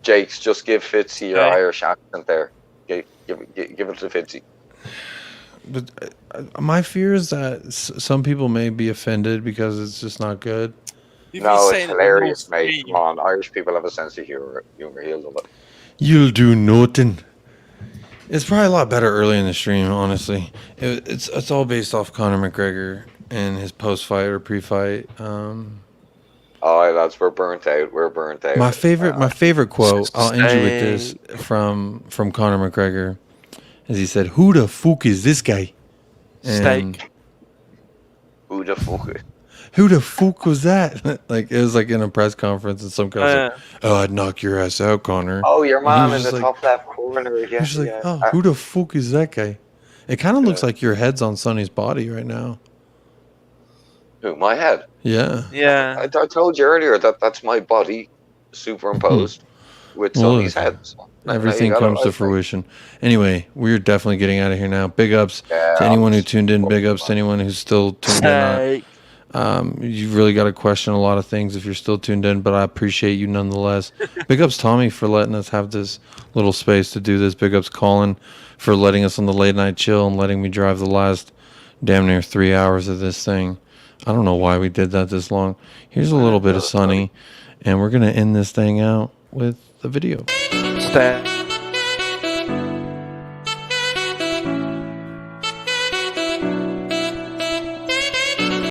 Jakes, just give Fitzy your Irish accent there. Give it to Fitzy. But my fear is that some people may be offended because it's just not good. No, it's hilarious, mate. Come on, Irish people have a sense of humor. You'll do nothing. It's probably a lot better early in the stream, honestly. It's all based off Conor McGregor and his post-fight or pre-fight. Oh, lads, we're burnt out. My favorite quote. I'll end you with this from Conor McGregor, as he said, "Who the fuck is this guy?" Steak. Who the fuck was that? Like it was like in a press conference, and some guy was like, "Oh, I'd knock your ass out, Conor." Oh, your mom in the top left corner. Yeah, he's like, "Oh, who the fuck is that guy?" It kind of looks like your head's on Sonny's body right now. Who, my head? Yeah. Yeah. I told you earlier that's my body superimposed with Sonny's head. So everything comes to fruition. Anyway, we're definitely getting out of here now. Big ups to anyone who tuned in. Big ups to anyone who's still tuned in. You really got to question a lot of things if you're still tuned in, but I appreciate you nonetheless. Big ups Tommy for letting us have this little space to do this. Big ups Colin for letting us on the late night chill and letting me drive the last damn near 3 hours of this thing. I don't know why we did that this long. Here's a little bit of Sonny, and we're going to end this thing out with the video. Stay.